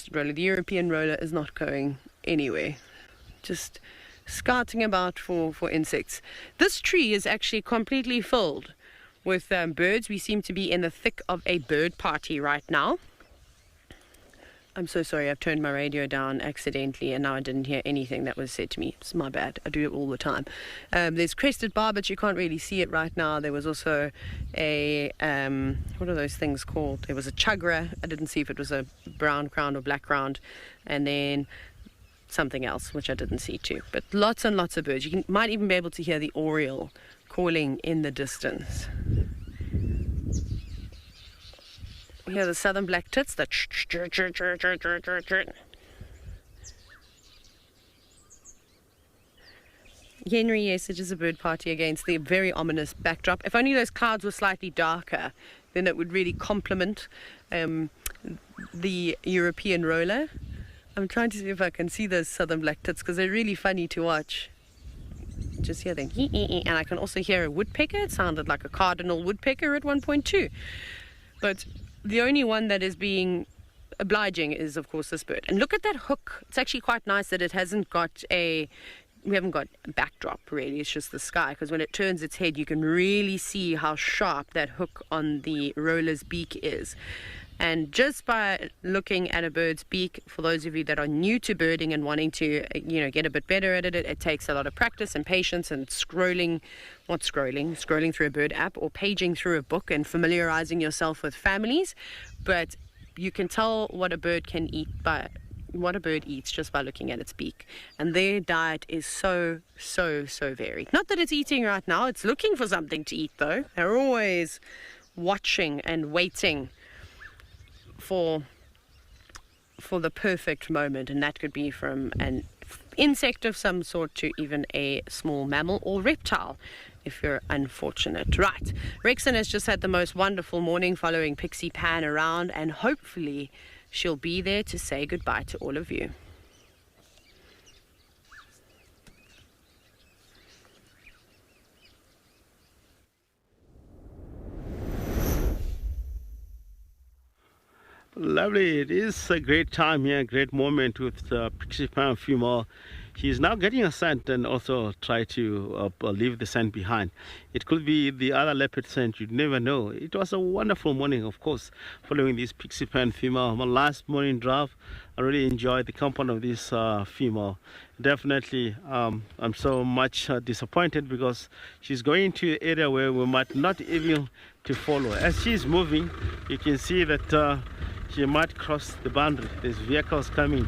crested roller. The European roller is not going anywhere. Just scouting about for insects. This tree is actually completely filled with birds. We seem to be in the thick of a bird party right now. I'm so sorry, I've turned my radio down accidentally and now I didn't hear anything that was said to me. It's my bad, I do it all the time. There's crested barbet, you can't really see it right now. There was also a, what are those things called? There was a chugra, I didn't see if it was a brown crowned or black crowned, and then something else, which I didn't see too. But lots and lots of birds. You might even be able to hear the oriole calling in the distance. Here are the southern black tits, the Henry, yes, it is a bird party against the very ominous backdrop. If only those clouds were slightly darker, then it would really complement the European roller. I'm trying to see if I can see those southern black tits because they're really funny to watch. Just hear them, and I can also hear a woodpecker. It sounded like a cardinal woodpecker at one point too. But the only one that is being obliging is, of course, this bird. And look at that hook. It's actually quite nice that it hasn't got we haven't got a backdrop, really. It's just the sky, because when it turns its head, you can really see how sharp that hook on the roller's beak is. And just by looking at a bird's beak, for those of you that are new to birding and wanting to, get a bit better at it, it takes a lot of practice and patience and scrolling through a bird app or paging through a book and familiarizing yourself with families. But you can tell what a bird can eat by what a bird eats just by looking at its beak. And their diet is so varied. Not that it's eating right now, it's looking for something to eat though. They're always watching and waiting for the perfect moment, and that could be from an insect of some sort to even a small mammal or reptile if you're unfortunate. Right, Rexon has just had the most wonderful morning following Pixie Pan around, and hopefully she'll be there to say goodbye to all of you. Lovely. It is a great time here, a great moment with Pixie Pan female. She's now getting a scent and also try to leave the scent behind. It could be the other leopard scent, you'd never know. It was a wonderful morning, of course, following this Pixie Pan female. My last morning drive, I really enjoyed the company of this female. Definitely, I'm so much disappointed because she's going to an area where we might not even to follow. As she's moving, you can see that she might cross the boundary. There's vehicles coming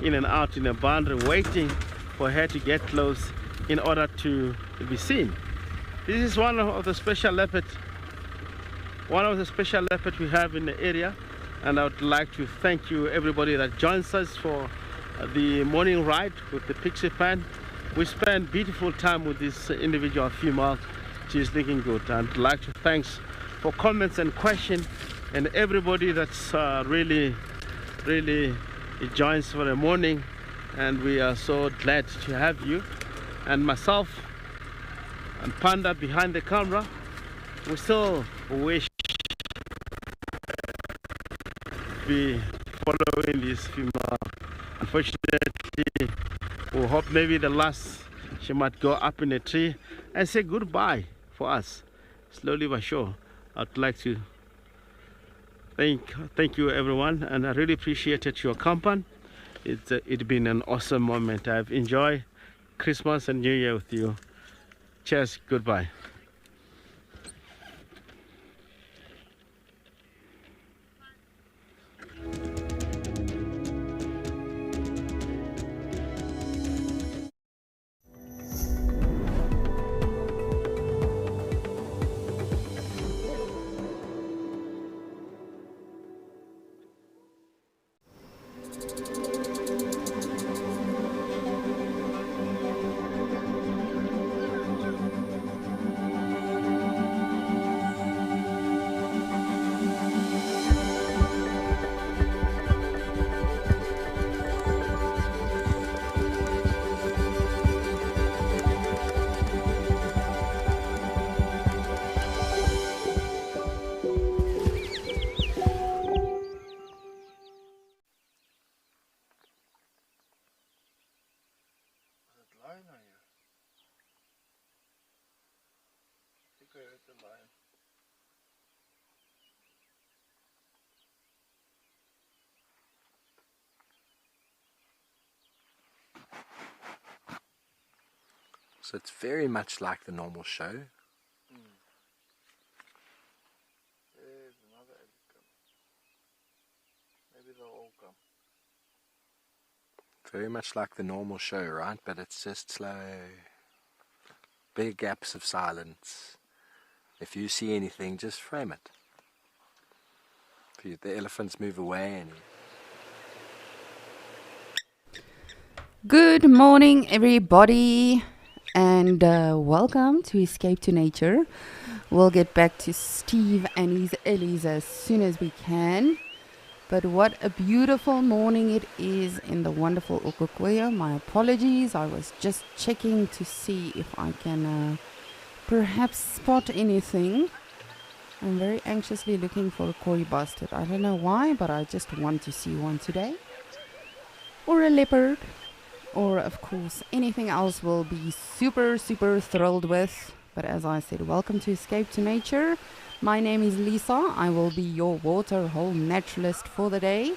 in and out in the boundary waiting for her to get close in order to be seen. This is one of the special leopard we have in the area, and I would like to thank you everybody that joins us for the morning ride with the Pixie Pan. We spend beautiful time with this individual female. She's looking good, and I'd like to thanks for comments and questions and everybody that's really joins for the morning, and we are so glad to have you. And myself and Panda behind the camera, we still wish to be following this female. Unfortunately, we hope maybe the last she might go up in a tree and say goodbye for us, slowly but sure. I'd like to thank you everyone, and I really appreciated your company. It's been an awesome moment. I've enjoyed Christmas and New Year with you. Cheers, goodbye. So it's very much like the normal show. There's another elephant. Maybe they'll all come. Very much like the normal show, right? But it's just slow. Big gaps of silence. If you see anything, just frame it. If the elephants move away and... Good morning, everybody, and welcome to Escape to Nature. We'll get back to Steve and his Ellies as soon as we can. But what a beautiful morning it is in the wonderful Okokweyo. My apologies, I was just checking to see if I can perhaps spot anything. I'm very anxiously looking for a koi bastard. I don't know why, but I just want to see one today. Or a leopard. Or, of course, anything else will be super thrilled with. But as I said, welcome to Escape to Nature. My name is Lisa. I will be your waterhole naturalist for the day.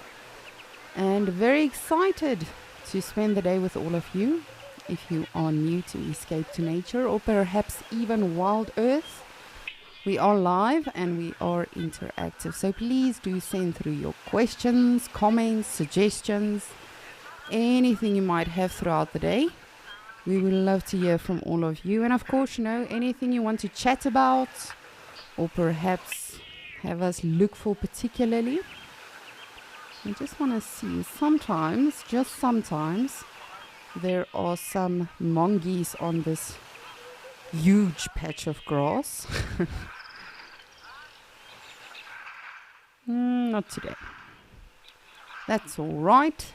And very excited to spend the day with all of you. If you are new to Escape to Nature or perhaps even Wild Earth, we are live and we are interactive. So please do send through your questions, comments, suggestions, anything you might have throughout the day. We would love to hear from all of you. And of course, anything you want to chat about or perhaps have us look for particularly. I just want to see, just sometimes, there are some mongoose on this huge patch of grass. Not today. That's all right.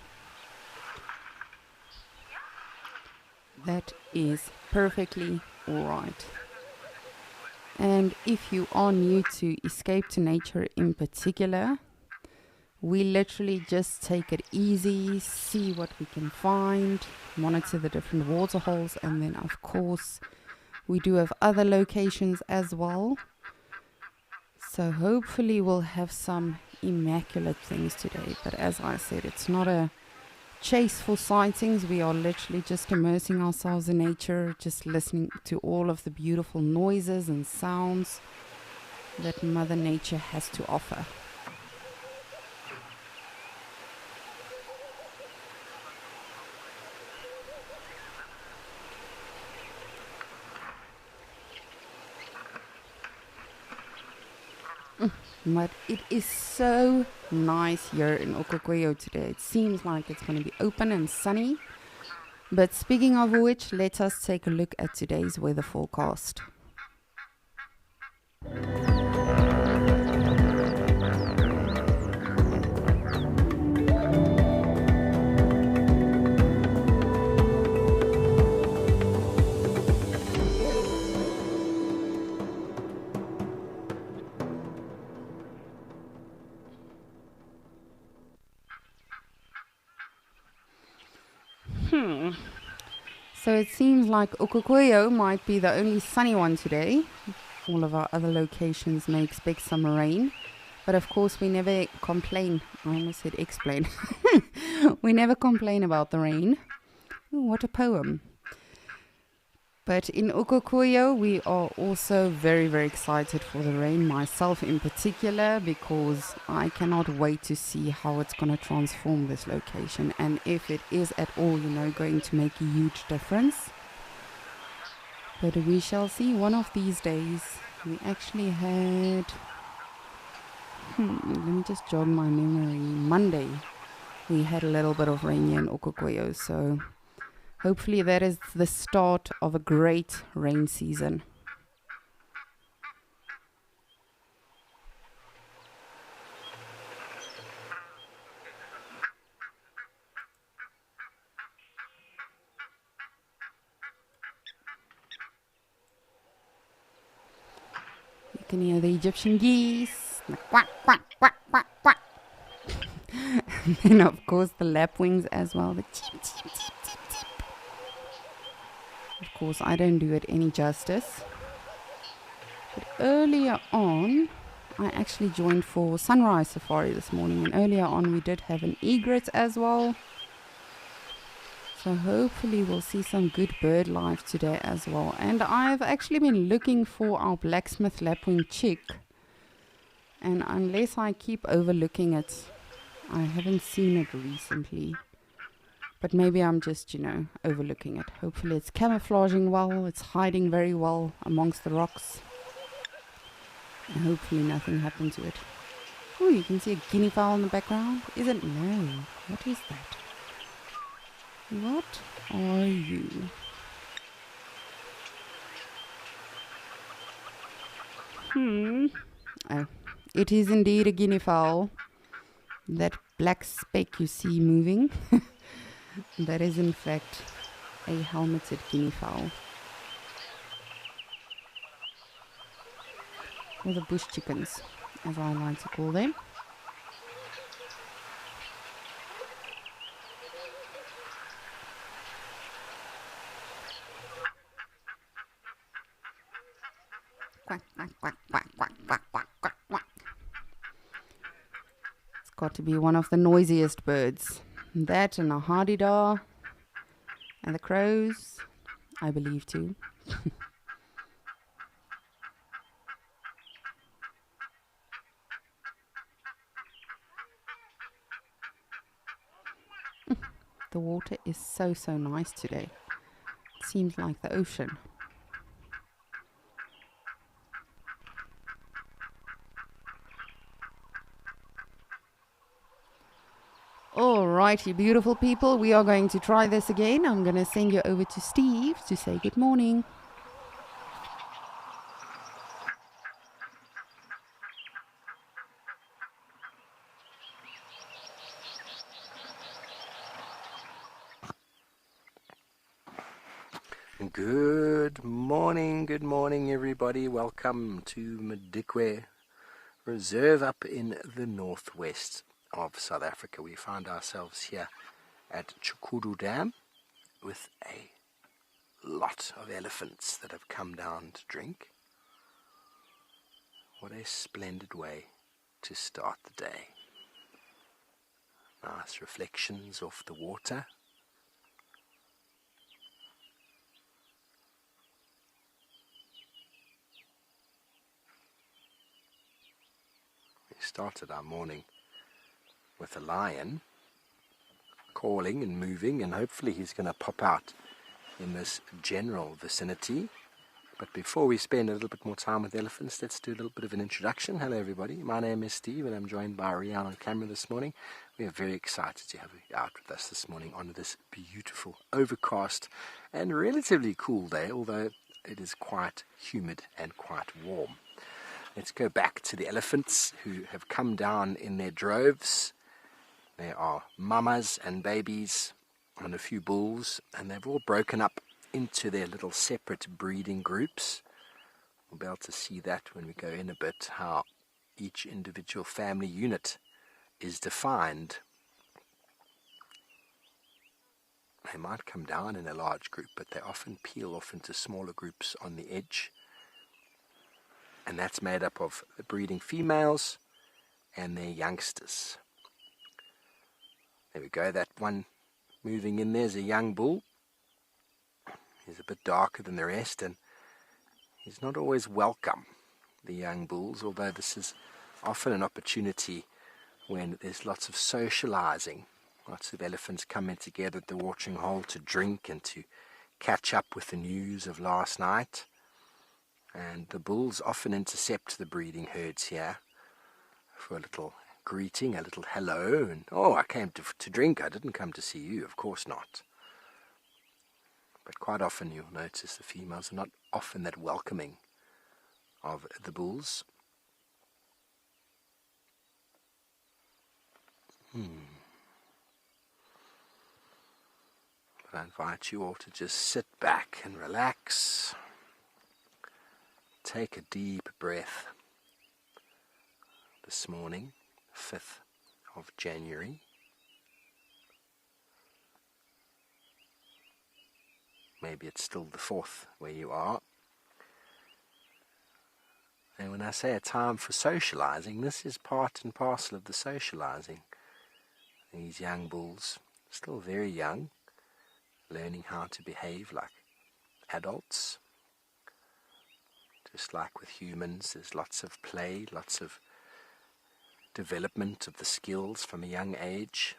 That is perfectly all right. And if you are new to Escape to Nature in particular, we literally just take it easy, see what we can find, monitor the different water holes, and then of course we do have other locations as well. So hopefully we'll have some immaculate things today. But as I said, it's not a chase for sightings. We are literally just immersing ourselves in nature, just listening to all of the beautiful noises and sounds that Mother Nature has to offer. But it is so nice here in Okokweyo today. It seems like it's going to be open and sunny. But speaking of which, let us take a look at today's weather forecast. So it seems like Okokweyo might be the only sunny one today. All of our other locations may expect some rain. But of course we never complain. I almost said explain. We never complain about the rain. Ooh, what a poem. But in Okokweyo we are also very excited for the rain. Myself in particular, because I cannot wait to see how it's going to transform this location. And if it is at all, going to make a huge difference. But we shall see one of these days. We actually had... let me just jog my memory. Monday, we had a little bit of rain here in Okokweyo. So hopefully that is the start of a great rain season. You can hear the Egyptian geese, the quack, quack, quack, quack, quack. And then of course the lapwings as well, the cheep, cheep, cheep, cheep, cheep. Of course I don't do it any justice. But earlier on, I actually joined for sunrise safari this morning. And earlier on we did have an egret as well. So hopefully we'll see some good bird life today as well. And I've actually been looking for our blacksmith lapwing chick. And unless I keep overlooking it, I haven't seen it recently. But maybe I'm just, overlooking it. Hopefully it's camouflaging well. It's hiding very well amongst the rocks. And hopefully nothing happened to it. Oh, you can see a guinea fowl in the background. Is it? No. What is that? What are you? Oh, it is indeed a guinea fowl. That black speck you see moving, that is in fact a helmeted guinea fowl. Or the bush chickens, as I like to call them. Quack, quack, quack, quack, quack, quack, quack, quack, quack. It's got to be one of the noisiest birds. That and a hardy-daw. And the crows, I believe too. The water is so nice today. It seems like the ocean. Alrighty, beautiful people, we are going to try this again. I'm going to send you over to Steve to say good morning. Good morning everybody. Welcome to Madikwe Reserve up in the northwest of South Africa. We find ourselves here at Chukuru Dam with a lot of elephants that have come down to drink. What a splendid way to start the day. Nice reflections off the water. We started our morning with a lion calling and moving, and hopefully he's going to pop out in this general vicinity. But before we spend a little bit more time with elephants, let's do a little bit of an introduction. Hello everybody, my name is Steve and I'm joined by Rian on camera this morning. We are very excited to have you out with us this morning on this beautiful, overcast and relatively cool day, although it is quite humid and quite warm. Let's go back to the elephants who have come down in their droves. There are mamas and babies and a few bulls, and they've all broken up into their little separate breeding groups. We'll be able to see that when we go in a bit, how each individual family unit is defined. They might come down in a large group, but they often peel off into smaller groups on the edge. And that's made up of the breeding females and their youngsters. There we go, that one moving in there is a young bull. He's a bit darker than the rest, and he's not always welcome, the young bulls, although this is often an opportunity when there's lots of socializing. Lots of elephants coming together at the watering hole to drink and to catch up with the news of last night. And the bulls often intercept the breeding herds here for a little greeting, a little hello, and oh, I came to drink, I didn't come to see you, of course not. But quite often you'll notice the females are not often that welcoming of the bulls. But I invite you all to just sit back and relax. Take a deep breath. This morning, 5th of January. Maybe it's still the 4th where you are. And when I say a time for socializing, this is part and parcel of the socializing. These young bulls, still very young, learning how to behave like adults. Just like with humans, there's lots of play, lots of development of the skills from a young age.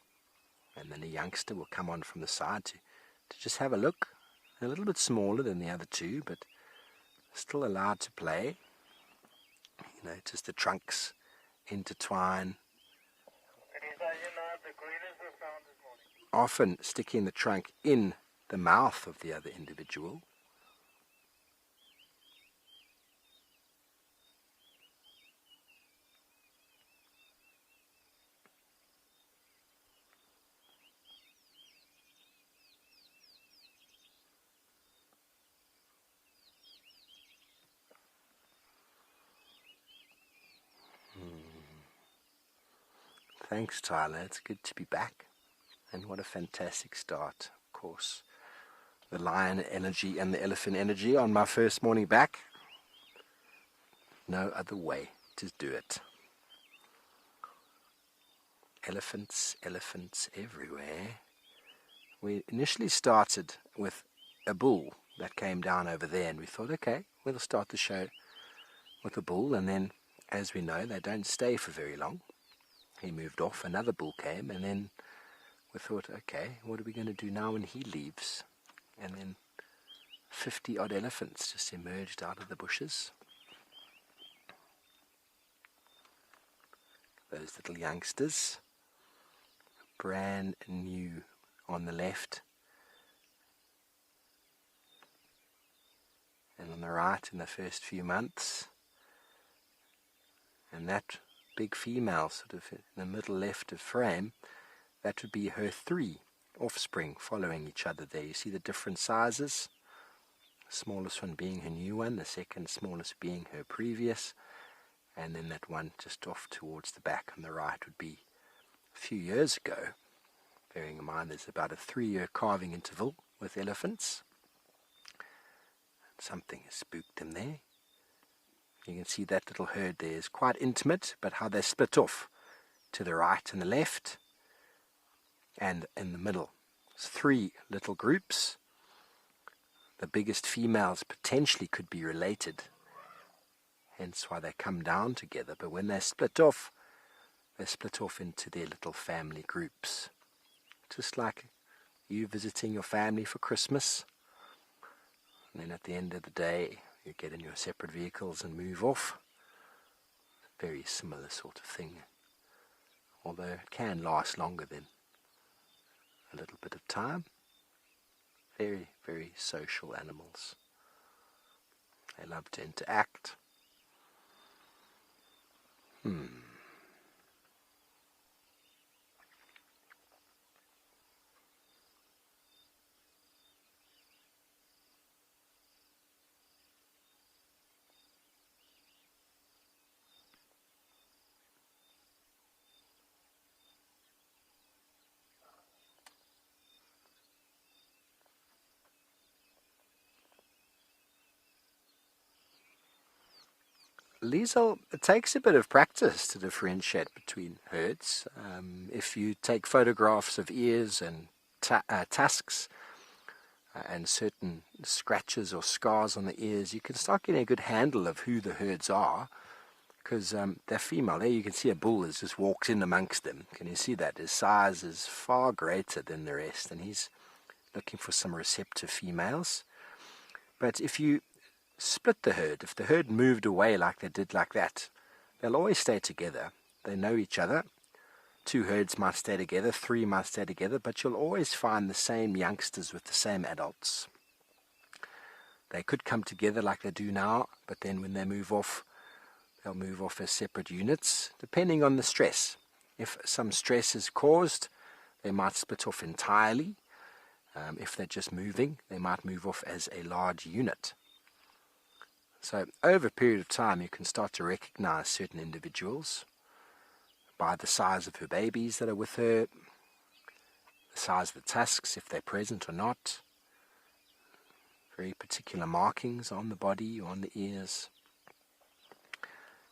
And then a youngster will come on from the side to just have a look. A little bit smaller than the other two, but still allowed to play. You know, just the trunks intertwine. Often sticking the trunk in the mouth of the other individual. Thanks, Tyler. It's good to be back. And what a fantastic start, of course. The lion energy and the elephant energy on my first morning back. No other way to do it. Elephants, elephants everywhere. We initially started with a bull that came down over there, and we thought, okay, we'll start the show with a bull, and then, as we know, they don't stay for very long. He moved off, another bull came, and then we thought, okay, what are we going to do now when he leaves? And then 50-odd elephants just emerged out of the bushes. Those little youngsters, brand new on the left, and on the right in the first few months. And that big female sort of in the middle left of frame, that would be her 3 offspring following each other there. You see the different sizes, the smallest one being her new one, the second smallest being her previous, and then that one just off towards the back on the right would be a few years ago. Bearing in mind there's about a 3-year calving interval with elephants. Something has spooked them there. You can see that little herd there is quite intimate, but how they split off to the right and the left, and in the middle. It's 3 little groups. The biggest females potentially could be related, hence why they come down together. But when they split off into their little family groups. Just like you visiting your family for Christmas, and then at the end of the day, you get in your separate vehicles and move off. Very similar sort of thing. Although it can last longer than a little bit of time. Very, very social animals. They love to interact. Liesel, it takes a bit of practice to differentiate between herds. If you take photographs of ears and tusks and certain scratches or scars on the ears, you can start getting a good handle of who the herds are, because they're female. There you can see a bull has just walked in amongst them. Can you see that? His size is far greater than the rest, and he's looking for some receptive females. But if you split the herd, if the herd moved away like they did like that, they'll always stay together. They know each other. 2 herds might stay together, 3 might stay together, but you'll always find the same youngsters with the same adults. They could come together like they do now, but then when they move off, they'll move off as separate units, depending on the stress. If some stress is caused, they might split off entirely. If they're just moving, they might move off as a large unit. So over a period of time, you can start to recognize certain individuals by the size of her babies that are with her, the size of the tusks, if they're present or not, very particular markings on the body or on the ears.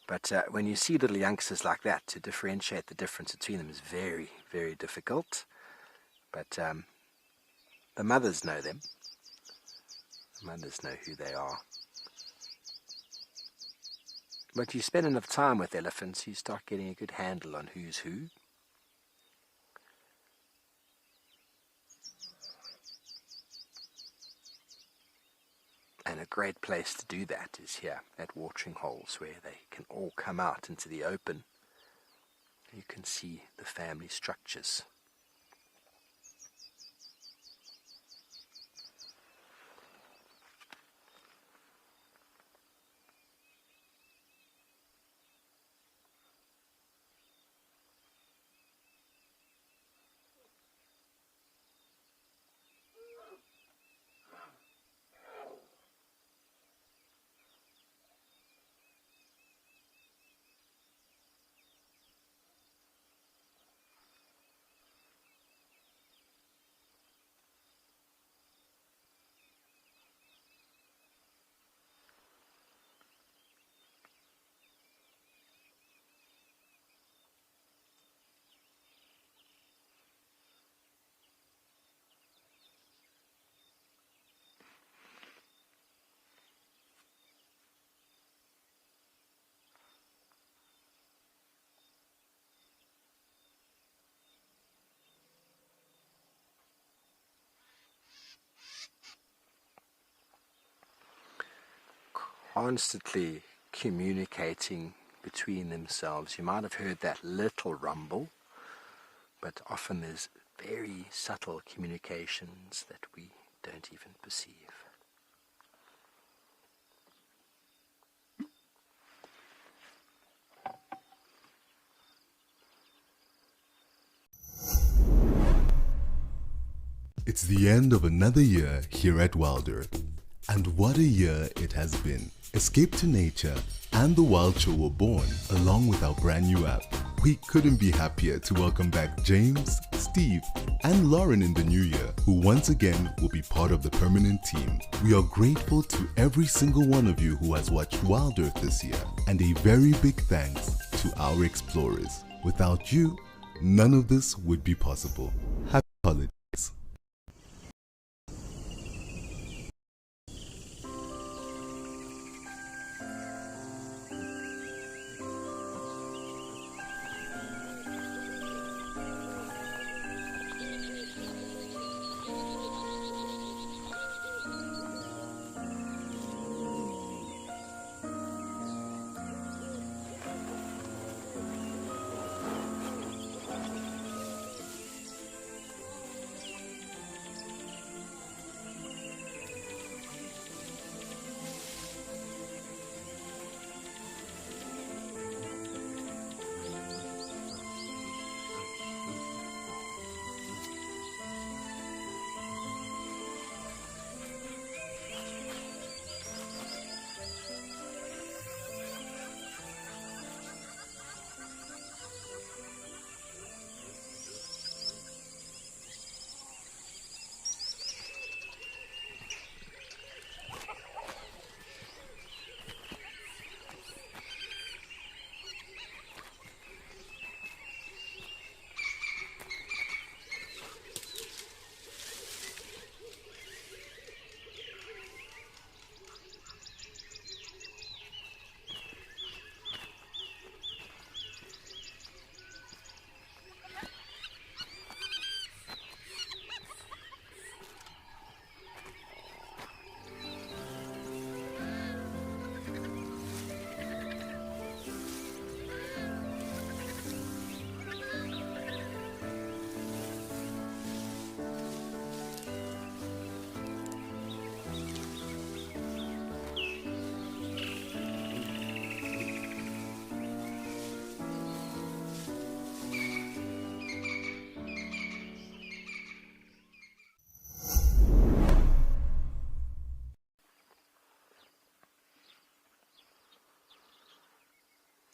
But when you see little youngsters like that, to differentiate the difference between them is very, very difficult. But The mothers know them. The mothers know who they are. But you spend enough time with elephants, you start getting a good handle on who's who. And a great place to do that is here at watering holes, where they can all come out into the open. You can see the family structures. Constantly communicating between themselves. You might have heard that little rumble, but often there's very subtle communications that we don't even perceive. It's the end of another year here at Wild Earth. And what a year it has been. Escape to Nature and The Wild Show were born along with our brand new app. We couldn't be happier to welcome back James, Steve, and Lauren in the new year, who once again will be part of the permanent team. We are grateful to every single one of you who has watched Wild Earth this year, and a very big thanks to our explorers. Without you, none of this would be possible. Happy holidays.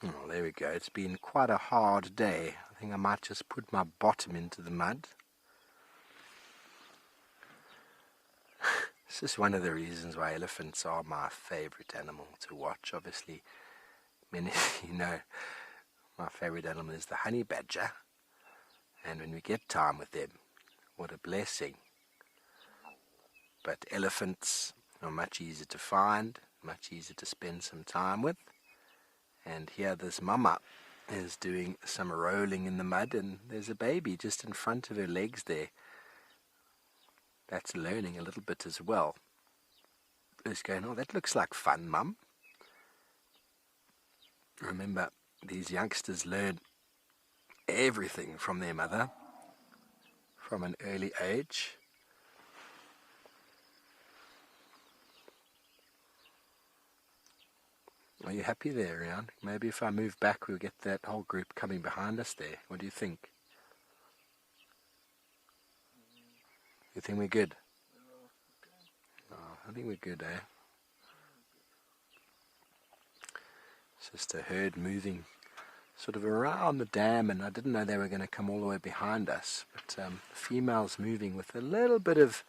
Oh, there we go. It's been quite a hard day. I think I might just put my bottom into the mud. It's just one of the reasons why elephants are my favorite animal to watch. Obviously, many of you know my favorite animal is the honey badger. And when we get time with them, what a blessing. But elephants are much easier to find, much easier to spend some time with. And here this mama is doing some rolling in the mud, and there's a baby just in front of her legs there. That's learning a little bit as well. It's going, oh, that looks like fun, Mum. Remember, these youngsters learn everything from their mother from an early age. Are you happy there, Rian? Maybe if I move back, we'll get that whole group coming behind us there. What do you think? You think we're good? Oh, I think we're good, eh? It's just a herd moving sort of around the dam, and I didn't know they were going to come all the way behind us. But the female's moving with a little bit of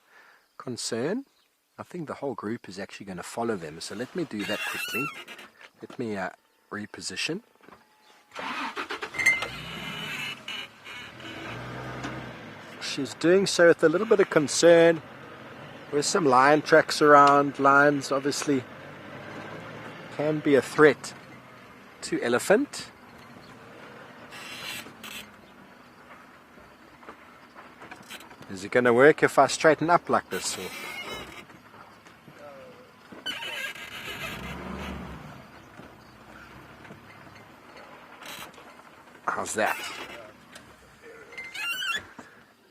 concern. I think the whole group is actually going to follow them. So let me do that quickly. Let me reposition. She's doing so with a little bit of concern. There's some lion tracks around. Lions obviously can be a threat to elephant. Is it going to work if I straighten up like this? Or? How's that?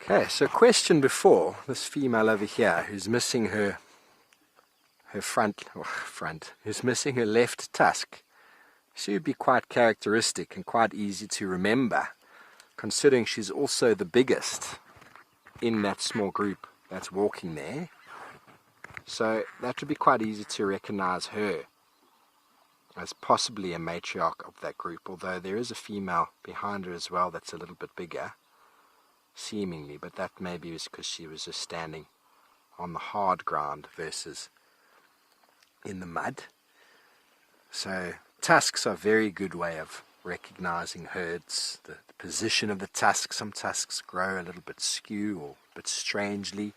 Okay, so question before, this female over here who's missing her front, who's missing her left tusk. She would be quite characteristic and quite easy to remember, considering she's also the biggest in that small group that's walking there. So that would be quite easy to recognize her as possibly a matriarch of that group, although there is a female behind her as well that's a little bit bigger, seemingly, but that maybe is because she was just standing on the hard ground versus in the mud. So tusks are a very good way of recognizing herds. The position of the tusk, some tusks grow a little bit skew or a bit strangely.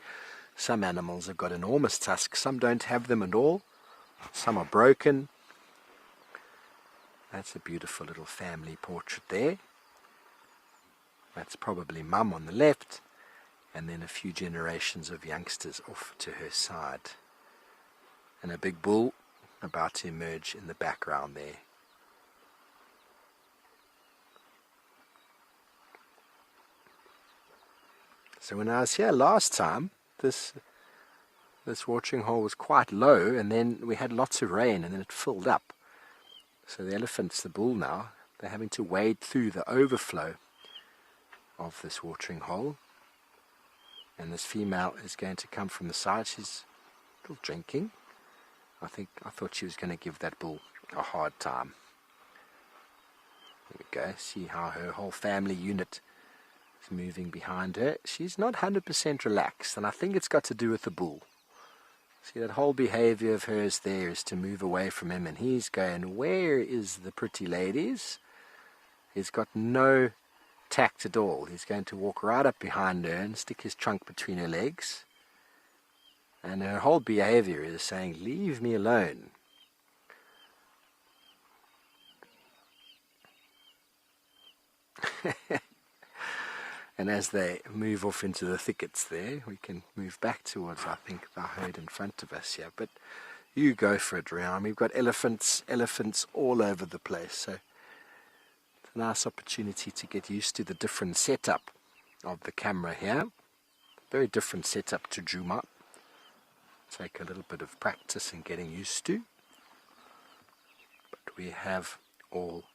Some animals have got enormous tusks, some don't have them at all, some are broken. That's a beautiful little family portrait there. That's probably Mum on the left, and then a few generations of youngsters off to her side. And a big bull about to emerge in the background there. So when I was here last time, this watering hole was quite low, and then we had lots of rain, and then it filled up. So the elephants, the bull now, they're having to wade through the overflow of this watering hole. And this female is going to come from the side. She's still drinking. I thought she was going to give that bull a hard time. There we go. See how her whole family unit is moving behind her. She's not 100% relaxed, and I think it's got to do with the bull. See, that whole behavior of hers there is to move away from him, and he's going, where is the pretty ladies? He's got no tact at all. He's going to walk right up behind her and stick his trunk between her legs. And her whole behavior is saying, leave me alone. And as they move off into the thickets there, we can move back towards, I think, the herd in front of us here. But you go for it, Rian. We've got elephants all over the place. So it's a nice opportunity to get used to the different setup of the camera here. Very different setup to Djuma. Take a little bit of practice and getting used to. But we have all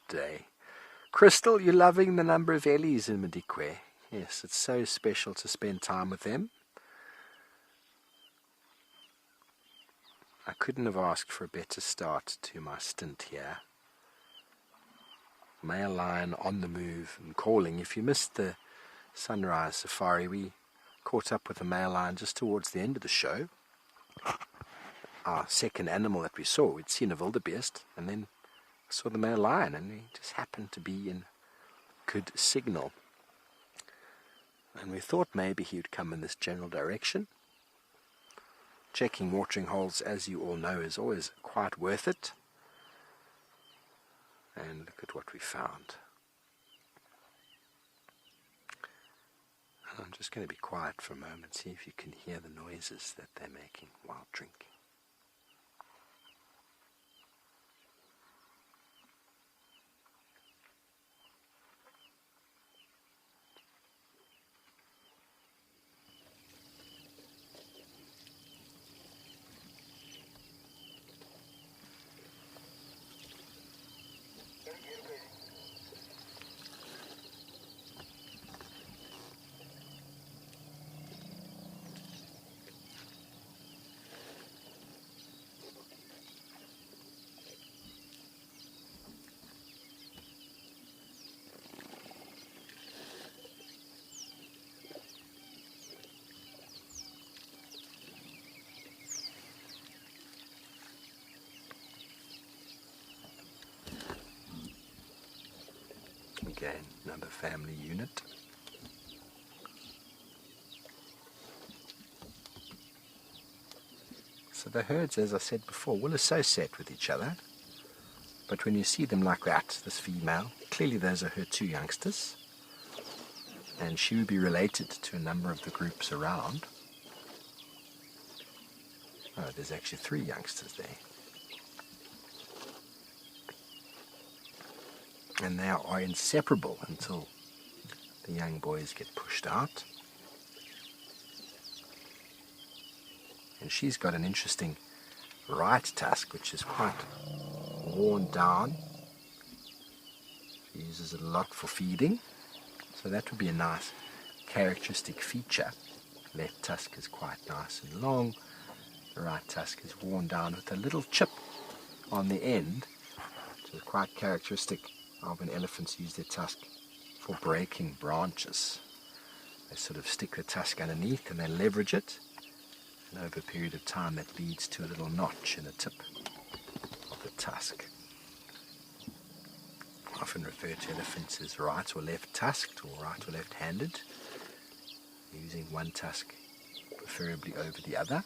day. Crystal, you're loving the number of Ellies in Madikwe. Yes, it's so special to spend time with them. I couldn't have asked for a better start to my stint here. Male lion on the move and calling. If you missed the sunrise safari, we caught up with a male lion just towards the end of the show. Our second animal that we saw, we'd seen a wildebeest, and then saw the male lion, and he just happened to be in good signal. And we thought maybe he would come in this general direction. checking watering holes, as you all know, is always quite worth it. And look at what we found. And I'm just going to be quiet for a moment, see if you can hear the noises that they're making while drinking. Again, another family unit. So the herds, as I said before, will associate with each other. But when you see them like that, this female, clearly those are her two youngsters. And she would be related to a number of the groups around. Oh, there's actually 3 youngsters there. And they are inseparable until the young boys get pushed out. And she's got an interesting right tusk, which is quite worn down. She uses it a lot for feeding. So that would be a nice characteristic feature. Left tusk is quite nice and long. The right tusk is worn down with a little chip on the end, which is quite characteristic of when elephants use their tusk for breaking branches. They sort of stick the tusk underneath and they leverage it, and over a period of time that leads to a little notch in the tip of the tusk. I often refer to elephants as right or left tusked, or right or left handed, using one tusk preferably over the other.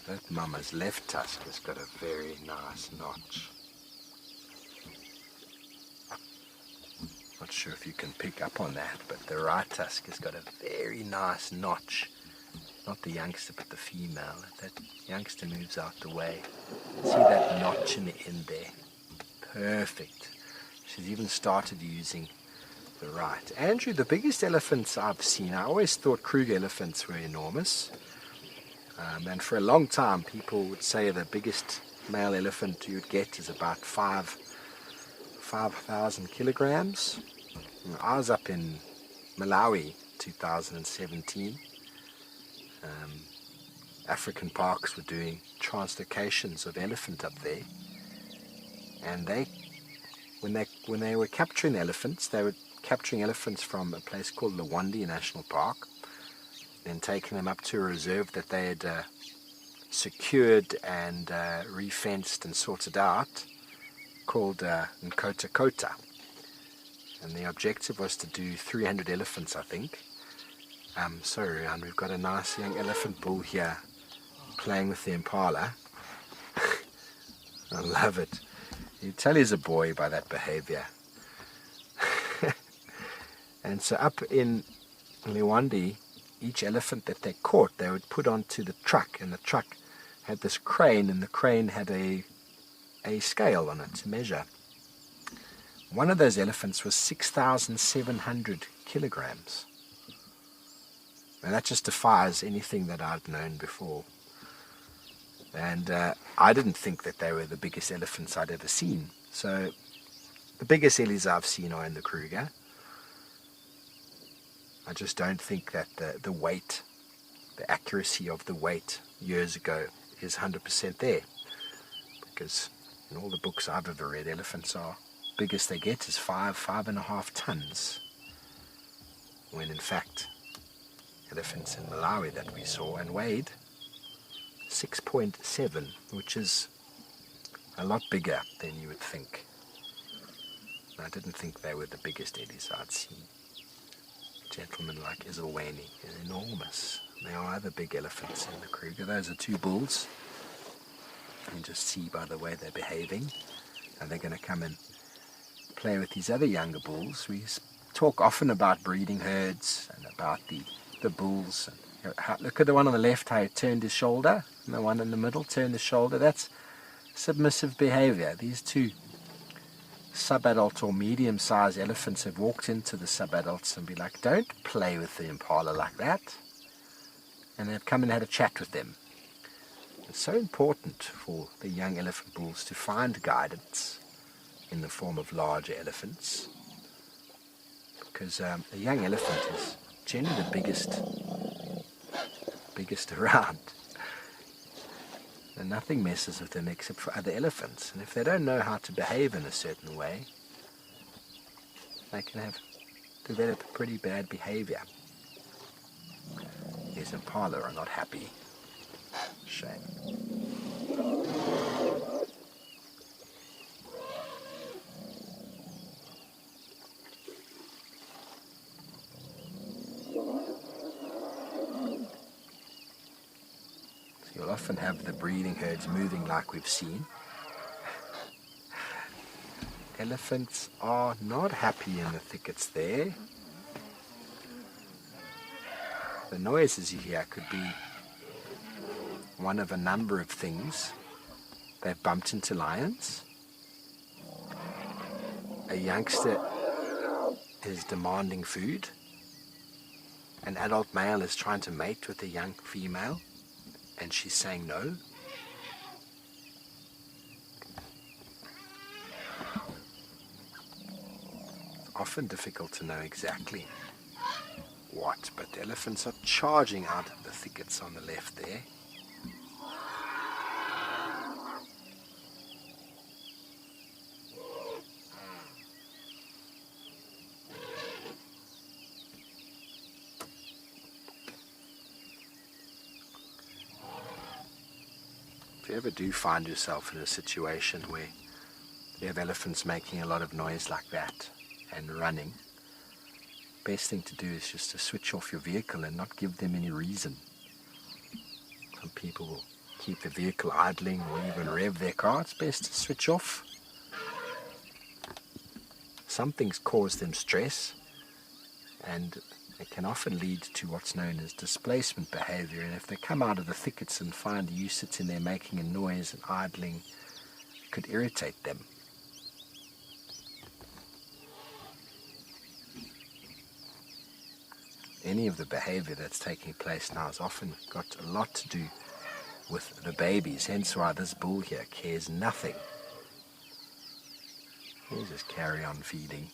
That mama's left tusk has got a very nice notch. Not sure if you can pick up on that, but the right tusk has got a very nice notch. Not the youngster, but the female. If that youngster moves out the way, see that notch in the end there? Perfect. She's even started using the right. Andrew, the biggest elephants I've seen, I always thought Kruger elephants were enormous. And for a long time, people would say the biggest male elephant you'd get is about 5,000 kilograms. I was up in Malawi 2017. African parks were doing translocations of elephant up there, and when they were capturing elephants, they were capturing elephants from a place called Lwandi National Park, then taking them up to a reserve that they had secured and refenced and sorted out, called Nkota Kota. And the objective was to do 300 elephants, I think. Sorry, and we've got a nice young elephant bull here playing with the impala. I love it. You tell he's a boy by that behavior. And so up in Lwandi, each elephant that they caught, they would put onto the truck, and the truck had this crane, and the crane had a scale on it to measure. One of those elephants was 6,700 kilograms. And that just defies anything that I'd known before. And I didn't think that they were the biggest elephants I'd ever seen. So The biggest ellies I've seen are in the Kruger. I just don't think that the weight, the accuracy of the weight years ago is 100% there. Because in all the books I've ever read, elephants are, biggest they get is 5.5 tons. When in fact, elephants in Malawi that we saw and weighed 6.7, which is a lot bigger than you would think. I didn't think they were the biggest ellies I'd seen. Gentlemen like Isselweni are enormous. There are other big elephants in the Kruger. Those are 2 bulls. You can just see by the way they're behaving. And they're going to come and play with these other younger bulls. We talk often about breeding herds and about the bulls. Look at the one on the left, how he turned his shoulder. And the one in the middle turned his shoulder. That's submissive behavior. These 2 subadult or medium-sized elephants have walked into the subadults and be like, don't play with the impala like that. And they've come and had a chat with them. It's so important for the young elephant bulls to find guidance in the form of larger elephants, because a young elephant is generally the biggest around. And nothing messes with them except for other elephants. And if they don't know how to behave in a certain way, they can develop pretty bad behavior. These impala are not happy. Shame. You'll often have the breeding herds moving like we've seen. Elephants are not happy in the thickets there. The noises you hear could be one of a number of things. They've bumped into lions. A youngster is demanding food. An adult male is trying to mate with a young female, and she's saying no. It's often difficult to know exactly what, but the elephants are charging out of the thickets on the left there. If you ever do find yourself in a situation where you have elephants making a lot of noise like that and running, best thing to do is just to switch off your vehicle and not give them any reason. Some people will keep the vehicle idling or even rev their car. It's best to switch off. Some things cause them stress, and it can often lead to what's known as displacement behavior. And if they come out of the thickets and find you sitting there making a noise and idling, it could irritate them. Any of the behavior that's taking place now has often got a lot to do with the babies, hence why this bull here cares nothing. He'll just carry on feeding.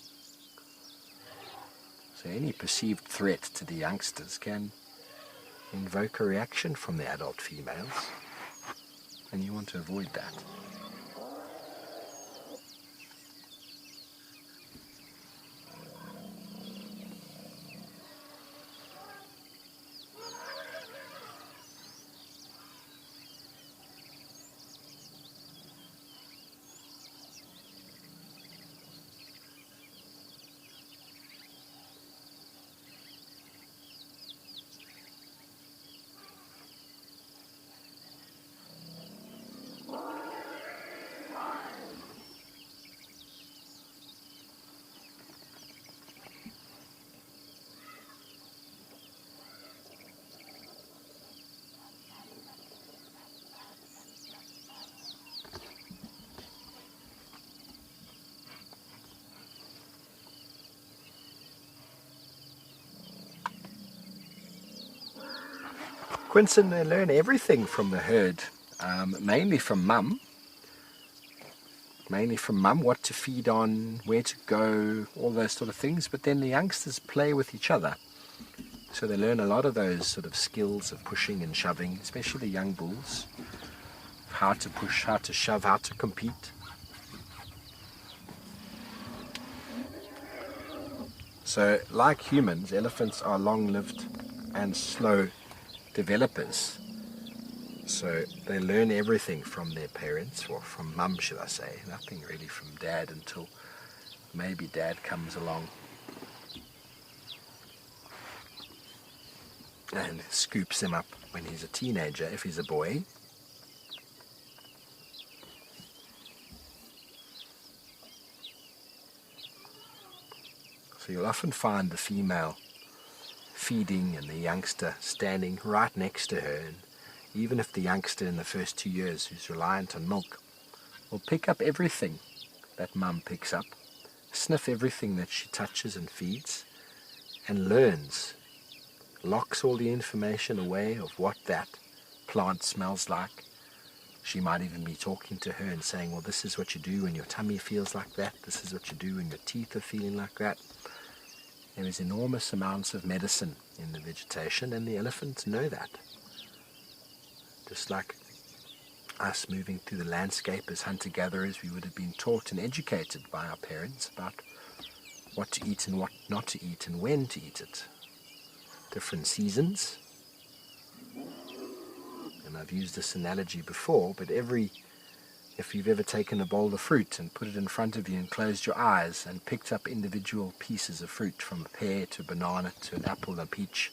So any perceived threat to the youngsters can invoke a reaction from the adult females, and you want to avoid that. Quinson, they learn everything from the herd, mainly from Mum. mainly from mum, what to feed on, where to go, all those sort of things. But then the youngsters play with each other. So they learn a lot of those sort of skills of pushing and shoving, especially the young bulls. How to push, how to shove, how to compete. So like humans, elephants are long-lived and slow developers. So they learn everything from their parents, or from mum, should I say. Nothing really from dad until maybe dad comes along and scoops him up when he's a teenager, if he's a boy. So you'll often find the female feeding and the youngster standing right next to her. And even if the youngster in the first 2 years, who's reliant on milk, will pick up everything that mum picks up, sniff everything that she touches and feeds, and learns, locks all the information away of what that plant smells like. She might even be talking to her and saying, well, this is what you do when your tummy feels like that, this is what you do when your teeth are feeling like that. There is enormous amounts of medicine in the vegetation, and the elephants know that. Just like us moving through the landscape as hunter-gatherers, we would have been taught and educated by our parents about what to eat and what not to eat and when to eat it. Different seasons. And I've used this analogy before, but if you've ever taken a bowl of fruit and put it in front of you and closed your eyes and picked up individual pieces of fruit, from a pear to a banana to an apple and a peach,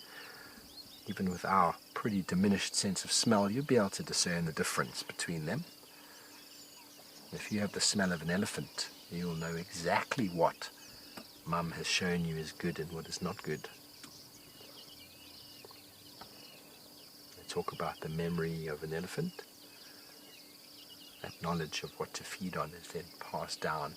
even with our pretty diminished sense of smell, you'll be able to discern the difference between them. If you have the smell of an elephant, you'll know exactly what mum has shown you is good and what is not good. They talk about the memory of an elephant. That knowledge of what to feed on is then passed down.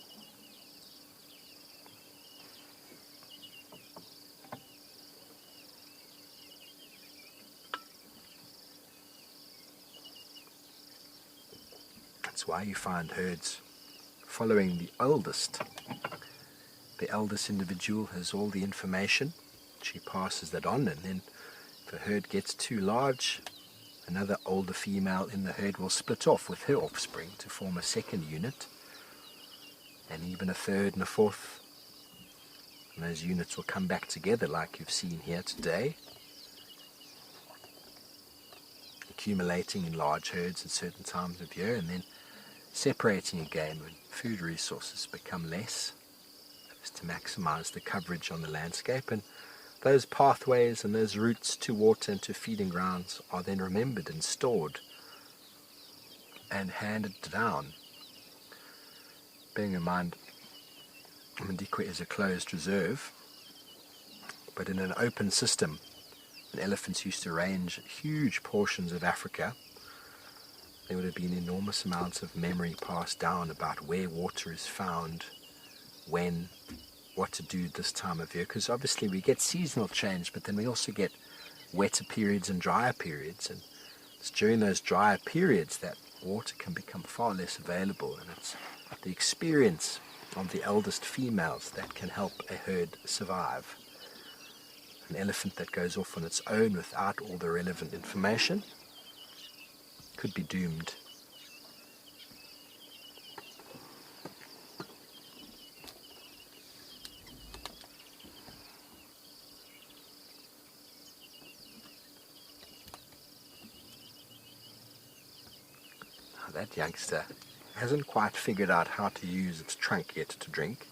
That's why you find herds following the eldest. The eldest individual has all the information. She passes that on, and then if a herd gets too large, another older female in the herd will split off with her offspring to form a second unit, and even a third and a fourth. And those units will come back together like you've seen here today, accumulating in large herds at certain times of year, and then separating again when food resources become less, just to maximize the coverage on the landscape. And those pathways and those routes to water and to feeding grounds are then remembered and stored and handed down. Bearing in mind, Madikwe is a closed reserve, but in an open system, when elephants used to range huge portions of Africa, there would have been enormous amounts of memory passed down about where water is found, when, what to do this time of year, because obviously we get seasonal change, but then we also get wetter periods and drier periods, and it's during those drier periods that water can become far less available, and it's the experience of the eldest females that can help a herd survive. An elephant that goes off on its own without all the relevant information could be doomed. That youngster hasn't quite figured out how to use its trunk yet to drink,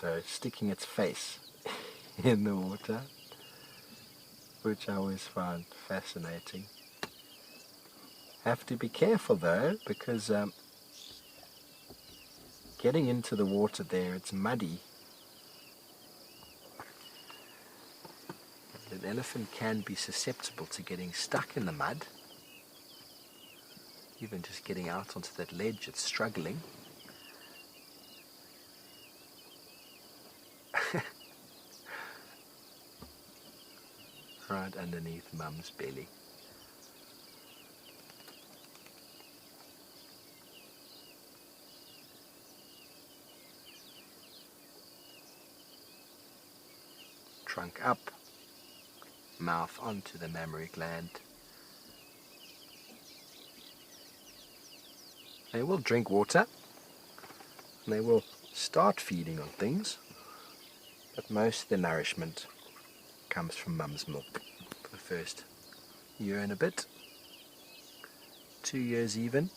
so it's sticking its face in the water, which I always find fascinating. Have to be careful though, because getting into the water there, it's muddy. An elephant can be susceptible to getting stuck in the mud. Even just getting out onto that ledge, it's struggling. Right underneath Mum's belly. trunk up, mouth onto the mammary gland. They will drink water, and they will start feeding on things, but most of the nourishment comes from mum's milk for the first year and a bit, 2 years even.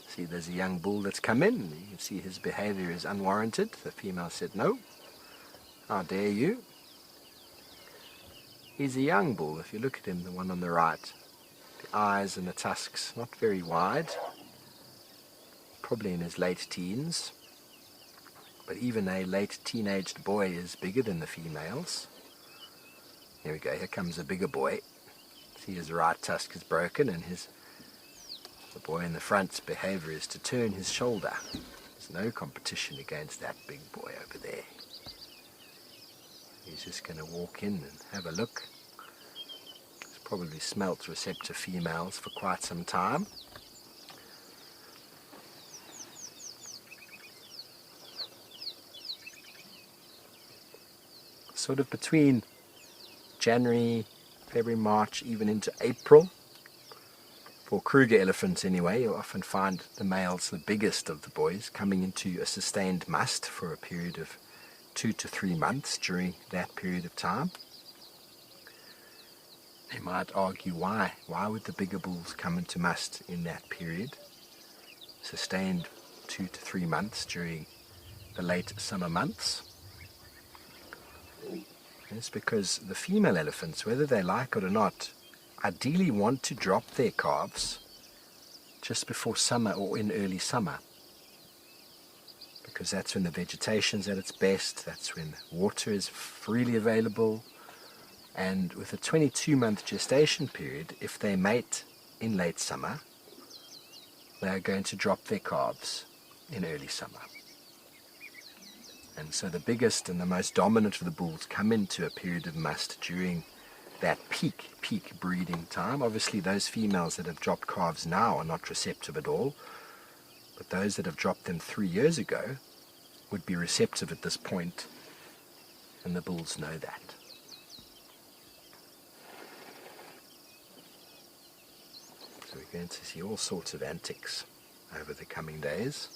See, there's a young bull that's come in. You can see his behavior is unwarranted. The female said, "No, how dare you?" He's a young bull. If you look at him, the one on the right, the eyes and the tusks not very wide, probably in his late teens. But even a late teenaged boy is bigger than the females. Here we go, here comes a bigger boy. See, his right tusk is broken, and the boy in the front's behavior is to turn his shoulder. There's no competition against that big boy over there. He's just going to walk in and have a look. He's probably smelt receptive females for quite some time. Sort of between January, February, March, even into April. For Kruger elephants anyway, you'll often find the males, the biggest of the boys, coming into a sustained must for a period of 2 to 3 months during that period of time. They might argue why. Why would the bigger bulls come into must in that period? Sustained 2 to 3 months during the late summer months. It's because the female elephants, whether they like it or not, ideally want to drop their calves just before summer or in early summer, because that's when the vegetation's at its best, that's when water is freely available, and with a 22-month gestation period, if they mate in late summer, they are going to drop their calves in early summer. And so the biggest and the most dominant of the bulls come into a period of must during that peak breeding time. Obviously those females that have dropped calves now are not receptive at all, but those that have dropped them 3 years ago would be receptive at this point, and the bulls know that. So we're going to see all sorts of antics over the coming days.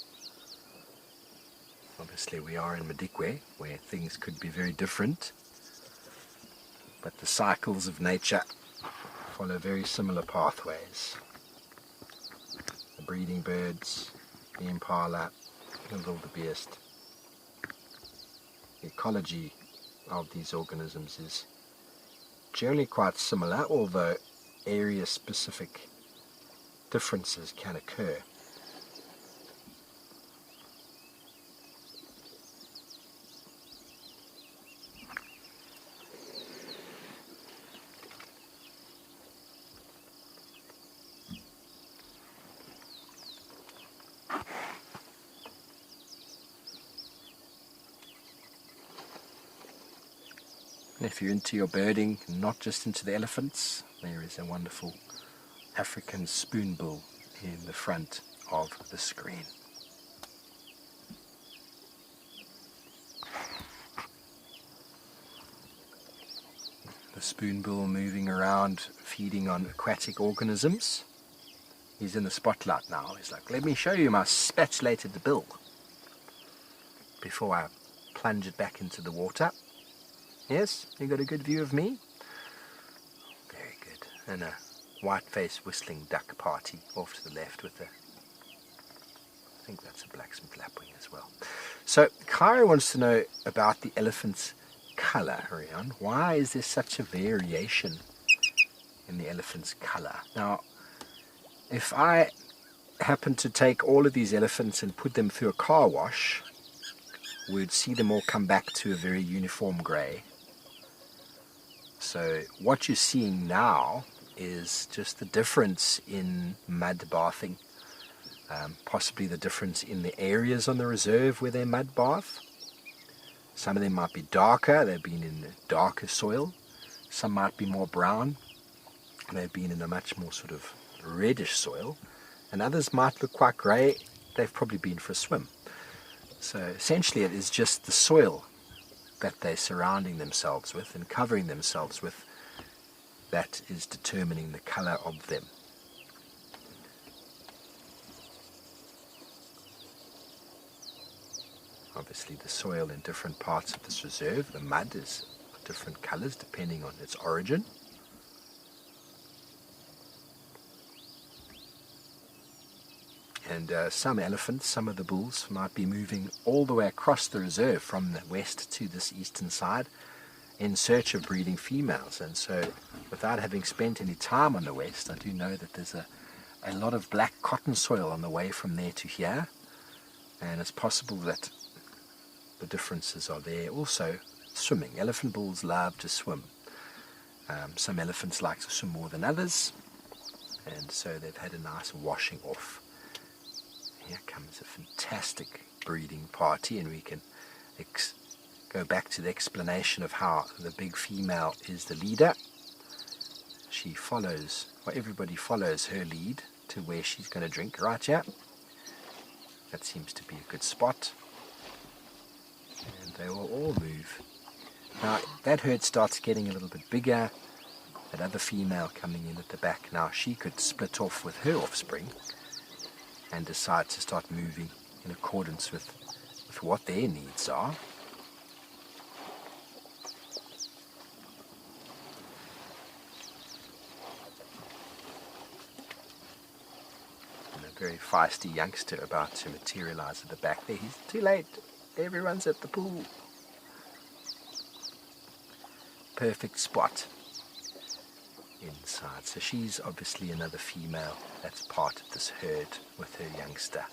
Obviously we are in Madikwe, where things could be very different, but the cycles of nature follow very similar pathways. The breeding birds, the impala, the wildebeest. The ecology of these organisms is generally quite similar, although area-specific differences can occur. If you're into your birding, not just into the elephants, there is a wonderful African spoonbill in the front of the screen. The spoonbill moving around, feeding on aquatic organisms. He's in the spotlight now. He's like, "Let me show you my spatulated bill," before I plunge it back into the water. Yes, you got a good view of me? Very good. And a white-faced whistling duck party off to the left with I think that's a blacksmith lapwing as well. So Kyra wants to know about the elephant's colour, Rian. Why is there such a variation in the elephant's colour? Now, if I happen to take all of these elephants and put them through a car wash, we'd see them all come back to a very uniform grey. So what you're seeing now is just the difference in mud bathing, possibly the difference in the areas on the reserve where they mud bath. Some of them might be darker, they've been in a darker soil. Some might be more brown, and they've been in a much more sort of reddish soil. And others might look quite grey, they've probably been for a swim. So essentially it is just the soil that they're surrounding themselves with and covering themselves with that is determining the color of them. Obviously the soil in different parts of this reserve, the mud is different colors depending on its origin. And some elephants, some of the bulls, might be moving all the way across the reserve from the west to this eastern side in search of breeding females. And so, without having spent any time on the west, I do know that there's a lot of black cotton soil on the way from there to here. And it's possible that the differences are there. Also, swimming. Elephant bulls love to swim. Some elephants like to swim more than others. And so they've had a nice washing off. Here comes a fantastic breeding party, and we can go back to the explanation of how the big female is the leader. She follows, or everybody follows her lead to where she's going to drink, right here. That seems to be a good spot. And they will all move. Now, that herd starts getting a little bit bigger. That other female coming in at the back now, she could split off with her offspring and decide to start moving in accordance with what their needs are. And a very feisty youngster about to materialize at the back there. He's too late. Everyone's at the pool. Perfect spot inside. So she's obviously another female that's part of this herd with her youngster.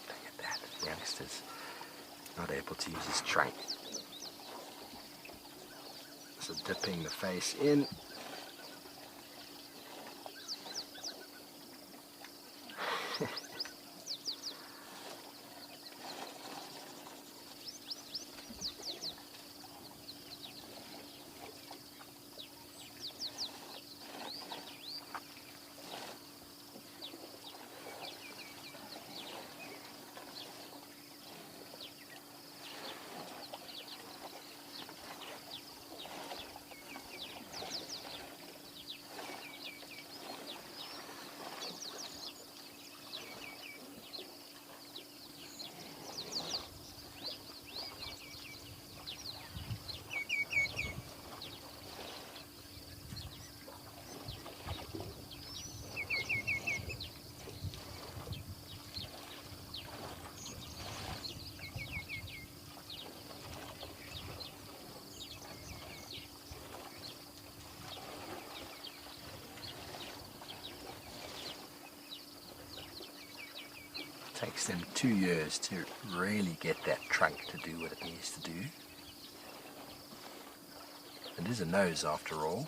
Look at that. The youngster's not able to use his trunk. So dipping the face in. Takes them 2 years to really get that trunk to do what it needs to do. It is a nose after all.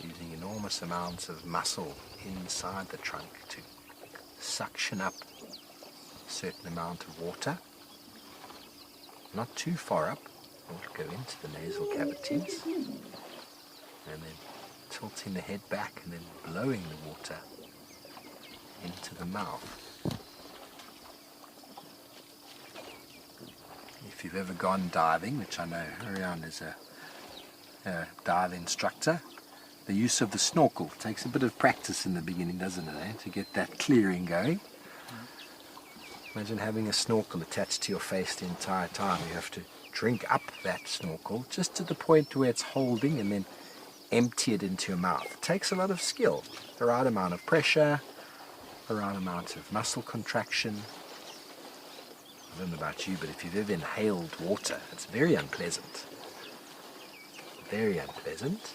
Using enormous amounts of muscle inside the trunk to suction up a certain amount of water. Not too far up, won't go into the nasal cavities, and then tilting the head back and then blowing the water into the mouth. If you've ever gone diving, which I know Ariane is a dive instructor, the use of the snorkel takes a bit of practice in the beginning, doesn't it, to get that clearing going. Imagine having a snorkel attached to your face the entire time. You have to drink up that snorkel just to the point where it's holding and then empty it into your mouth. It takes a lot of skill, the right amount of pressure, the right amount of muscle contraction. I don't know about you, but if you've ever inhaled water, it's very unpleasant. Very unpleasant.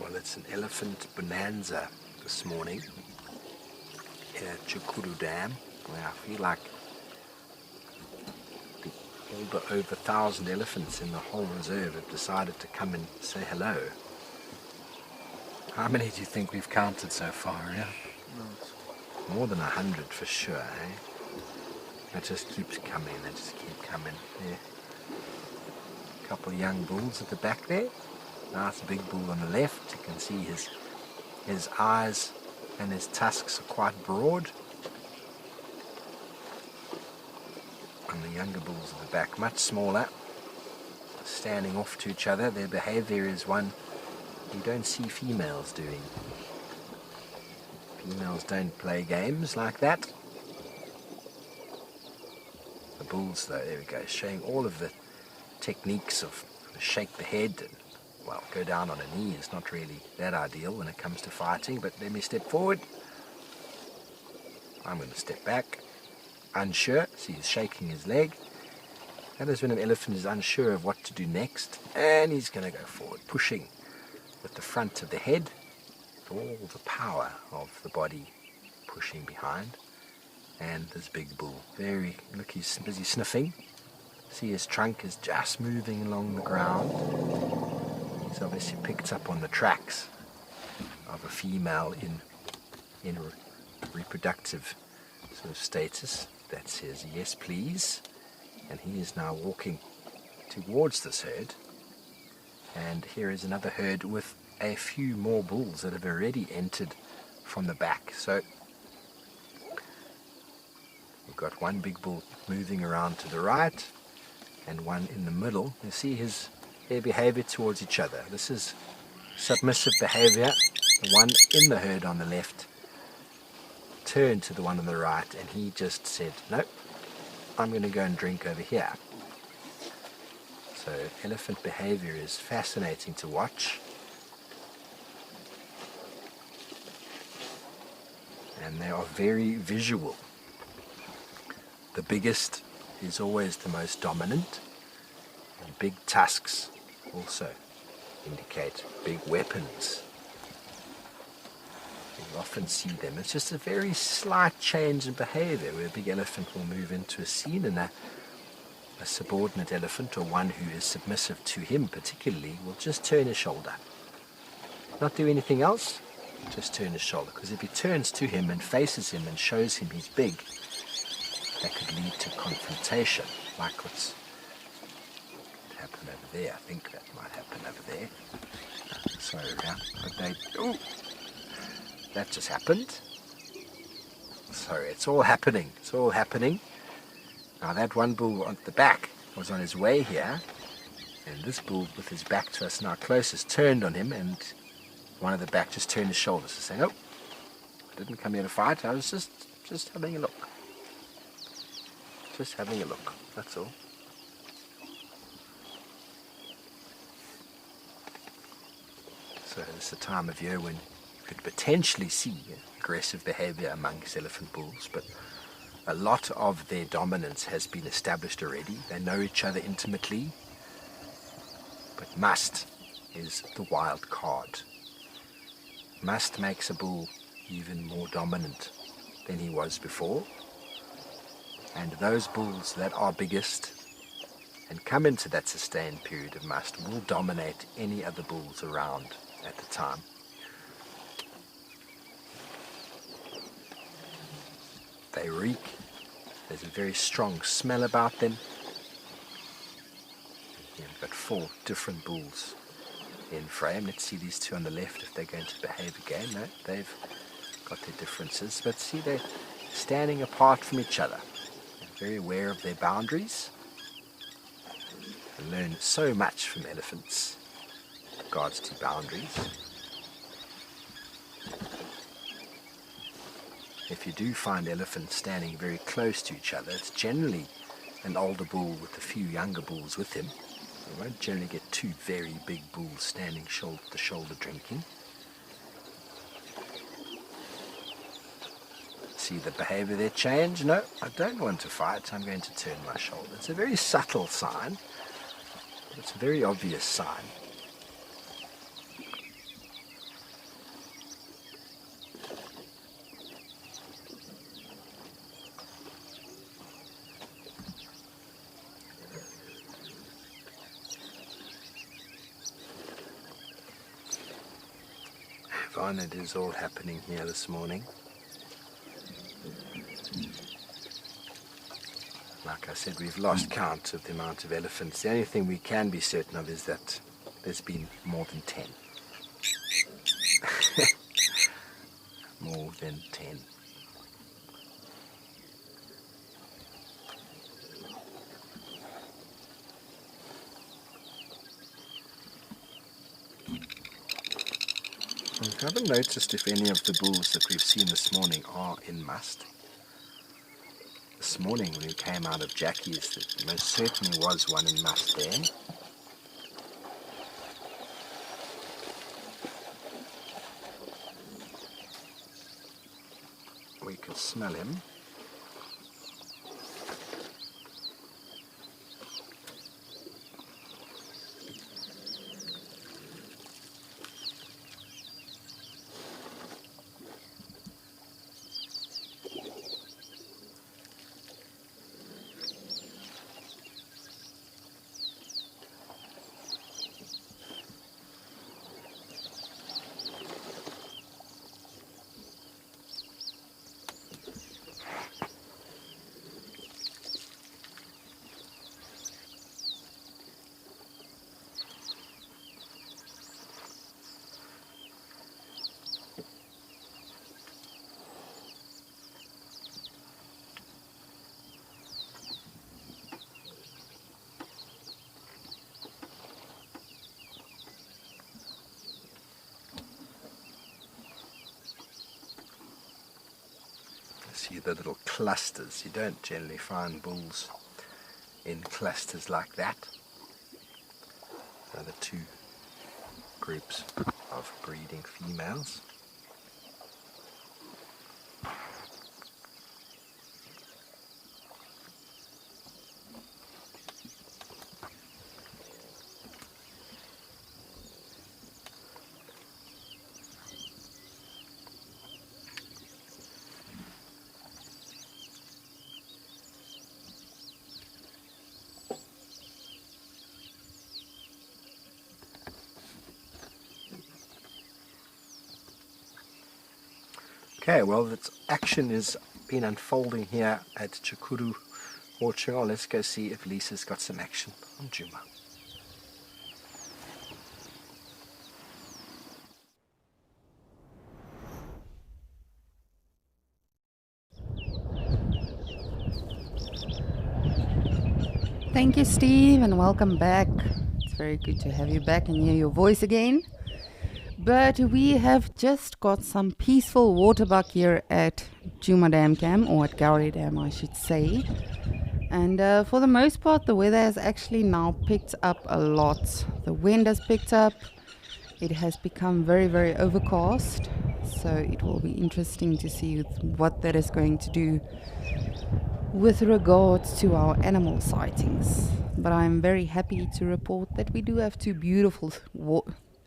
Well, it's an elephant bonanza this morning here at Chukuru Dam, where I feel like all the over 1,000 elephants in the whole reserve have decided to come and say hello. How many do you think we've counted so far? Yeah? More than 100 for sure, eh? It just keeps coming, they just keep coming. Yeah. A couple of young bulls at the back there. Nice big bull on the left. You can see his eyes and his tusks are quite broad. And the younger bulls at the back, much smaller, standing off to each other. Their behavior is one you don't see females doing. Females don't play games like that. The bulls, though, there we go, showing all of the techniques of shake the head and, well, go down on a knee is not really that ideal when it comes to fighting, but let me step forward. I'm going to step back. Unsure, see he's shaking his leg. That is when an elephant is unsure of what to do next, and he's going to go forward, pushing with the front of the head, all the power of the body pushing behind. And this big bull, look, he's busy sniffing. See his trunk is just moving along the ground. He's obviously picked up on the tracks of a female in reproductive sort of status that says yes please, and he is now walking towards this herd. And here is another herd with a few more bulls that have already entered from the back. So we've got one big bull moving around to the right and one in the middle. You see their behavior towards each other. This is submissive behavior. The one in the herd on the left turned to the one on the right and he just said, nope, I'm going to go and drink over here. So elephant behavior is fascinating to watch. And they are very visual. The biggest is always the most dominant, and big tusks also indicate big weapons. You often see them. It's just a very slight change in behavior where a big elephant will move into a scene and a subordinate elephant, or one who is submissive to him particularly, will just turn his shoulder. Not do anything else, just turn his shoulder. Because if he turns to him and faces him and shows him he's big, that could lead to confrontation, like what's happened over there. I think that might happen over there. Sorry, yeah. That just happened. Sorry, it's all happening. It's all happening. Now that one bull on the back was on his way here, and this bull with his back to us now closest turned on him, and one of the back just turned his shoulders to say, "Oh, I didn't come here to fight. I was just having a look. Just having a look. That's all." So it's the time of year when you could potentially see aggressive behavior amongst elephant bulls, but a lot of their dominance has been established already. They know each other intimately, but must is the wild card. Must makes a bull even more dominant than he was before, and those bulls that are biggest and come into that sustained period of must will dominate any other bulls around at the time. They reek. There's a very strong smell about them. Here we've got 4 different bulls in frame. Let's see these 2 on the left if they're going to behave again. No, they've got their differences. But see, they're standing apart from each other. They're very aware of their boundaries. They learn so much from elephants with regards to boundaries. If you do find elephants standing very close to each other, it's generally an older bull with a few younger bulls with him. You won't generally get 2 very big bulls standing shoulder to shoulder drinking. See the behavior there change? No, I don't want to fight. I'm going to turn my shoulder. It's a very subtle sign, but it's a very obvious sign. fun it is all happening here this morning. Like I said, we've lost count of the amount of elephants. The only thing we can be certain of is that there's been more than 10. More than 10. I haven't noticed if any of the bulls that we've seen this morning are in must. This morning when we came out of Jackie's, there most certainly was one in must there. We could smell him. See the little clusters. You don't generally find bulls in clusters like that. So the two groups of breeding females. Okay, well, the action has been unfolding here at Chukuru Orchard. Let's go see if Lisa's got some action on Djuma. Thank you, Steve, and welcome back. It's very good to have you back and hear your voice again. But we have just got some peaceful waterbuck here at Djuma Dam Camp, or at Gowrie Dam, I should say. And for the most part, the weather has actually now picked up a lot. The wind has picked up. It has become very, very overcast. So it will be interesting to see what that is going to do with regards to our animal sightings. But I'm very happy to report that we do have two beautiful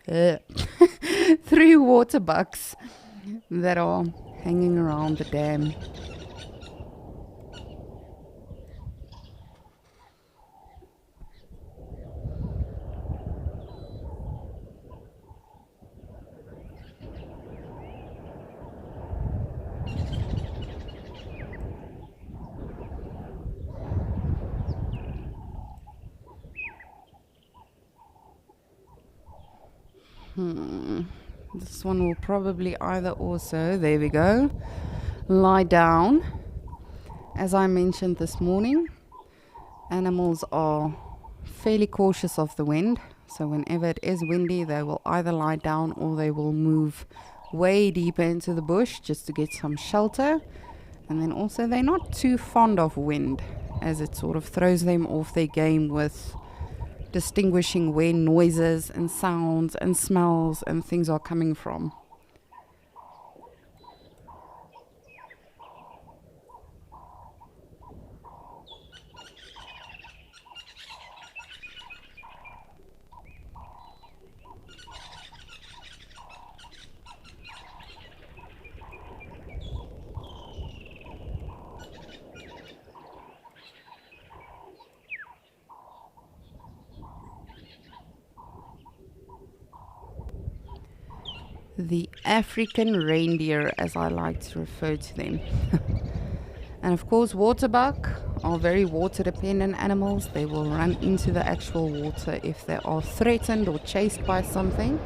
3 waterbucks that are hanging around the dam. This one will probably either also, there we go, lie down. As I mentioned this morning, animals are fairly cautious of the wind. So whenever it is windy, they will either lie down or they will move way deeper into the bush just to get some shelter. And then also they're not too fond of wind, as it sort of throws them off their game with distinguishing where noises and sounds and smells and things are coming from. the African reindeer, as I like to refer to them. And of course, waterbuck are very water dependent animals. They will run into the actual water if they are threatened or chased by something.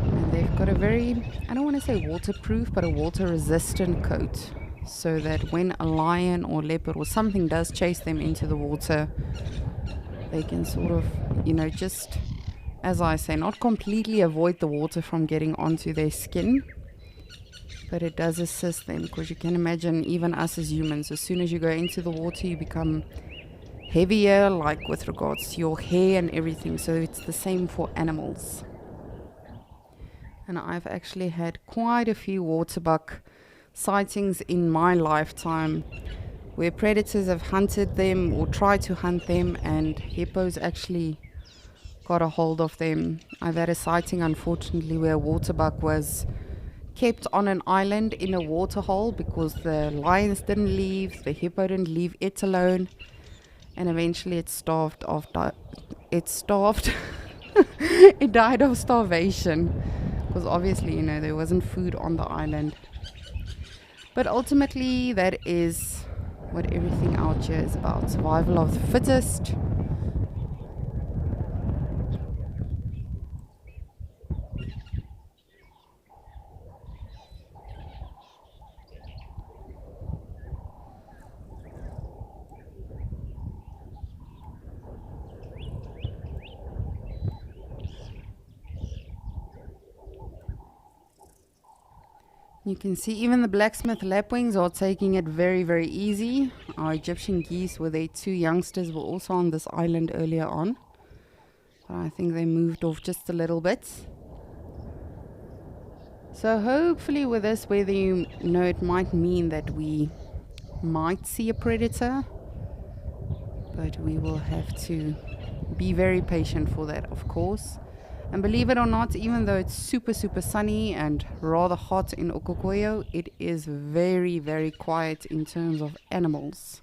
And they've got a very, I don't want to say waterproof, but a water resistant coat, so that when a lion or leopard or something does chase them into the water, they can sort of, just, as I say, not completely avoid the water from getting onto their skin, but it does assist them, because you can imagine, even us as humans, as soon as you go into the water, you become heavier, like with regards to your hair and everything. So it's the same for animals. And I've actually had quite a few waterbuck sightings in my lifetime, where predators have hunted them or tried to hunt them, and hippos actually got a hold of them. I've had a sighting, unfortunately, where a waterbuck was kept on an island in a waterhole because the lions didn't leave, the hippo didn't leave it alone, and eventually it starved. It died of starvation, because obviously, there wasn't food on the island. But ultimately, that is what everything out here is about: survival of the fittest. You can see even the blacksmith lapwings are taking it very, very easy. Our Egyptian geese with their 2 youngsters were also on this island earlier on, but I think they moved off just a little bit. So hopefully with this weather, it might mean that we might see a predator, but we will have to be very patient for that, of course. And believe it or not, even though it's super, super sunny and rather hot in Okokoyo, it is very, very quiet in terms of animals.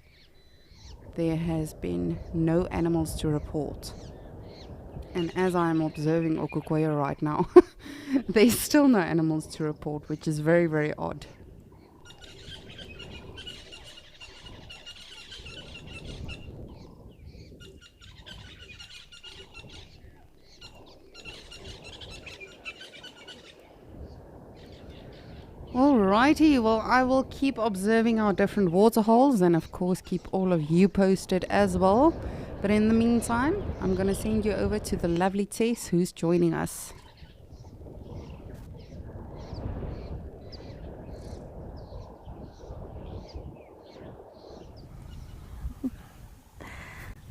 There has been no animals to report. And as I'm observing Okokoyo right now, there's still no animals to report, which is very, very odd. Alrighty, well, I will keep observing our different water holes and of course keep all of you posted as well. But in the meantime, I'm going to send you over to the lovely Tess, who's joining us.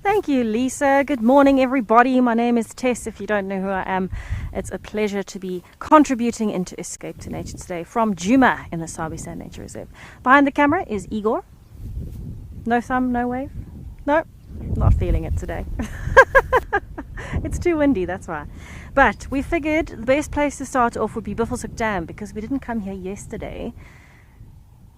Thank you, Lisa. Good morning, everybody. My name is Tess. If you don't know who I am, it's a pleasure to be contributing into Escape to Nature today from Djuma in the Sabi Sand Nature Reserve. Behind the camera is Igor. No thumb, no wave? No, not feeling it today. It's too windy, that's why. But we figured the best place to start off would be Buffelshoek Dam, because we didn't come here yesterday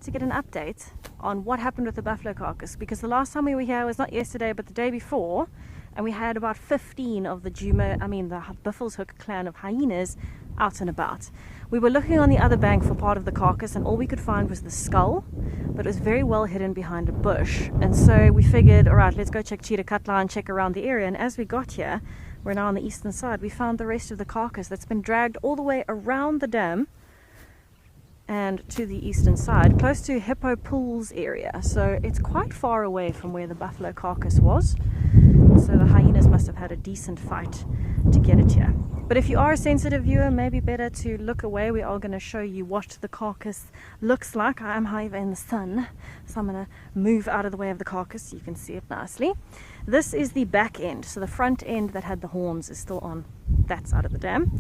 to get an update on what happened with the buffalo carcass, because the last time we were here was not yesterday but the day before, and we had about 15 of the the Buffelshoek clan of hyenas out and about. We were looking on the other bank for part of the carcass, and all we could find was the skull, but it was very well hidden behind a bush. And so we figured, alright, let's go check Cheetah Katla and check around the area. And as we got here, we're now on the eastern side, we found the rest of the carcass that's been dragged all the way around the dam and to the eastern side, close to Hippo Pools area. So it's quite far away from where the buffalo carcass was. So the hyenas must have had a decent fight to get it here. But if you are a sensitive viewer, maybe better to look away. We are going to show you what the carcass looks like. I am, however, in the sun, so I'm going to move out of the way of the carcass so you can see it nicely. This is the back end. So the front end that had the horns is still on that side of the dam.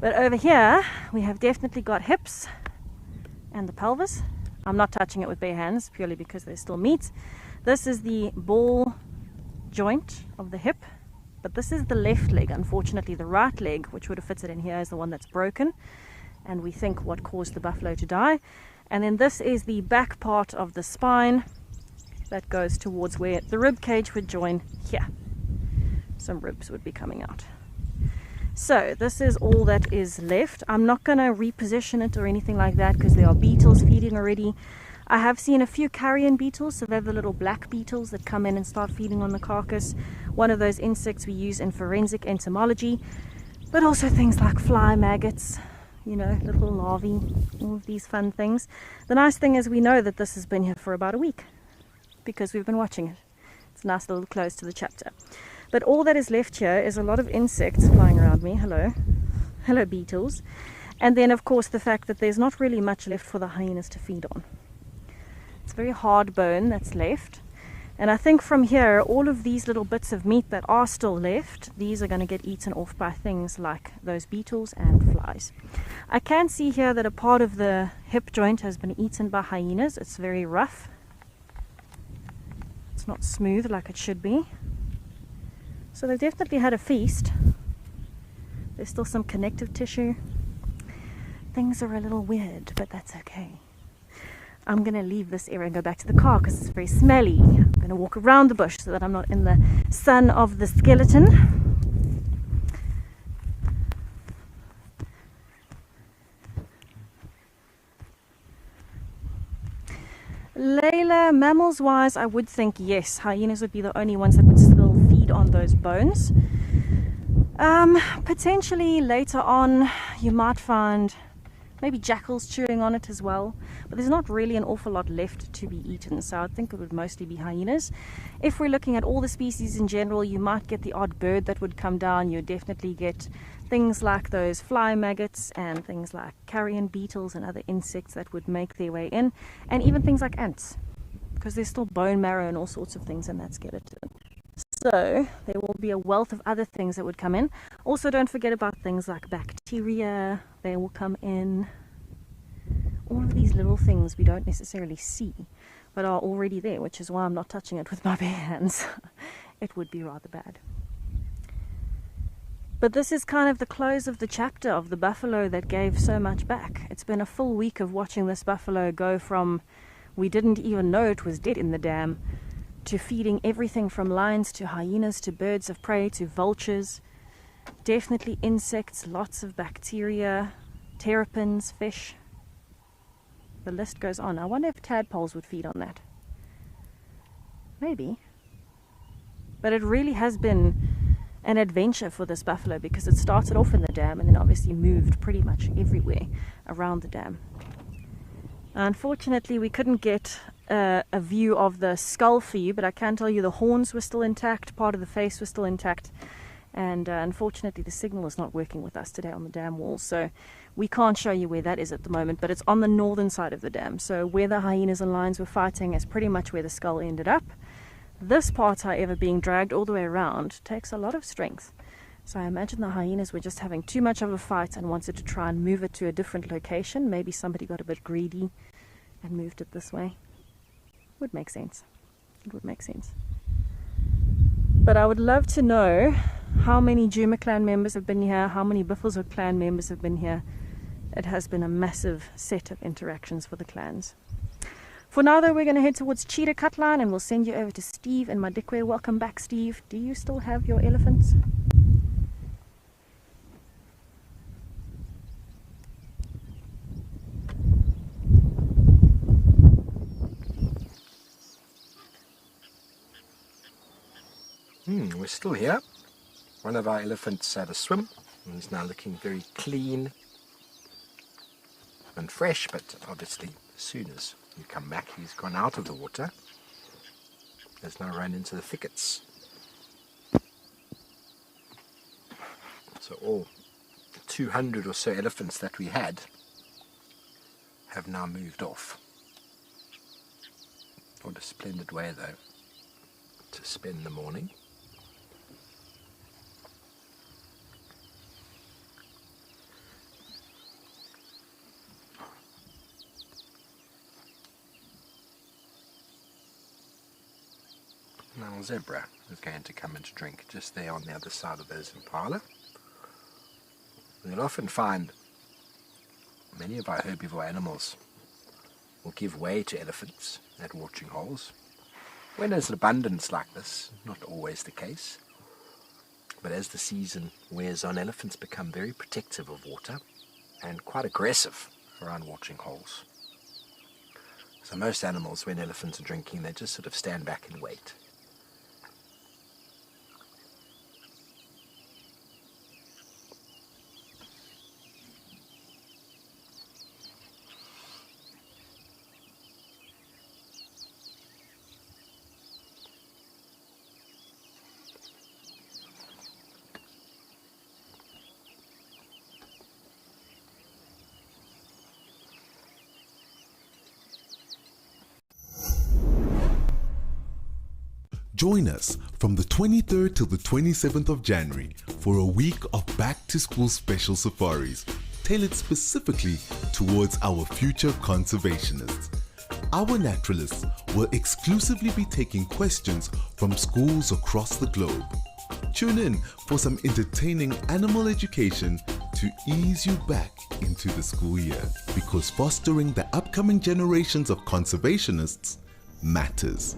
But over here, we have definitely got hips and the pelvis. I'm not touching it with bare hands purely because there's still meat. This is the ball joint of the hip, but this is the left leg. Unfortunately, the right leg, which would have fitted in here, is the one that's broken, and we think what caused the buffalo to die. And then this is the back part of the spine that goes towards where the rib cage would join here. Some ribs would be coming out. So this is all that is left. I'm not going to reposition it or anything like that because there are beetles feeding already. I have seen a few carrion beetles, so they're the little black beetles that come in and start feeding on the carcass. One of those insects we use in forensic entomology, but also things like fly maggots, you know, little larvae, all of these fun things. The nice thing is we know that this has been here for about a week because we've been watching it. It's a nice little close to the chapter. But all that is left here is a lot of insects flying around me. Hello. Hello, beetles. And then, of course, the fact that there's not really much left for the hyenas to feed on. It's very hard bone that's left. And I think from here, all of these little bits of meat that are still left, these are going to get eaten off by things like those beetles and flies. I can see here that a part of the hip joint has been eaten by hyenas. It's very rough. It's not smooth like it should be. So they've definitely had a feast. There's still some connective tissue. Things are a little weird, but that's okay. I'm going to leave this area and go back to the car because it's very smelly. I'm going to walk around the bush so that I'm not in the sun of the skeleton. Layla, mammals wise, I would think yes, hyenas would be the only ones that would still feed on those bones. Potentially later on you might find maybe jackals chewing on it as well, but there's not really an awful lot left to be eaten, so I think it would mostly be hyenas. If we're looking at all the species in general, you might get the odd bird that would come down. You definitely get things like those fly maggots and things like carrion beetles and other insects that would make their way in, and even things like ants, because there's still bone marrow and all sorts of things in that skeleton. So there will be a wealth of other things that would come in. Also, don't forget about things like bacteria. They will come in. All of these little things we don't necessarily see, but are already there, which is why I'm not touching it with my bare hands. It would be rather bad. But this is kind of the close of the chapter of the buffalo that gave so much back. It's been a full week of watching this buffalo go from we didn't even know it was dead in the dam to feeding everything from lions to hyenas to birds of prey to vultures. Definitely insects, lots of bacteria, terrapins, fish. The list goes on. I wonder if tadpoles would feed on that. Maybe. But it really has been an adventure for this buffalo because it started off in the dam and then obviously moved pretty much everywhere around the dam. Unfortunately, we couldn't get a view of the skull for you, but I can tell you the horns were still intact, part of the face was still intact, and unfortunately the signal is not working with us today on the dam wall, so we can't show you where that is at the moment, but it's on the northern side of the dam, so where the hyenas and lions were fighting is pretty much where the skull ended up. This part, however, being dragged all the way around takes a lot of strength. So I imagine the hyenas were just having too much of a fight and wanted to try and move it to a different location. Maybe somebody got a bit greedy and moved it this way. Would make sense. It would make sense. But I would love to know how many Djuma clan members have been here, how many Buffelshoek clan members have been here. It has been a massive set of interactions for the clans. For now, though, we're going to head towards Cheetah Cutline and we'll send you over to Steve and Madikwe. Welcome back, Steve. Do you still have your elephants? We're still here. One of our elephants had a swim and is now looking very clean and fresh, but obviously as soon as you come back he's gone out of the water. Has now run into the thickets. So all 200 or so elephants that we had have now moved off. What a splendid way though to spend the morning. Now zebra is going to come and drink just there on the other side of those impala. You'll often find many of our herbivore animals will give way to elephants at watering holes. When there's an abundance like this, not always the case, But as the season wears on, elephants become very protective of water and quite aggressive around watering holes. So most animals, when elephants are drinking, they just sort of stand back and wait. Join us from the 23rd till the 27th of January for a week of back-to-school special safaris, tailored specifically towards our future conservationists. Our naturalists will exclusively be taking questions from schools across the globe. Tune in for some entertaining animal education to ease you back into the school year, because fostering the upcoming generations of conservationists matters.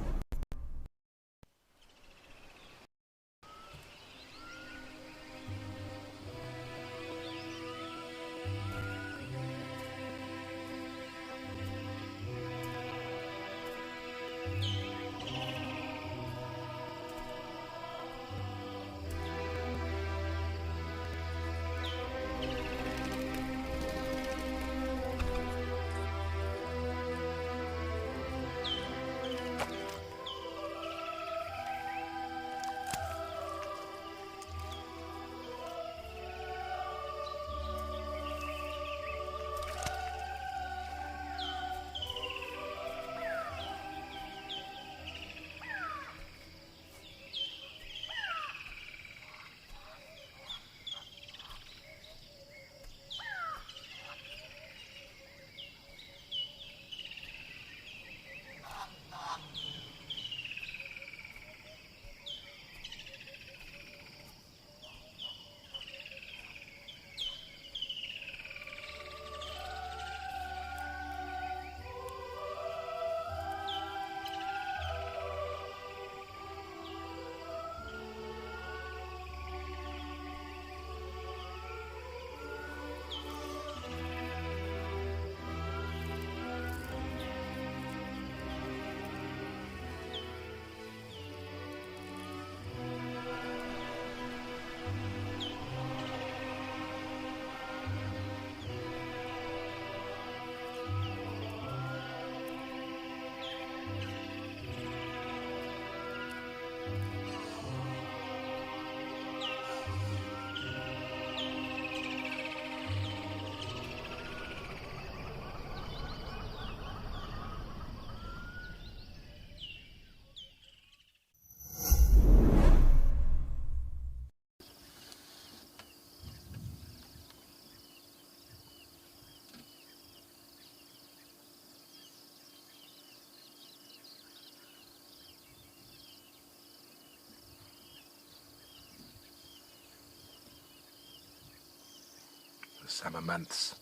Summer months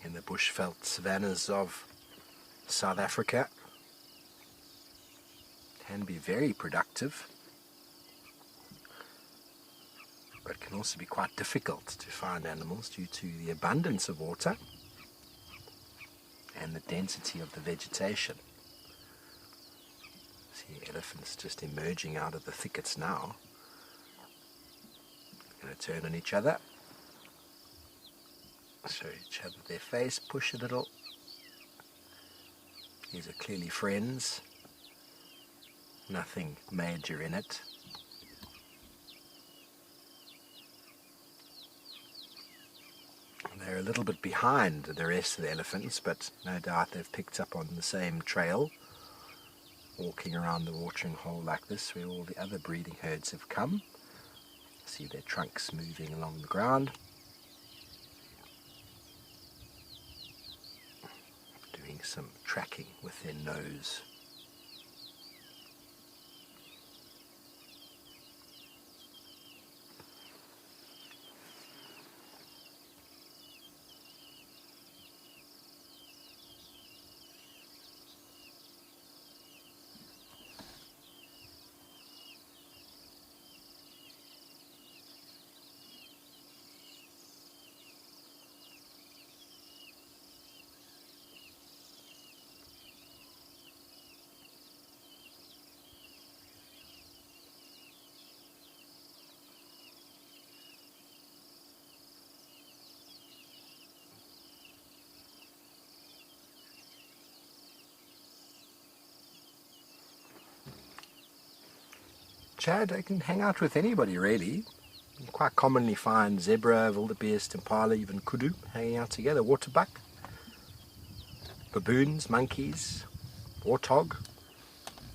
in the bushveld savannas of South Africa can be very productive, but can also be quite difficult to find animals due to the abundance of water and the density of the vegetation. See elephants just emerging out of the thickets now. Going to turn on each other. Show each other their face, push a little. These are clearly friends. Nothing major in it. They're a little bit behind the rest of the elephants, but no doubt they've picked up on the same trail, walking around the watering hole like this where all the other breeding herds have come. See their trunks moving along the ground. Some tracking with their nose. Chad, they can hang out with anybody really. You quite commonly find zebra, wildebeest, impala, even kudu hanging out together, waterbuck, baboons, monkeys, warthog.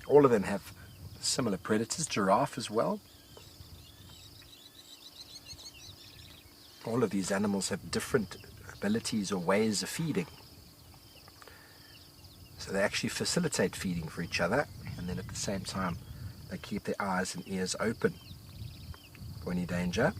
All of them have similar predators, giraffe as well. All of these animals have different abilities or ways of feeding. So they actually facilitate feeding for each other, and then at the same time they keep their eyes and ears open for any danger.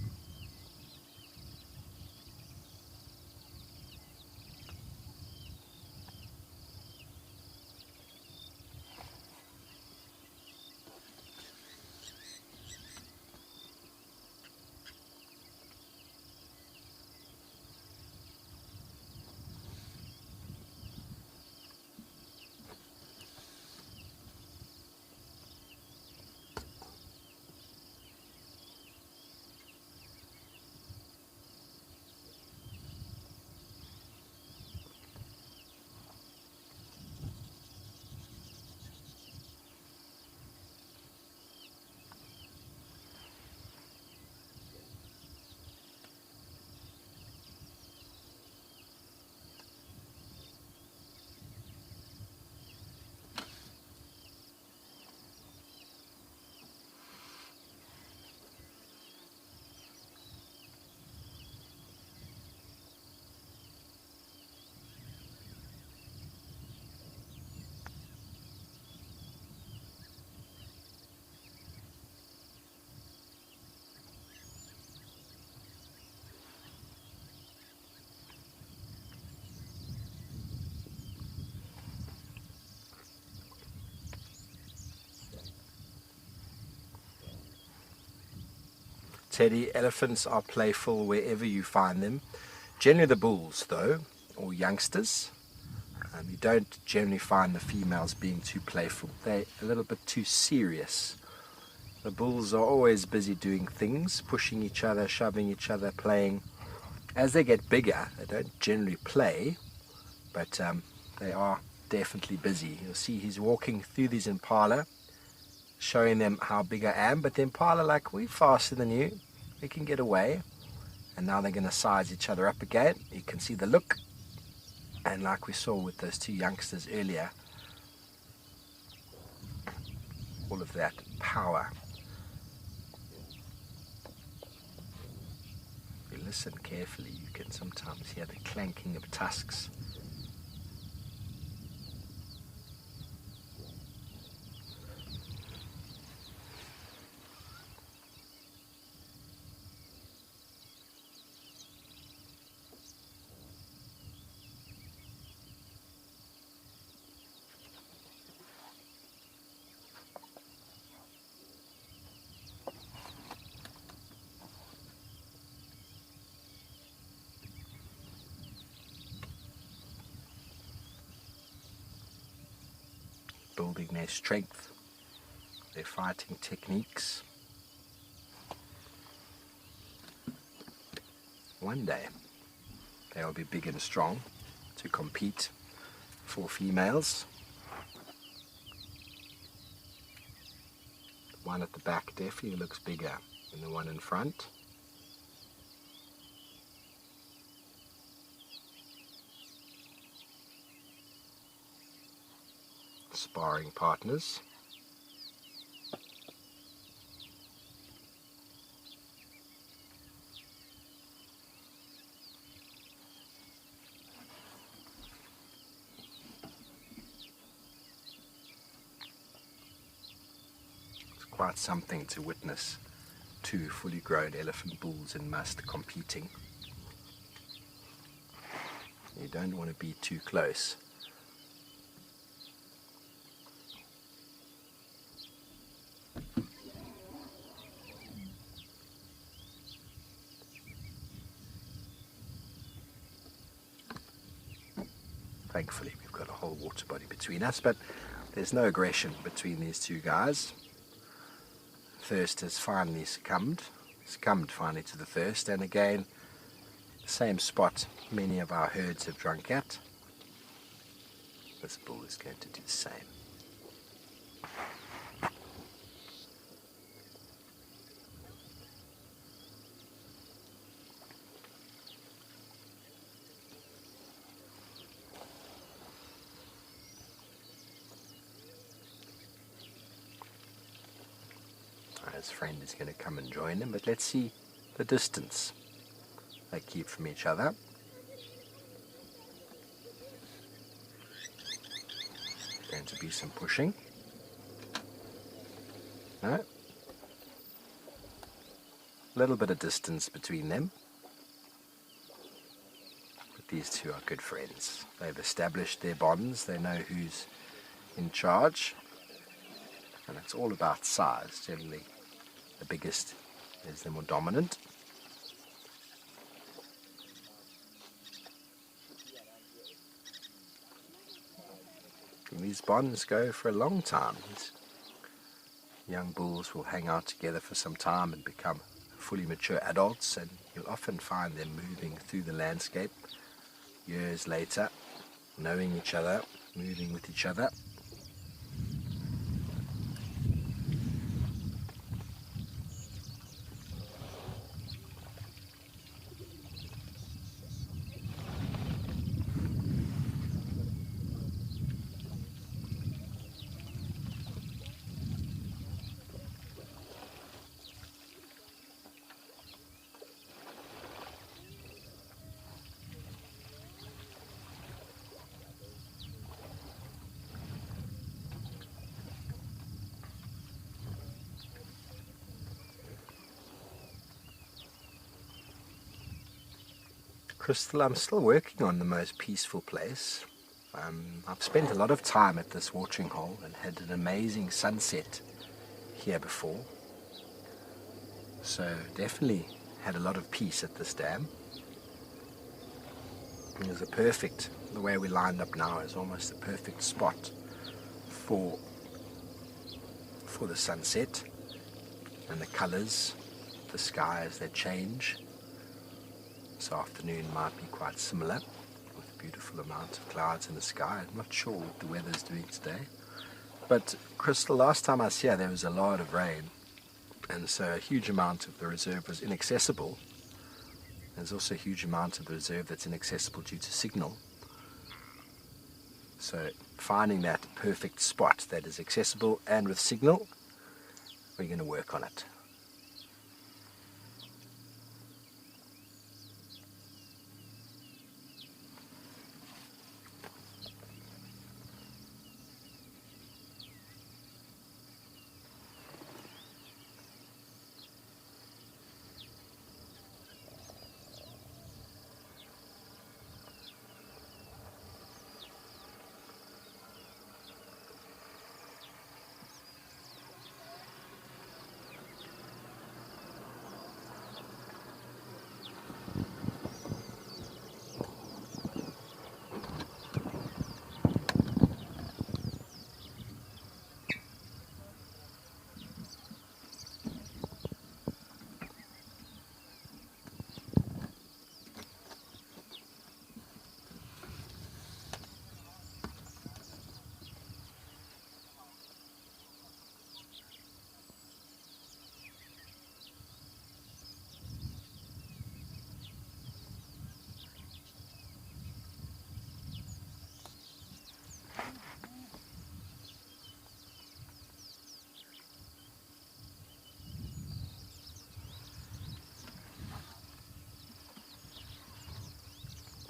Teddy, elephants are playful wherever you find them. Generally the bulls, though, or youngsters. You don't generally find the females being too playful. They're a little bit too serious. The bulls are always busy doing things, pushing each other, shoving each other, playing. As they get bigger, they don't generally play, but they are definitely busy. You'll see he's walking through these impala, showing them how big I am, but the impala like, we're faster than you, we can get away. And now they're going to size each other up again. You can see the look, and like we saw with those two youngsters earlier, all of that power. If you listen carefully, you can sometimes hear the clanking of tusks. Building their strength, their fighting techniques. One day they'll be big and strong to compete for females. The one at the back definitely looks bigger than the one in front. Sparring partners. It's quite something to witness two fully grown elephant bulls in must competing. You don't want to be too close. Thankfully, we've got a whole water body between us, but there's no aggression between these two guys. Thirst has finally succumbed finally to the thirst, and again, the same spot many of our herds have drunk at. This bull is going to do the same. his friend is going to come and join him, but let's see the distance they keep from each other. Going to be some pushing. No. A little bit of distance between them. But these two are good friends. They've established their bonds. They know who's in charge. And it's all about size. Generally, the biggest is the more dominant. And these bonds go for a long time. These young bulls will hang out together for some time and become fully mature adults, and you'll often find them moving through the landscape years later, knowing each other, moving with each other. Crystal, I'm still working on the most peaceful place. I've spent a lot of time at this watering hole and had an amazing sunset here before. So definitely had a lot of peace at this dam. It was the way we lined up now is almost the perfect spot for the sunset and the colours, the sky as they change. This afternoon might be quite similar, with a beautiful amount of clouds in the sky. I'm not sure what the weather's doing today. But Crystal, last time I was here there was a lot of rain, and so a huge amount of the reserve was inaccessible. There's also a huge amount of the reserve that's inaccessible due to signal. So finding that perfect spot that is accessible and with signal, we're going to work on it.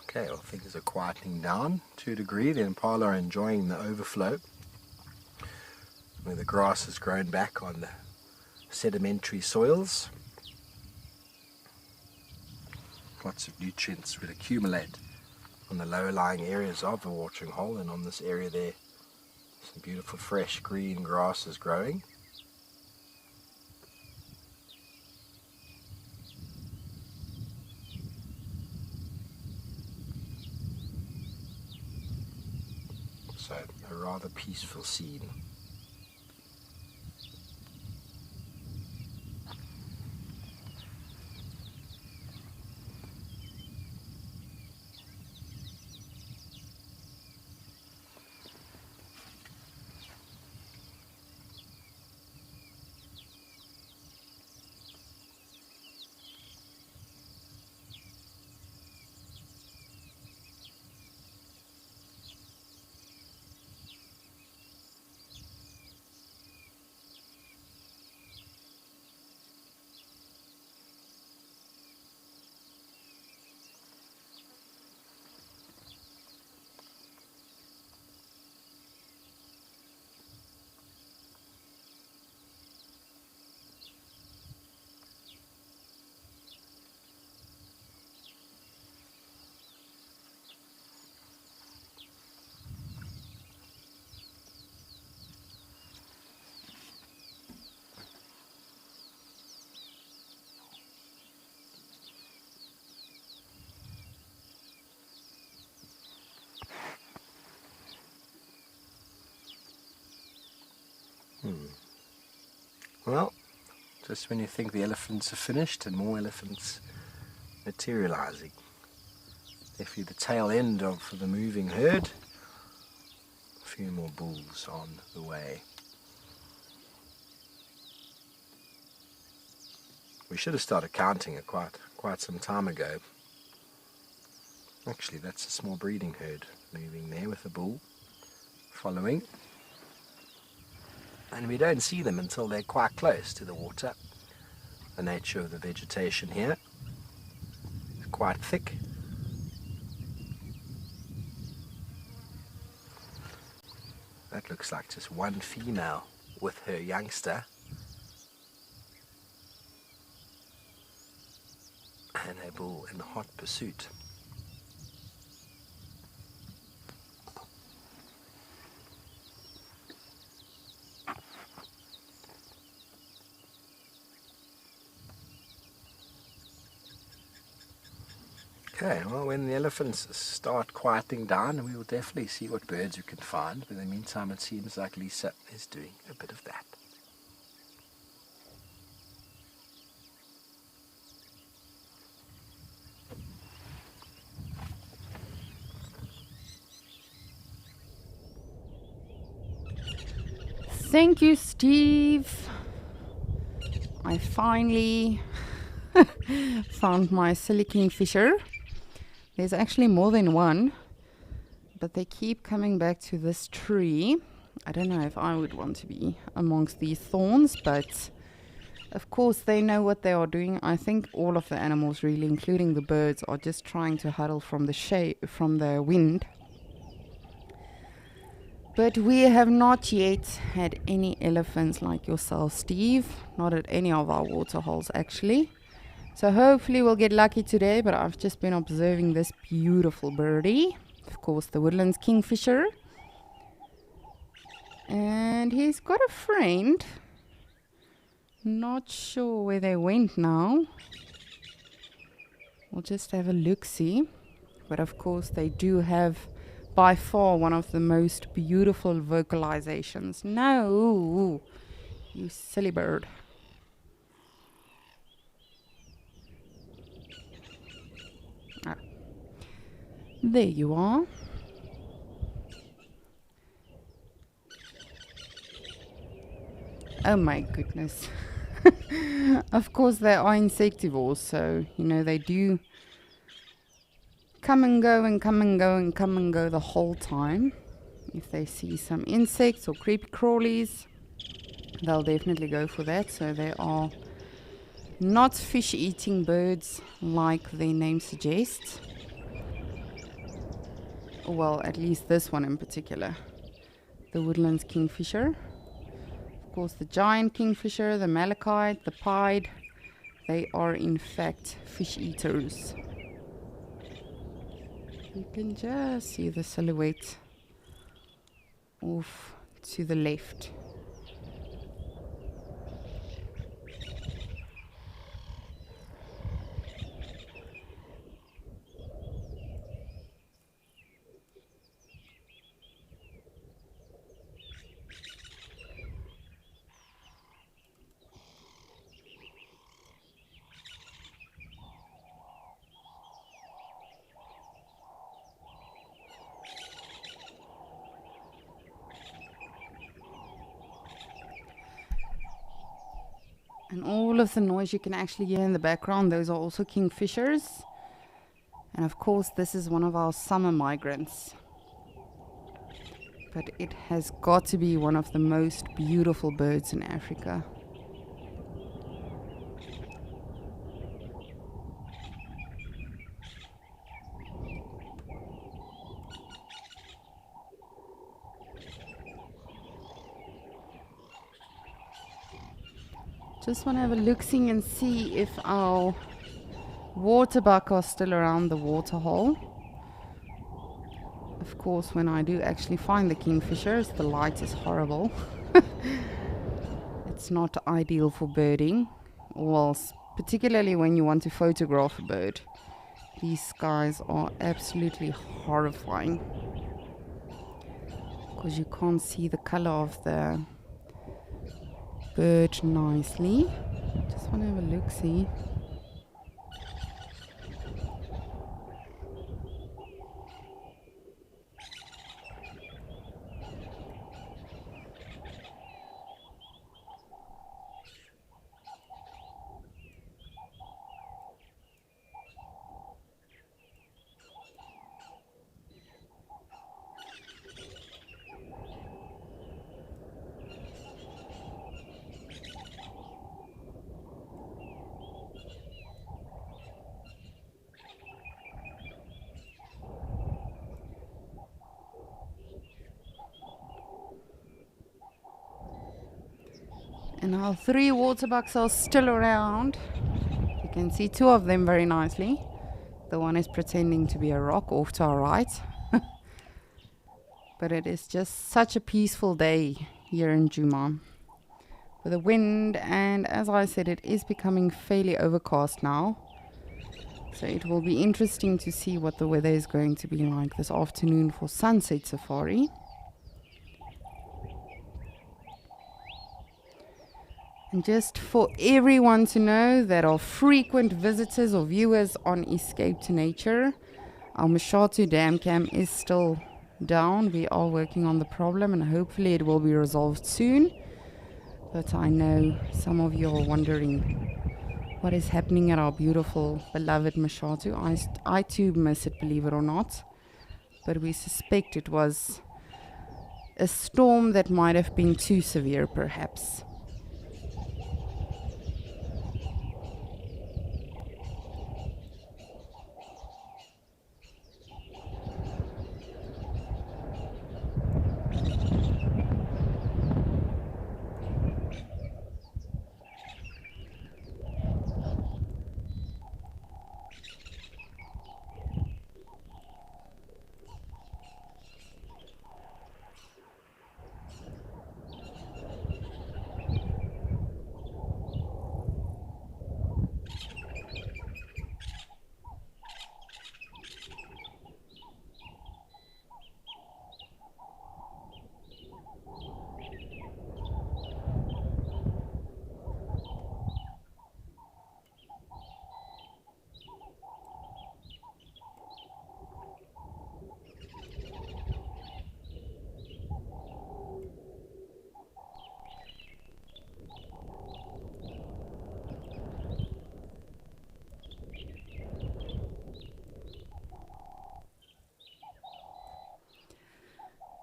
Okay, well, things are quietening down to a degree. The impala are enjoying the overflow, where the grass has grown back on the sedimentary soils. Lots of nutrients will accumulate on the lower lying areas of the watering hole, and on this area there, some beautiful fresh green grass is growing. So a rather peaceful scene. Well, just when you think the elephants are finished and more elephants materializing. Definitely the tail end of the moving herd. A few more bulls on the way. We should have started counting it quite some time ago. Actually, that's a small breeding herd moving there with a bull following. And we don't see them until they're quite close to the water. The nature of the vegetation here is quite thick. That looks like just one female with her youngster. And a bull in hot pursuit. Okay, well, when the elephants start quieting down, we will definitely see what birds we can find. But in the meantime, it seems like Lisa is doing a bit of that. Thank you, Steve. I finally found my silly kingfisher. There's actually more than one, but they keep coming back to this tree. I don't know if I would want to be amongst these thorns, but of course they know what they are doing. I think all of the animals, really, including the birds, are just trying to huddle from the shade, from the wind. But we have not yet had any elephants like yourself, Steve. Not at any of our water holes, actually. So hopefully we'll get lucky today, but I've just been observing this beautiful birdie. Of course, the Woodlands Kingfisher. And he's got a friend. Not sure where they went now. We'll just have a look-see. But of course, they do have by far one of the most beautiful vocalizations. No, you silly bird. Ah. There you are. Oh my goodness. Of course they are insectivores, so you know they do come and go and come and go and come and go the whole time. If they see some insects or creepy crawlies, they'll definitely go for that. So they are not fish-eating birds like their name suggests. Well, at least this one in particular, the Woodlands Kingfisher. Of course, the giant kingfisher, the malachite, the pied, they are in fact fish eaters. You can just see the silhouette off to the left. And all of the noise you can actually hear in the background, those are also kingfishers. And of course, this is one of our summer migrants. But it has got to be one of the most beautiful birds in Africa. Just want to have a look-see and see if our waterbuck are still around the waterhole. Of course, when I do actually find the kingfishers, the light is horrible. It's not ideal for birding, well, particularly when you want to photograph a bird. These skies are absolutely horrifying because you can't see the color of the bird nicely. Just want to have a look, see. And our 3 water bucks are still around. You can see 2 of them very nicely. The one is pretending to be a rock off to our right. But it is just such a peaceful day here in Djuma. With the wind, and as I said, it is becoming fairly overcast now. So it will be interesting to see what the weather is going to be like this afternoon for sunset safari. And just for everyone to know that are frequent visitors or viewers on Escape to Nature, our Mashatu Dam Cam is still down. We are working on the problem and hopefully it will be resolved soon. But I know some of you are wondering what is happening at our beautiful, beloved Mashatu. I too miss it, believe it or not. But we suspect it was a storm that might have been too severe, perhaps.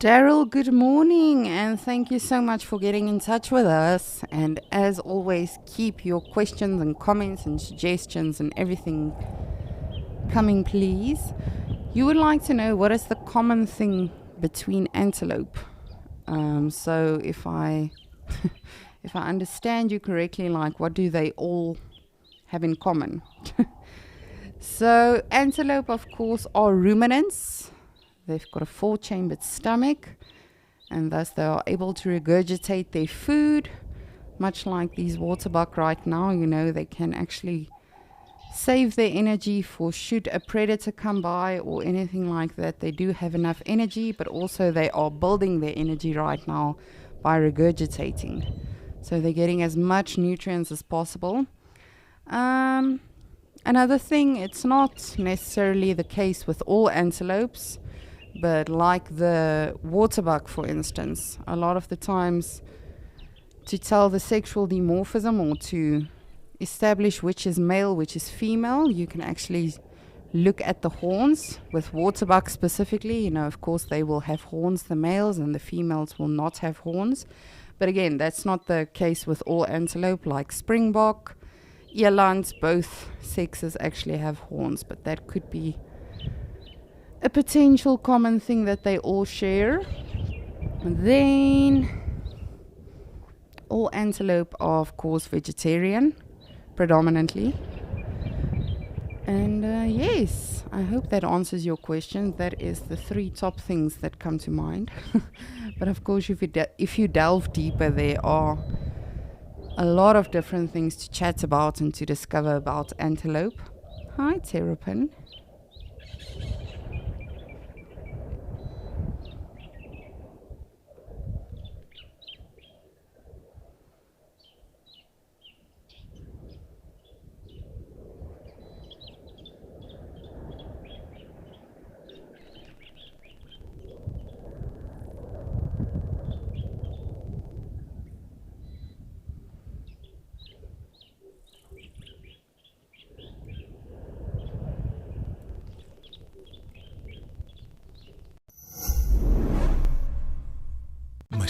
Daryl, good morning, and thank you so much for getting in touch with us. And as always, keep your questions and comments and suggestions and everything coming, please. You would like to know what is the common thing between antelope. So if I if I understand you correctly, like what do they all have in common? So antelope, of course, are ruminants. They've got a 4-chambered stomach, and thus they are able to regurgitate their food, much like these waterbuck right now. You know, they can actually save their energy for should a predator come by or anything like that. They do have enough energy, but also they are building their energy right now by regurgitating. So they're getting as much nutrients as possible. Another thing, it's not necessarily the case with all antelopes. But like the waterbuck, for instance, a lot of the times to tell the sexual dimorphism or to establish which is male, which is female, you can actually look at the horns. With waterbuck specifically, you know, of course they will have horns, the males, and the females will not have horns. But again, that's not the case with all antelope, like springbok, eland, both sexes actually have horns, but that could be a potential common thing that they all share. And then all antelope are of course vegetarian predominantly. And yes, I hope that answers your question. That is the 3 top things that come to mind. But of course, if you delve deeper, there are a lot of different things to chat about and to discover about antelope. Hi, Terrapin.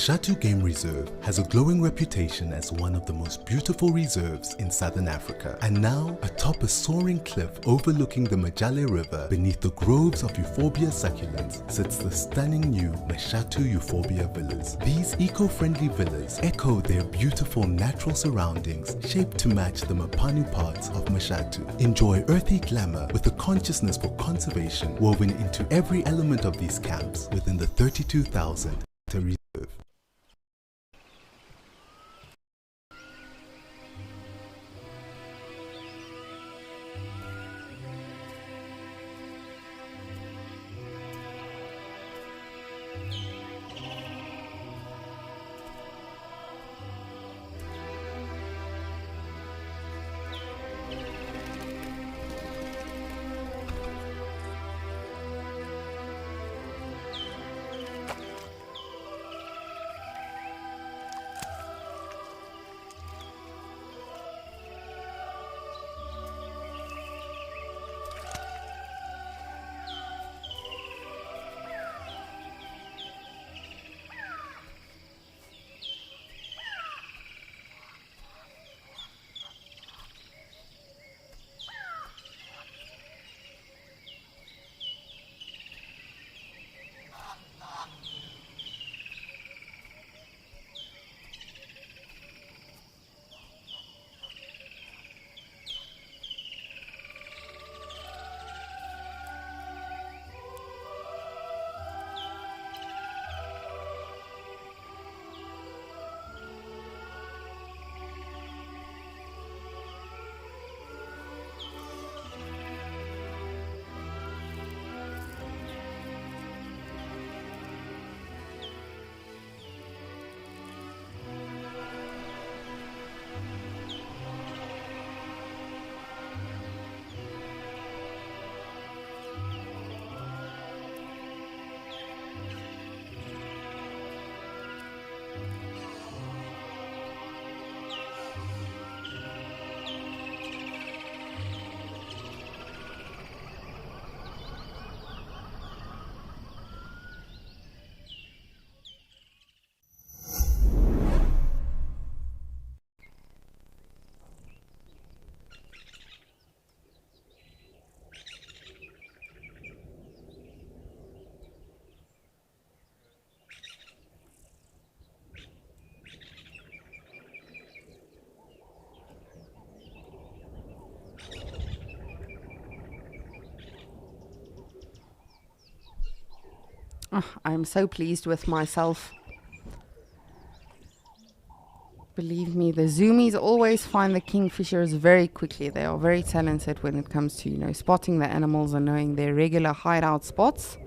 Mashatu Game Reserve has a glowing reputation as one of the most beautiful reserves in southern Africa. And now, atop a soaring cliff overlooking the Majale River, beneath the groves of euphorbia succulents, sits the stunning new Mashatu Euphorbia Villas. These eco-friendly villas echo their beautiful natural surroundings, shaped to match the Mapanu parts of Mashatu. Enjoy earthy glamour with a consciousness for conservation woven into every element of these camps within the 32,000 reserve. Oh, I'm so pleased with myself. Believe me, the zoomies always find the kingfishers very quickly. They are very talented when it comes to, spotting the animals and knowing their regular hideout spots.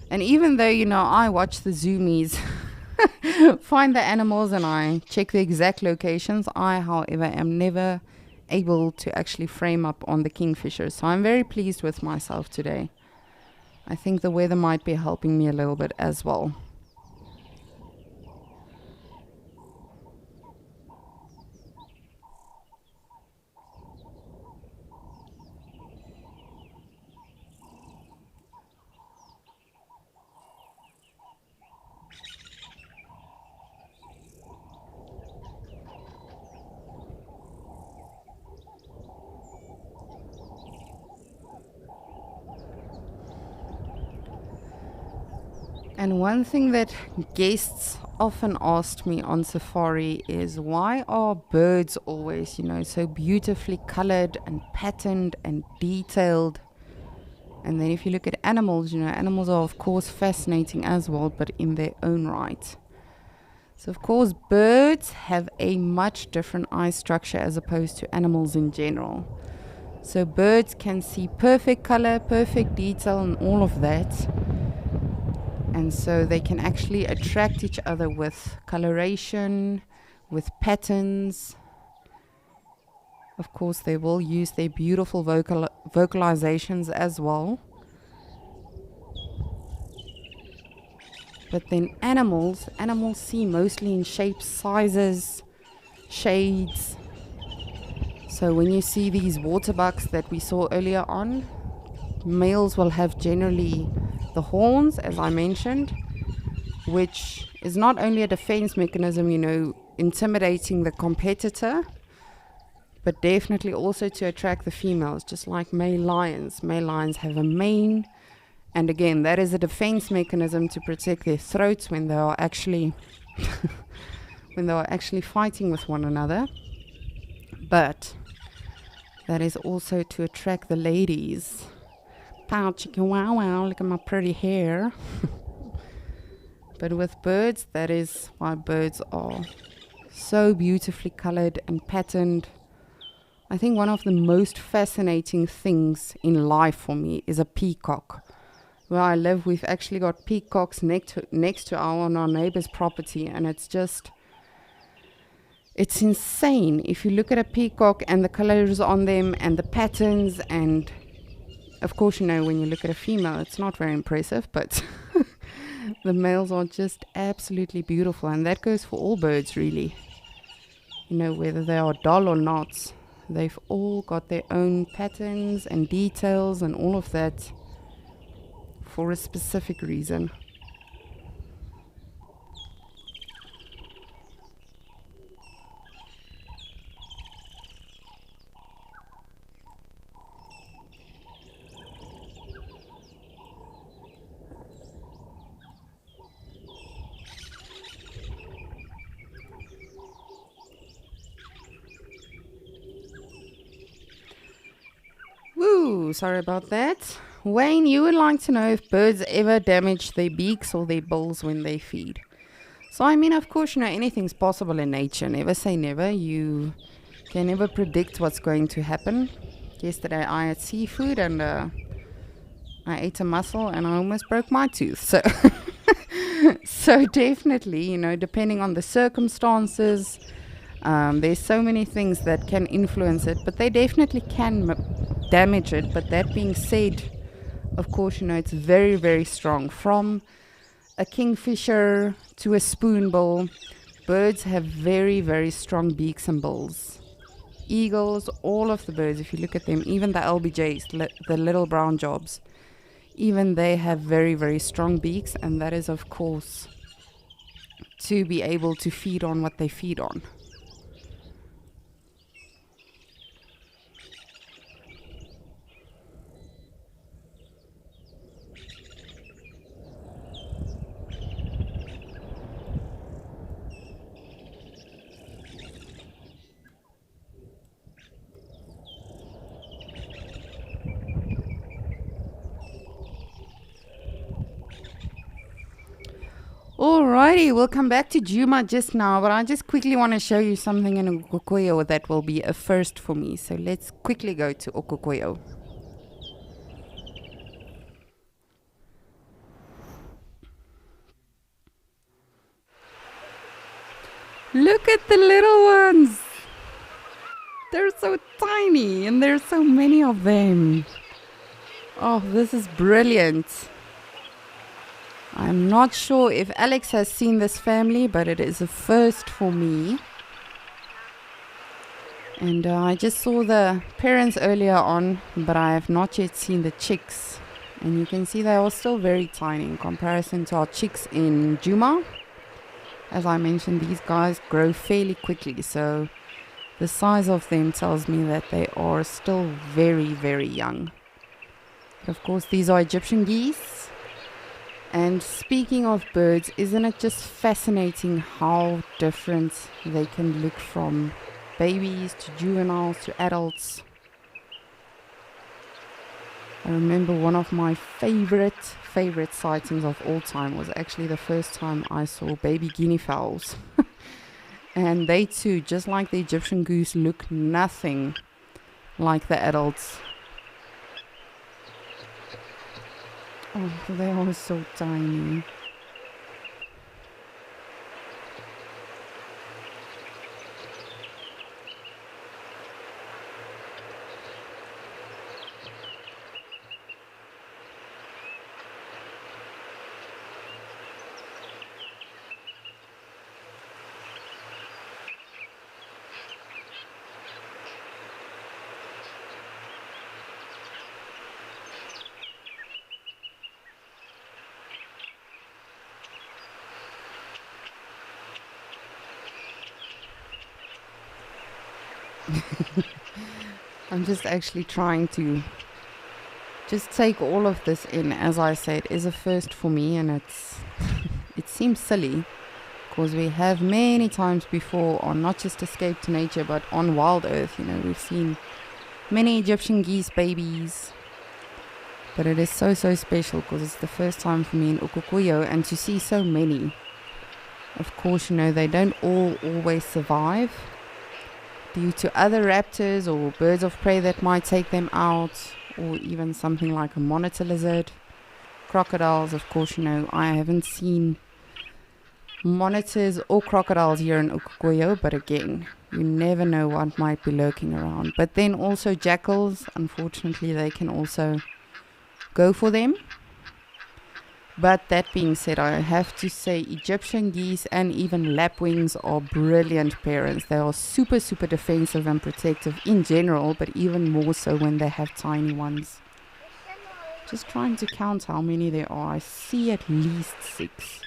And even though, I watch the zoomies find the animals and I check the exact locations, I, however, am never able to actually frame up on the kingfishers. So I'm very pleased with myself today. I think the weather might be helping me a little bit as well. And one thing that guests often asked me on safari is, why are birds always, so beautifully colored and patterned and detailed? And then if you look at animals, animals are of course fascinating as well, but in their own right. So of course birds have a much different eye structure as opposed to animals in general. So birds can see perfect color, perfect detail and all of that. And so they can actually attract each other with coloration, with patterns. Of course, they will use their beautiful vocalizations as well. But then animals see mostly in shapes, sizes, shades. So when you see these waterbucks that we saw earlier on, males will have generally the horns, as I mentioned, which is not only a defense mechanism, intimidating the competitor, but definitely also to attract the females, just like male lions. Male lions have a mane, and again, that is a defense mechanism to protect their throats when they are actually fighting with one another. But that is also to attract the ladies. Pow, chicken, wow, wow, look at my pretty hair. But with birds, that is why birds are so beautifully colored and patterned. I think one of the most fascinating things in life for me is a peacock. Where I live, we've actually got peacocks next to our neighbor's property, and it's insane. If you look at a peacock and the colors on them and the patterns, and of course, when you look at a female, it's not very impressive, but the males are just absolutely beautiful, and that goes for all birds, really. Whether they are dull or not, they've all got their own patterns and details and all of that for a specific reason. Woo, sorry about that. Wayne, you would like to know if birds ever damage their beaks or their bills when they feed. So, of course, anything's possible in nature. Never say never. You can never predict what's going to happen. Yesterday, I had seafood and I ate a mussel and I almost broke my tooth. So definitely, depending on the circumstances, there's so many things that can influence it, but they definitely can damage it. But that being said, of course, it's very, very strong. From a kingfisher to a spoonbill, birds have very, very strong beaks and bills. Eagles, all of the birds, if you look at them, even the LBJs, the little brown jobs, even they have very, very strong beaks, and that is, of course, to be able to feed on what they feed on. Alrighty, we'll come back to Djuma just now, but I just quickly want to show you something in Okukoyo that will be a first for me. So let's quickly go to Okukoyo. Look at the little ones! They're so tiny and there's so many of them. Oh, this is brilliant. I'm not sure if Alex has seen this family, but it is a first for me. And I just saw the parents earlier on, but I have not yet seen the chicks. And you can see they are still very tiny in comparison to our chicks in Djuma. As I mentioned, these guys grow fairly quickly, so the size of them tells me that they are still very, very young. Of course, these are Egyptian geese. And speaking of birds, isn't it just fascinating how different they can look from babies to juveniles to adults? I remember one of my favorite sightings of all time was actually the first time I saw baby guinea fowls. And they too, just like the Egyptian goose, look nothing like the adults. Oh, they are so tiny. I'm just actually trying to just take all of this in. As I say, it is a first for me, and it seems silly because we have many times before on not just Escape to Nature but on Wild Earth, we've seen many Egyptian geese babies, but it is so special because it's the first time for me in Ukukuyo, and to see so many. Of course, they don't always survive due to other raptors or birds of prey that might take them out, or even something like a monitor lizard. Crocodiles, of course, I haven't seen monitors or crocodiles here in Ukukuyo, but again, you never know what might be lurking around. But then also jackals, unfortunately, they can also go for them. But that being said, I have to say Egyptian geese and even lapwings are brilliant parents. They are super defensive and protective in general, but even more so when they have tiny ones. Just trying to count how many there are. I see at least 6.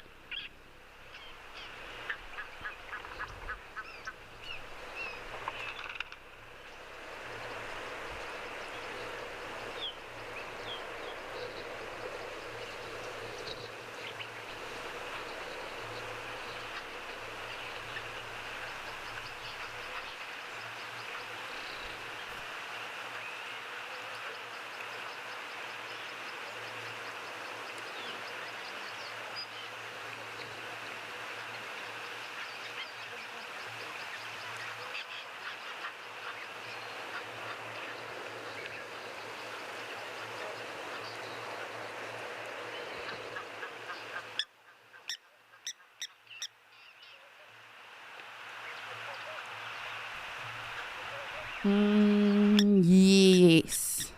Yes.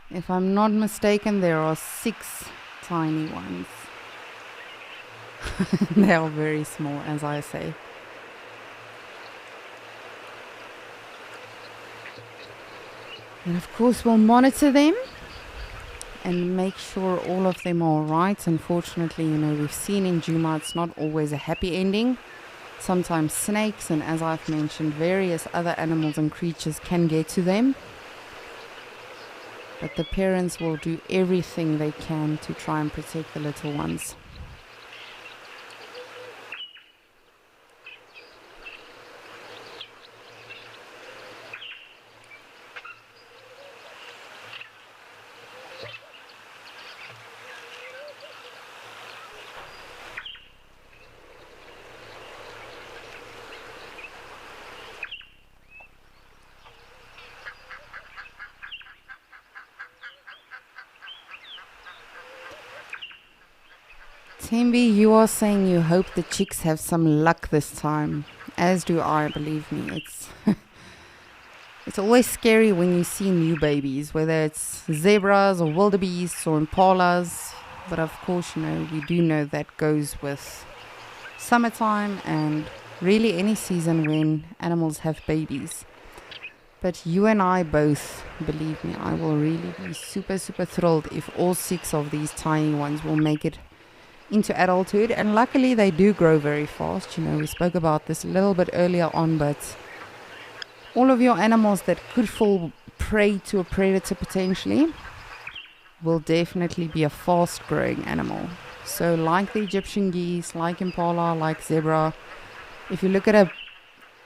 If I'm not mistaken, there are 6 tiny ones. They are very small, as I say. And of course, we'll monitor them and make sure all of them are right. Unfortunately, we've seen in Djuma, it's not always a happy ending. Sometimes snakes and, as I've mentioned, various other animals and creatures can get to them. But the parents will do everything they can to try and protect the little ones. Tembi, you are saying you hope the chicks have some luck this time. As do I, believe me. It's always scary when you see new babies, whether it's zebras or wildebeests or impalas. But of course, we do know that goes with summertime and really any season when animals have babies. But you and I both, believe me, I will really be super thrilled if all 6 of these tiny ones will make it into adulthood, and luckily they do grow very fast. We spoke about this a little bit earlier on, but all of your animals that could fall prey to a predator potentially will definitely be a fast growing animal. So like the Egyptian geese, like impala, like zebra, if you look at a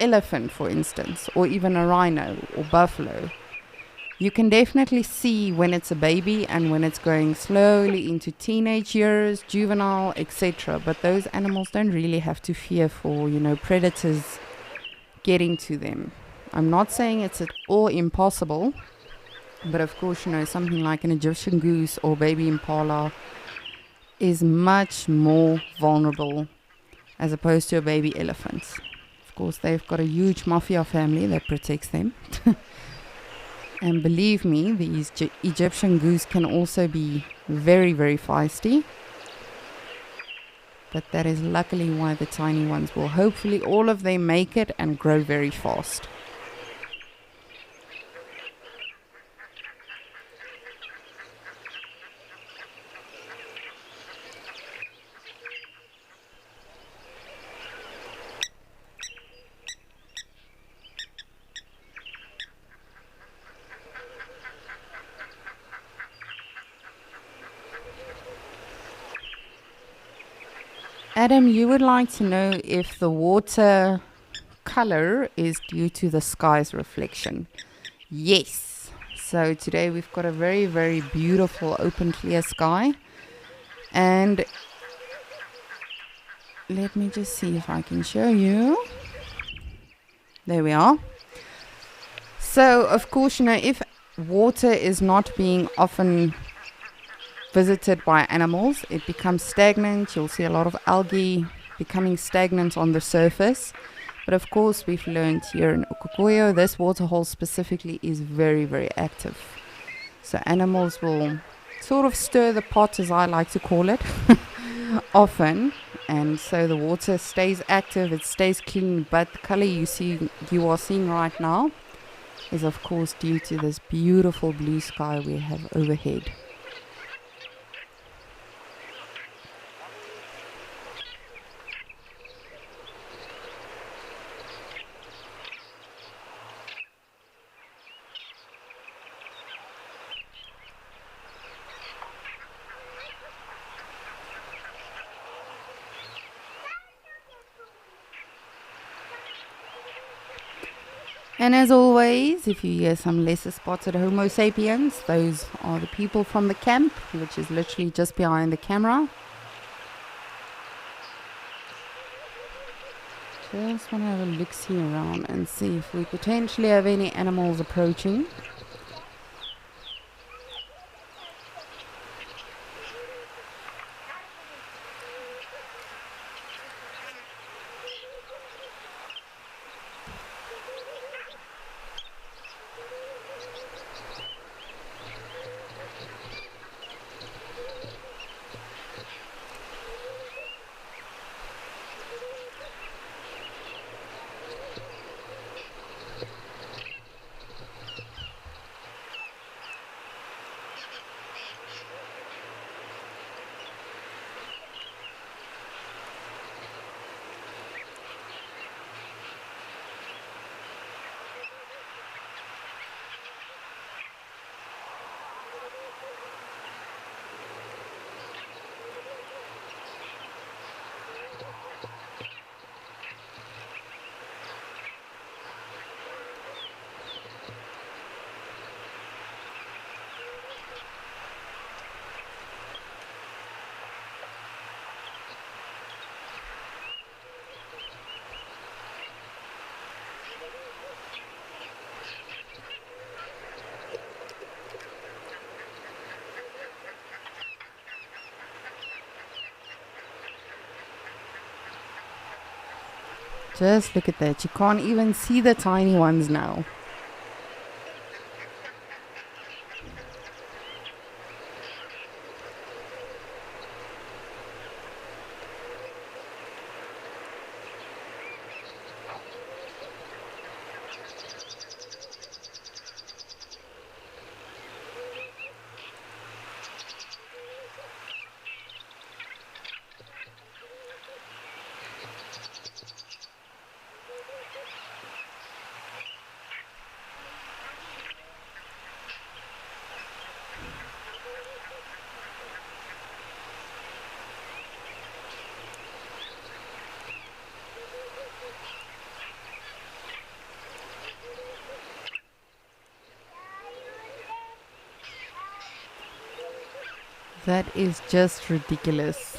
elephant, for instance, or even a rhino or buffalo, you can definitely see when it's a baby and when it's going slowly into teenage years, juvenile, etc. But those animals don't really have to fear for, predators getting to them. I'm not saying it's at all impossible, but of course, something like an Egyptian goose or baby impala is much more vulnerable as opposed to a baby elephant. Of course, they've got a huge mafia family that protects them. And believe me, these Egyptian goose can also be very feisty. But that is luckily why the tiny ones will hopefully all of them make it and grow very fast. Adam, you would like to know if the water color is due to the sky's reflection. Yes. So today we've got a very, very beautiful open clear sky. And let me just see if I can show you. There we are. So, of course, if water is not being often visited by animals, it becomes stagnant. You'll see a lot of algae becoming stagnant on the surface. But of course, we've learned here in Ukukuyo, this waterhole specifically is very, very active. So animals will sort of stir the pot, as I like to call it, often. And so the water stays active, it stays clean. But the color you are seeing right now is of course due to this beautiful blue sky we have overhead. And as always, if you hear some lesser spotted Homo sapiens, those are the people from the camp, which is literally just behind the camera. Just want to have a look-see around and see if we potentially have any animals approaching. Just look at that. You can't even see the tiny ones now. That is just ridiculous.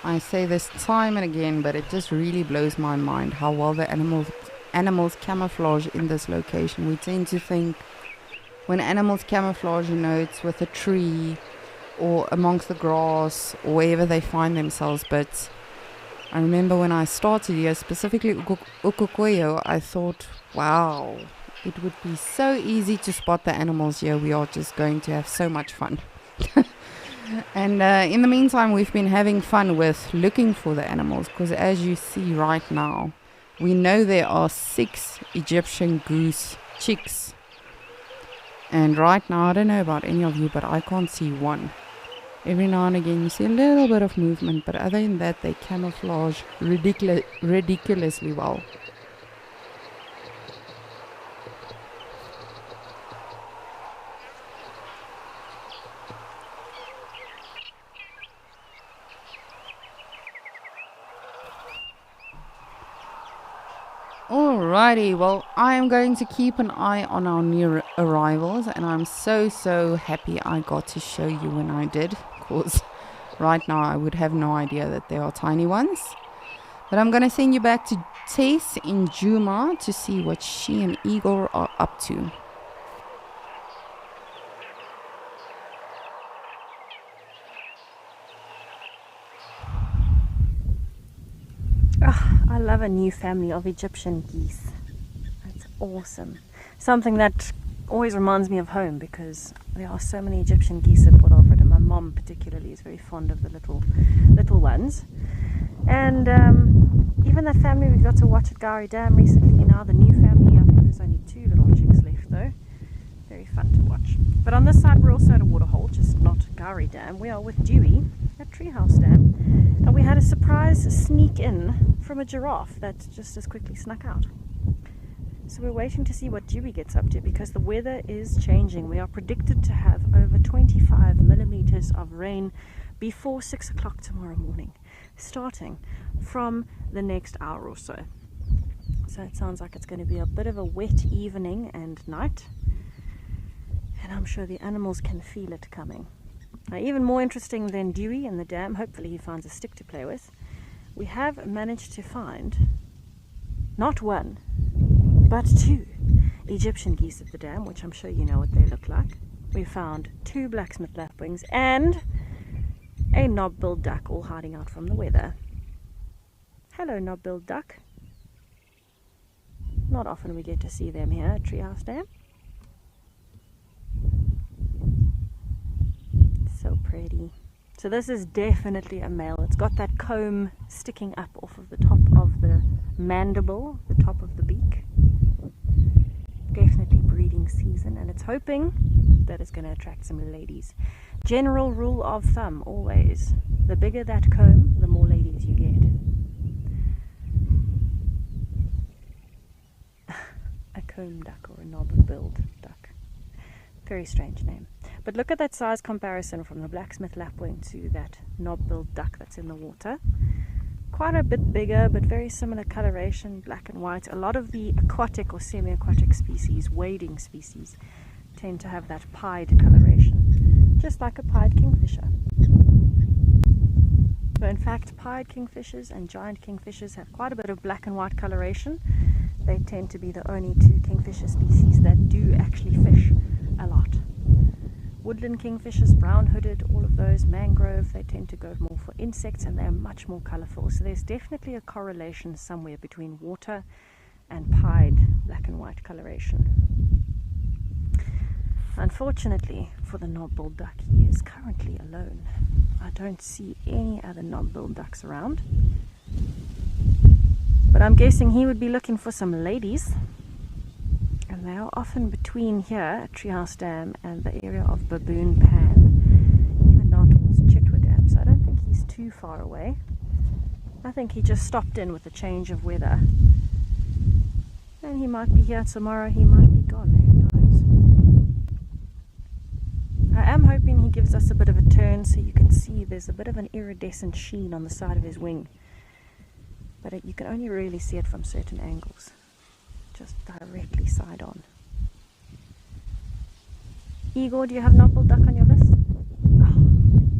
I say this time and again, but it just really blows my mind how well the animals camouflage in this location. We tend to think when animals camouflage, it's with a tree or amongst the grass or wherever they find themselves. But I remember when I started here, specifically Ukukuyo, I thought, wow, it would be so easy to spot the animals here. We are just going to have so much fun. And in the meantime, we've been having fun with looking for the animals, because as you see right now, we know there are 6 Egyptian goose chicks. And right now, I don't know about any of you, but I can't see one. Every now and again, you see a little bit of movement, but other than that, they camouflage ridiculously well. Alrighty, well, I am going to keep an eye on our new arrivals, and I'm so happy I got to show you when I did, because right now I would have no idea that they are tiny ones. But I'm going to send you back to Tess in Djuma to see what she and Igor are up to. I love a new family of Egyptian geese. That's awesome. Something that always reminds me of home, because there are so many Egyptian geese at Port Alfred, and my mom particularly is very fond of the little ones. And even that family we got to watch at Gowrie Dam recently, now the new family, I think there's only 2 little chicks left though. Very fun to watch. But on this side we're also at a waterhole, just not Gowrie Dam. We are with Dewey at Treehouse Dam, and we had a surprise sneak in from a giraffe that just as quickly snuck out. So we're waiting to see what Dewey gets up to, because the weather is changing. We are predicted to have over 25 millimeters of rain before 6 o'clock tomorrow morning, starting from the next hour or so. So it sounds like it's going to be a bit of a wet evening and night, and I'm sure the animals can feel it coming. Now, even more interesting than Dewey in the dam, hopefully he finds a stick to play with, we have managed to find not 1 but 2 Egyptian geese at the dam, which I'm sure you know what they look like. We found 2 blacksmith lapwings and a knob-billed duck, all hiding out from the weather. Hello, knob-billed duck. Not often we get to see them here at Treehouse Dam. So pretty. So this is definitely a male. It's got that comb sticking up off of the top of the mandible, the top of the beak. Definitely breeding season, and it's hoping that it's going to attract some ladies. General rule of thumb, always, the bigger that comb, the more ladies you get. A comb duck or a knob-billed duck. Very strange name. But look at that size comparison from the blacksmith lapwing to that knob-billed duck that's in the water. Quite a bit bigger, but very similar coloration, black and white. A lot of the aquatic or semi-aquatic species, wading species, tend to have that pied coloration, just like a pied kingfisher. So in fact, pied kingfishers and giant kingfishers have quite a bit of black and white coloration. They tend to be the only 2 kingfisher species that do actually fish a lot. Woodland kingfishers, brown-hooded, all of those, mangrove, they tend to go more for insects, and they're much more colourful. So there's definitely a correlation somewhere between water and pied black and white coloration. Unfortunately for the knob-billed duck, he is currently alone. I don't see any other knob-billed ducks around. But I'm guessing he would be looking for some ladies. And they are often between here at Treehouse Dam and the area of Baboon Pan, even down towards Chitwa Dam. So I don't think he's too far away. I think he just stopped in with a change of weather. And he might be here tomorrow, he might be gone, who knows. I am hoping he gives us a bit of a turn, so you can see there's a bit of an iridescent sheen on the side of his wing. But you can only really see it from certain angles. Just directly side on. Igor, do you have knob-billed duck on your list?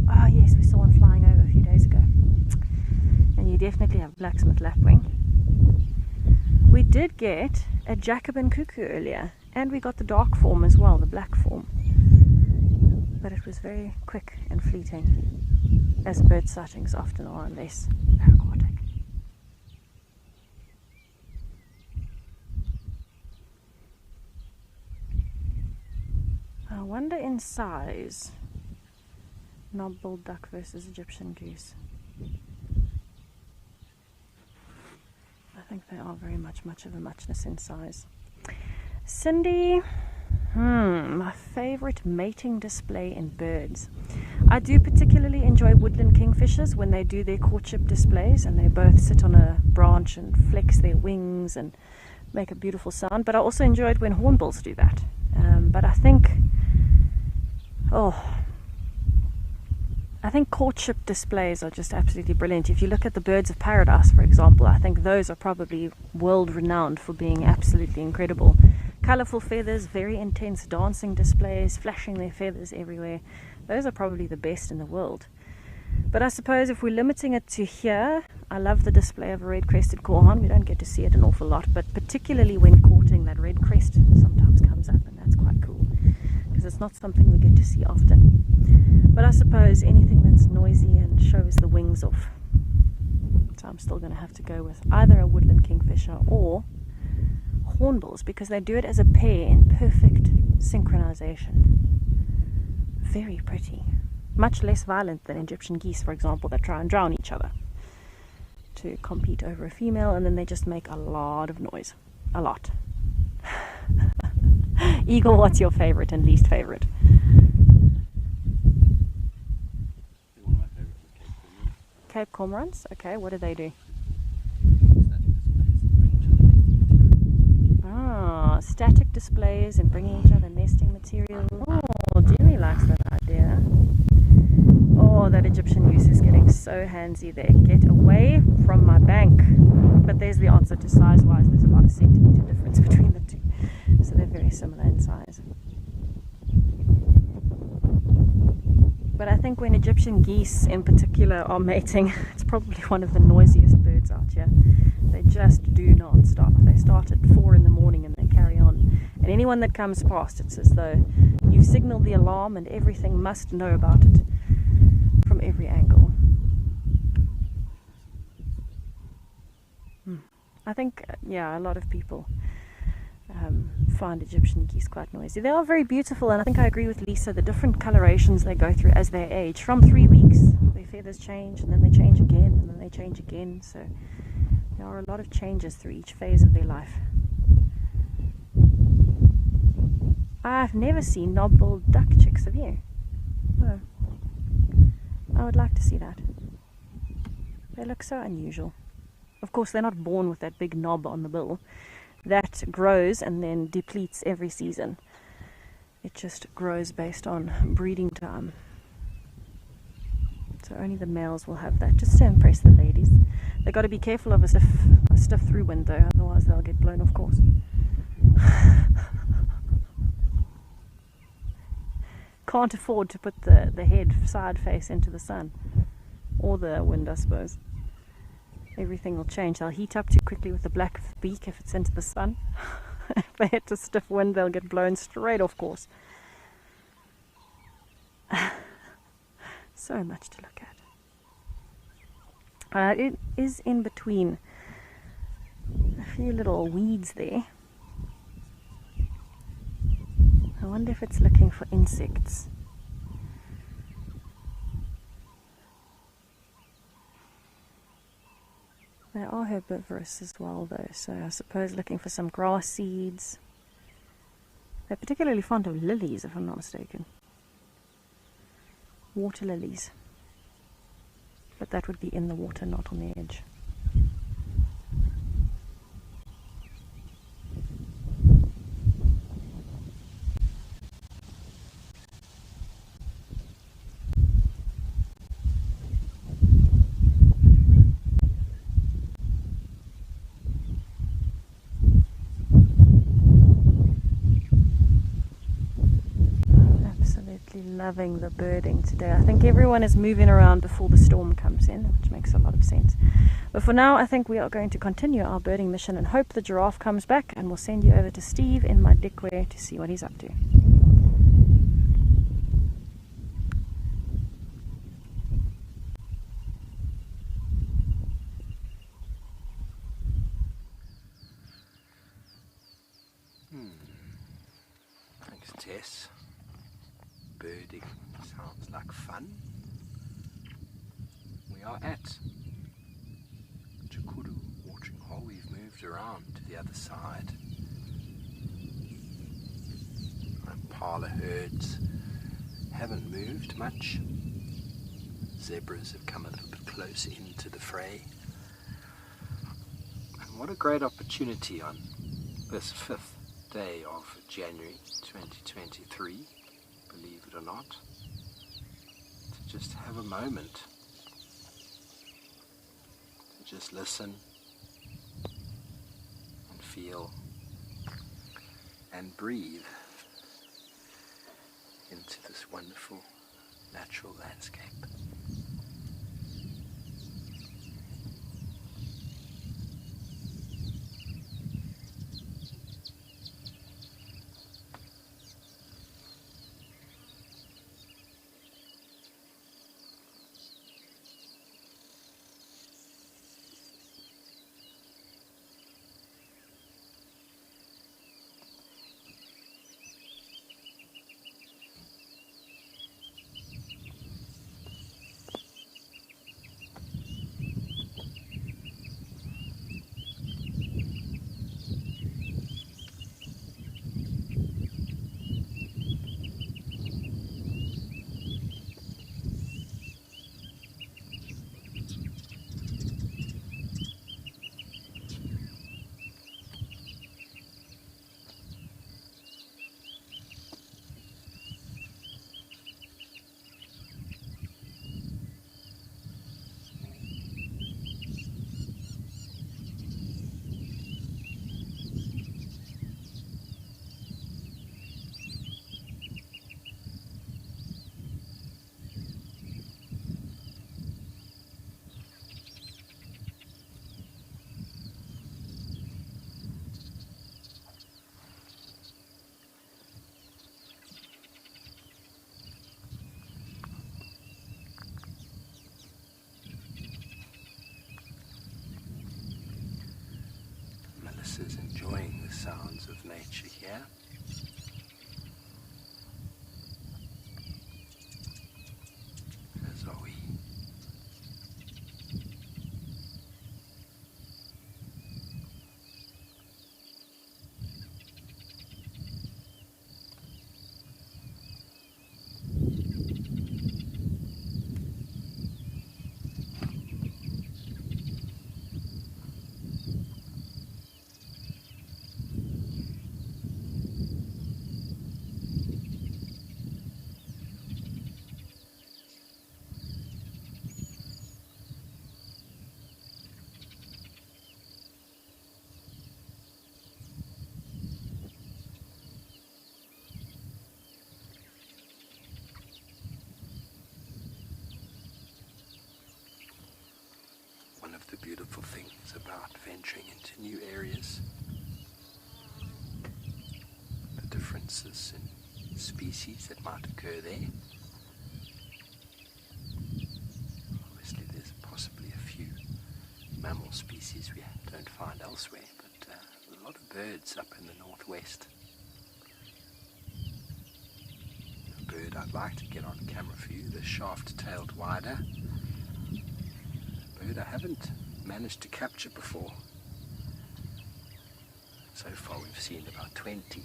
Oh yes, we saw one flying over a few days ago. And you definitely have blacksmith lapwing. We did get a Jacobin cuckoo earlier, and we got the dark form as well, the black form. But it was very quick and fleeting, as bird sightings often are, unless they're aquatic. I wonder in size, knob-billed duck versus Egyptian goose. I think they are very much of a muchness in size. Cindy, my favorite mating display in birds. I do particularly enjoy woodland kingfishers when they do their courtship displays and they both sit on a branch and flex their wings and make a beautiful sound, but I also enjoy it when hornbills do that. But I think I think courtship displays are just absolutely brilliant. If you look at the birds of paradise, for example, I think those are probably world renowned for being absolutely incredible. Colourful feathers, very intense dancing displays, flashing their feathers everywhere. Those are probably the best in the world. But I suppose if we're limiting it to here, I love the display of a red-crested korhaan. We don't get to see it an awful lot, but particularly when courting, that red crest sometimes comes up, and that's quite cool because it's not something we get to see often. But I suppose anything that's noisy and shows the wings off. So I'm still going to have to go with either a woodland kingfisher or hornbills, because they do it as a pair in perfect synchronization. Very pretty. Much less violent than Egyptian geese, for example, that try and drown each other to compete over a female, and then they just make a lot of noise. A lot. Eagle, what's your favorite and least favorite? Cape Cormorants. Okay, what do they do? Ah, static displays and bringing each other nesting material. Oh, Jimmy likes that idea. Oh, that Egyptian goose is getting so handsy there. Get away from my bank. But there's the answer to size-wise. There's about a centimetre difference between the two. So they're very similar in size. But I think when Egyptian geese in particular are mating, it's probably one of the noisiest birds out here. They just do not stop. They start at 4 in the morning and they carry on. And anyone that comes past, it's as though you've signaled the alarm and everything must know about it from every angle. I think, yeah, a lot of people find Egyptian geese quite noisy. They are very beautiful, and I think I agree with Lisa, the different colorations they go through as they age. From 3 weeks, their feathers change, and then they change again, and then they change again. So there are a lot of changes through each phase of their life. I've never seen knob-billed duck chicks, have you? No. I would like to see that. They look so unusual. Of course, they're not born with that big knob on the bill. That grows and then depletes every season. It just grows based on breeding time. So only the males will have that, just to impress the ladies. They've got to be careful of a stiff through wind though, otherwise they'll get blown off course. Can't afford to put the head side face into the sun. Or the wind, I suppose. Everything will change. They'll heat up too quickly with the black beak if it's into the sun. If they hit a stiff wind, they'll get blown straight off course. So much to look at. It is in between a few little weeds there. I wonder if it's looking for insects. They are herbivorous as well though, so I suppose looking for some grass seeds. They're particularly fond of lilies, if I'm not mistaken. Water lilies. But that would be in the water, not on the edge. Loving the birding today. I think everyone is moving around before the storm comes in, which makes a lot of sense. But for now, I think we are going to continue our birding mission and hope the giraffe comes back, and we'll send you over to Steve in my dikwe to see what he's up to. Thanks, Tess. Birding sounds like fun. We are at Chukuru watering hole. We've moved around to the other side. Impala herds haven't moved much. Zebras have come a little bit closer into the fray. And what a great opportunity on this 5th day of January 2023. Believe it or not, to just have a moment to just listen and feel and breathe into this wonderful natural landscape. Melissa's enjoying the sounds of nature here. As are we. One of the beautiful things about venturing into new areas, the differences in species that might occur there. Obviously there's possibly a few mammal species we don't find elsewhere, but a lot of birds up in the northwest. A bird I'd like to get on camera for you, the shaft-tailed wider. I haven't managed to capture before. So far we've seen about 20.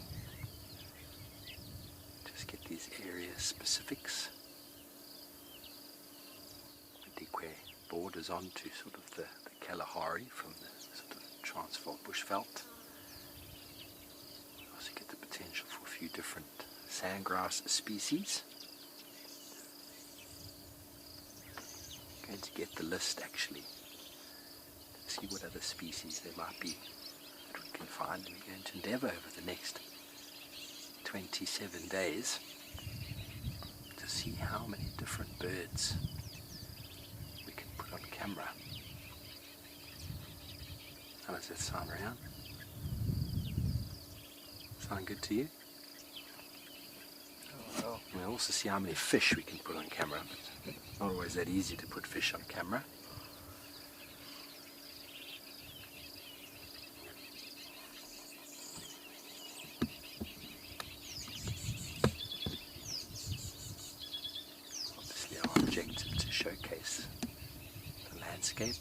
Just get these area specifics. Madikwe borders onto sort of the Kalahari from the sort of Transvaal bushveld. Also get the potential for a few different sandgrass species. Going to get the list actually, see what other species there might be that we can find, and we're going to endeavour over the next 27 days to see how many different birds we can put on camera. How does that sound, Ryan? Sound good to you? Well, We'll also see how many fish we can put on camera. Not always that easy to put fish on camera. Obviously our objective to showcase the landscape,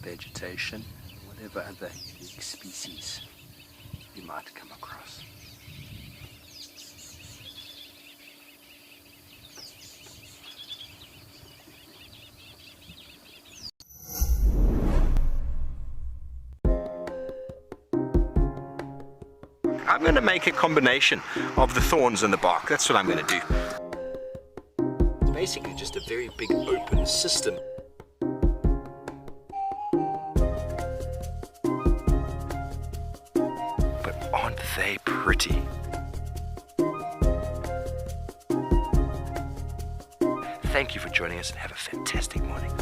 the vegetation, whatever other unique species you might come across. I'm going to make a combination of the thorns and the bark. That's what I'm going to do. basically just a very big open system. But aren't they pretty? Thank you for joining us and have a fantastic morning.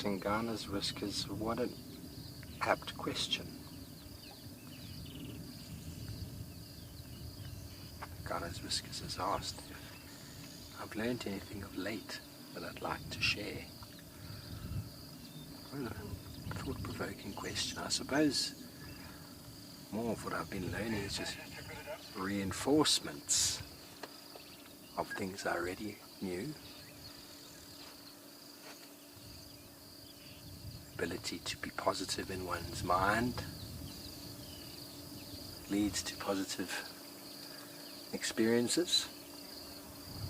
Tingana's whiskers, what an apt question. Tingana's whiskers has asked if I've learned anything of late that I'd like to share. What a thought-provoking question. I suppose more of what I've been learning is just reinforcements of things I already knew. Ability to be positive in one's mind leads to positive experiences.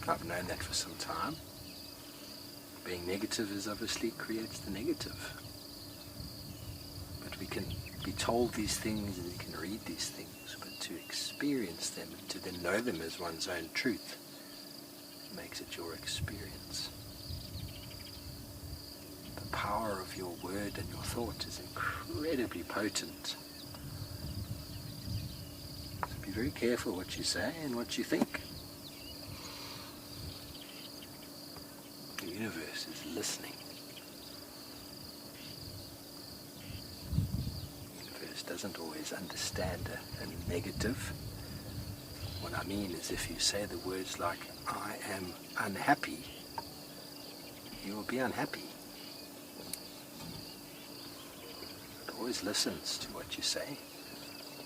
I've known that for some time. Being negative is obviously creates the negative. But we can be told these things and we can read these things, but to experience them, to then know them as one's own truth, makes it your experience. The power of your word and your thought is incredibly potent. So be very careful what you say and what you think. The universe is listening. The universe doesn't always understand a negative. What I mean is if you say the words like, I am unhappy, you will be unhappy. It always listens to what you say.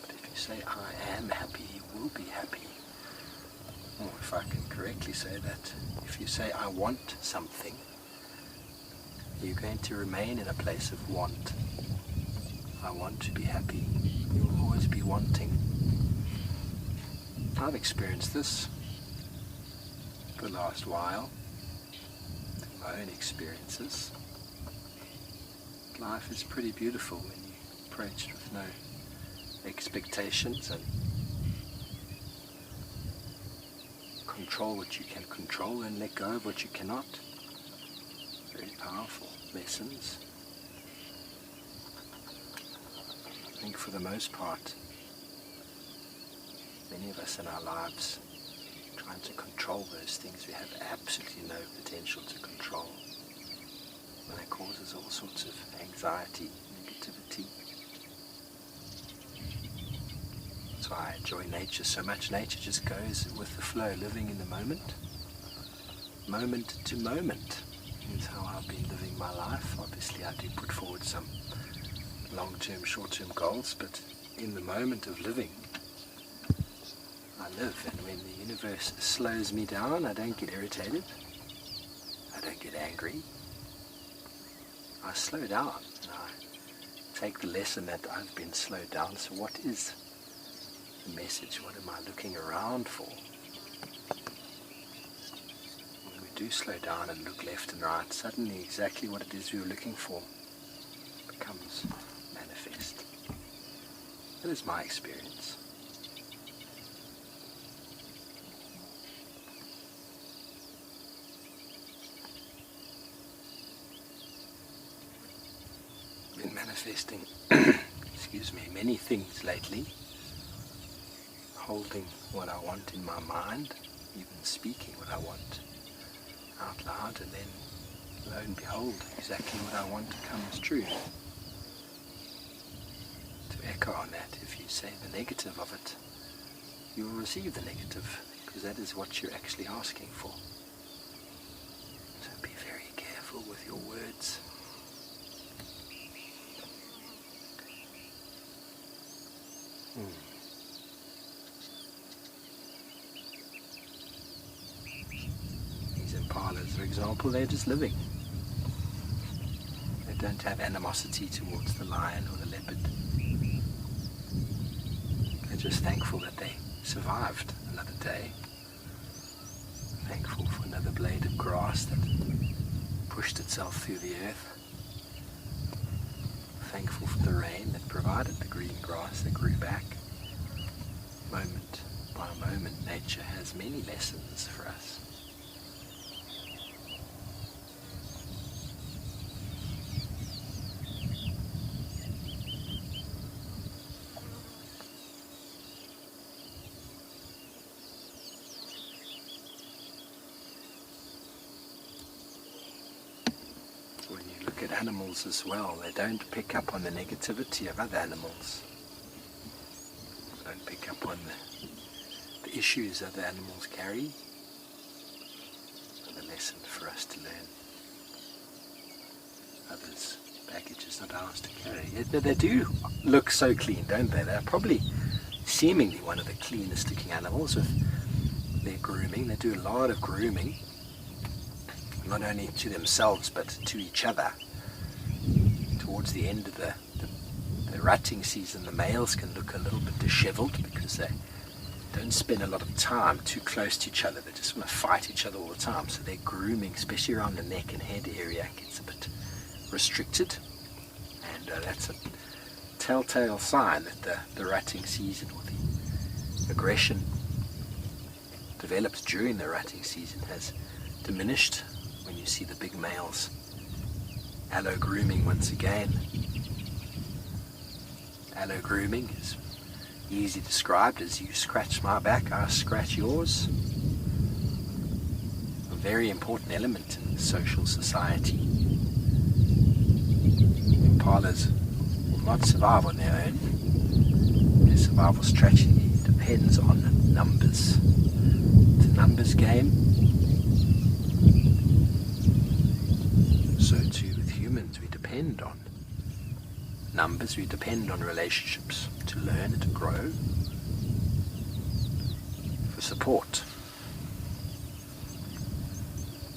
But if you say, I am happy, you will be happy. Or if I can correctly say that, if you say, I want something, you're going to remain in a place of want. I want to be happy. You will always be wanting. I've experienced this for the last while, through my own experiences. Life is pretty beautiful when you approach it with no expectations and control what you can control and let go of what you cannot. powerful lessons. I think for the most part, many of us in our lives trying to control those things we have absolutely no potential to control. And that causes all sorts of anxiety, negativity. That's why I enjoy nature so much. Nature just goes with the flow, living in the moment to moment is how I've been living my life. Obviously I do put forward some long-term, short-term goals, but in the moment of living, I live. And when the universe slows me down, I don't get irritated, I don't get angry, I slow down, and I take the lesson that I've been slowed down. So what is the message? What am I looking around for? When we do slow down and look left and right, suddenly exactly what it is we were looking for becomes manifest. That is my experience. Been manifesting excuse me, many things lately, holding what I want in my mind, even speaking what I want out loud, and then lo and behold, exactly what I want comes true. To echo on that, if you say the negative of it, you will receive the negative, because that is what you're actually asking for. So be very careful with your words. These impalas, for example, they're just living. They don't have animosity towards the lion or the leopard. They're just thankful that they survived another day. Thankful for another blade of grass that pushed itself through the earth. Thankful for the rain that provided the green grass that grew back. Moment by moment, nature has many lessons for us. When you look at animals as well, they don't pick up on the negativity of other animals. They don't pick up on the issues other animals carry. And a lesson for us to learn. Others' baggage is not ours to carry. Yet they do look so clean, don't they? They're probably seemingly one of the cleanest looking animals with their grooming. They do a lot of grooming, not only to themselves but to each other. Towards the end of the rutting season, the males can look a little bit disheveled because they don't spend a lot of time too close to each other. They just want to fight each other all the time. So their grooming, especially around the neck and head area, gets a bit restricted. And that's a telltale sign that the rutting season, or the aggression develops during the rutting season, has diminished. When you see the big males allo grooming once again. Allo grooming is easily described as you scratch my back, I scratch yours. A very important element in social society. Impalas will not survive on their own. Their survival strategy depends on numbers. It's a numbers game. So too with humans, we depend on numbers, we depend on relationships to learn and to grow, for support.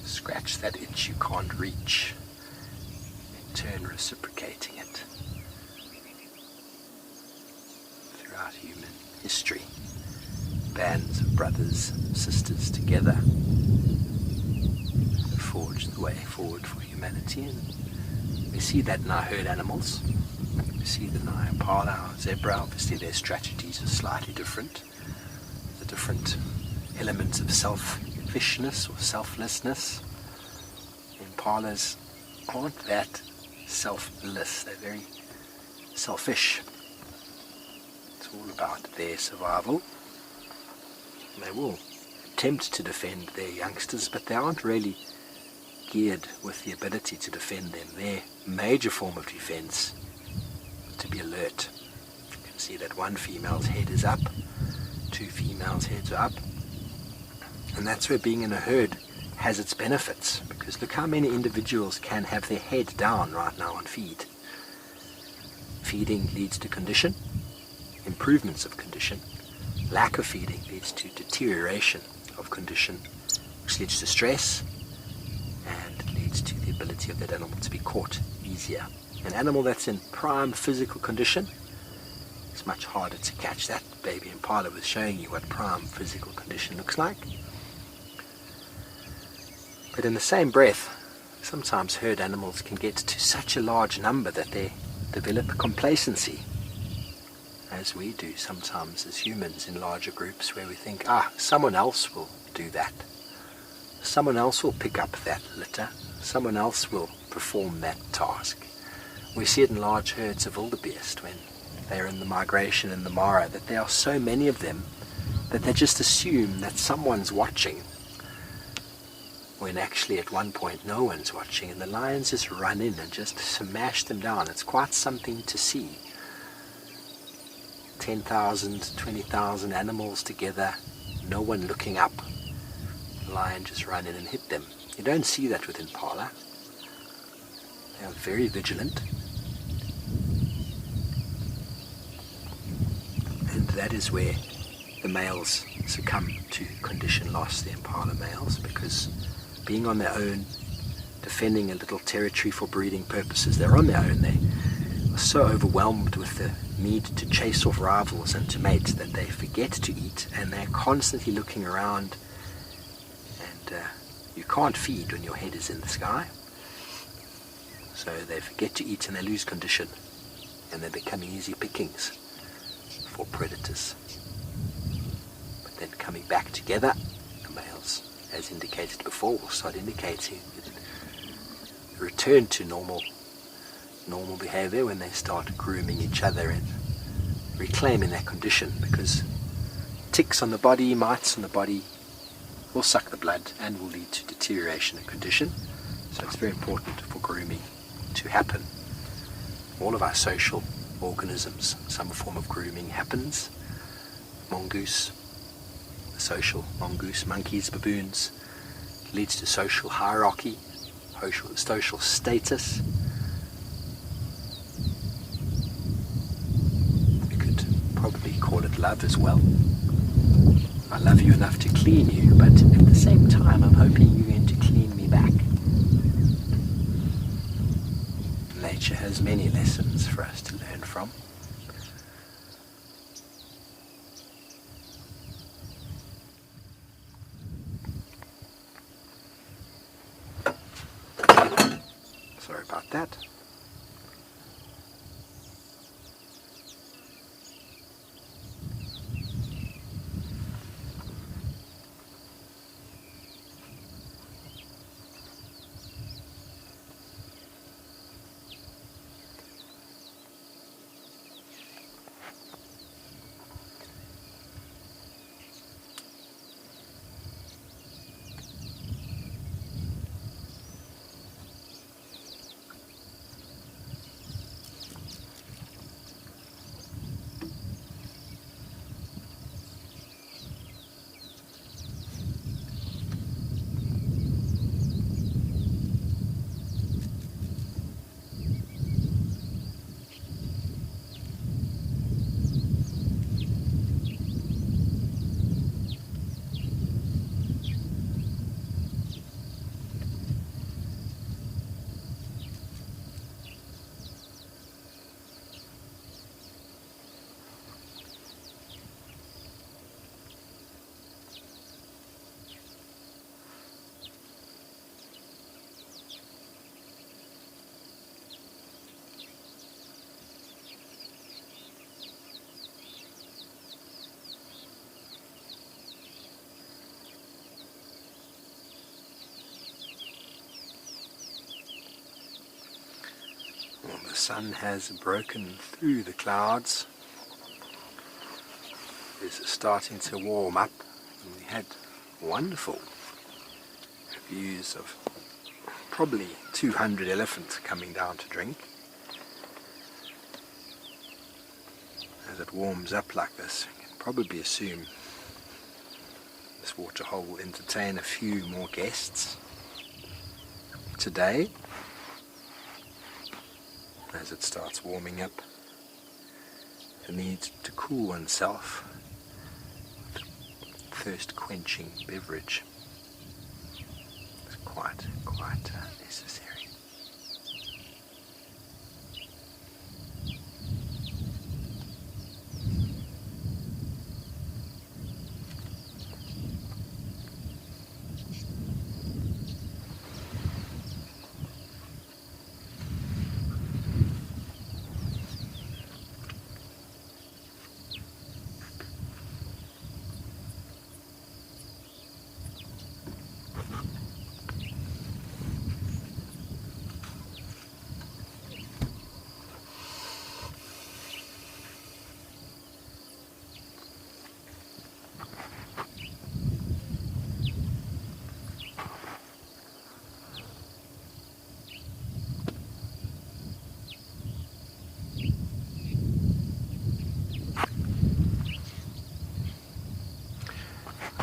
Scratch that itch you can't reach, in turn reciprocating it. Throughout human history, bands of brothers and sisters together have forged the way forward for humanity, and we see that in our herd animals. We see that in our impala, our zebra. Obviously their strategies are slightly different. The different elements of selfishness or selflessness. Impalas aren't that selfless. They're very selfish. It's all about their survival. They will attempt to defend their youngsters, but they aren't really geared with the ability to defend them. Their major form of defense is to be alert. You can see that one female's head is up, two females' heads are up, and that's where being in a herd has its benefits, because look how many individuals can have their head down right now and feed. Feeding leads to condition, improvements of condition. Lack of feeding leads to deterioration of condition, which leads to stress, and leads to the ability of that animal to be caught easier. An animal that's in prime physical condition, it's much harder to catch. That baby impala was showing you what prime physical condition looks like. But in the same breath, sometimes herd animals can get to such a large number that they develop complacency, as we do sometimes as humans in larger groups, where we think, someone else will do that. Someone else will pick up that litter. Someone else will perform that task. We see it in large herds of wildebeest when they're in the migration in the Mara, that there are so many of them that they just assume that someone's watching, when actually at one point no one's watching, and the lions just run in and just smash them down. It's quite something to see. 10,000, 20,000 animals together, no one looking up. The lion just run in and hit them. You don't see that with impala. They are very vigilant. And that is where the males succumb to condition loss, the impala males, because being on their own, defending a little territory for breeding purposes, they're on their own. They are so overwhelmed with the need to chase off rivals and to mate that they forget to eat, and they're constantly looking around, and you can't feed when your head is in the sky. So they forget to eat and they lose condition, and they become easy pickings for predators. But then coming back together, the males, as indicated before, will start indicating a return to normal behavior when they start grooming each other and reclaiming that condition, because ticks on the body, mites on the body will suck the blood and will lead to deterioration of condition. So it's very important for grooming to happen. All of our social organisms, some form of grooming happens. Mongoose, the social mongoose, monkeys, baboons, leads to social hierarchy, social status. We could probably call it love as well. I love you enough to clean you, but at the same time I'm hoping you're going to clean me back. Nature has many lessons for us to learn from. Sorry about that. Well, the sun has broken through the clouds. It's starting to warm up, and we had wonderful views of probably 200 elephants coming down to drink. As it warms up like this, you can probably assume this waterhole will entertain a few more guests today. As it starts warming up, the need to cool oneself with thirst-quenching beverage is quite necessary.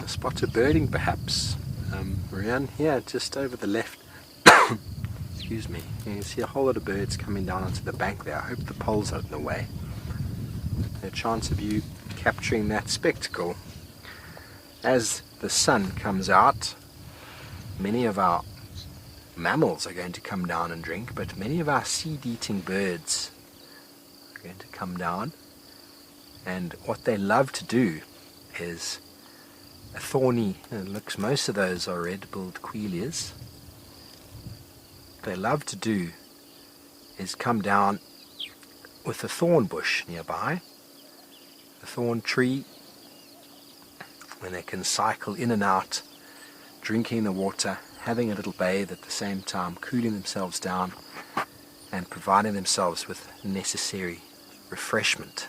Spotted birding perhaps. Around here, just over the left, excuse me, you can see a whole lot of birds coming down onto the bank there. I hope the pole's out in the way. A chance of you capturing that spectacle. As the sun comes out, many of our mammals are going to come down and drink, but many of our seed-eating birds are going to come down, and what they love to do is a thorny, most of those are red-billed quelias. They love to do is come down with a thorn bush nearby, a thorn tree, when they can cycle in and out, drinking the water, having a little bathe at the same time, cooling themselves down and providing themselves with necessary refreshment.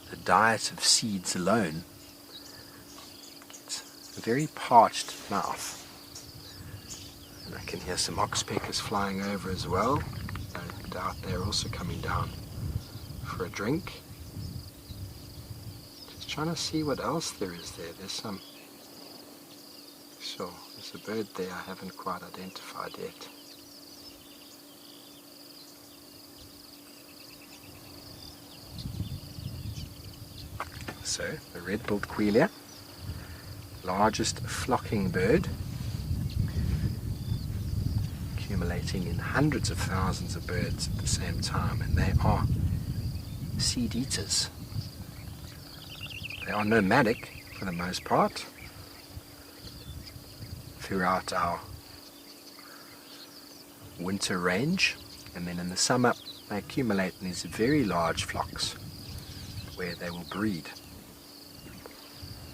The diet of seeds alone, a very parched mouth. And I can hear some oxpeckers flying over as well. No doubt they're also coming down for a drink. Just trying to see what else there is there. There's some... Sure, there's a bird there I haven't quite identified yet. So, the red-billed quelea, largest flocking bird, accumulating in hundreds of thousands of birds at the same time, and they are seed eaters. They are nomadic for the most part throughout our winter range, and then in the summer they accumulate in these very large flocks where they will breed,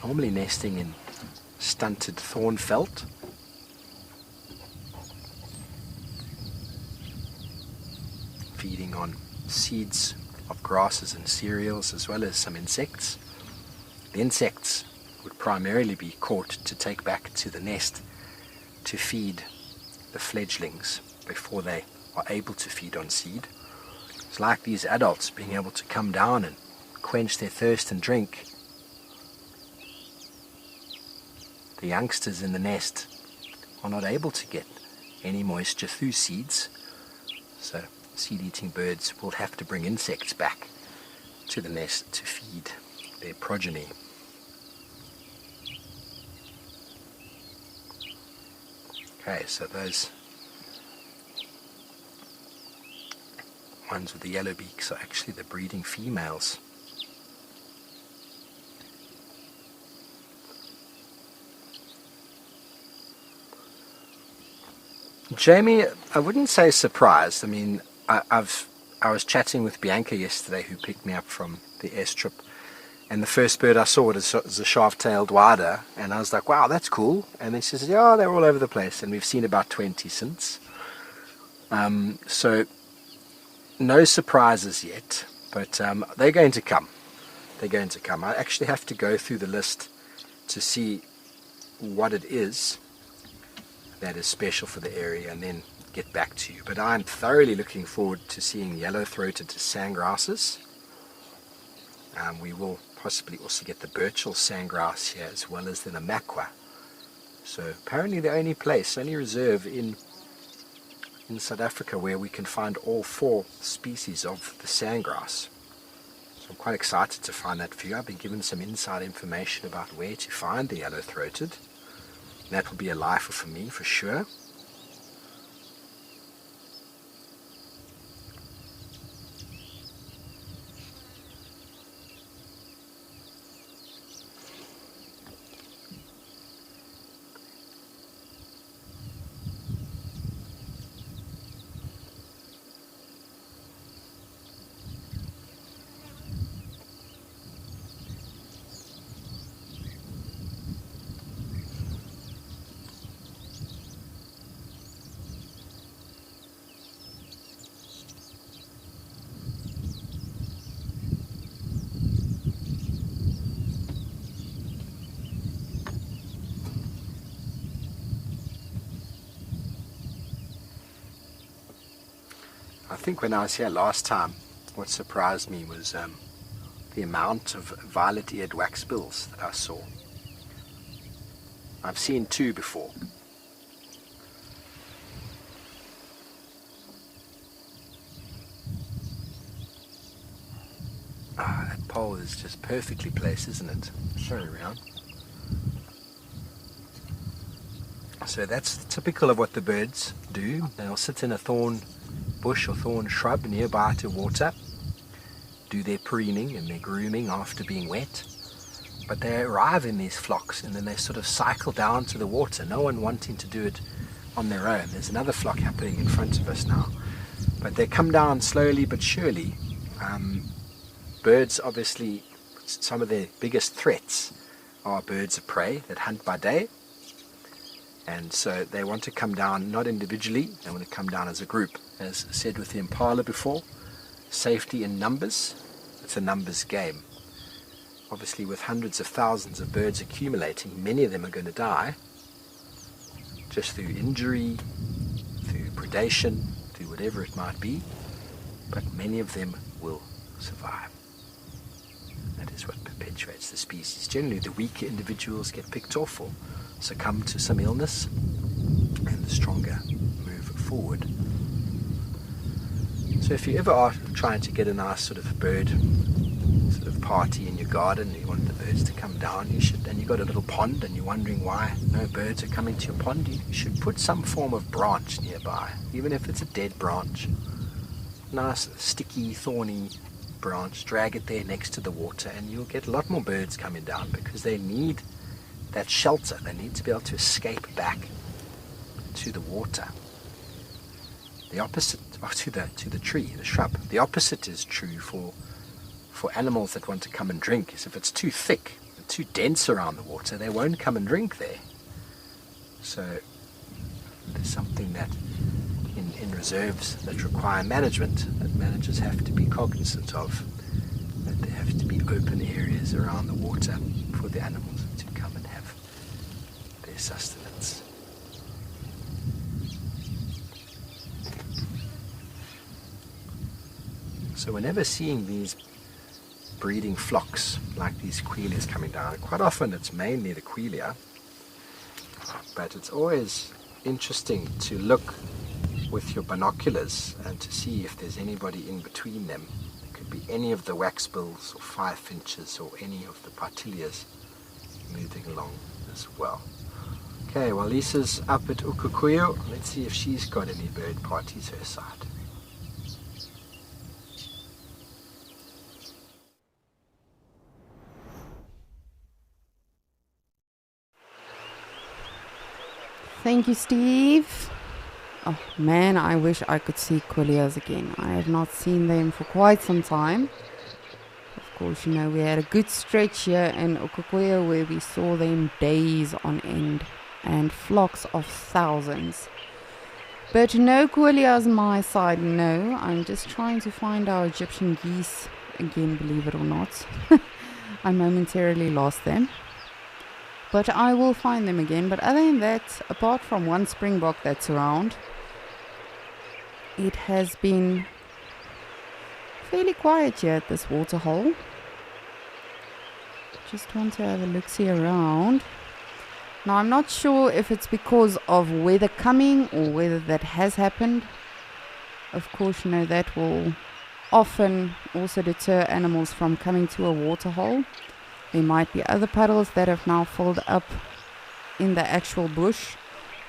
normally nesting in stunted thorn felt, feeding on seeds of grasses and cereals as well as some insects. The insects would primarily be caught to take back to the nest to feed the fledglings before they are able to feed on seed. It's like these adults being able to come down and quench their thirst and drink. The youngsters in the nest are not able to get any moisture through seeds, so seed-eating birds will have to bring insects back to the nest to feed their progeny. Okay, so those ones with the yellow beaks are actually the breeding females. Jamie, I wouldn't say surprised. I mean, I was chatting with Bianca yesterday, who picked me up from the airstrip, and the first bird I saw was a shaft-tailed wada, and I was like, wow, that's cool. And then she says, yeah, they're all over the place, and we've seen about 20 since. So no surprises yet, but they're going to come. They're going to come. I actually have to go through the list to see what it is that is special for the area and then get back to you. But I'm thoroughly looking forward to seeing yellow-throated sandgrasses. We will possibly also get the Birchall sandgrass here, as well as the Namakwa. So apparently the only reserve in South Africa where we can find all 4 species of the sandgrass. So I'm quite excited to find that for you. I've been given some inside information about where to find the yellow-throated. That will be a lifer for me for sure. I think when I was here last time, what surprised me was the amount of violet-eared waxbills that I saw. I've seen 2 before. That pole is just perfectly placed, isn't it? Show it around. So that's typical of what the birds do. They'll sit in a thorn bush or thorn shrub nearby to water, do their preening and their grooming after being wet, but they arrive in these flocks and then they sort of cycle down to the water, no one wanting to do it on their own. There's another flock happening in front of us now, but they come down slowly but surely. Birds, obviously, some of their biggest threats are birds of prey that hunt by day, and so they want to come down not individually, they want to come down as a group. As said with the impala before, safety in numbers, it's a numbers game. Obviously with hundreds of thousands of birds accumulating, many of them are going to die just through injury, through predation, through whatever it might be, but many of them will survive. That is what perpetuates the species. Generally the weaker individuals get picked off or succumb to some illness, and the stronger move forward. So if you ever are trying to get a nice sort of bird sort of party in your garden, and you want the birds to come down, and you've got a little pond and you're wondering why no birds are coming to your pond, you should put some form of branch nearby, even if it's a dead branch. Nice sticky, thorny branch, drag it there next to the water and you'll get a lot more birds coming down, because they need that shelter. They need to be able to escape back to the water. The opposite, to the tree, the shrub. The opposite is true for animals that want to come and drink. Is if it's too thick, too dense around the water, they won't come and drink there. So there's something that in reserves that require management, that managers have to be cognizant of, that there have to be open areas around the water for the animals to come and have their sustenance. So whenever seeing these breeding flocks like these Quelea coming down, quite often it's mainly the Quelea, but it's always interesting to look with your binoculars and to see if there's anybody in between them. It could be any of the waxbills or firefinches or any of the partilias moving along as well. Okay, well Lisa's up at Ukukuyu. Let's see if she's got any bird parties her side. Thank you, Steve. Oh man, I wish I could see Queleas again. I have not seen them for quite some time. Of course, you know, we had a good stretch here in Ukukuyu where we saw them days on end and flocks of thousands. But no koalias on my side, no. I'm just trying to find our Egyptian geese again, believe it or not. I momentarily lost them. But I will find them again. But other than that, apart from one springbok that's around, it has been fairly quiet here at this waterhole. Just want to have a look-see around. Now, I'm not sure if it's because of weather coming or whether that has happened. Of course, you know, that will often also deter animals from coming to a waterhole. There might be other puddles that have now filled up in the actual bush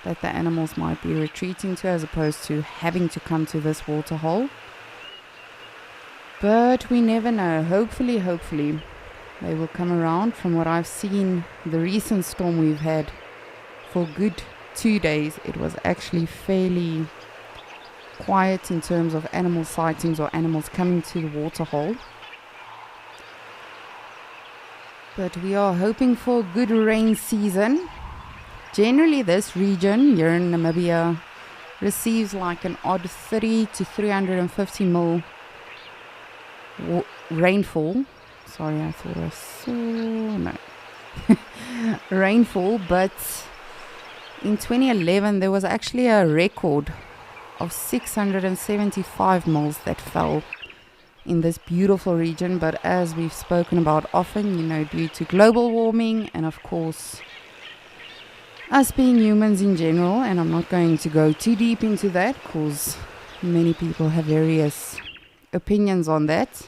that the animals might be retreating to, as opposed to having to come to this waterhole. But we never know. Hopefully, they will come around. From what I've seen, the recent storm we've had for good 2 days, it was actually fairly quiet in terms of animal sightings or animals coming to the waterhole. But we are hoping for a good rain season. Generally, this region here in Namibia receives like an odd 30 to 350 mil rainfall. Sorry, I thought I saw... no. Rainfall, but in 2011 there was actually a record of 675 mils that fell in this beautiful region. But as we've spoken about often, you know, due to global warming and of course us being humans in general, and I'm not going to go too deep into that because many people have various opinions on that.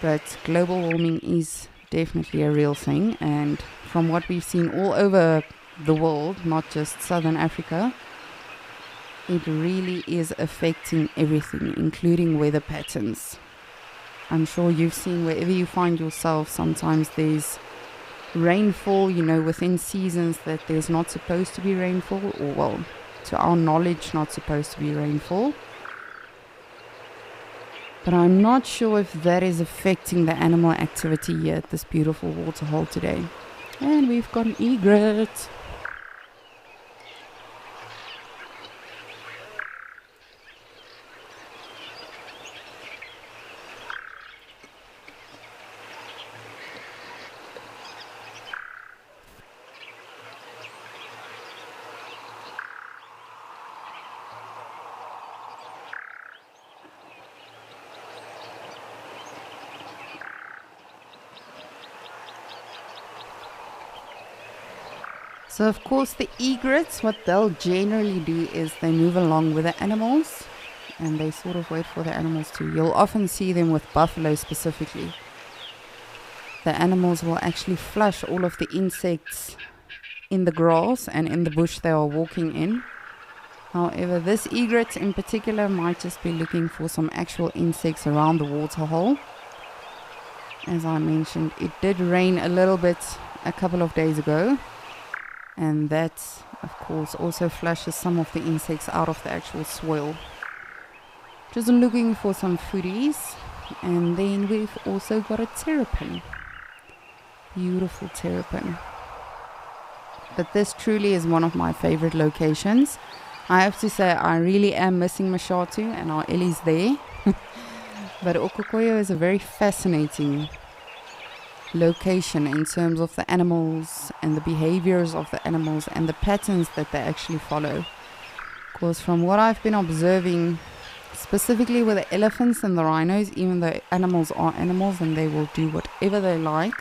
But global warming is definitely a real thing, and from what we've seen all over the world, not just Southern Africa, it really is affecting everything, including weather patterns. I'm sure you've seen wherever you find yourself, sometimes there's rainfall, you know, within seasons that there's not supposed to be rainfall, or well, to our knowledge, not supposed to be rainfall. But I'm not sure if that is affecting the animal activity here at this beautiful waterhole today. And we've got an egret. So of course the egrets, what they'll generally do is they move along with the animals and they sort of wait for the animals to. You'll often see them with buffalo specifically. The animals will actually flush all of the insects in the grass and in the bush they are walking in. However, this egret in particular might just be looking for some actual insects around the waterhole. As I mentioned, it did rain a little bit a couple of days ago. And that, of course, also flushes some of the insects out of the actual soil. Just looking for some foodies. And then we've also got a terrapin. Beautiful terrapin. But this truly is one of my favorite locations. I have to say, I really am missing Mashatu and our Ellie's there. But Okokoyo is a very fascinating location in terms of the animals and the behaviors of the animals and the patterns that they actually follow. Because from what I've been observing, specifically with the elephants and the rhinos, even though animals are animals and they will do whatever they like,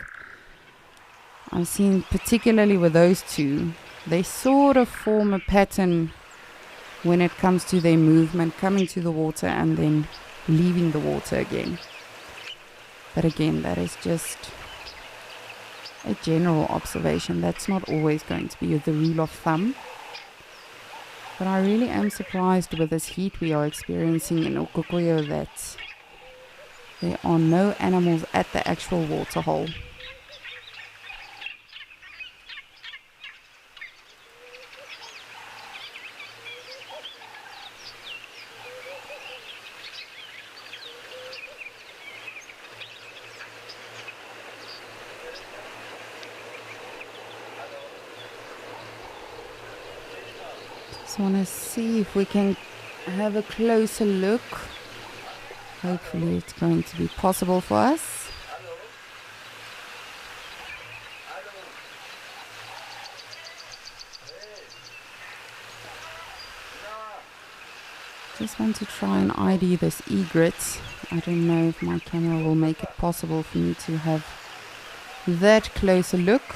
I've seen particularly with those two, they sort of form a pattern when it comes to their movement, coming to the water and then leaving the water again. But again, that is just a general observation. That's not always going to be the rule of thumb. But I really am surprised with this heat we are experiencing in Okokoyo that there are no animals at the actual waterhole. Just want to see if we can have a closer look. Hopefully it's going to be possible for us. Just want to try and ID this egret. I don't know if my camera will make it possible for me to have that closer look.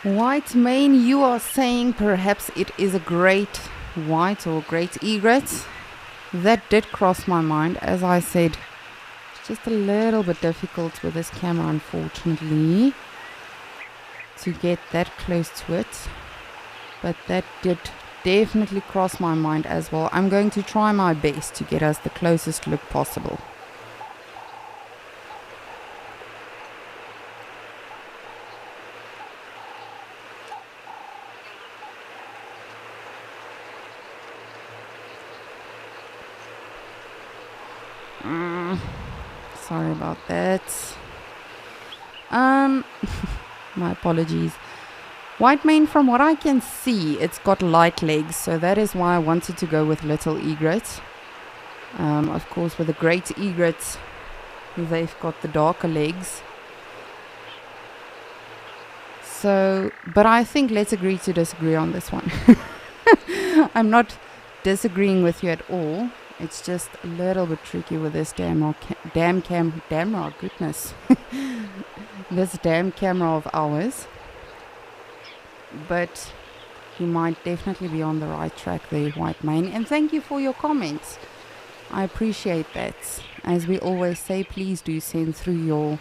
White mane, you are saying perhaps it is a great white or great egret. That did cross my mind. As I said, it's just a little bit difficult with this camera, unfortunately, to get that close to it. But that did definitely cross my mind as well. I'm going to try my best to get us the closest look possible. Sorry about that. My apologies. White mane, from what I can see, it's got light legs, so that is why I wanted to go with little egret. Of course, with the great egrets, they've got the darker legs. So, but I think let's agree to disagree on this one. I'm not disagreeing with you at all. It's just a little bit tricky with this damn camera, goodness. This damn camera of ours. But you might definitely be on the right track there, White Mane. And thank you for your comments. I appreciate that. As we always say, please do send through your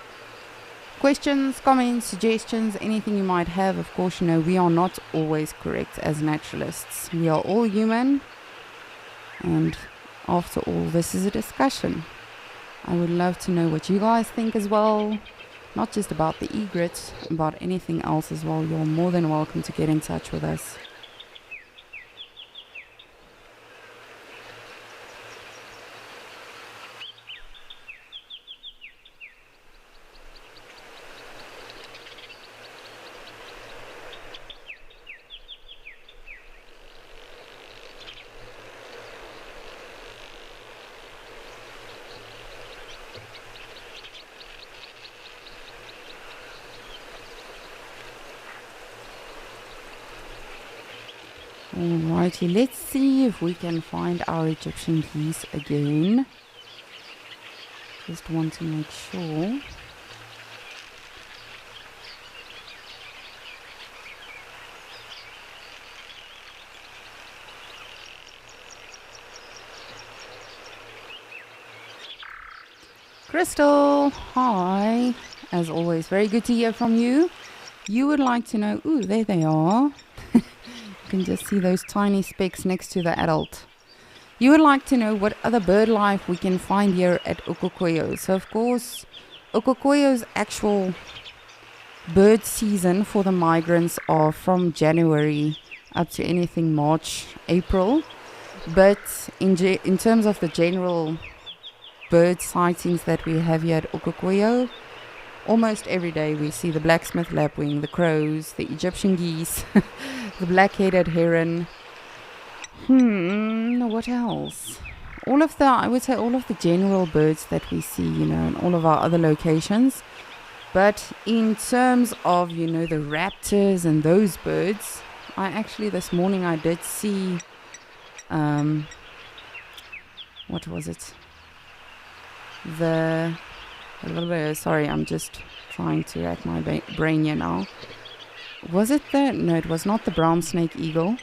questions, comments, suggestions, anything you might have. Of course, you know, we are not always correct as naturalists. We are all human. And after all, this is a discussion. I would love to know what you guys think as well. Not just about the egret, about anything else as well. You're more than welcome to get in touch with us. Alrighty, let's see if we can find our Egyptian geese again. Just want to make sure. Crystal, hi. As always, very good to hear from you. You would like to know, ooh, there they are. You can just see those tiny specks next to the adult. You would like to know what other bird life we can find here at Okokweyo. So of course, Okokweyo's actual bird season for the migrants are from January up to anything March, April. But in terms of the general bird sightings that we have here at Okokweyo, almost every day we see the blacksmith lapwing, the crows, the Egyptian geese, the black-headed heron. What else? I would say all of the general birds that we see, you know, in all of our other locations. But in terms of, you know, the raptors and those birds, this morning I did see, what was it? Sorry, I'm just trying to rack my brain here now. Was it no, it was not the brown snake eagle.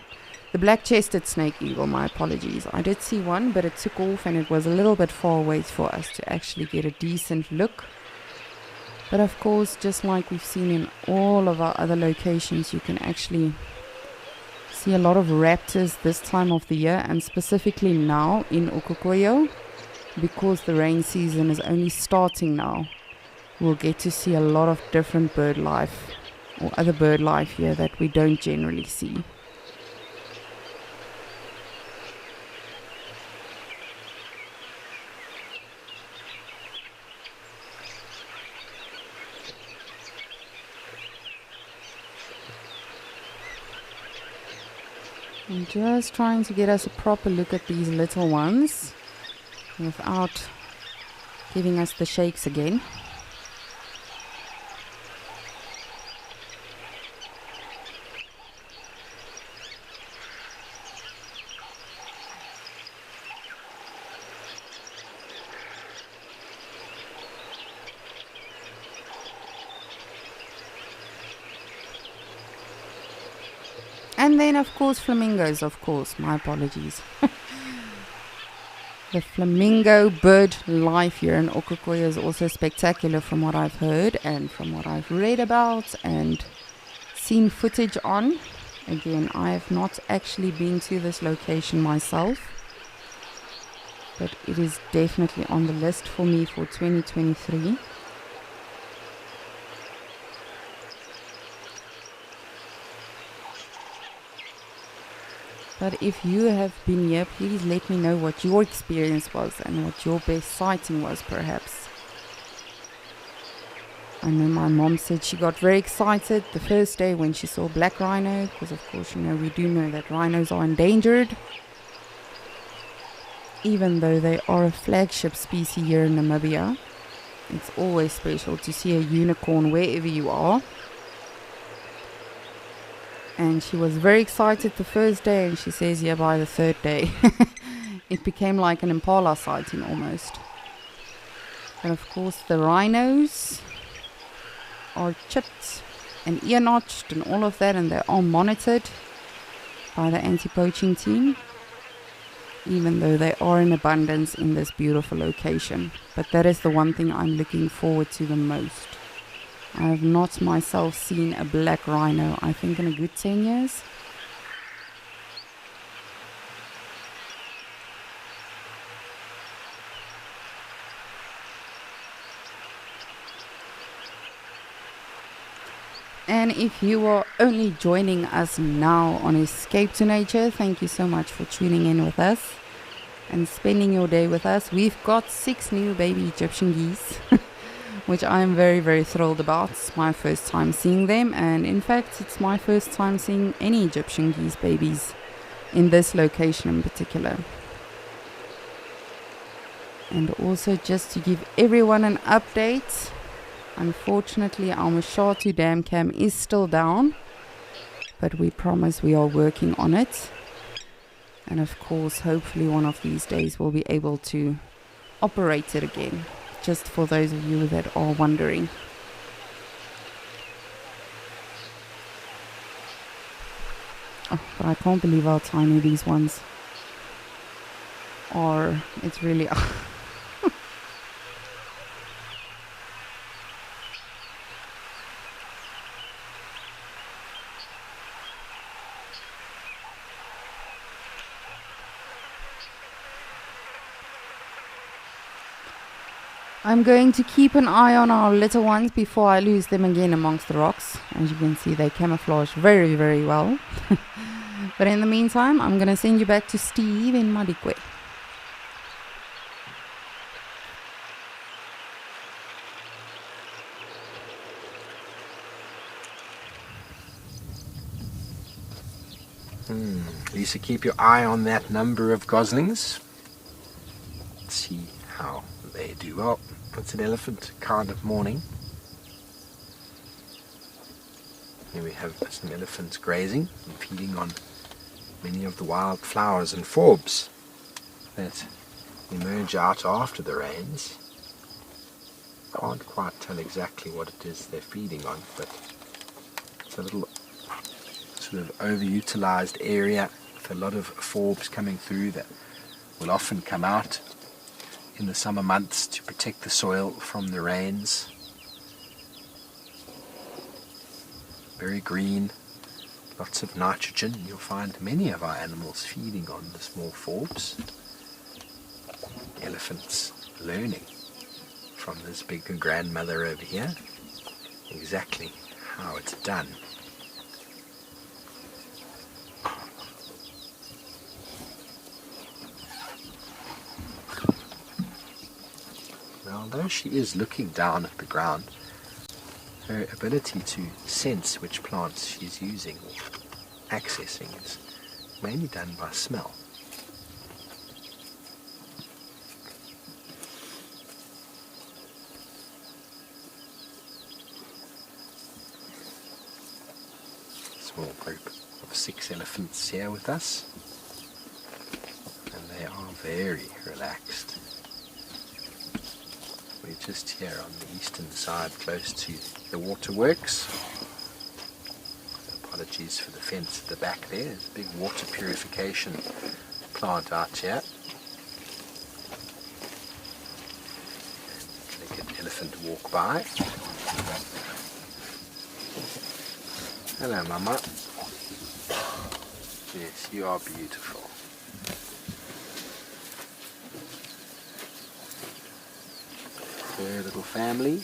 The black-chested snake eagle, my apologies. I did see one, but it took off and it was a little bit far away for us to actually get a decent look. But of course, just like we've seen in all of our other locations, you can actually see a lot of raptors this time of the year, and specifically now in Okokweyo, because the rain season is only starting now. We'll get to see a lot of different bird life or other bird life here that we don't generally see. I'm just trying to get us a proper look at these little ones without giving us the shakes again. And then, of course, flamingos, of course. My apologies. The flamingo bird life here in Okokoi is also spectacular from what I've heard and from what I've read about and seen footage on. Again, I have not actually been to this location myself, but it is definitely on the list for me for 2023. But if you have been here, please let me know what your experience was and what your best sighting was, perhaps. I know my mom said she got very excited the first day when she saw black rhino, because of course, you know, we do know that rhinos are endangered. Even though they are a flagship species here in Namibia, it's always special to see a unicorn wherever you are. And she was very excited the first day, and she says, yeah, by the third day, it became like an impala sighting almost. And of course, the rhinos are chipped and ear-notched and all of that, and they are monitored by the anti-poaching team, even though they are in abundance in this beautiful location. But that is the one thing I'm looking forward to the most. I have not myself seen a black rhino, I think, in a good 10 years. And if you are only joining us now on Escape to Nature, thank you so much for tuning in with us and spending your day with us. We've got 6 new baby Egyptian geese, which I'm very, very thrilled about. It's my first time seeing them, and in fact, it's my first time seeing any Egyptian geese babies in this location in particular. And also, just to give everyone an update, unfortunately, our Mashatu dam cam is still down, but we promise we are working on it. And of course, hopefully one of these days we'll be able to operate it again, just for those of you that are wondering. Oh, but I can't believe how tiny these ones are. It's really... I'm going to keep an eye on our little ones before I lose them again amongst the rocks. As you can see, they camouflage very, very well. But in the meantime, I'm going to send you back to Steve in Madikwe. Lisa, keep your eye on that number of goslings. Let's see how they do. Well, it's an elephant kind of morning. Here we have some elephants grazing and feeding on many of the wild flowers and forbs that emerge out after the rains. Can't quite tell exactly what it is they're feeding on, but it's a little sort of overutilized area with a lot of forbs coming through that will often come out in the summer months to protect the soil from the rains. Very green, lots of nitrogen. You'll find many of our animals feeding on the small forbs. Elephants learning from this big grandmother over here exactly how it's done. Now, although she is looking down at the ground, her ability to sense which plants she's using or accessing is mainly done by smell. Small group of 6 elephants here with us, and they are very relaxed. We're just here on the eastern side, close to the waterworks. Apologies for the fence at the back there. There's a big water purification plant out here. Delicate elephant walk by. Hello, Mama. Yes, you are beautiful. Her little family.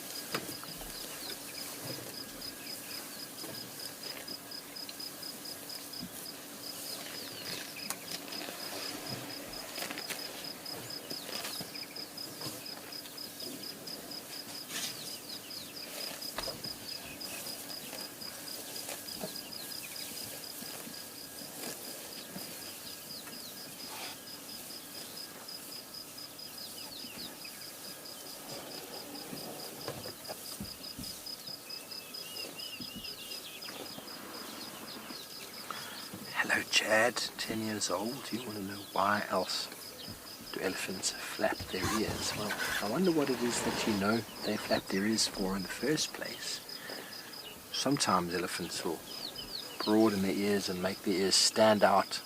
Hello Chad, 10 years old. You want to know why else do elephants flap their ears? Well, I wonder what it is that you know they flap their ears for in the first place. Sometimes elephants will broaden their ears and make their ears stand out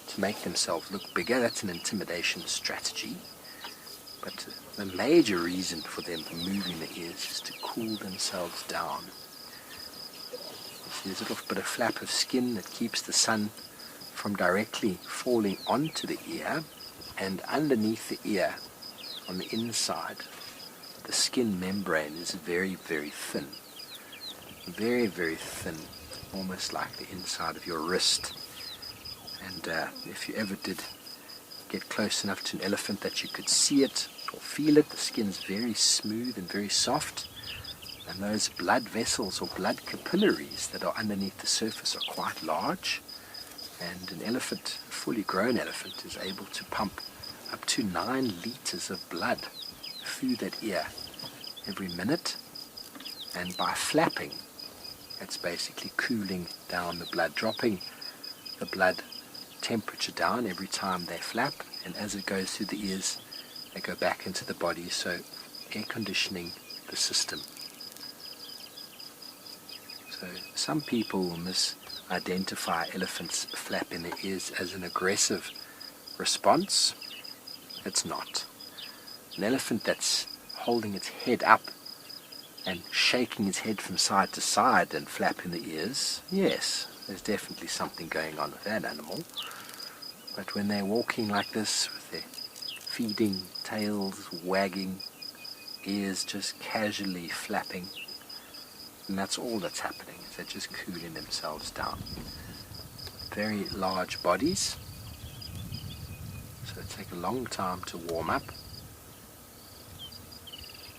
to make themselves look bigger. That's an intimidation strategy. But the major reason for them moving their ears is to cool themselves down. There's a little bit of flap of skin that keeps the sun from directly falling onto the ear, and underneath the ear, on the inside, the skin membrane is very, very thin. Very, very thin, almost like the inside of your wrist. And if you ever did get close enough to an elephant that you could see it or feel it, the skin's very smooth and very soft. And those blood vessels or blood capillaries that are underneath the surface are quite large. And an elephant, a fully grown elephant, is able to pump up to 9 liters of blood through that ear every minute. And by flapping, it's basically cooling down the blood, dropping the blood temperature down every time they flap. And as it goes through the ears, they go back into the body, so air conditioning the system. So some people will misidentify elephants flapping their ears as an aggressive response. It's not. An elephant that's holding its head up and shaking its head from side to side and flapping the ears, yes, there's definitely something going on with that animal. But when they're walking like this with their feeding, tails wagging, ears just casually flapping, and that's all that's happening, is they're just cooling themselves down. Very large bodies, so they take a long time to warm up,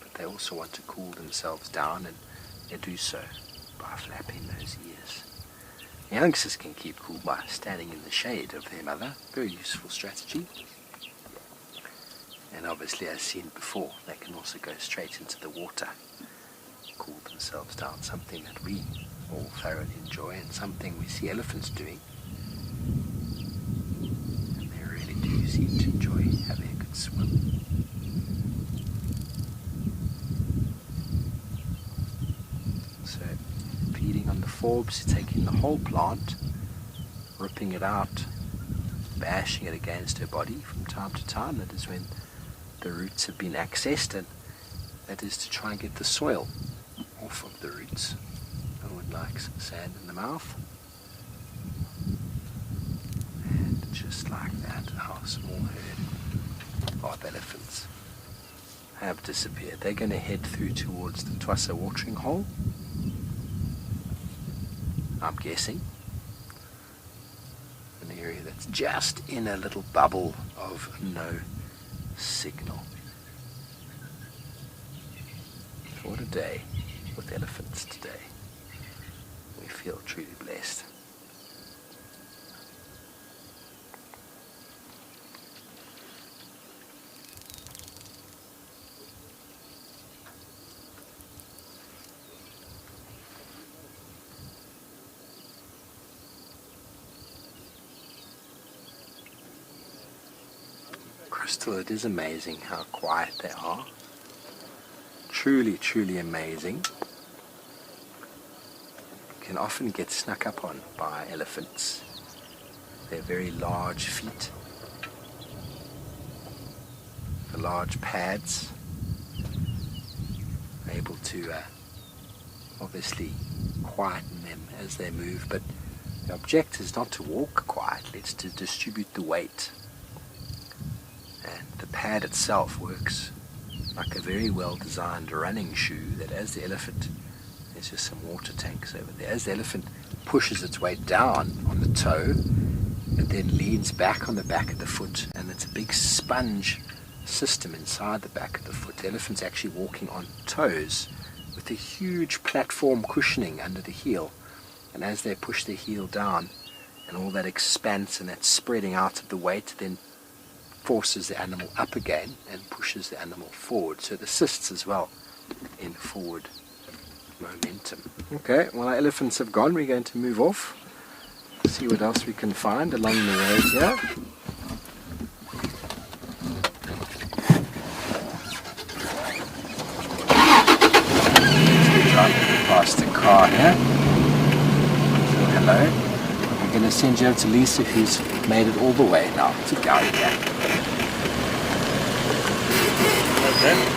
but they also want to cool themselves down, and they do so by flapping those ears. Youngsters can keep cool by standing in the shade of their mother, very useful strategy. And obviously, as seen before, they can also go straight into the water, cool themselves down, something that we all thoroughly enjoy and something we see elephants doing. And they really do seem to enjoy having a good swim. So, feeding on the forbs, taking the whole plant, ripping it out, bashing it against her body from time to time. That is when the roots have been accessed, and that is to try and get the soil off of the roots. No one likes sand in the mouth. And just like that, our small herd of elephants have disappeared. They're going to head through towards the Twassa watering hole, I'm guessing. An area that's just in a little bubble of no signal. What a day with elephants today. We feel truly blessed. Crystal, it is amazing how quiet they are. Truly, truly amazing. You can often get snuck up on by elephants. Their very large feet, the large pads, able to obviously quieten them as they move, but the object is not to walk quietly, it's to distribute the weight. And the pad itself works like a very well designed running shoe, that as the elephant, there's just some water tanks over there, as the elephant pushes its weight down on the toe, it then leans back on the back of the foot, and it's a big sponge system inside the back of the foot. The elephant's actually walking on toes with a huge platform cushioning under the heel, and as they push their heel down, and all that expanse and that spreading out of the weight then forces the animal up again and pushes the animal forward, so it assists as well in forward momentum. Okay, well, our elephants have gone. We're going to move off, see what else we can find along the road here. Driving past the car here. So hello. We're going to send you over to Lisa, who's made it all the way now to Gaudiya. Okay.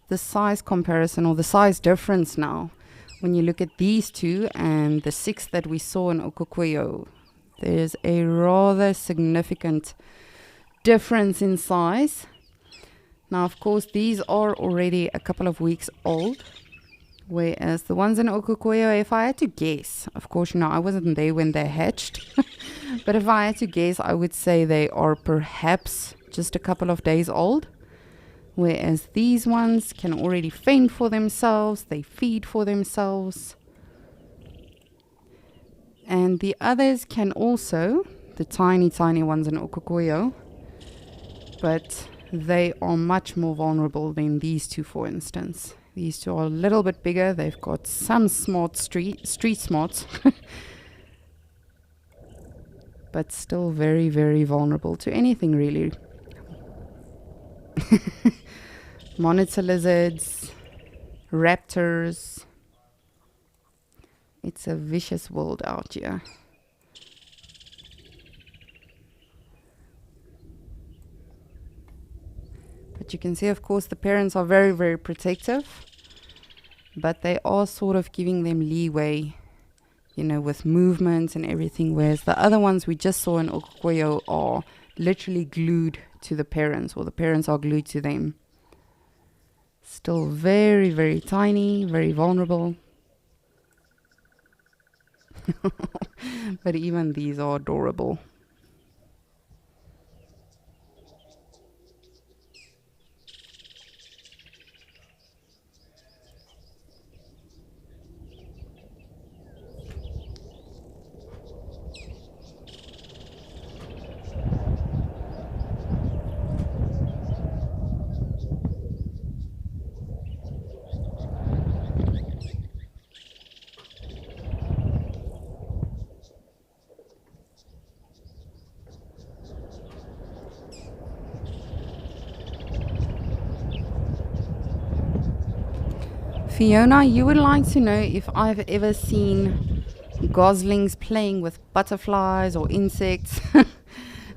The size comparison, or the size difference now, when you look at these two and the 6 that we saw in Okokweyo, there's a rather significant difference in size. Now, of course, these are already a couple of weeks old, whereas the ones in Okokweyo, if I had to guess, of course, I wasn't there when they hatched, but if I had to guess, I would say they are perhaps just a couple of days old. Whereas these ones can already fend for themselves, they feed for themselves. And the others can also, the tiny, tiny ones in Okokweyo, but they are much more vulnerable than these two, for instance. These two are a little bit bigger, they've got some smart street smarts, but still very, very vulnerable to anything, really. Monitor lizards, raptors. It's a vicious world out here. But you can see, of course, the parents are very, very protective, but they are sort of giving them leeway, with movement and everything, whereas the other ones we just saw in Okokweyo are literally glued to the parents, or the parents are glued to them. Still very, very tiny, very vulnerable. But even these are adorable. Fiona, you would like to know if I've ever seen goslings playing with butterflies or insects.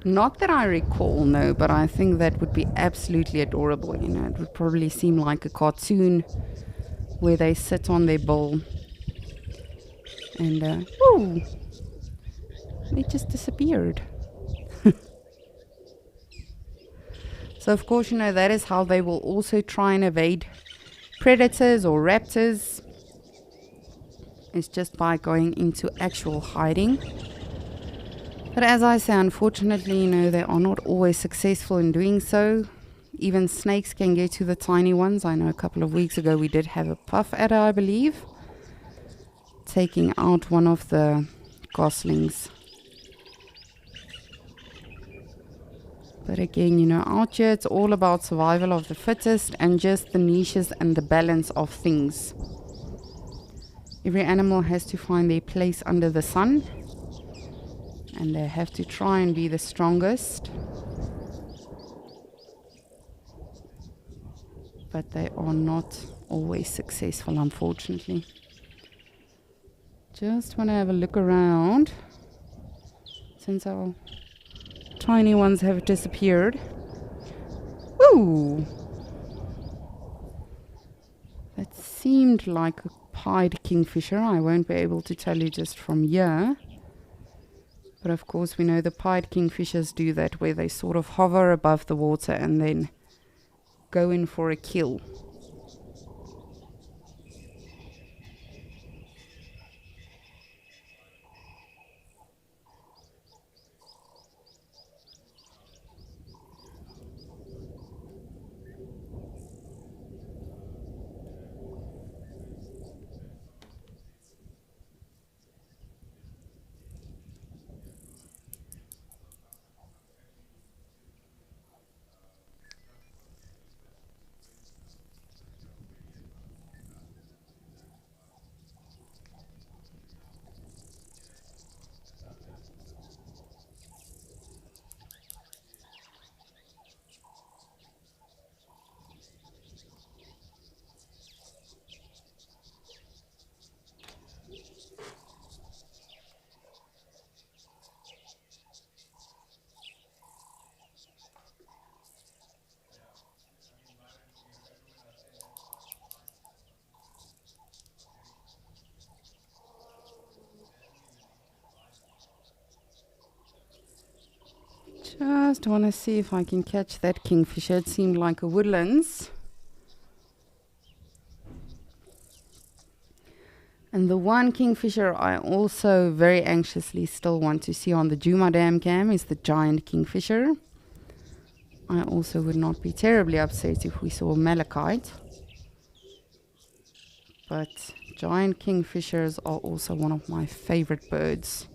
Not that I recall, no, but I think that would be absolutely adorable. It would probably seem like a cartoon where they sit on their bowl and they just disappeared. So of course, that is how they will also try and evade predators or raptors. It's just by going into actual hiding. But as I say, unfortunately, they are not always successful in doing so. Even snakes can get to the tiny ones. I know a couple of weeks ago we did have a puff adder, I believe, taking out one of the goslings. But again, out here it's all about survival of the fittest and just the niches and the balance of things. Every animal has to find their place under the sun, and they have to try and be the strongest. But they are not always successful, unfortunately. Just want to have a look around since our tiny ones have disappeared. Ooh! That seemed like a pied kingfisher. I won't be able to tell you just from here. But of course we know the pied kingfishers do that, where they sort of hover above the water and then go in for a kill. Just want to see if I can catch that kingfisher. It seemed like a woodlands. And the one kingfisher I also very anxiously still want to see on the Djuma Dam cam is the giant kingfisher. I also would not be terribly upset if we saw malachite. But giant kingfishers are also one of my favorite birds.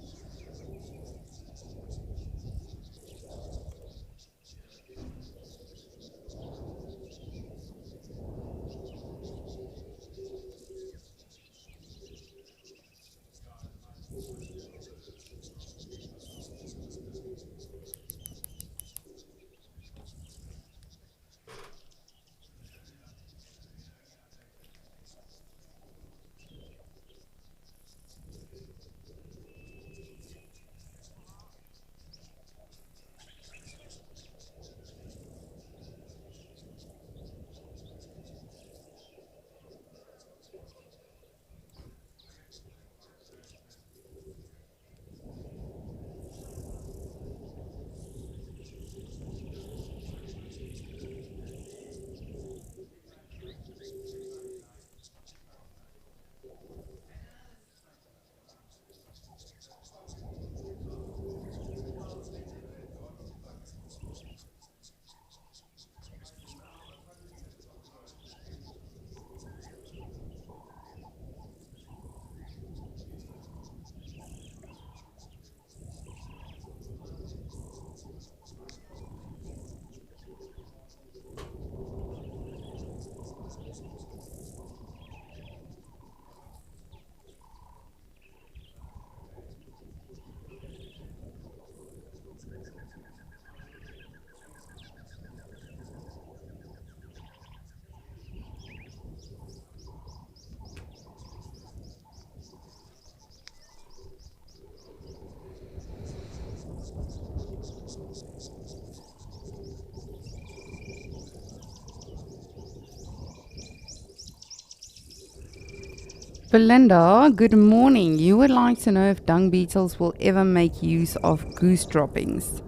Belinda, good morning. You would like to know if dung beetles will ever make use of goose droppings.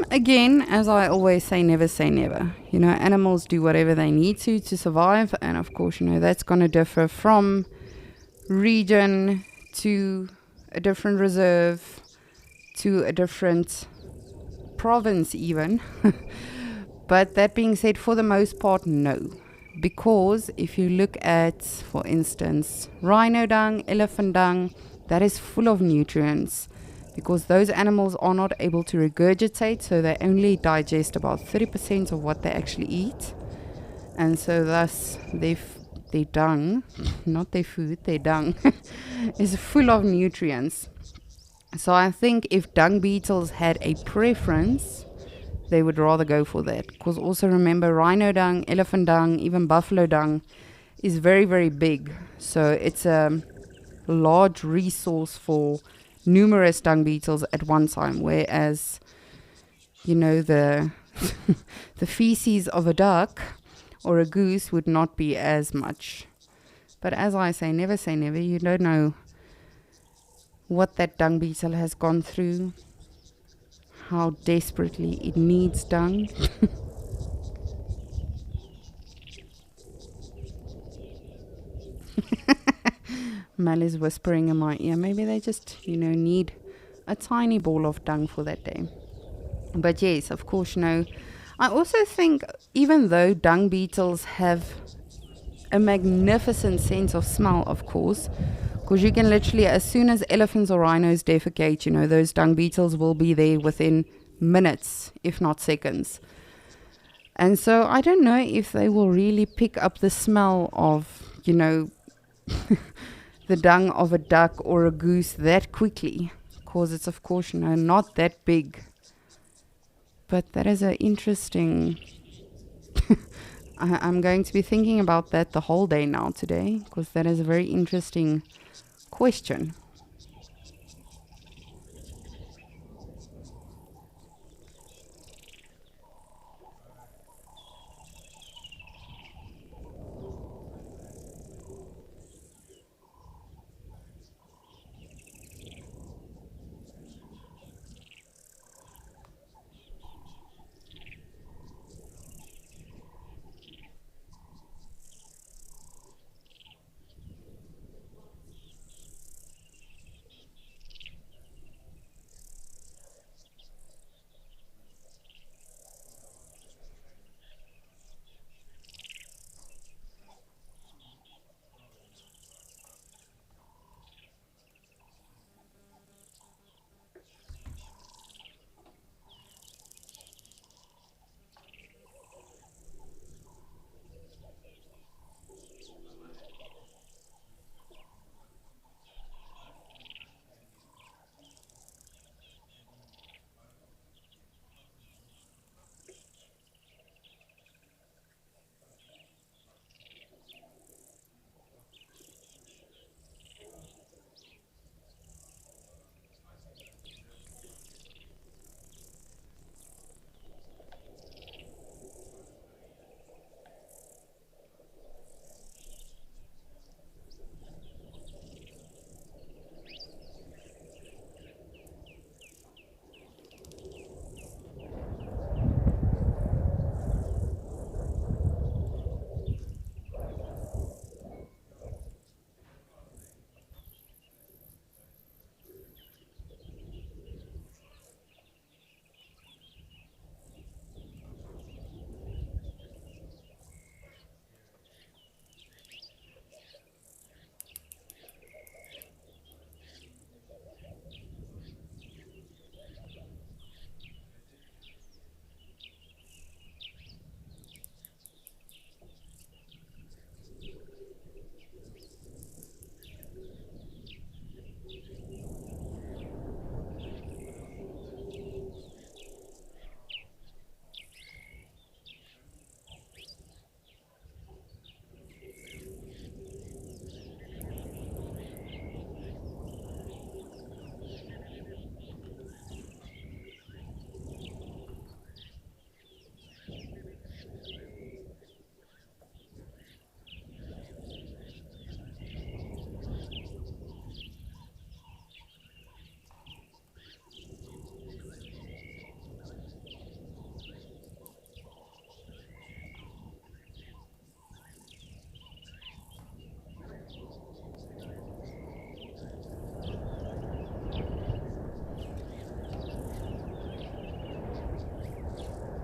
Again, as I always say never. You know, animals do whatever they need to survive, and of course, you know, that's going to differ from region to a different reserve to a different province even. But that being said, for the most part, no. Because if you look at, for instance, rhino dung, elephant dung, that is full of nutrients, because those animals are not able to regurgitate, so they only digest about 30% of what they actually eat, and so thus their their dung, not their food, their dung, is full of nutrients. So I think if dung beetles had a preference, they would rather go for that. Because also remember, rhino dung, elephant dung, even buffalo dung is very, very big. So it's a large resource for numerous dung beetles at one time. Whereas, you know, the the feces of a duck or a goose would not be as much. But as I say never. You don't know what that dung beetle has gone through, how desperately it needs dung. Mel is whispering in my ear, maybe they just, need a tiny ball of dung for that day. But yes, of course, I also think, even though dung beetles have a magnificent sense of smell, of course, because you can literally, as soon as elephants or rhinos defecate, those dung beetles will be there within minutes, if not seconds. And so I don't know if they will really pick up the smell of, the dung of a duck or a goose that quickly, because it's, of course, not that big. But that is an interesting... I'm going to be thinking about that the whole day now today, because that is a very interesting question.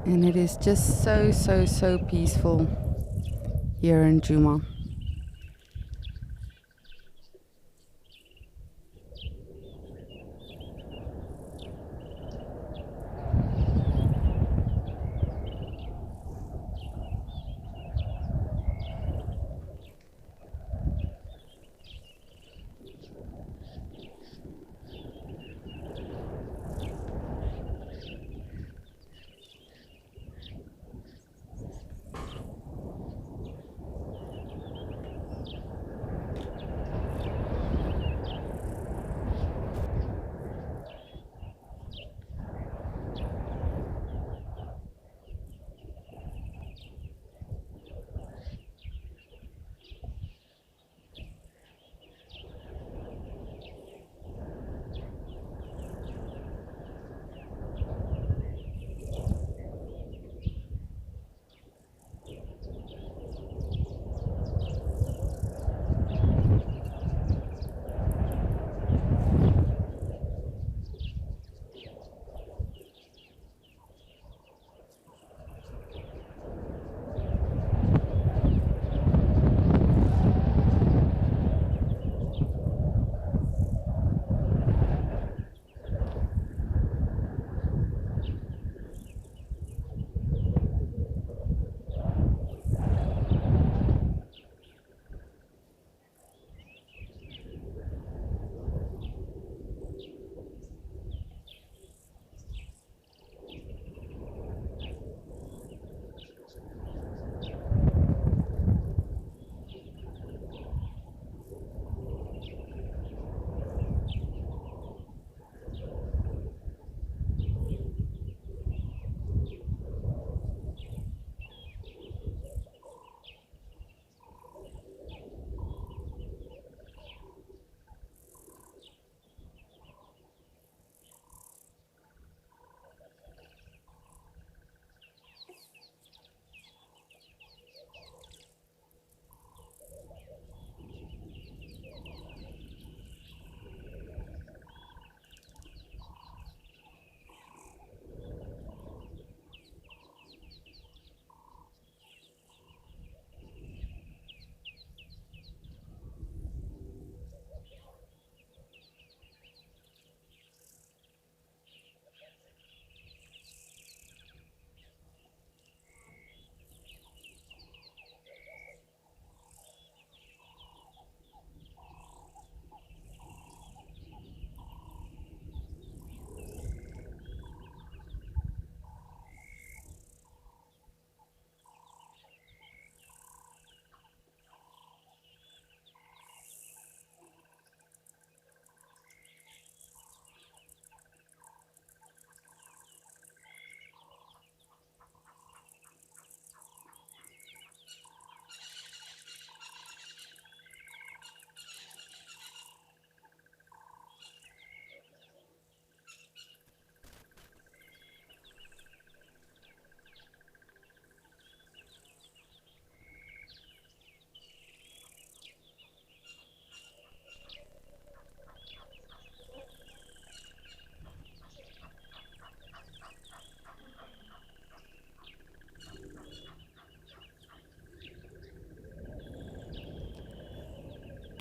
And it is just so peaceful here in Djuma.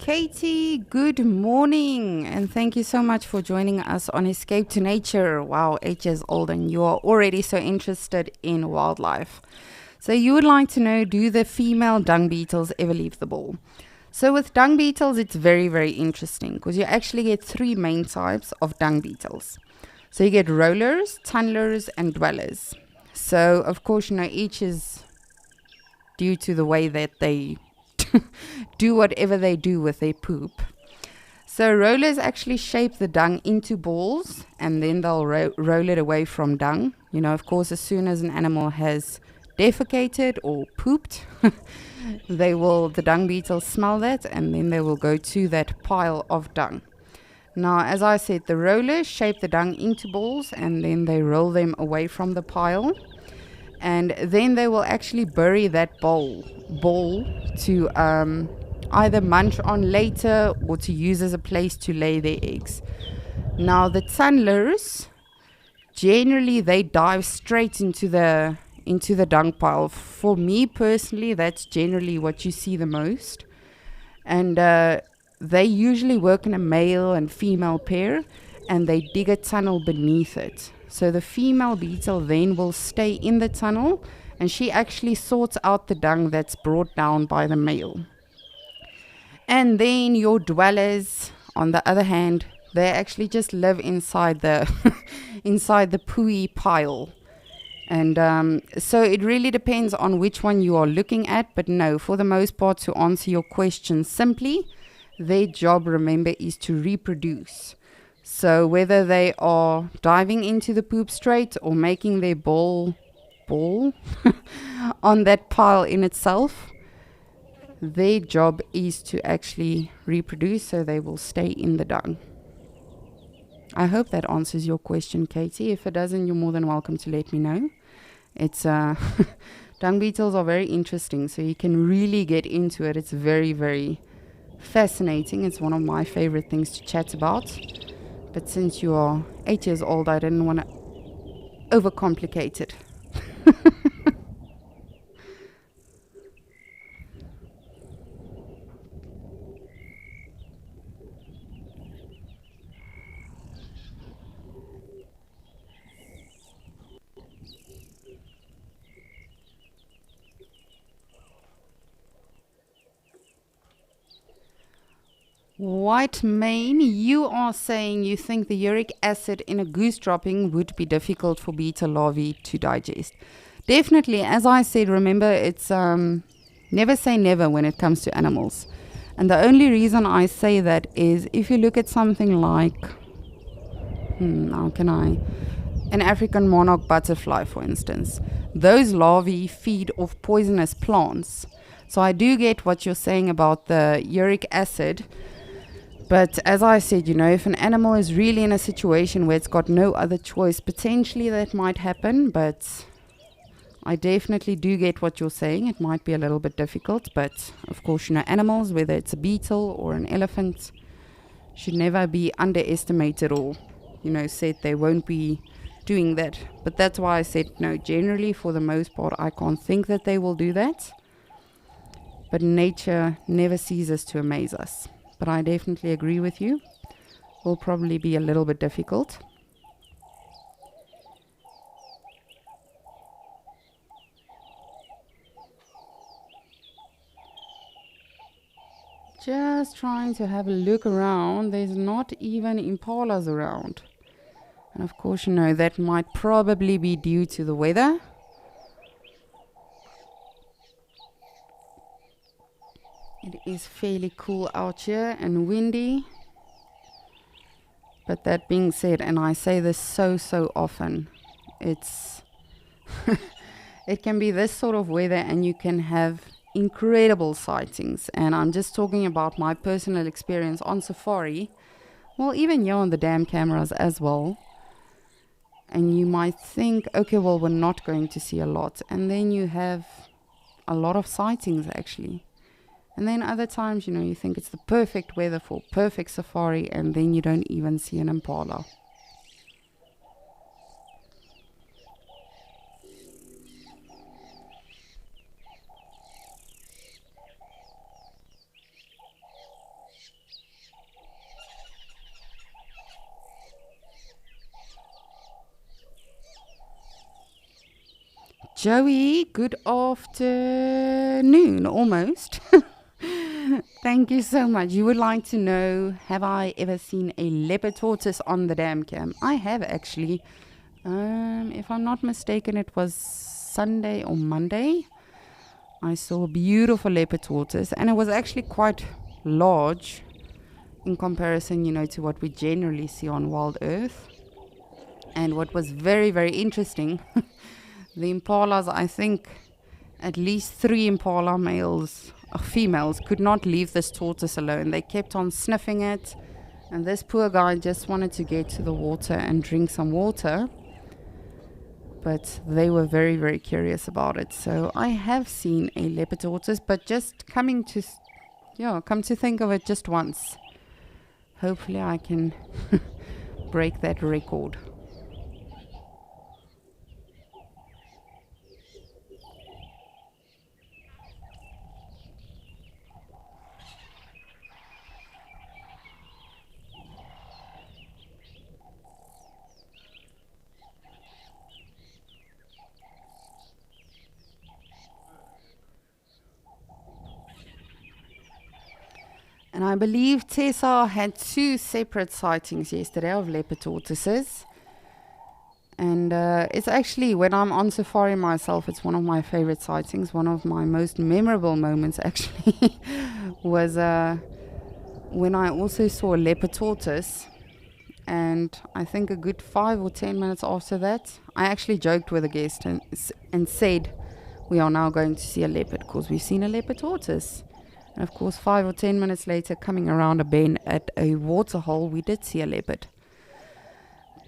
Katie, good morning, and thank you so much for joining us on Escape to Nature. Wow, 8 years old, and you are already so interested in wildlife. So you would like to know, do the female dung beetles ever leave the ball? So with dung beetles, it's very, very interesting because you actually get 3 main types of dung beetles. So you get rollers, tunnelers, and dwellers. So of course, each is due to the way that they do whatever they do with their poop. So rollers actually shape the dung into balls, and then they'll roll it away from dung. Of course, as soon as an animal has defecated or pooped, the dung beetles smell that, and then they will go to that pile of dung. Now, as I said, the rollers shape the dung into balls, and then they roll them away from the pile. And then they will actually bury that ball to either munch on later or to use as a place to lay their eggs. Now the tunnelers, generally they dive straight into the dung pile. For me personally, that's generally what you see the most. And they usually work in a male and female pair, and they dig a tunnel beneath it. So the female beetle then will stay in the tunnel, and she actually sorts out the dung that's brought down by the male. And then your dwellers, on the other hand, they actually just live inside the inside the pooey pile. And so it really depends on which one you are looking at. But no, for the most part, to answer your question simply, their job, remember, is to reproduce. So whether they are diving into the poop straight or making their ball on that pile in itself, their job is to actually reproduce, so they will stay in the dung. I hope that answers your question, Katie. If it doesn't, you're more than welcome to let me know. It's dung beetles are very interesting, so you can really get into it. It's very, very fascinating. It's one of my favorite things to chat about. But since you are 8 years old, I didn't want to overcomplicate it. White Mane, you are saying you think the uric acid in a goose dropping would be difficult for beta larvae to digest. Definitely, as I said, remember, it's never say never when it comes to animals. And the only reason I say that is if you look at something like, an African monarch butterfly, for instance. Those larvae feed off poisonous plants. So I do get what you're saying about the uric acid. But as I said, if an animal is really in a situation where it's got no other choice, potentially that might happen. But I definitely do get what you're saying. It might be a little bit difficult. But of course, animals, whether it's a beetle or an elephant, should never be underestimated or, said they won't be doing that. But that's why I said, no, generally, for the most part, I can't think that they will do that. But nature never ceases to amaze us. But I definitely agree with you. Will probably be a little bit difficult. Just trying to have a look around. There's not even impalas around. And of course, that might probably be due to the weather. It is fairly cool out here and windy. But that being said, and I say this so often, it's it can be this sort of weather and you can have incredible sightings. And I'm just talking about my personal experience on safari. Well, even here on the dam cameras as well. And you might think, okay, well, we're not going to see a lot. And then you have a lot of sightings actually. And then other times, you think it's the perfect weather for perfect safari, and then you don't even see an impala. Joey, good afternoon, almost. Thank you so much. You would like to know, have I ever seen a leopard tortoise on the dam cam? I have actually. If I'm not mistaken, it was Sunday or Monday. I saw a beautiful leopard tortoise, and it was actually quite large in comparison, to what we generally see on Wild Earth. And what was very, very interesting, the impalas, I think at least 3 impala females could not leave this tortoise alone. They kept on sniffing it, and this poor guy just wanted to get to the water and drink some water. But they were very, very curious about it. So I have seen a leopard tortoise, but just come to think of it, just once. Hopefully I can break that record. And I believe Tessa had 2 separate sightings yesterday of leopard tortoises. And it's actually, when I'm on safari myself, it's one of my favorite sightings. One of my most memorable moments actually was when I also saw a leopard tortoise. And I think a good 5 or 10 minutes after that, I actually joked with a guest and said, we are now going to see a leopard because we've seen a leopard tortoise. And of course, 5 or 10 minutes later, coming around a bend at a waterhole, we did see a leopard.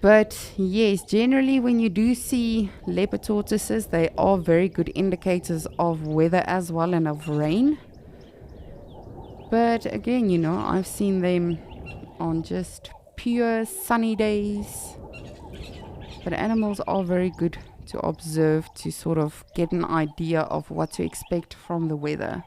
But yes, generally when you do see leopard tortoises, they are very good indicators of weather as well, and of rain. But again, I've seen them on just pure sunny days. But animals are very good to observe, to sort of get an idea of what to expect from the weather.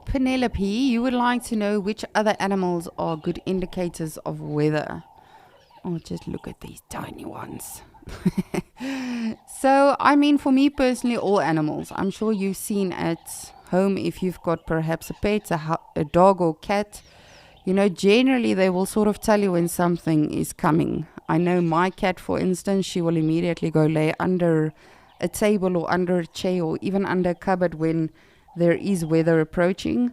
Penelope, you would like to know which other animals are good indicators of weather. Oh, just look at these tiny ones. So, for me personally, all animals. I'm sure you've seen at home, if you've got perhaps a pet, a dog or cat, generally they will sort of tell you when something is coming. I know my cat, for instance, she will immediately go lay under a table or under a chair or even under a cupboard when there is weather approaching.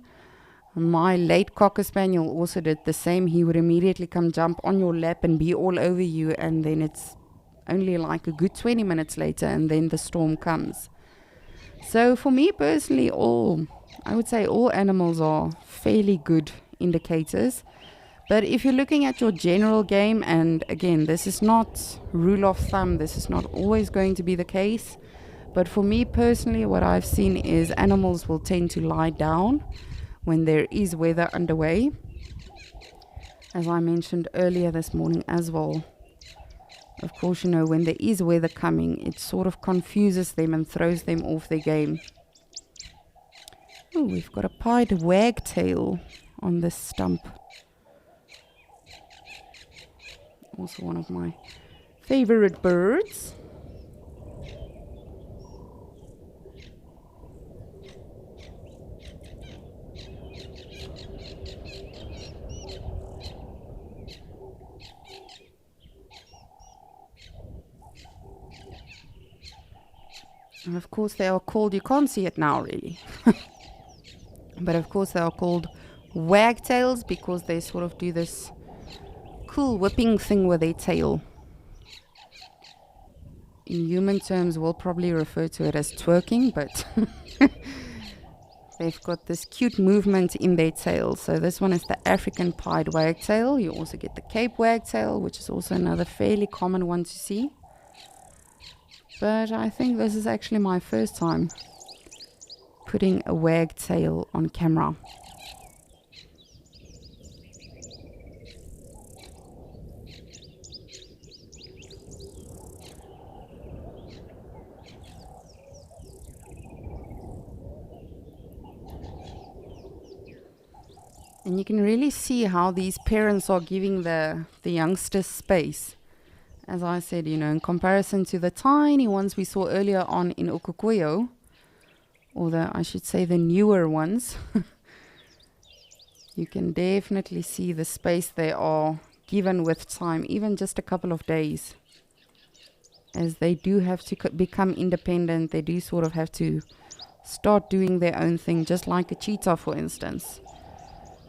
My late Cocker Spaniel also did the same. He would immediately come jump on your lap and be all over you, and then it's only like a good 20 minutes later and then the storm comes. So for me personally, I would say all animals are fairly good indicators. But if you're looking at your general game, and again, this is not rule of thumb, this is not always going to be the case. But for me personally, what I've seen is animals will tend to lie down when there is weather underway. As I mentioned earlier this morning as well. Of course, when there is weather coming, it sort of confuses them and throws them off their game. Oh, we've got a pied wagtail on this stump. Also one of my favorite birds. And of course they are called, you can't see it now really, but of course they are called wagtails because they sort of do this cool whipping thing with their tail. In human terms, we'll probably refer to it as twerking, but they've got this cute movement in their tail. So this one is the African pied wagtail. You also get the Cape wagtail, which is also another fairly common one to see. But I think this is actually my first time putting a wagtail on camera. And you can really see how these parents are giving the youngsters space. As I said, in comparison to the tiny ones we saw earlier on in Ukukuyo, or I should say the newer ones, you can definitely see the space they are given with time, even just a couple of days. As they do have to become independent, they do sort of have to start doing their own thing, just like a cheetah, for instance.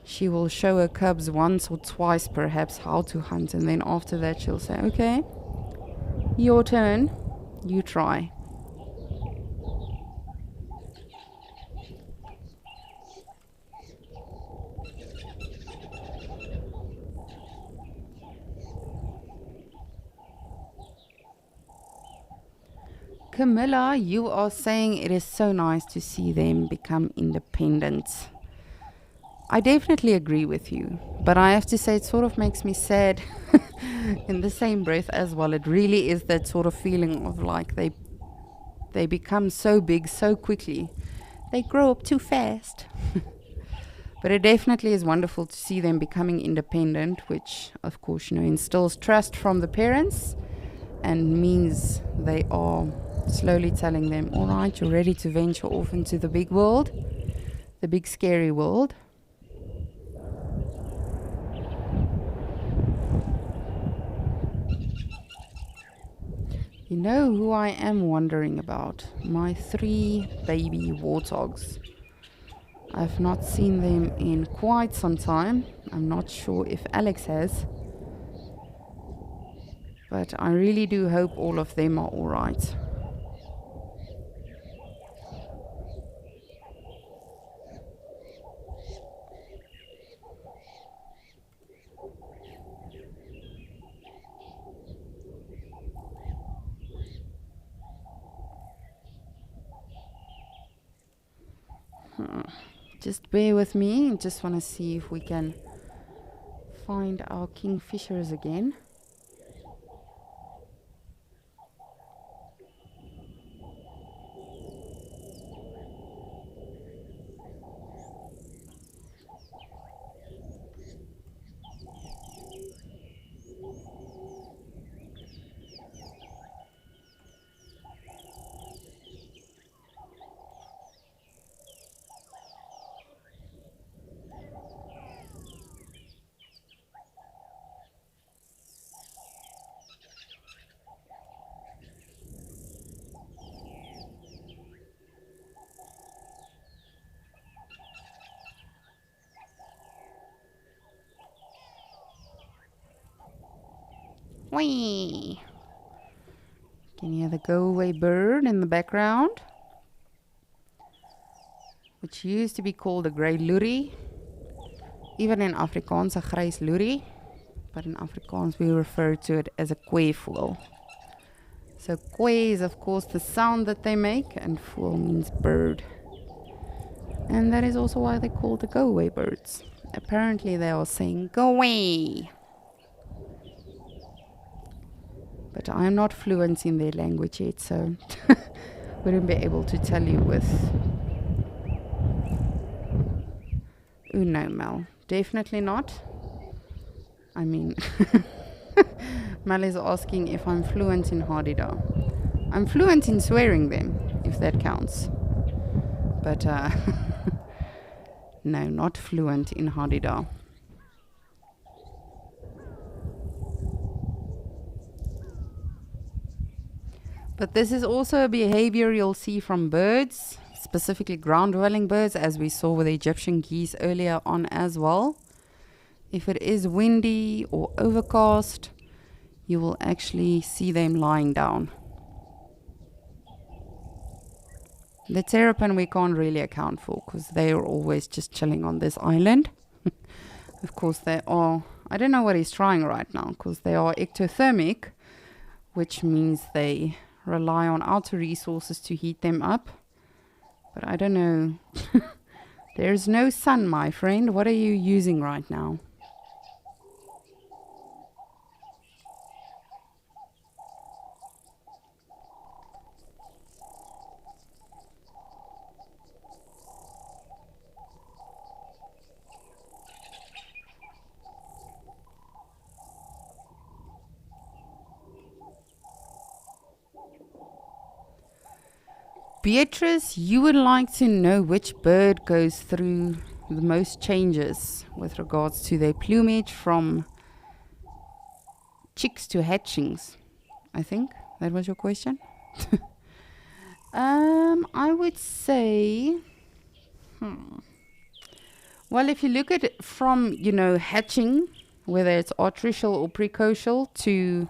She will show her cubs once or twice perhaps how to hunt, and then after that she'll say, okay, your turn, you try. Camilla, you are saying it is so nice to see them become independent. I definitely agree with you, but I have to say it sort of makes me sad in the same breath as well. It really is that sort of feeling of like they become so big so quickly. They grow up too fast. But it definitely is wonderful to see them becoming independent, which of course, instills trust from the parents and means they are slowly telling them, all right, you're ready to venture off into the big world, the big scary world. You know who I am wondering about? My 3 baby warthogs. I've not seen them in quite some time. I'm not sure if Alex has. But I really do hope all of them are all right. Just bear with me. I just want to see if we can find our kingfishers again. Whee! Can you hear the go-away bird in the background? Which used to be called a grey loerie. Even in Afrikaans, a grys loerie. But in Afrikaans, we refer to it as a kweevoël. So kwe is, of course, the sound that they make, and voël means bird. And that is also why they're called the go-away birds. Apparently, they are saying, go away! But I'm not fluent in their language yet, so wouldn't be able to tell you with... no, Mel. Definitely not. I mean, Mel is asking if I'm fluent in Hadida. I'm fluent in swearing them, if that counts. But, no, not fluent in Hadida. But this is also a behavior you'll see from birds, specifically ground-dwelling birds, as we saw with the Egyptian geese earlier on as well. If it is windy or overcast, you will actually see them lying down. The terrapin we can't really account for because they are always just chilling on this island. Of course they are, I don't know what he's trying right now, because they are ectothermic, which means they rely on outer resources to heat them up. But I don't know. There's no sun, my friend. What are you using right now? Beatrice, you would like to know which bird goes through the most changes with regards to their plumage from chicks to hatchings. I think that was your question. I would say, well, if you look at it from, hatching, whether it's artificial or precocial, to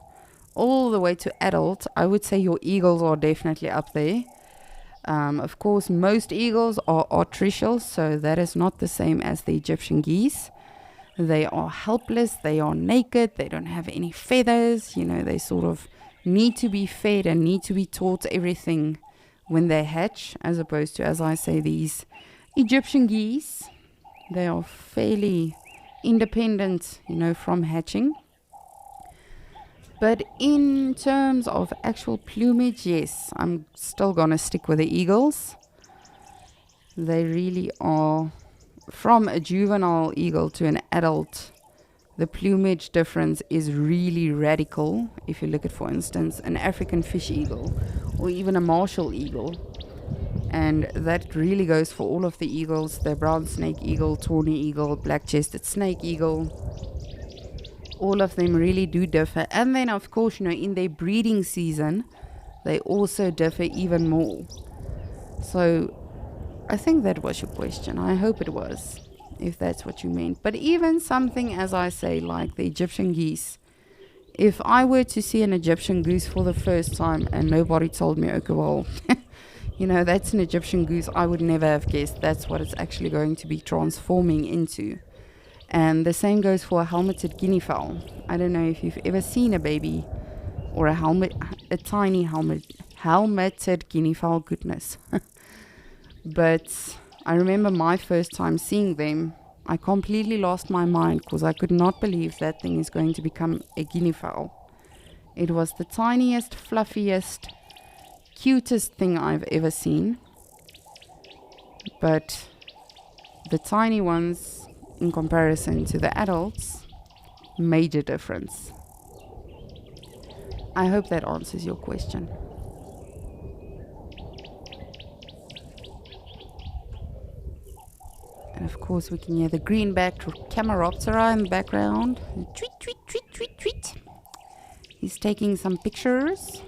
all the way to adult, I would say your eagles are definitely up there. Of course, most eagles are artificial, so that is not the same as the Egyptian geese. They are helpless, they are naked, they don't have any feathers, they sort of need to be fed and need to be taught everything when they hatch, as opposed to, as I say, these Egyptian geese. They are fairly independent, from hatching. But in terms of actual plumage, yes, I'm still going to stick with the eagles. They really are, from a juvenile eagle to an adult, the plumage difference is really radical. If you look at, for instance, an African fish eagle or even a martial eagle. And that really goes for all of the eagles, the brown snake eagle, tawny eagle, black-chested snake eagle. All of them really do differ. And then, of course, in their breeding season, they also differ even more. So I think that was your question. I hope it was, if that's what you meant. But even something, as I say, like the Egyptian geese. If I were to see an Egyptian goose for the first time and nobody told me, okay, well, that's an Egyptian goose, I would never have guessed that's what it's actually going to be transforming into. And the same goes for a helmeted guinea fowl. I don't know if you've ever seen a baby or a tiny helmeted guinea fowl, goodness. But I remember my first time seeing them, I completely lost my mind because I could not believe that thing is going to become a guinea fowl. It was the tiniest, fluffiest, cutest thing I've ever seen. But the tiny ones, in comparison to the adults, major difference. I hope that answers your question. And of course we can hear the greenback Cameroptera in the background. Tweet, tweet, tweet, tweet, tweet. He's taking some pictures.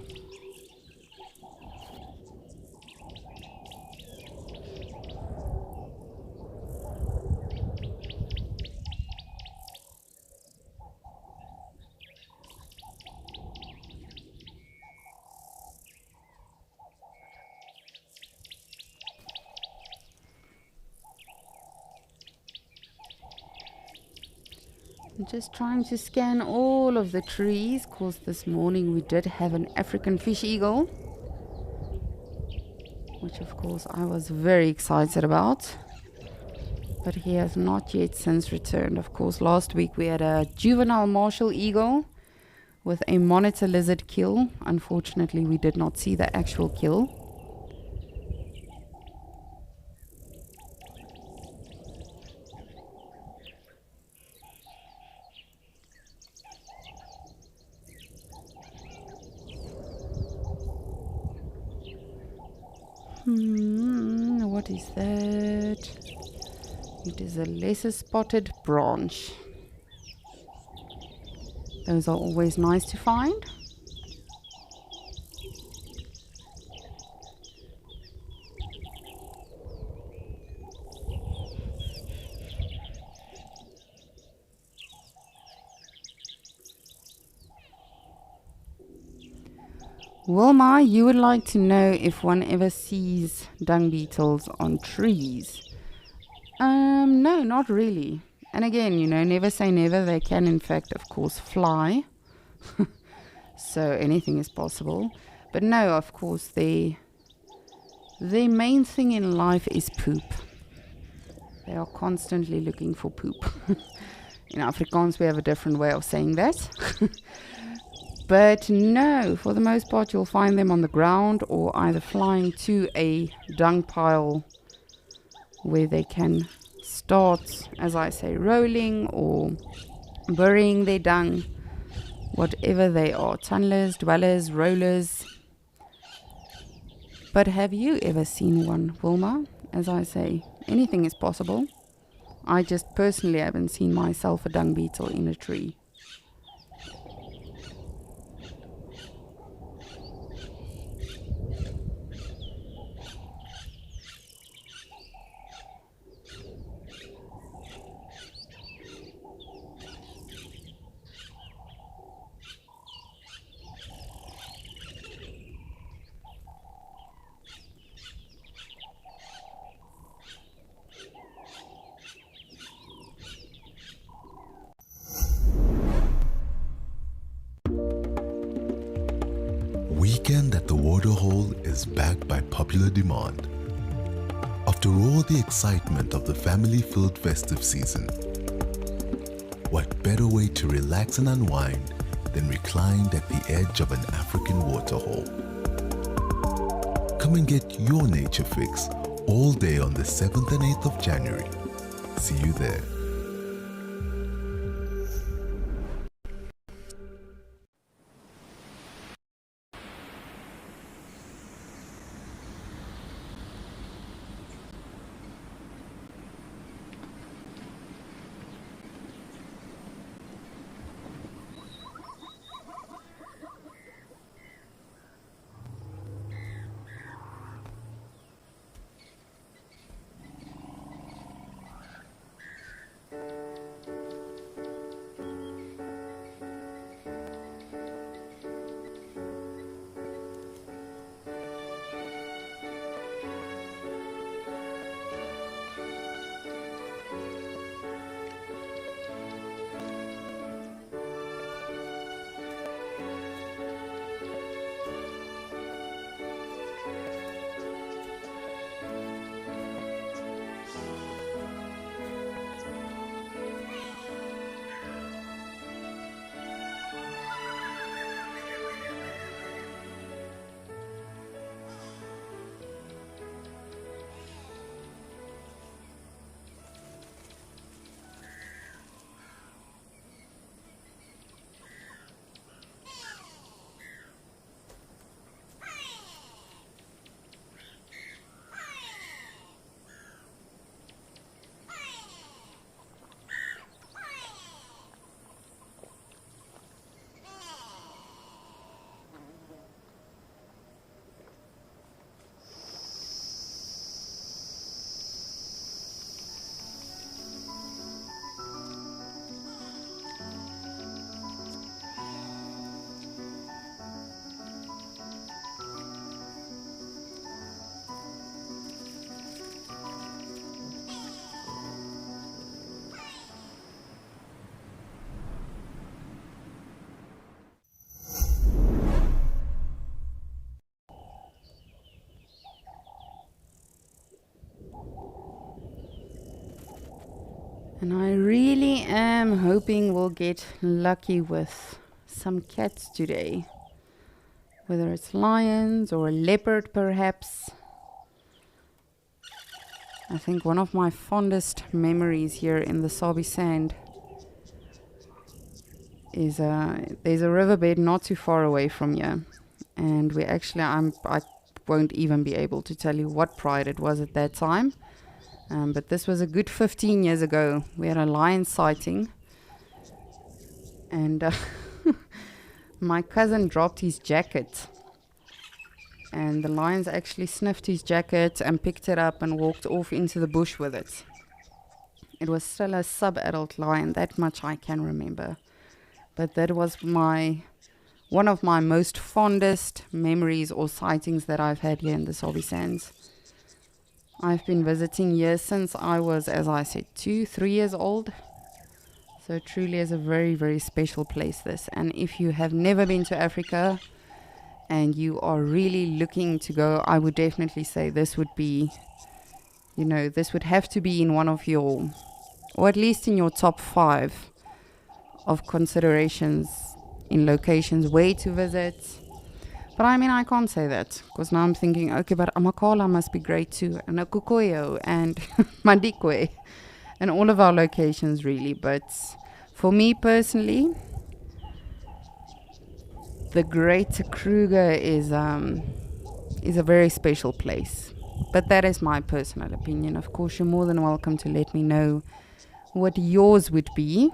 I'm just trying to scan all of the trees because this morning we did have an African fish eagle, which of course I was very excited about, but he has not yet since returned. Of course, last week we had a juvenile martial eagle with a monitor lizard kill. Unfortunately, we did not see the actual kill. What is that? It is a lesser spotted branch. Those are always nice to find. Wilma, you would like to know if one ever sees dung beetles on trees. No, not really. And again, never say never. They can, in fact, of course, fly. So anything is possible. But no, of course, their main thing in life is poop. They are constantly looking for poop. In Afrikaans, we have a different way of saying that. But no, for the most part, you'll find them on the ground or either flying to a dung pile where they can start, as I say, rolling or burying their dung, whatever they are, tunnelers, dwellers, rollers. But have you ever seen one, Wilma? As I say, anything is possible. I just personally haven't seen myself a dung beetle in a tree. Weekend at the Waterhole is back by popular demand. After all the excitement of the family-filled festive season, what better way to relax and unwind than reclined at the edge of an African waterhole? Come and get your nature fix all day on the 7th and 8th of January. See you there. And I really am hoping we'll get lucky with some cats today. Whether it's lions or a leopard perhaps. I think one of my fondest memories here in the Sabi Sand is there's a riverbed not too far away from here. And we actually, I won't even be able to tell you what pride it was at that time. But this was a good 15 years ago. We had a lion sighting. And my cousin dropped his jacket. And the lions actually sniffed his jacket and picked it up and walked off into the bush with it. It was still a sub-adult lion, that much I can remember. But that was one of my most fondest memories or sightings that I've had here in the Sabi Sands. I've been visiting here since I was, as I said, 2-3 years old. So it truly is a very, very special place, this. And if you have never been to Africa and you are really looking to go, I would definitely say this would be, this would have to be in one of your, or at least in your top 5 of considerations in locations where to visit. But I mean, I can't say that, because now I'm thinking, okay, but Amakala must be great too, and Akukoyo and Madikwe, and all of our locations really. But for me personally, the Great Kruger is is a very special place. But that is my personal opinion. Of course, you're more than welcome to let me know what yours would be.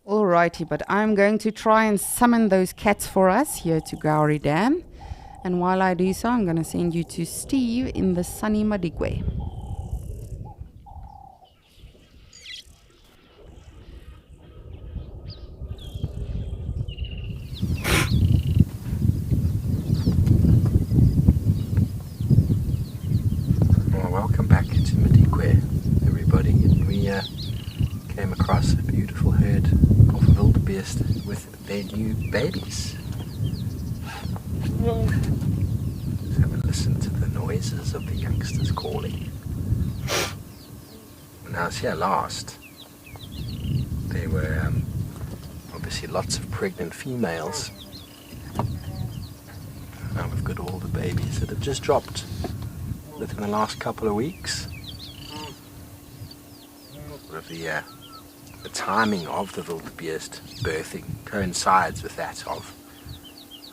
Alrighty, but I'm going to try and summon those cats for us here to Gowrie Dam. And while I do so, I'm going to send you to Steve in the sunny Madikwe. Well, welcome back to Madikwe, everybody. We came across a beautiful herd of wildebeest with their new babies. Let's have a listen to the noises of the youngsters calling. When I was here last, there were obviously lots of pregnant females. Now we've got all the babies that have just dropped within the last couple of weeks. Of the timing of the wildebeest birthing coincides with that of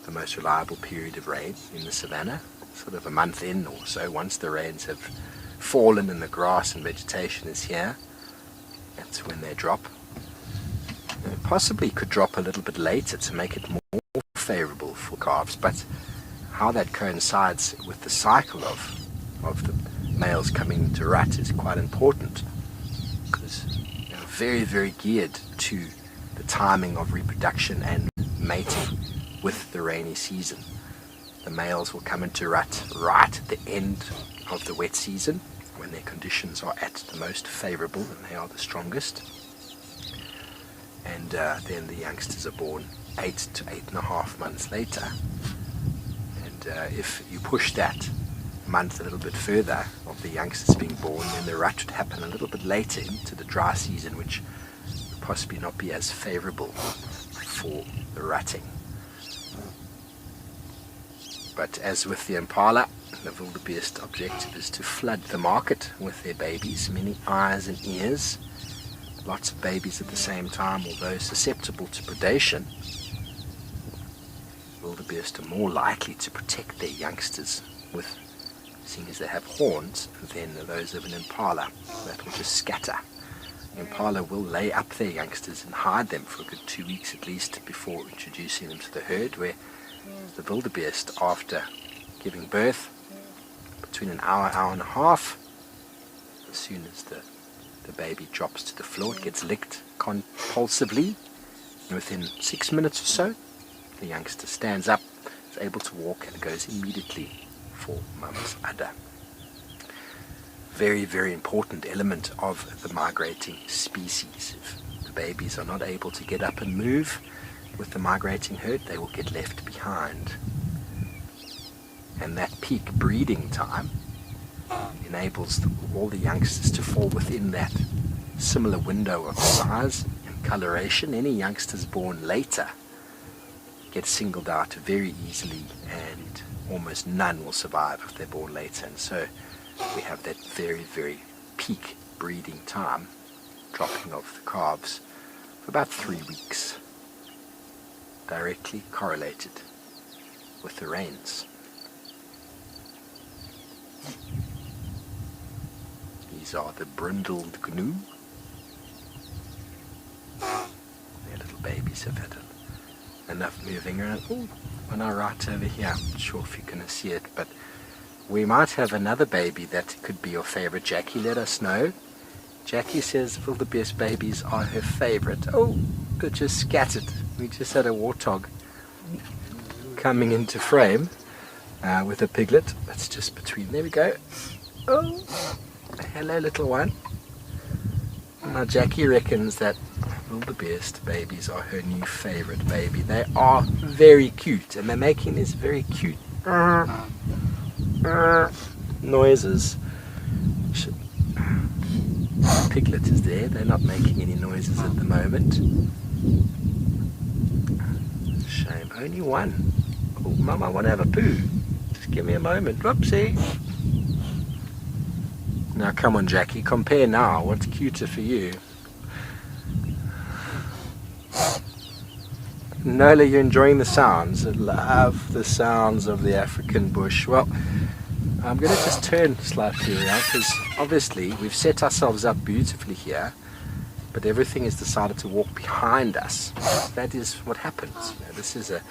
the most reliable period of rain in the savannah, sort of a month in or so. Once the rains have fallen and the grass and vegetation is here, that's when they drop. They possibly could drop a little bit later to make it more favorable for calves, but how that coincides with the cycle of the males coming into rut is quite important, because they're very, very geared to the timing of reproduction and mating with the rainy season. The males will come into rut right at the end of the wet season, when their conditions are at the most favorable and they are the strongest. And then the youngsters are born 8 to 8.5 months later. And if you push that month a little bit further of the youngsters being born, then the rut would happen a little bit later into the dry season, which would possibly not be as favorable for the rutting. But as with the impala, the wildebeest objective is to flood the market with their babies, many eyes and ears, lots of babies at the same time. Although susceptible to predation, wildebeest are more likely to protect their youngsters with, seeing as they have horns, than those of an impala that will just scatter. The impala will lay up their youngsters and hide them for a good 2 weeks at least before introducing them to the herd, where the wildebeest, after giving birth, between an hour, hour and a half, as soon as the baby drops to the floor, it gets licked compulsively, and within 6 minutes or so, the youngster stands up, is able to walk, and goes immediately for mum's udder. Very, very important element of the migrating species. If the babies are not able to get up and move with the migrating herd, they will get left behind. And that peak breeding time enables all the youngsters to fall within that similar window of size and coloration. Any youngsters born later get singled out very easily, and almost none will survive if they're born later. And so we have that very, very peak breeding time, dropping of the calves, for about 3 weeks, directly correlated with the rains. These are the brindled gnu. Their little babies have had enough moving around. Oh, one are right over here. I'm not sure if you're going to see it, but we might have another baby that could be your favorite. Jackie, let us know. Jackie says wildebeest babies are her favorite. Oh, it just scattered. We just had a warthog coming into frame with a piglet. That's just between. There we go. Oh, hello, little one. Now, Jackie reckons that wildebeest babies are her new favorite baby. They are very cute, and they're making these very cute noises. Piglet is there. They're not making any noises at the moment. Shame. Only one. Oh, Mum, I want to have a poo. Just give me a moment. Whoopsie. Now, come on, Jackie. Compare now. What's cuter for you? Nola, you're enjoying the sounds. I love the sounds of the African bush. Well, I'm going to just turn slightly around because obviously we've set ourselves up beautifully here, but everything has decided to walk behind us. That is what happens. You know, this is a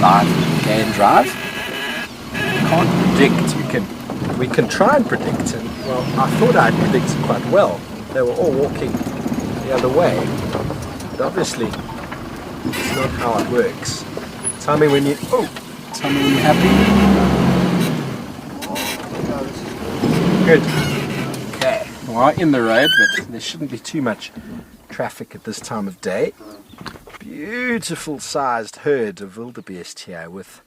live game drive. You can't predict. We can try and predict, and well, I thought I'd predict quite well. They were all walking the other way, but obviously it's not how it works. Tell me when you're happy. Good. Okay. We are in the road, but there shouldn't be too much traffic at this time of day. Beautiful sized herd of wildebeest here with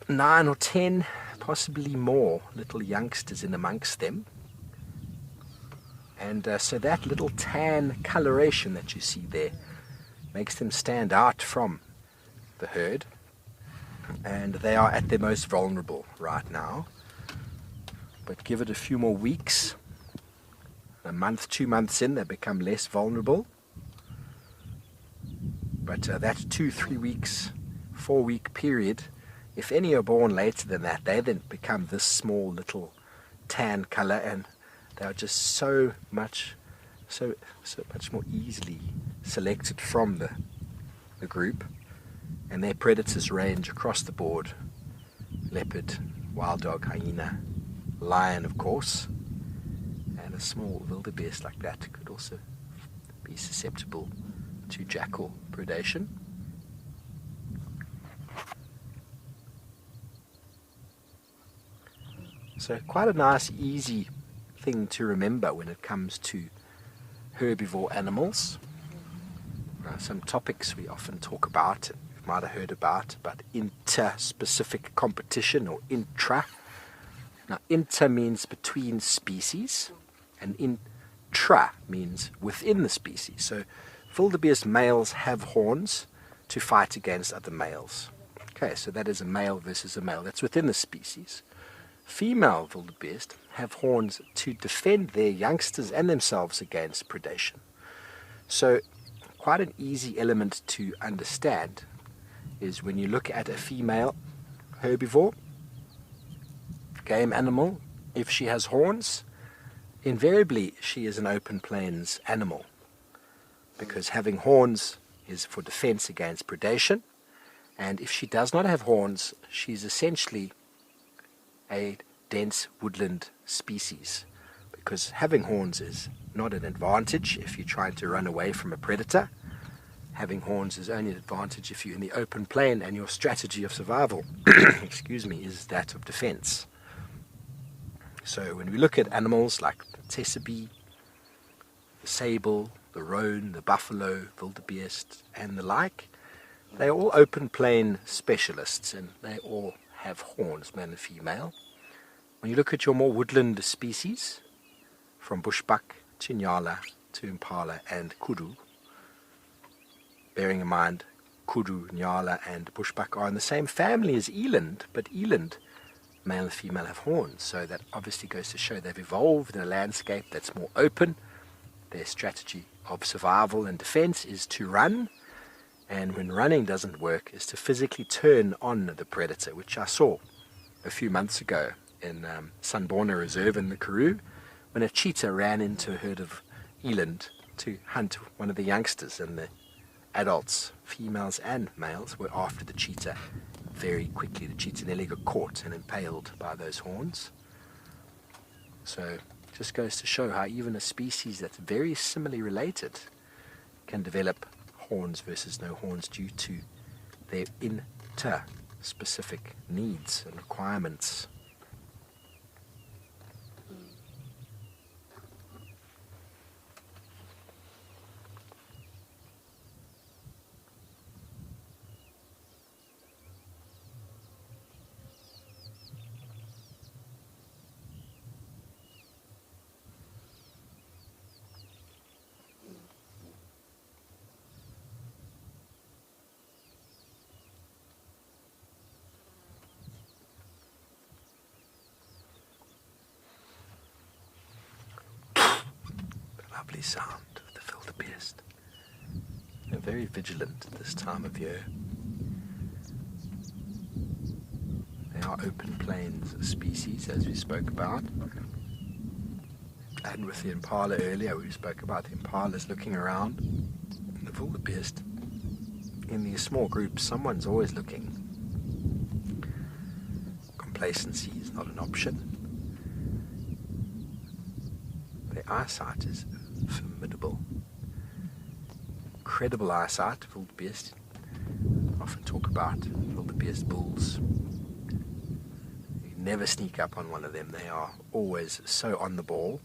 9 or 10, possibly more little youngsters in amongst them. And so that little tan coloration that you see there makes them stand out from the herd. And they are at their most vulnerable right now. But give it a few more weeks, a month, 2 months in, they become less vulnerable. But that 2-3 weeks, 4-week period, if any are born later than that, they then become this small little tan color, and they are just so much more easily selected from the group. And their predators range across the board: leopard, wild dog, hyena, lion, of course, and a small wildebeest like that could also be susceptible to jackal predation. So quite a nice, easy thing to remember when it comes to herbivore animals. Some topics we often talk about, and you might have heard about inter-specific competition, or intra. Now, inter means between species, and intra means within the species. So wildebeest males have horns to fight against other males. Okay, so that is a male versus a male. That's within the species. Female wildebeest have horns to defend their youngsters and themselves against predation. So quite an easy element to understand is when you look at a female herbivore, game animal, if she has horns, invariably she is an open plains animal, because having horns is for defense against predation, and if she does not have horns, she's essentially a dense woodland species, because having horns is not an advantage if you're trying to run away from a predator. Having horns is only an advantage if you're in the open plain and your strategy of survival is that of defense. So when we look at animals like the tsessebe, the sable, the roan, the buffalo, wildebeest, and the like, they are all open plain specialists, and they all have horns, male and female. When you look at your more woodland species, from bushbuck to nyala to impala and kudu, bearing in mind kudu, nyala, and bushbuck are in the same family as eland, but eland, male and female, have horns. So that obviously goes to show they've evolved in a landscape that's more open. Their strategy of survival and defense is to run, and when running doesn't work, is to physically turn on the predator, which I saw a few months ago in Sunborna Reserve in the Karoo, when a cheetah ran into a herd of eland to hunt one of the youngsters, and the adults, females and males, were after the cheetah very quickly. The cheetah nearly got caught and impaled by those horns. So it just goes to show how even a species that's very similarly related can develop horns versus no horns due to their inter-specific needs and requirements. lovely sound of the wildebeest. They're very vigilant at this time of year. They are open plains species, as we spoke about. And with the impala earlier, we spoke about the impalas looking around. And the wildebeest, in these small groups, someone's always looking. Complacency is not an option. Their eyesight is formidable. Incredible eyesight, wildebeest. Often talk about wildebeest bulls. You never sneak up on one of them. They are always so on the ball.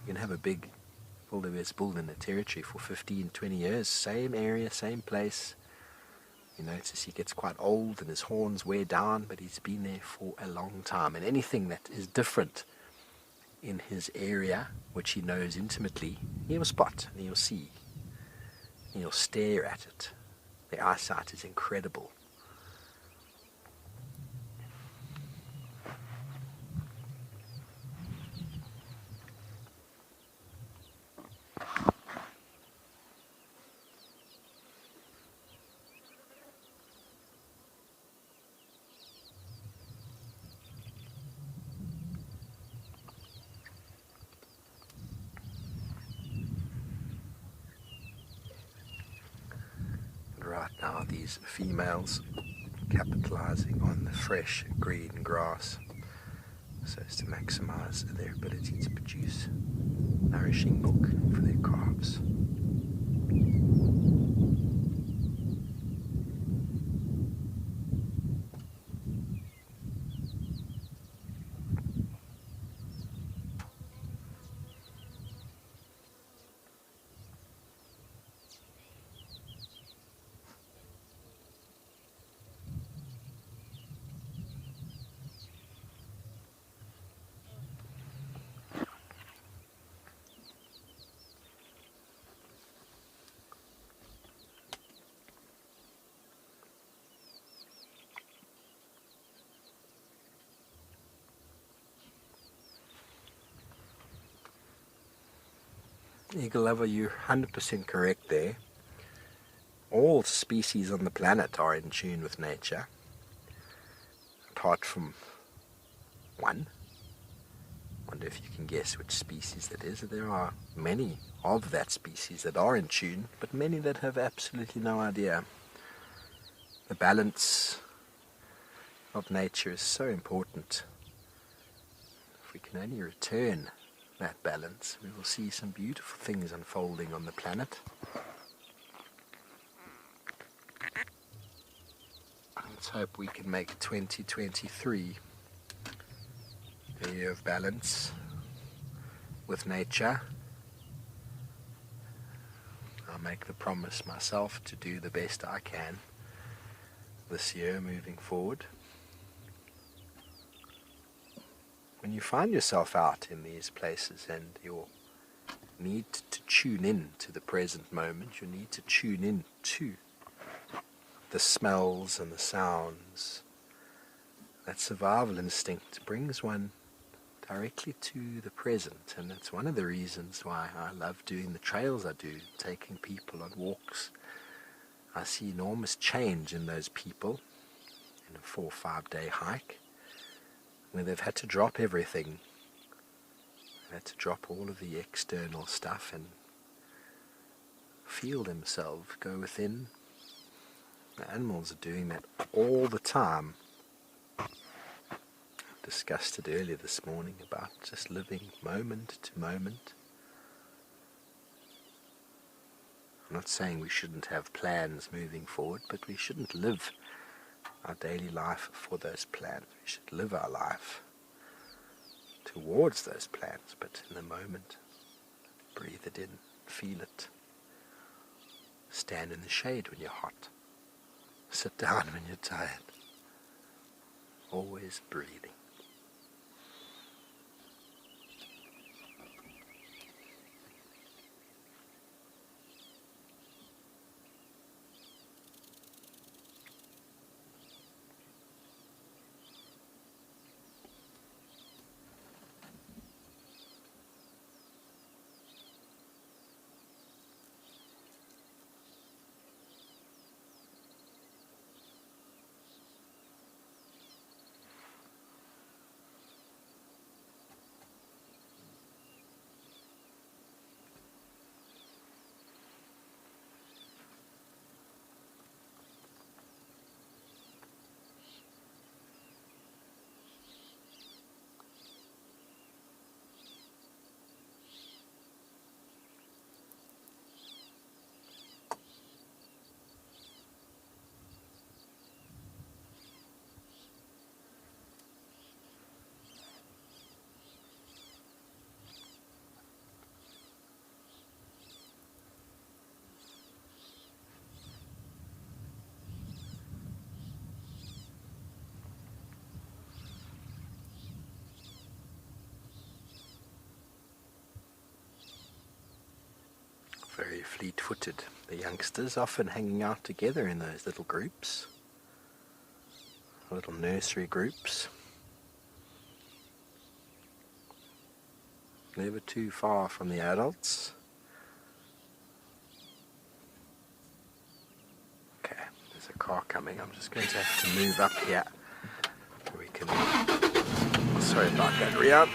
You can have a big wildebeest bull in a territory for 15, 20 years. Same area, same place. You notice he gets quite old and his horns wear down, but he's been there for a long time. And anything that is different in his area, which he knows intimately, he'll spot and he'll see. He'll stare at it. The eyesight is incredible. Right now, these females capitalizing on the fresh green grass so as to maximize their ability to produce nourishing milk for their calves. Eagle lover, you're 100% correct there. All species on the planet are in tune with nature, apart from one. Wonder if you can guess which species that is. There are many of that species that are in tune, but many that have absolutely no idea. The balance of nature is so important. If we can only return that balance, we will see some beautiful things unfolding on the planet. Let's hope we can make 2023 a year of balance with nature. I'll make the promise myself to do the best I can this year moving forward. When you find yourself out in these places and your need to tune in to the present moment, you need to tune in to the smells and the sounds, that survival instinct brings one directly to the present. And it's one of the reasons why I love doing the trails I do, taking people on walks. I see enormous change in those people in a 4 or 5 day hike, where they've had to drop everything. They've had to drop all of the external stuff and feel themselves go within. The animals are doing that all the time. I discussed it earlier this morning about just living moment to moment. I'm not saying we shouldn't have plans moving forward, but we shouldn't live our daily life for those plans. We should live our life towards those plans, but in the moment, breathe it in, feel it. Stand in the shade when you're hot. Sit down when you're tired. Always breathing. Very fleet-footed. The youngsters often hanging out together in those little groups, little nursery groups. Never too far from the adults. Okay, there's a car coming. I'm just going to have to move up here. We can. Sorry about that, Rian.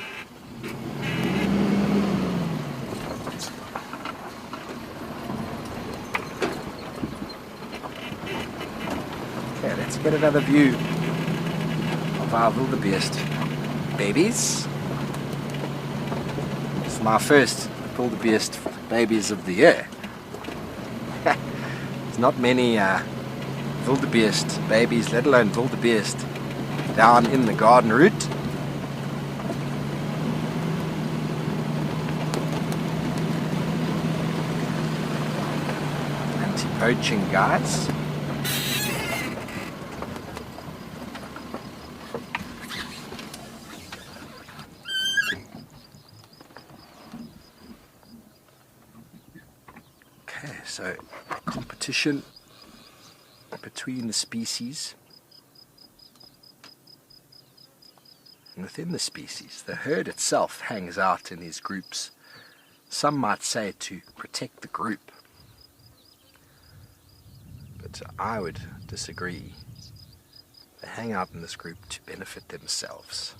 Okay, let's get another view of our wildebeest babies. It's my first wildebeest babies of the year. There's not many wildebeest babies, let alone wildebeest, down in the garden route. Anti-poaching guys. Okay, so competition between the species. And within the species, the herd itself hangs out in these groups. Some might say to protect the group, but I would disagree. They hang out in this group to benefit themselves.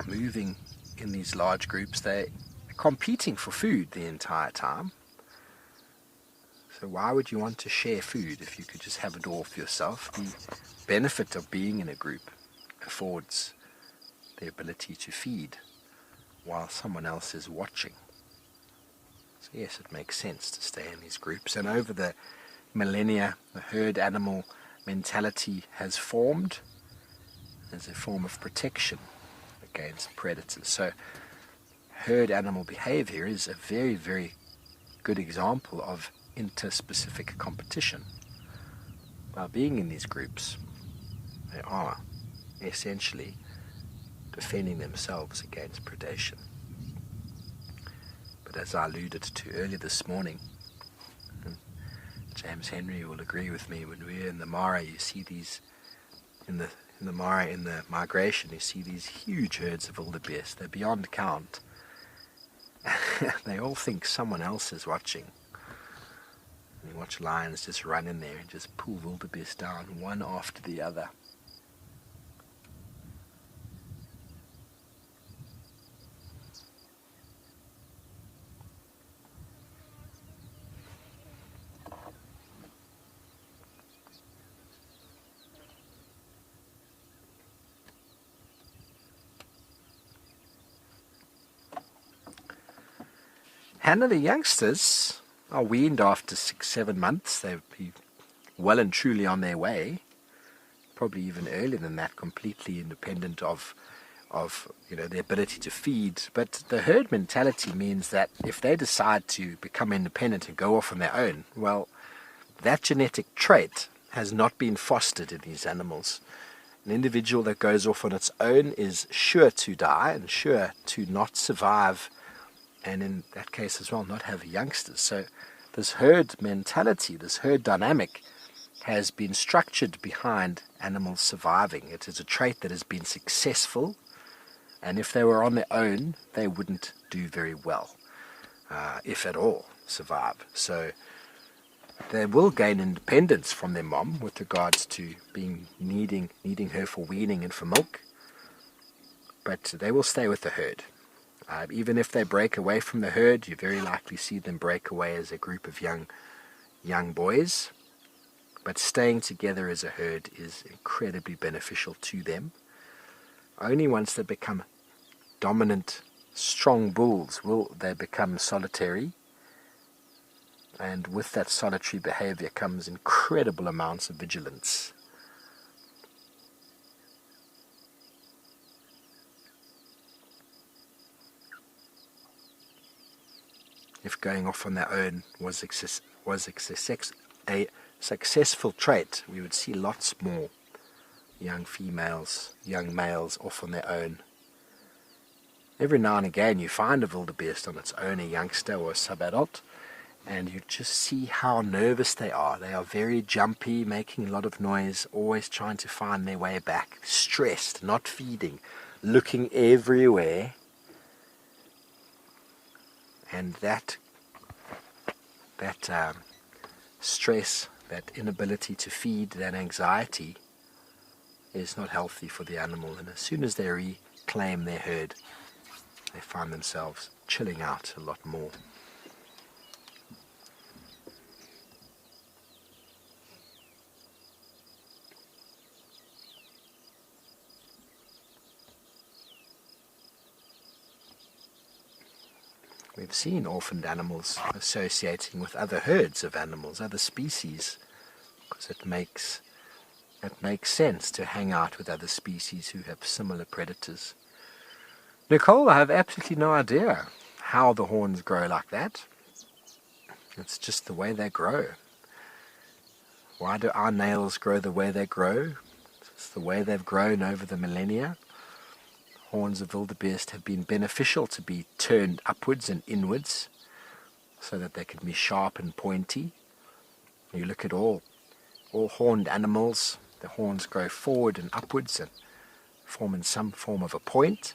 Moving in these large groups, they're competing for food the entire time. So why would you want to share food if you could just have it all for yourself? The benefit of being in a group affords the ability to feed while someone else is watching. So yes, it makes sense to stay in these groups. And over the millennia, the herd animal mentality has formed as a form of protection against predators. So herd animal behavior is a very, very good example of interspecific competition. By being in these groups, they are essentially defending themselves against predation. But as I alluded to earlier this morning, and James Henry will agree with me, when we're in the Mara, you see these in the Mara, in the migration, you see these huge herds of wildebeest. They're beyond count. They all think someone else is watching. And you watch lions just run in there and just pull wildebeest down one after the other. Hannah, the youngsters are weaned after 6-7 months. They'll be well and truly on their way, probably even earlier than that, completely independent of the ability to feed. But the herd mentality means that if they decide to become independent and go off on their own, well, that genetic trait has not been fostered in these animals. An individual that goes off on its own is sure to die and sure to not survive, and in that case as well, not have youngsters. So this herd mentality, this herd dynamic, has been structured behind animals surviving. It is a trait that has been successful, and if they were on their own, they wouldn't do very well, if at all, survive. So they will gain independence from their mom with regards to needing her for weaning and for milk, but they will stay with the herd. Even if they break away from the herd, you very likely see them break away as a group of young boys. But staying together as a herd is incredibly beneficial to them. Only once they become dominant, strong bulls will they become solitary. And with that solitary behavior comes incredible amounts of vigilance. If going off on their own was a successful trait, we would see lots more young females, young males off on their own. Every now and again you find a wildebeest on its own, a youngster or a subadult, and you just see how nervous they are. They are very jumpy, making a lot of noise, always trying to find their way back, stressed, not feeding, looking everywhere. And that stress, that inability to feed, that anxiety is not healthy for the animal. And as soon as they reclaim their herd, they find themselves chilling out a lot more. We've seen orphaned animals associating with other herds of animals, other species, because it makes sense to hang out with other species who have similar predators. Nicole, I have absolutely no idea how the horns grow like that. It's just the way they grow. Why do our nails grow the way they grow? It's the way they've grown over the millennia. Horns of wildebeest have been beneficial to be turned upwards and inwards so that they can be sharp and pointy. You look at all horned animals, the horns grow forward and upwards and form in some form of a point.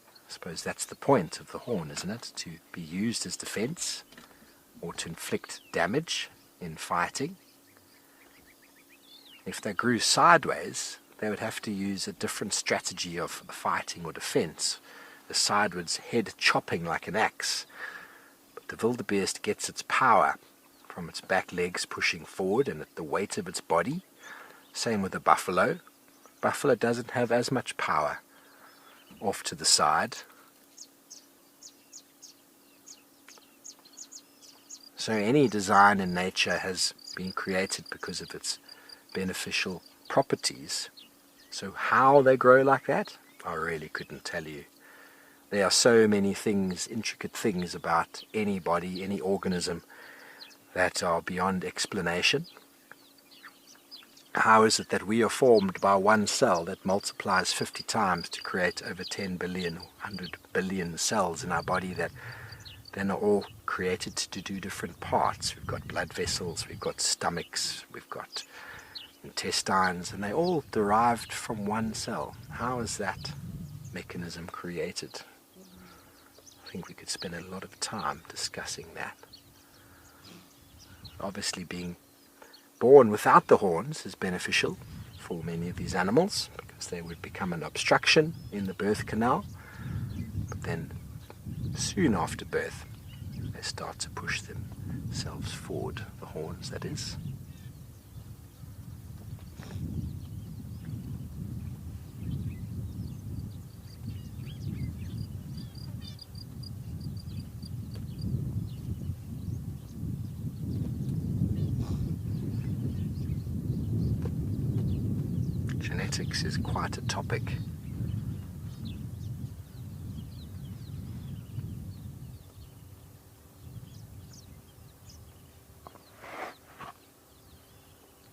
I suppose that's the point of the horn, isn't it? To be used as defense or to inflict damage in fighting. If they grew sideways, they would have to use a different strategy of fighting or defense, the sidewards head chopping like an axe. But the wildebeest gets its power from its back legs pushing forward and at the weight of its body. Same with the buffalo. Buffalo doesn't have as much power off to the side. So any design in nature has been created because of its beneficial properties. So how they grow like that, I really couldn't tell you. There are so many things, intricate things about any body, any organism that are beyond explanation. How is it that we are formed by one cell that multiplies 50 times to create over 10 billion or 100 billion cells in our body that then are all created to do different parts? We've got blood vessels, we've got stomachs, we've got intestines, and they all derived from one cell. How is that mechanism created? I think we could spend a lot of time discussing that. Obviously, being born without the horns is beneficial for many of these animals because they would become an obstruction in the birth canal. But then, soon after birth, they start to push themselves forward, the horns, that is. Genetics is quite a topic.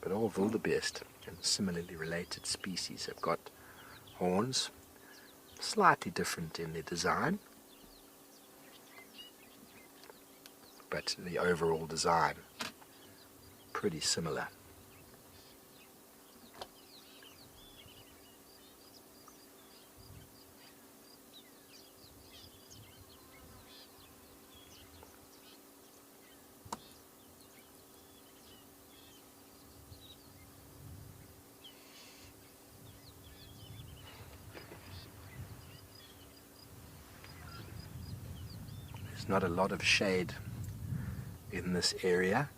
But all wildebeest and similarly related species have got horns, slightly different in their design, but the overall design pretty similar. Not a lot of shade in this area.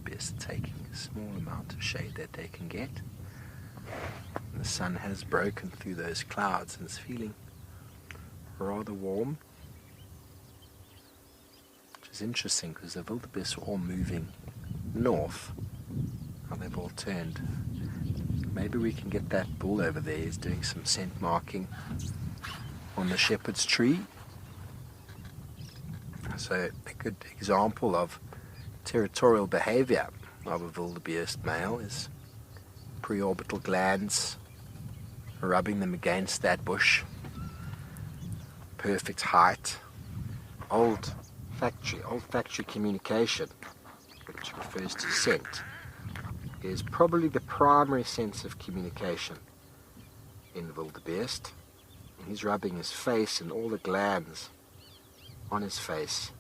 Best taking a small amount of shade that they can get. And the sun has broken through those clouds and it's feeling rather warm, which is interesting because the wildebeest are all moving north. How they've all turned. Maybe we can get that bull over there. He's doing some scent marking on the shepherd's tree. So a good example of territorial behavior of a wildebeest male is preorbital glands, rubbing them against that bush perfect height. Old factory communication, which refers to scent, is probably the primary sense of communication in wildebeest. He's rubbing his face and all the glands on his face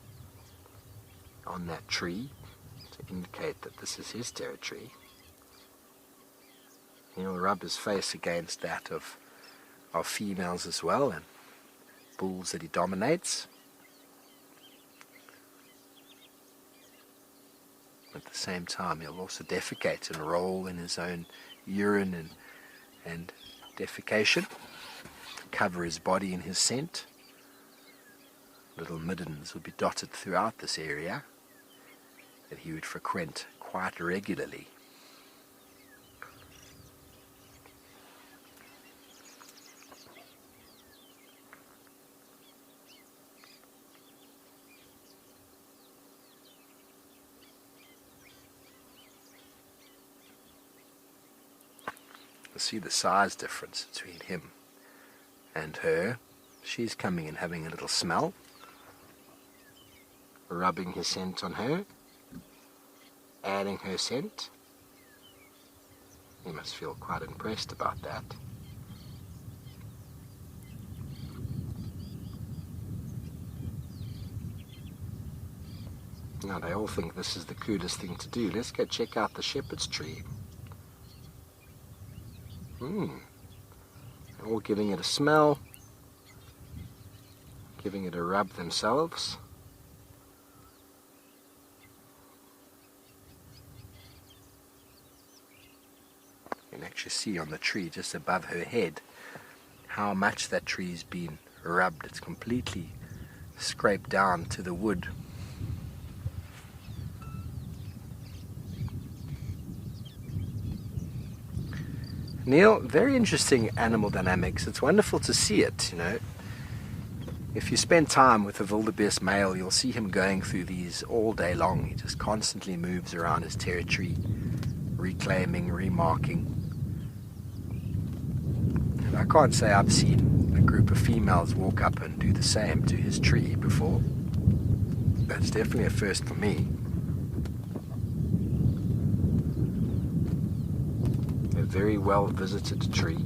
on that tree to indicate that this is his territory. He'll rub his face against that of females as well, and bulls that he dominates. At the same time, he'll also defecate and roll in his own urine and defecation, cover his body in his scent. Little middens will be dotted throughout this area that he would frequent quite regularly. See the size difference between him and her. She's coming and having a little smell, rubbing his scent on her, adding her scent. He must feel quite impressed about that. Now they all think this is the coolest thing to do. Let's go check out the shepherd's tree. They're all giving it a smell, giving it a rub themselves. You can actually see on the tree just above her head how much that tree's been rubbed. It's completely scraped down to the wood. Neil, very interesting animal dynamics. It's wonderful to see it, you know. If you spend time with a wildebeest male, you'll see him going through these all day long. He just constantly moves around his territory, reclaiming, remarking. And I can't say I've seen a group of females walk up and do the same to his tree before. That's definitely a first for me. Very well visited tree.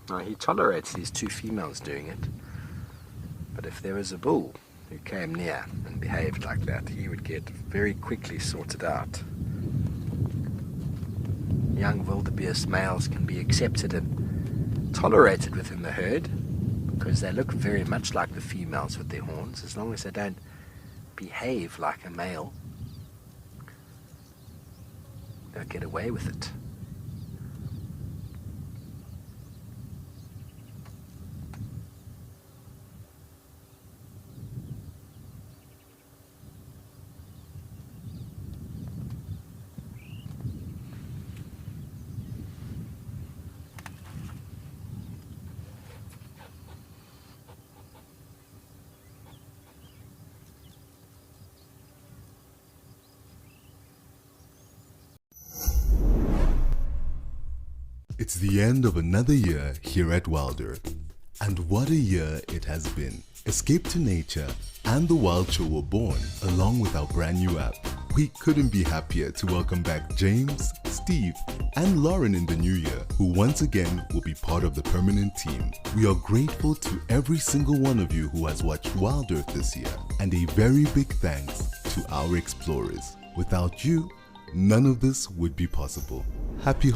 Now he tolerates these two females doing it. But if there was a bull who came near and behaved like that, he would get very quickly sorted out. Young wildebeest males can be accepted and tolerated within the herd because they look very much like the females with their horns, as long as they don't behave like a male. They'll get away with it. It's the end of another year here at Wilder. And what a year it has been. Escape to Nature and The Wild Show were born along with our brand new app. We couldn't be happier to welcome back James, Steve, and Lauren in the new year, who once again will be part of the permanent team. We are grateful to every single one of you who has watched Wild Earth this year, and a very big thanks to our explorers. Without you, none of this would be possible. Happy holidays.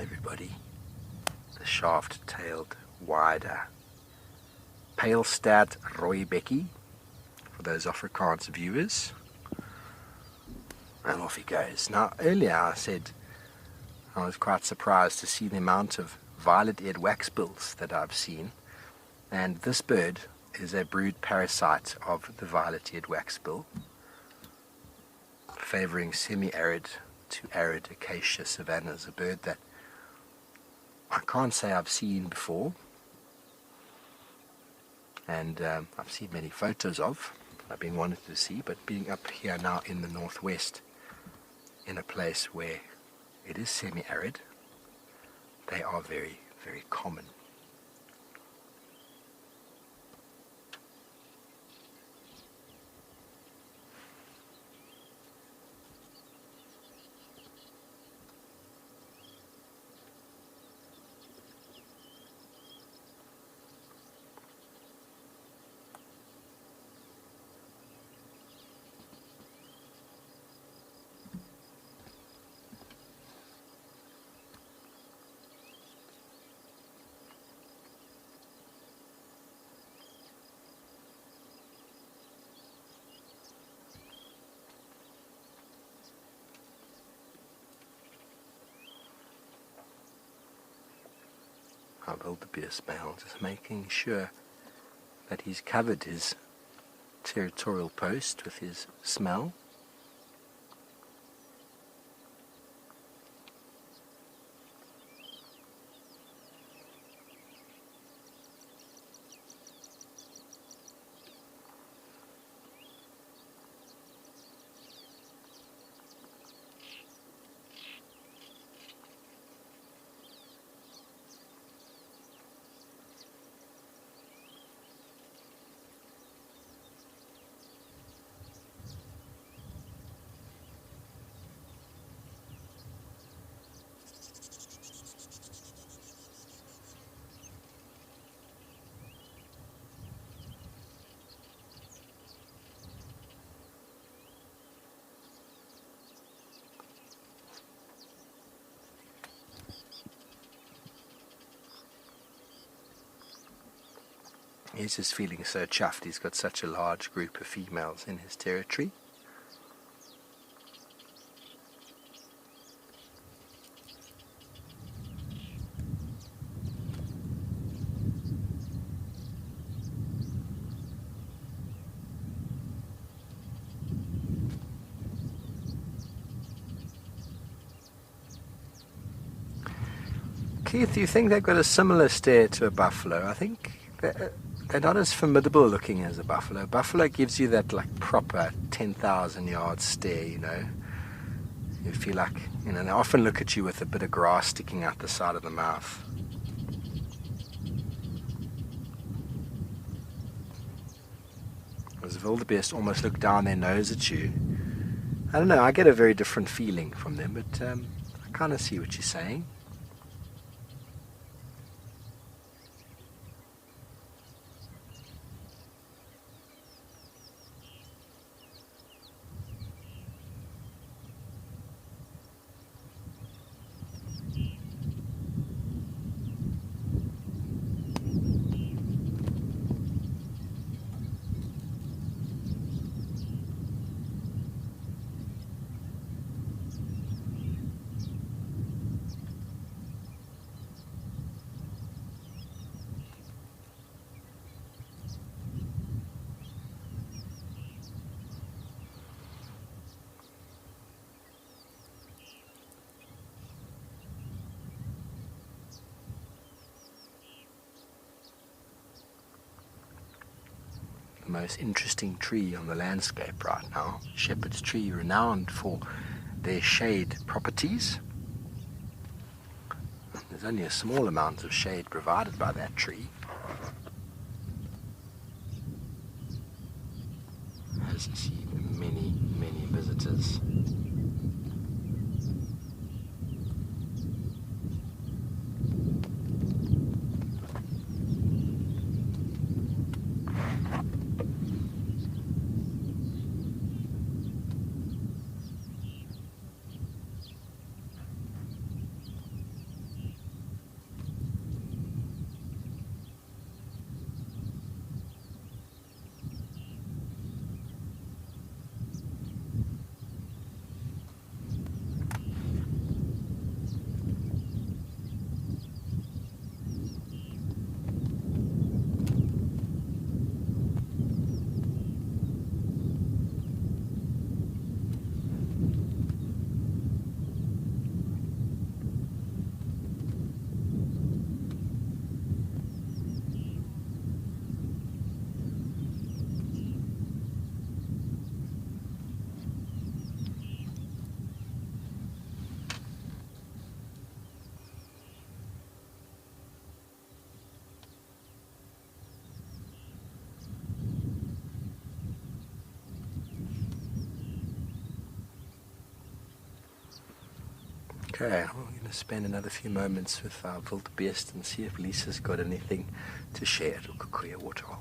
everybody. The shaft-tailed wider Paalstad rooibekkie, for those Afrikaans viewers. And off he goes. Now, earlier I said I was quite surprised to see the amount of violet-eared waxbills that I've seen. And this bird is a brood parasite of the violet-eared waxbill, favouring semi-arid to arid acacia savannas, a bird that I can't say I've seen before, and I've seen many photos of. I've been wanting to see, but being up here now in the northwest, in a place where it is semi-arid, they are very, very common. Our wildebeest male just making sure that he's covered his territorial post with his smell. He's just feeling so chuffed. He's got such a large group of females in his territory. Keith, do you think they've got a similar stare to a buffalo? I think they're not as formidable looking as a buffalo. Buffalo gives you that like proper 10,000 yard stare, you know. You feel like, you know, they often look at you with a bit of grass sticking out the side of the mouth. Whereas wildebeest almost look down their nose at you. I don't know, I get a very different feeling from them, but I kind of see what you're saying. The most interesting tree on the landscape right now. Shepherd's tree, renowned for their shade properties. There's only a small amount of shade provided by that tree. Has seen many, many visitors. Okay, I'm going to spend another few moments with our wildebeest and see if Lisa's got anything to share at Ukukuya Waterhole.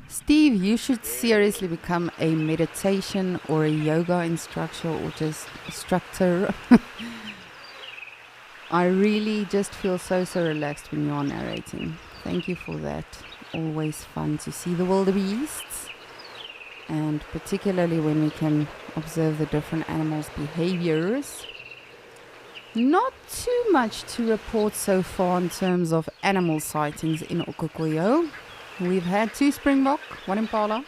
Steve, you should seriously become a meditation or a yoga instructor or just instructor. I really just feel so relaxed when you are narrating. Thank you for that. Always fun to see the wildebeests, and particularly when we can observe the different animals' behaviors. Not too much to report so far in terms of animal sightings in Ukukuyo. We've had 2 springbok, 1 impala.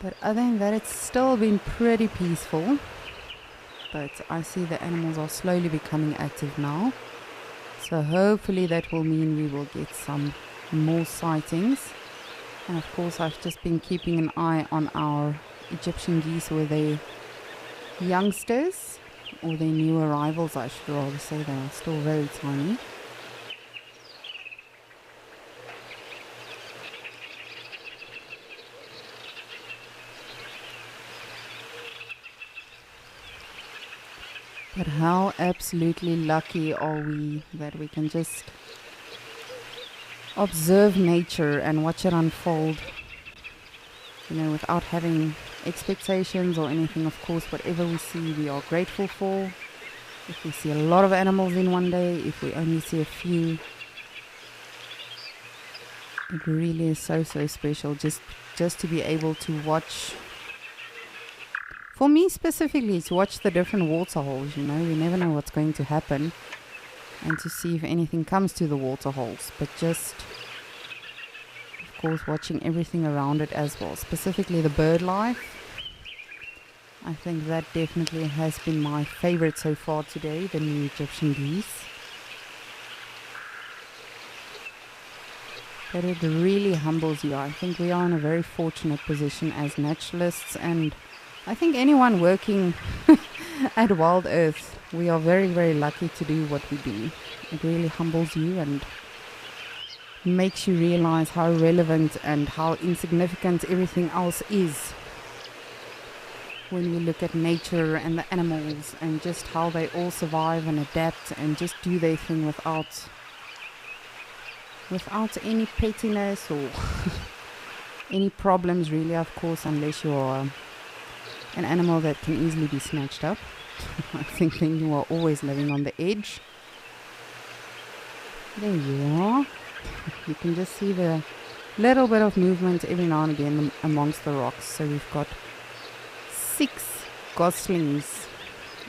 But other than that, it's still been pretty peaceful. But I see the animals are slowly becoming active now. So hopefully that will mean we will get some more sightings. And of course, I've just been keeping an eye on our Egyptian geese, where they youngsters, or their new arrivals, I should rather say. They are still very tiny. But how absolutely lucky are we that we can just observe nature and watch it unfold, you know, without having expectations or anything. Of course, whatever we see, we are grateful for. If we see a lot of animals in one day, if we only see a few, it really is so special just to be able to watch. For me specifically, to watch the different water holes, you know, we never know what's going to happen, and to see if anything comes to the water holes, but just, of course, watching everything around it as well, specifically the bird life. I think that definitely has been my favorite so far today, the new Egyptian geese. But it really humbles you. I think we are in a very fortunate position as naturalists, and I think anyone working at Wild Earth, we are very lucky to do what we do. It really humbles you and makes you realize how relevant and how insignificant everything else is when you look at nature and the animals, and just how they all survive and adapt and just do their thing without any pettiness or any problems, really, of course, unless you are an animal that can easily be snatched up. I think then you are always living on the edge. There you are. You can just see the little bit of movement every now and again amongst the rocks. So we've got 6 goslings,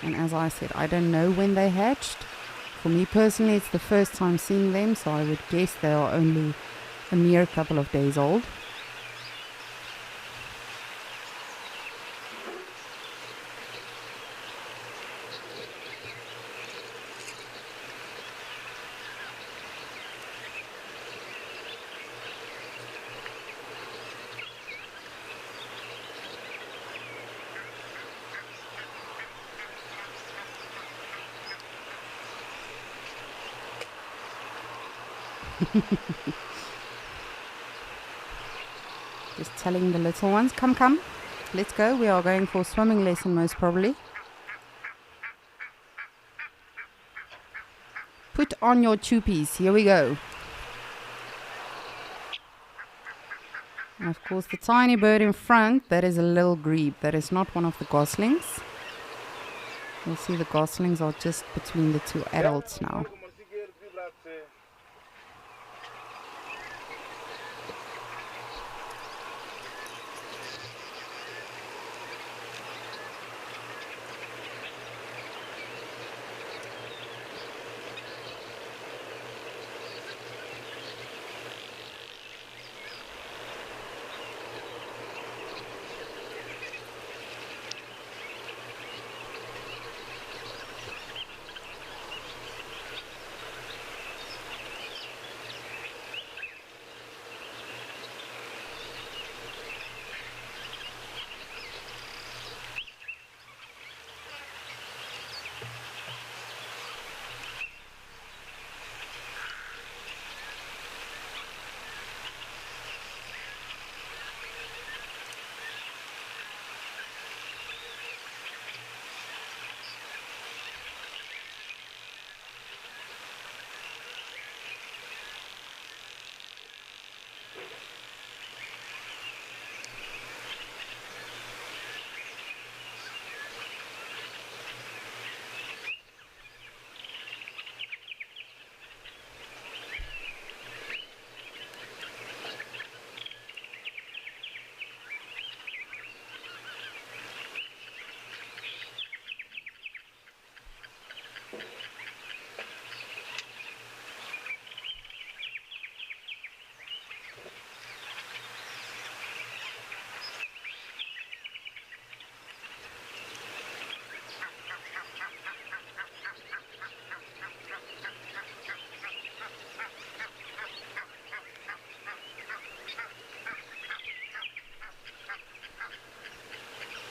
and as I said, I don't know when they hatched. For me personally, it's the first time seeing them, so I would guess they are only a mere couple of days old. Just telling the little ones, come, let's go. We are going for a swimming lesson most probably. Put on your chuppies, here we go. And of course the tiny bird in front, that is a little grebe, that is not one of the goslings. You'll see the goslings are just between the 2 adults now.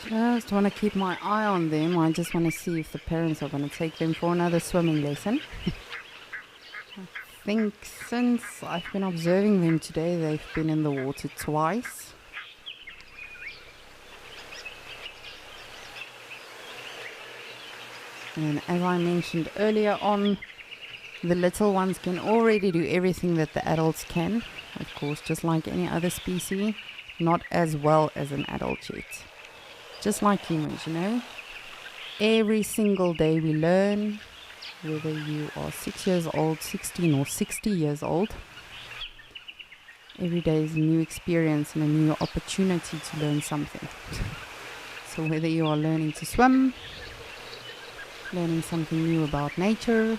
Just want to keep my eye on them. I just want to see if the parents are going to take them for another swimming lesson. I think since I've been observing them today, they've been in the water twice. And as I mentioned earlier on, the little ones can already do everything that the adults can. Of course, just like any other species, not as well as an adult yet. Just like humans, you know. Every single day we learn, whether you are 6 years old, 16 or 60 years old. Every day is a new experience and a new opportunity to learn something. So whether you are learning to swim, learning something new about nature,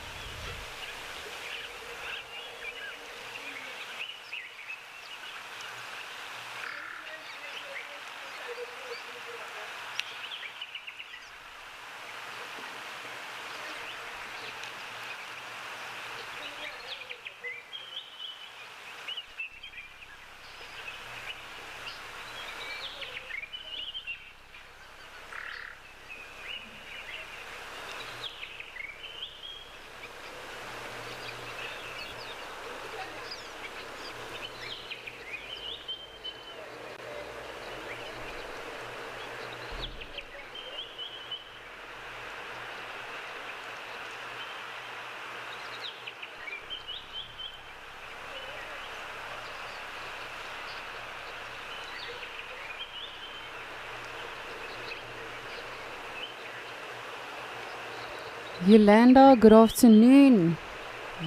Yolanda, good afternoon.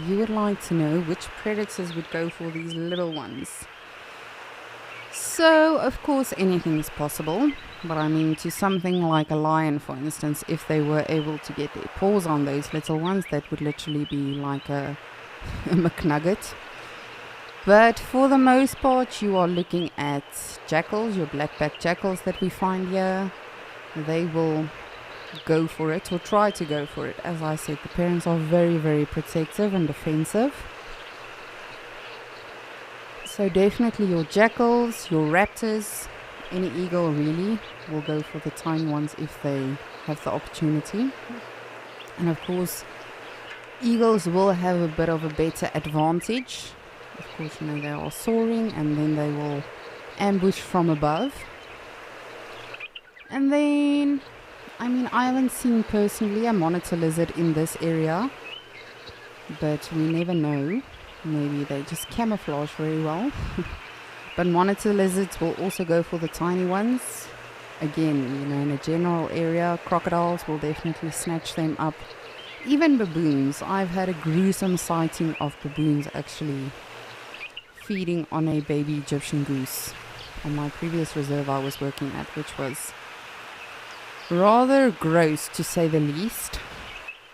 You would like to know which predators would go for these little ones. So, of course, anything is possible. But I mean, to something like a lion, for instance, if they were able to get their paws on those little ones, that would literally be like a McNugget. But for the most part, you are looking at jackals, your black-backed jackals that we find here. They will go for it or try to go for it. As I said, the parents are very, very protective and defensive. So definitely your jackals, your raptors, any eagle really will go for the tiny ones if they have the opportunity. And of course, eagles will have a bit of a better advantage. Of course, you know, they are soaring and then they will ambush from above. And then, I mean, I haven't seen personally a monitor lizard in this area, but we never know. Maybe they just camouflage very well. But monitor lizards will also go for the tiny ones. Again, you know, in a general area, crocodiles will definitely snatch them up. Even baboons. I've had a gruesome sighting of baboons actually feeding on a baby Egyptian goose on my previous reserve I was working at, which was rather gross to say the least.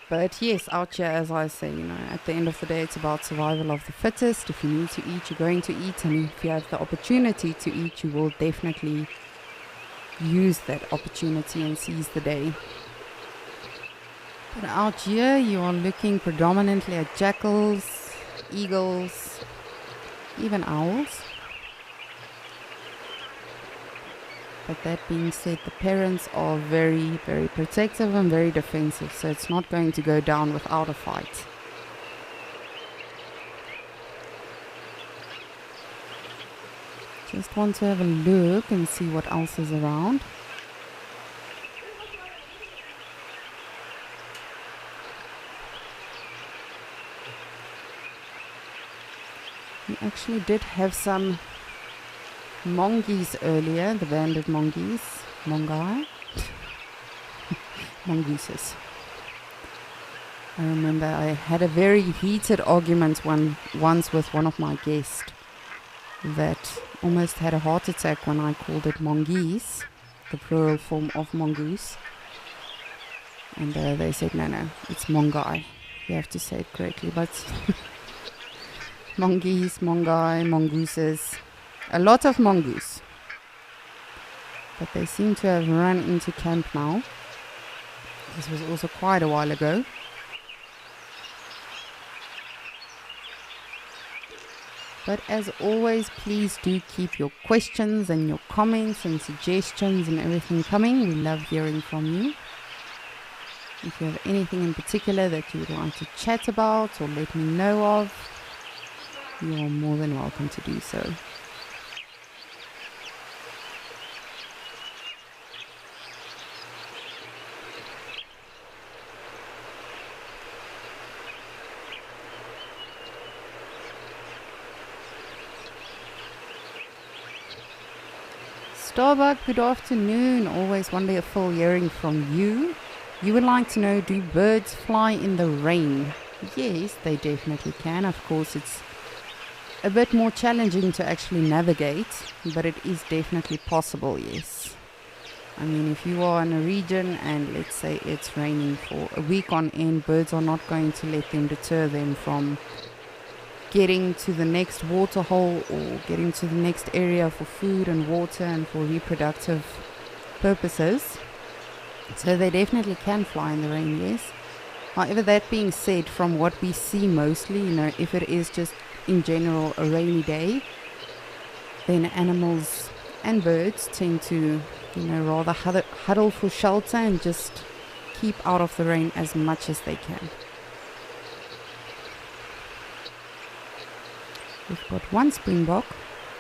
But yes, out here, as I say, you know, at the end of the day, it's about survival of the fittest. If you need to eat, you're going to eat, and if you have the opportunity to eat, you will definitely use that opportunity and seize the day. But out here, you are looking predominantly at jackals, eagles, even owls. But that being said, the parents are very, very protective and very defensive, so it's not going to go down without a fight. Just want to have a look and see what else is around. We actually did have some mongoose earlier, the banded mongoose, mongooses. I remember I had a very heated argument once with one of my guests that almost had a heart attack when I called it mongoose, the plural form of mongoose. And they said, no, it's mongai. You have to say it correctly, but mongoose, mongai, mongooses. A lot of mongoose. But they seem to have run into camp now. This was also quite a while ago. But as always, please do keep your questions and your comments and suggestions and everything coming. We love hearing from you. If you have anything in particular that you would like to chat about or let me know of, you are more than welcome to do so. Starbuck, good afternoon. Always wonderful hearing from you. You would like to know, do birds fly in the rain? Yes, they definitely can. Of course, it's a bit more challenging to actually navigate, but it is definitely possible, yes. I mean, if you are in a region and let's say it's raining for a week on end, birds are not going to let them deter them from getting to the next water hole or getting to the next area for food and water and for reproductive purposes. So they definitely can fly in the rain, yes. However, that being said, from what we see mostly, if it is just in general a rainy day, then animals and birds tend to, rather huddle for shelter and just keep out of the rain as much as they can. We've got one springbok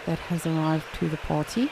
that has arrived to the party.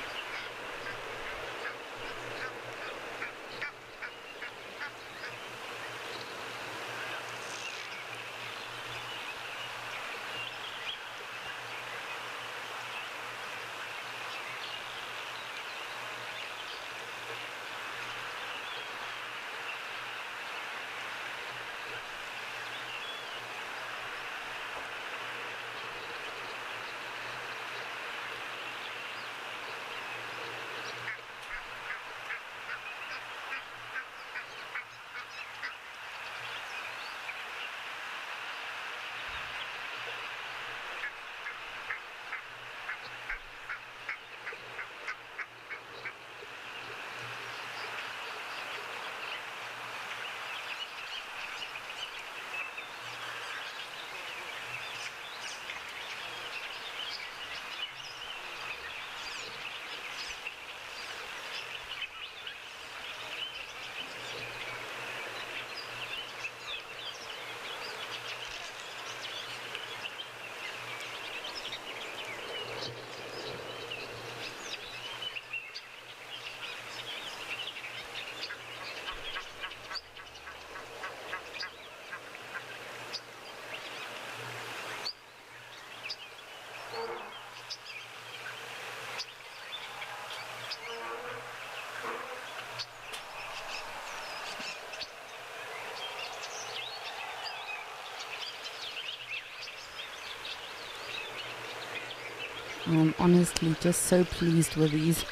I'm honestly just so pleased with these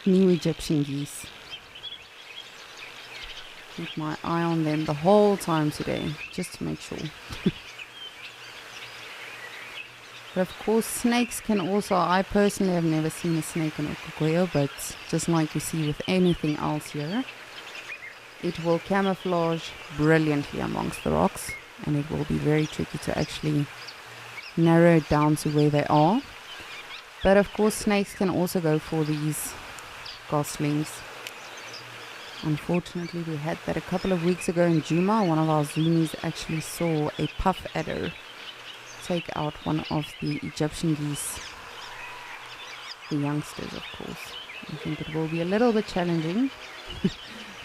new Egyptian geese. Keep my eye on them the whole time today, just to make sure. But of course, snakes can also, I personally have never seen a snake in Okukoyo, but just like you see with anything else here, it will camouflage brilliantly amongst the rocks, and it will be very tricky to actually narrow it down to where they are. But of course, snakes can also go for these goslings. Unfortunately, we had that a couple of weeks ago in Juma. One of our zoomies actually saw a puff adder take out one of the Egyptian geese, the youngsters, of course. I think it will be a little bit challenging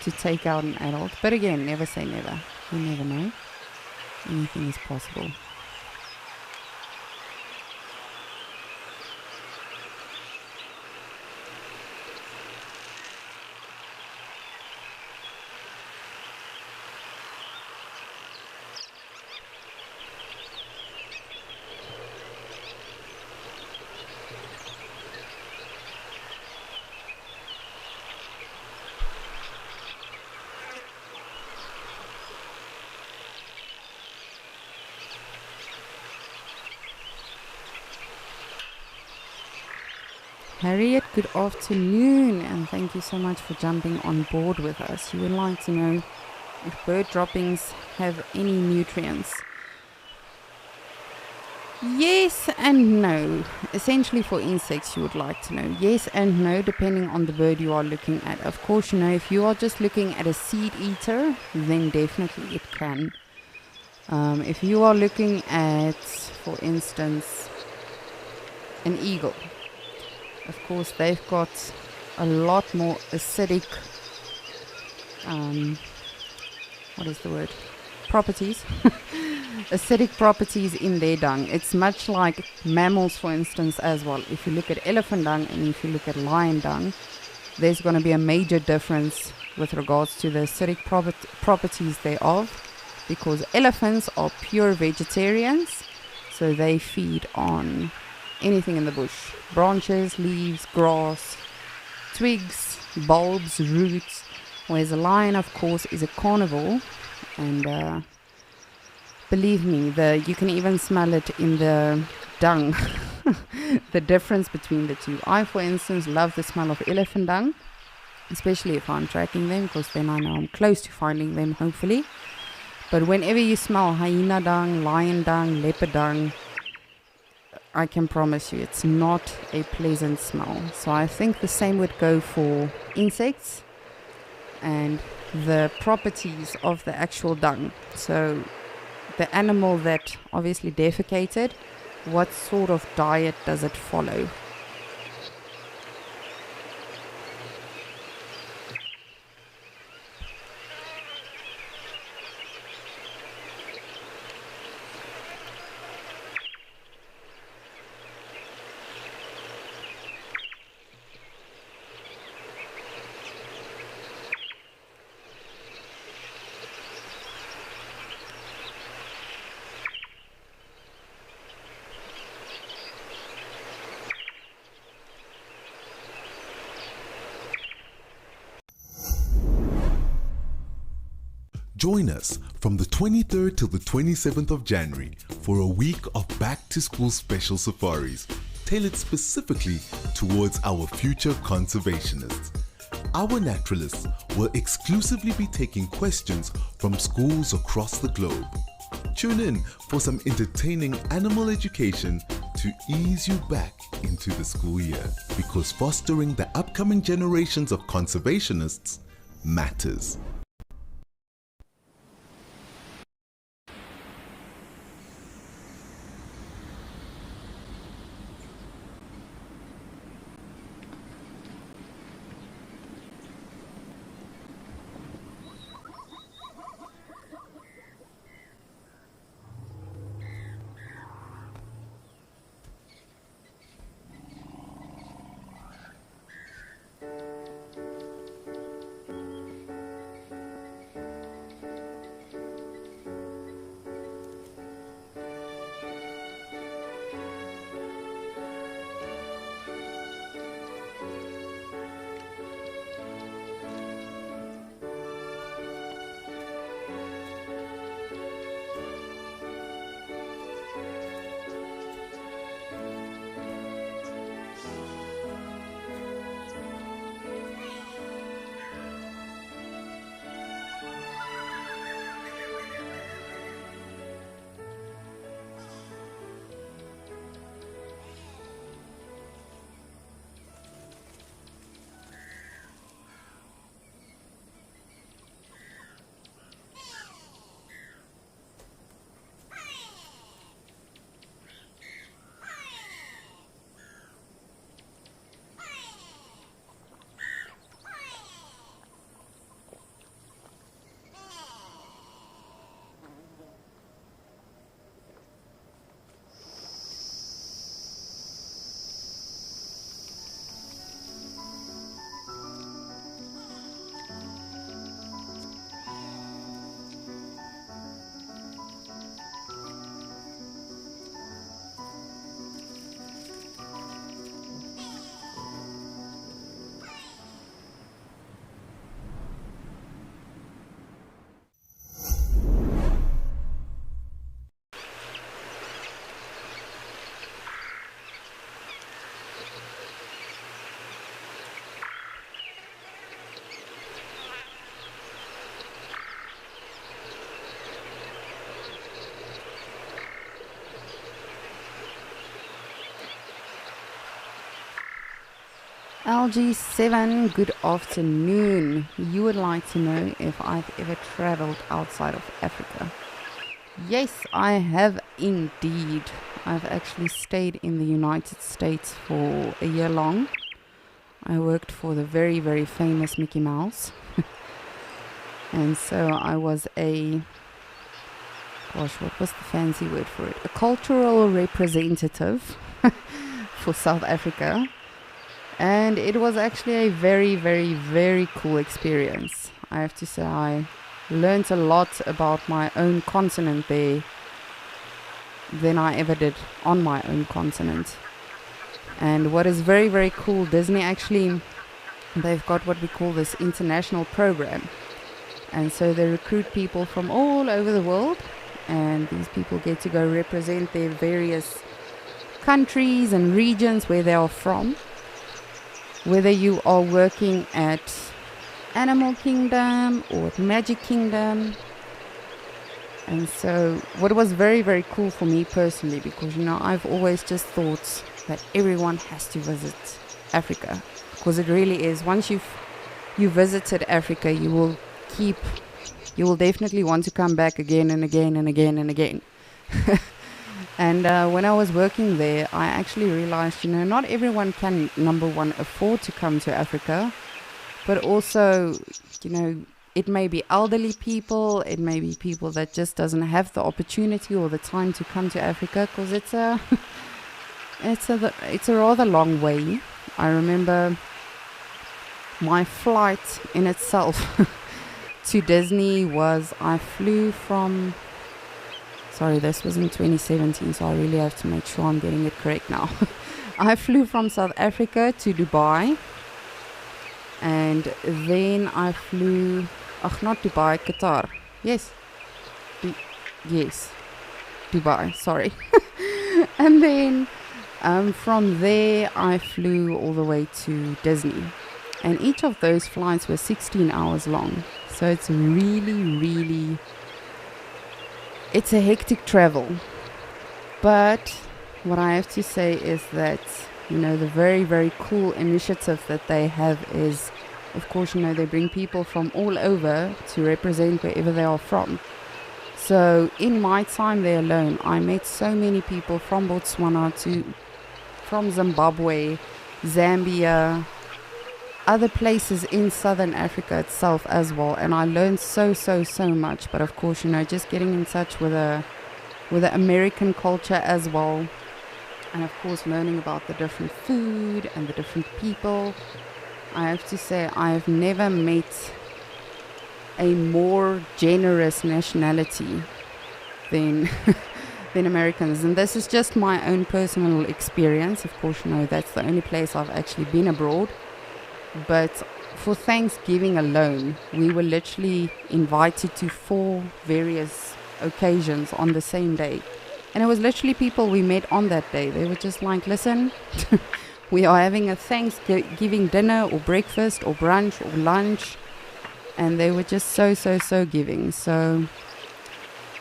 to take out an adult, but again, never say never. You never know. Anything is possible. Harriet, good afternoon, and thank you so much for jumping on board with us. You would like to know if bird droppings have any nutrients. Yes and no. Essentially, for insects, you would like to know yes and no, depending on the bird you are looking at. Of course, if you are just looking at a seed eater, then definitely it can. If you are looking at, for instance, an eagle, of course, they've got a lot more acidic, what is the word? Properties. Acidic properties in their dung. It's much like mammals, for instance, as well. If you look at elephant dung and if you look at lion dung, there's going to be a major difference with regards to the acidic properties thereof, because elephants are pure vegetarians, so they feed on anything in the bush: branches, leaves, grass, twigs, bulbs, roots, whereas a lion, of course, is a carnivore. And believe me, you can even smell it in the dung, the difference between the two. I, for instance, love the smell of elephant dung, especially if I'm tracking them, because then I know I'm close to finding them, hopefully. But whenever you smell hyena dung, lion dung, leopard dung, I can promise you it's not a pleasant smell. So I think the same would go for insects and the properties of the actual dung. So the animal that obviously defecated, what sort of diet does it follow? Join us from the 23rd till the 27th of January for a week of back-to-school special safaris tailored specifically towards our future conservationists. Our naturalists will exclusively be taking questions from schools across the globe. Tune in for some entertaining animal education to ease you back into the school year, because fostering the upcoming generations of conservationists matters. LG7, good afternoon. You would like to know if I've ever traveled outside of Africa. Yes, I have indeed. I've actually stayed in the United States for a year long. I worked for the very, very famous Mickey Mouse. And so I was what was the fancy word for it? A cultural representative for South Africa. And it was actually a very, very, very cool experience. I have to say I learned a lot about my own continent there than I ever did on my own continent. And what is very, very cool, Disney actually, they've got what we call this international program. And so they recruit people from all over the world, and these people get to go represent their various countries and regions where they are from. Whether you are working at Animal Kingdom or at Magic Kingdom. And so what was very, very cool for me personally, because I've always just thought that everyone has to visit Africa, because it really is, once you visited Africa, you will definitely want to come back again and again and again and again. And when I was working there, I actually realized, not everyone can, number one, afford to come to Africa, but also, it may be elderly people, it may be people that just doesn't have the opportunity or the time to come to Africa, because it's a rather long way. I remember my flight in itself to Disney was, I flew from, this was in 2017, so I really have to make sure I'm getting it correct now. I flew from South Africa to Dubai, and then I flew, not Dubai, Qatar. Yes, Dubai, sorry. And then from there I flew all the way to Disney, and each of those flights were 16 hours long. So it's really, it's a hectic travel. But what I have to say is that, the very, very cool initiative that they have is, of course, they bring people from all over to represent wherever they are from. So in my time there alone, I met so many people from Botswana from Zimbabwe, Zambia, other places in Southern Africa itself as well, and I learned so much. But of course, just getting in touch with the American culture as well, and of course learning about the different food and the different people. I have to say I have never met a more generous nationality than Americans, and this is just my own personal experience. Of course, that's the only place I've actually been abroad. But for Thanksgiving alone, we were literally invited to 4 various occasions on the same day. And it was literally people we met on that day. They were just like, listen, we are having a Thanksgiving dinner or breakfast or brunch or lunch. And they were just so giving. So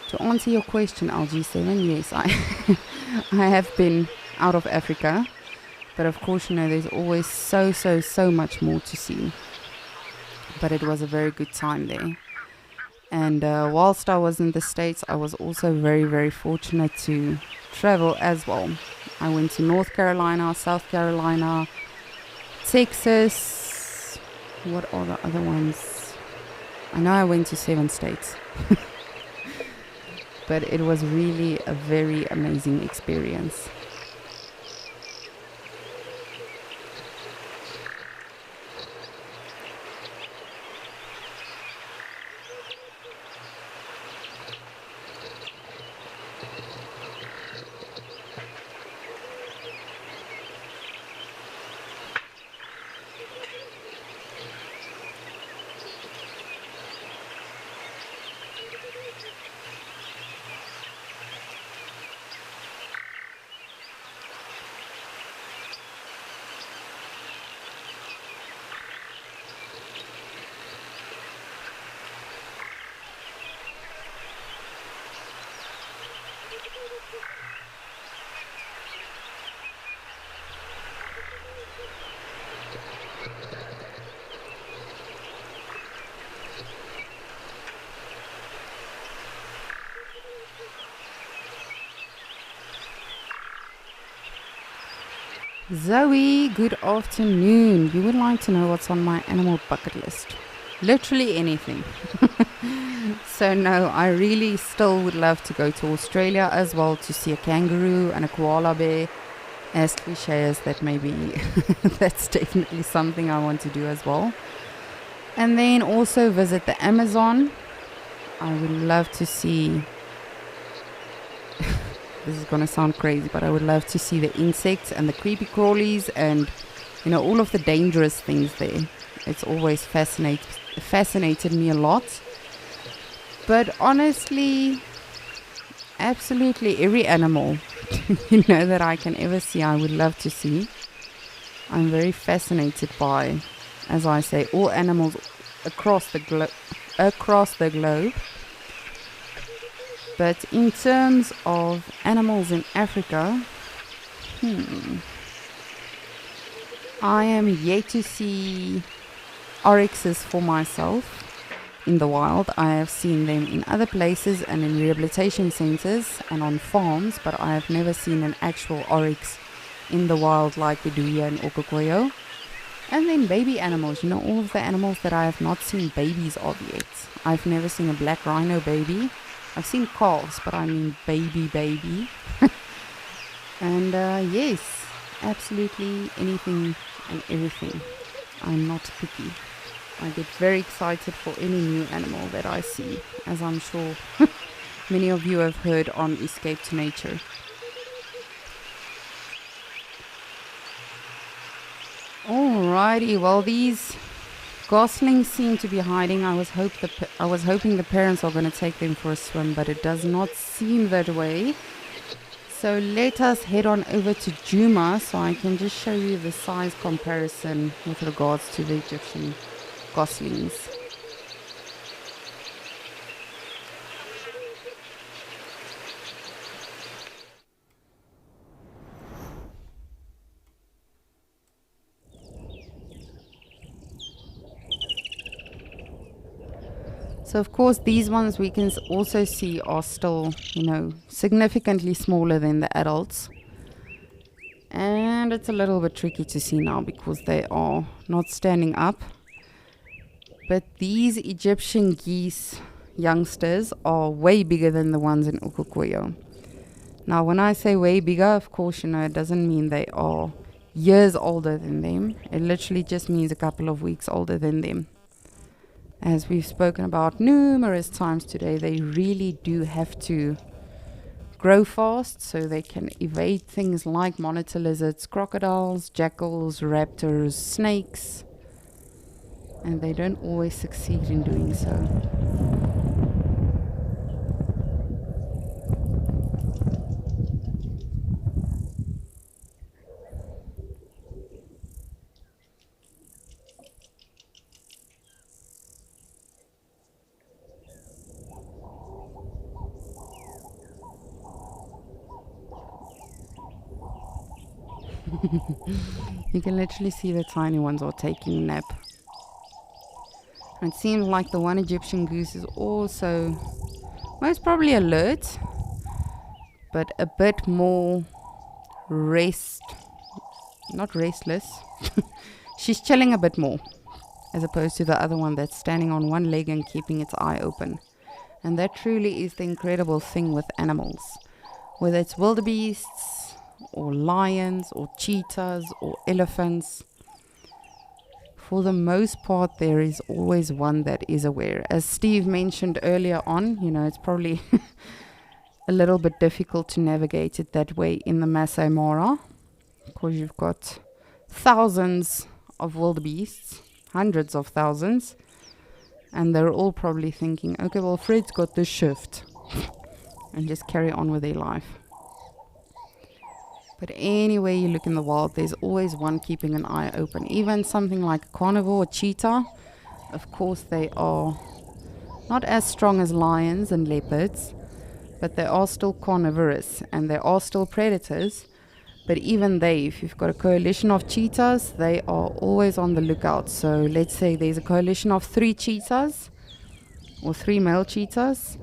to answer your question, LG7, yes, I have been out of Africa. But of course, there's always so much more to see. But it was a very good time there. And whilst I was in the States, I was also very, very fortunate to travel as well. I went to North Carolina, South Carolina, Texas. What are the other ones? I know I went to 7 states. But it was really a very amazing experience. Zoe, good afternoon. You would like to know what's on my animal bucket list. Literally anything. So no, I really still would love to go to Australia as well to see a kangaroo and a koala bear. As cliche as that may be, that's definitely something I want to do as well. And then also visit the Amazon. I would love to see, this is going to sound crazy, but I would love to see the insects and the creepy crawlies and, you know, all of the dangerous things there. It's always fascinated me a lot. But honestly, absolutely every animal, you know, that I can ever see, I would love to see. I'm very fascinated by, as I say, all animals across the globe. But in terms of animals in Africa, I am yet to see oryxes for myself in the wild. I have seen them in other places and in rehabilitation centers and on farms, but I have never seen an actual oryx in the wild like we do here in Okokoyo. And then baby animals, you know, all of the animals that I have not seen babies of yet. I've never seen a black rhino baby. I've seen calves, but I mean baby. And yes, absolutely anything and everything. I'm not picky. I get very excited for any new animal that I see, as I'm sure many of you have heard on Escape to Nature. Alrighty, well, these goslings seem to be hiding. I was hoping the parents are going to take them for a swim, but it does not seem that way. So let us head on over to Djuma so I can just show you the size comparison with regards to the Egyptian goslings. So of course these ones we can also see are still, you know, significantly smaller than the adults. And it's a little bit tricky to see now because they are not standing up. But these Egyptian geese youngsters are way bigger than the ones in Okokoyo. Now when I say way bigger, of course, you know, it doesn't mean they are years older than them. It literally just means a couple of weeks older than them. As we've spoken about numerous times today, they really do have to grow fast so they can evade things like monitor lizards, crocodiles, jackals, raptors, snakes. And they don't always succeed in doing so. You can literally see the tiny ones are taking a nap. And it seems like the one Egyptian goose is also most probably alert, but a bit more not restless. She's chilling a bit more, as opposed to the other one that's standing on one leg and keeping its eye open. And that truly is the incredible thing with animals. Whether it's wildebeests, or lions, or cheetahs, or elephants, for the most part, there is always one that is aware. As Steve mentioned earlier on, you know, it's probably a little bit difficult to navigate it that way in the Masai Mara, because you've got thousands of wildebeests, hundreds of thousands, and they're all probably thinking, okay, well, Fred's got this shift, and just carry on with their life. But anywhere you look in the wild, there's always one keeping an eye open. Even something like a carnivore or cheetah, of course they are not as strong as lions and leopards, but they are still carnivorous and they are still predators. But even they, if you've got a coalition of cheetahs, they are always on the lookout. So let's say there's a coalition of 3 cheetahs or 3 male cheetahs.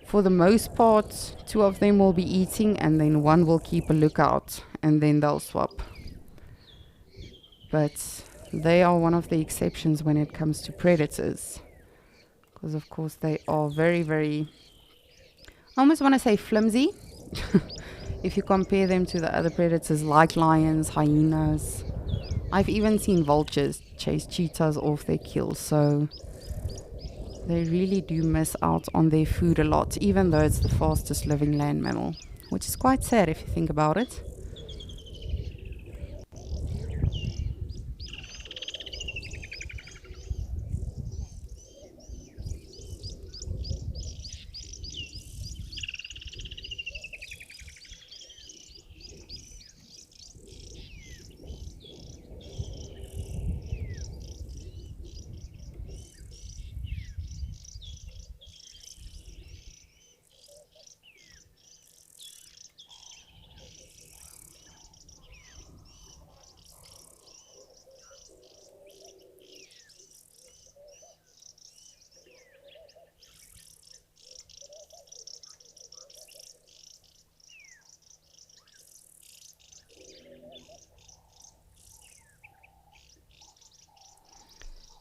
For the most part, 2 of them will be eating and then 1 will keep a lookout and then they'll swap. but they are one of the exceptions when it comes to predators, because of course they are very, very, I almost want to say flimsy if you compare them to the other predators like lions, hyenas. I've even seen vultures chase cheetahs off their kills, so they really do miss out on their food a lot, even though it's the fastest living land mammal, which is quite sad if you think about it.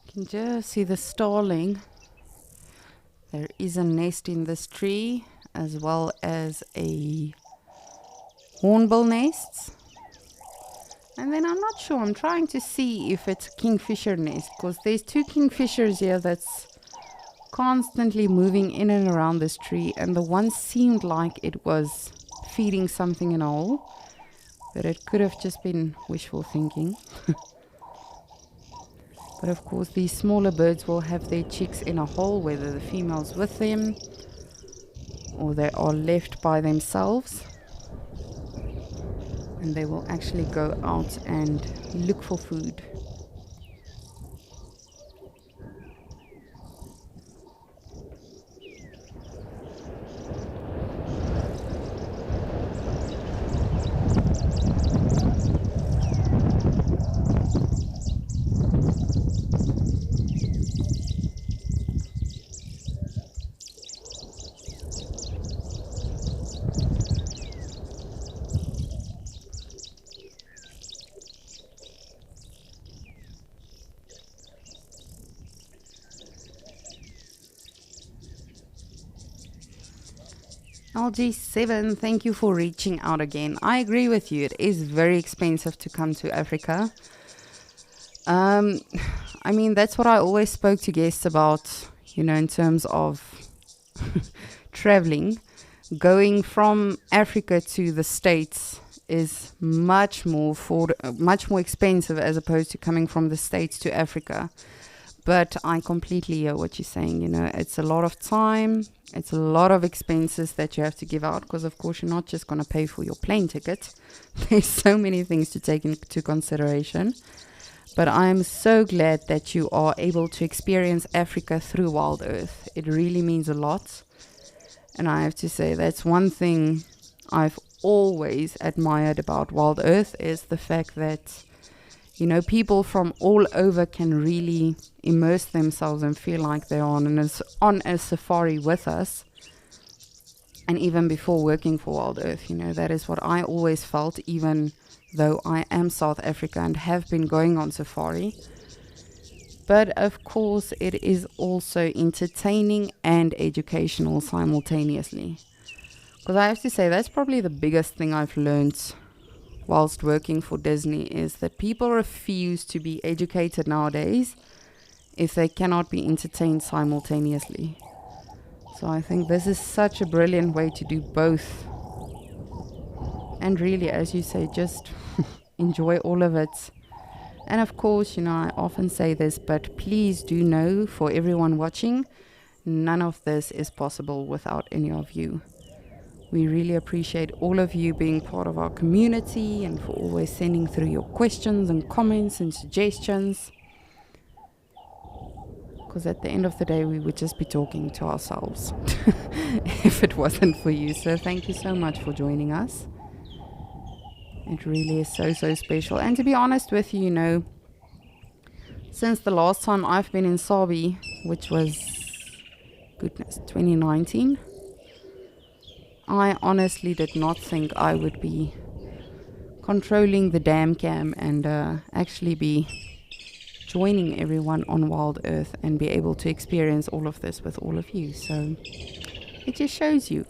You can just see the starling. There is a nest in this tree, as well as a hornbill nest. And then I'm not sure, I'm trying to see if it's a kingfisher nest, because there's two kingfishers here that's constantly moving in and around this tree, and the one seemed like it was feeding something in a hole, but it could have just been wishful thinking. But of course these smaller birds will have their chicks in a hole, whether the female's with them or they are left by themselves, and they will actually go out and look for food. LG7, thank you for reaching out again. I agree with you. It is very expensive to come to Africa. I mean, that's what I always spoke to guests about, you know, in terms of traveling. Going from Africa to the States is much more expensive as opposed to coming from the States to Africa. But I completely hear what you're saying. You know, it's a lot of time. It's a lot of expenses that you have to give out, because, of course, you're not just going to pay for your plane ticket. There's so many things to take into consideration. But I'm so glad that you are able to experience Africa through Wild Earth. It really means a lot. And I have to say, that's one thing I've always admired about Wild Earth, is the fact that, you know, people from all over can really immerse themselves and feel like they're on a safari with us. And even before working for Wild Earth, you know, that is what I always felt, even though I am South Africa and have been going on safari. But of course, it is also entertaining and educational simultaneously. Because I have to say, that's probably the biggest thing I've learned whilst working for Disney, is that people refuse to be educated nowadays if they cannot be entertained simultaneously. So I think this is such a brilliant way to do both. And really, as you say, just enjoy all of it. And of course, you know, I often say this, but please do know, for everyone watching, none of this is possible without any of you. We really appreciate all of you being part of our community and for always sending through your questions and comments and suggestions. Because at the end of the day, we would just be talking to ourselves if it wasn't for you. So thank you so much for joining us. It really is so, so special. And to be honest with you, you know, since the last time I've been in Sabi, which was, goodness, 2019, I honestly did not think I would be controlling the dam cam and actually be joining everyone on Wild Earth and be able to experience all of this with all of you. So it just shows you.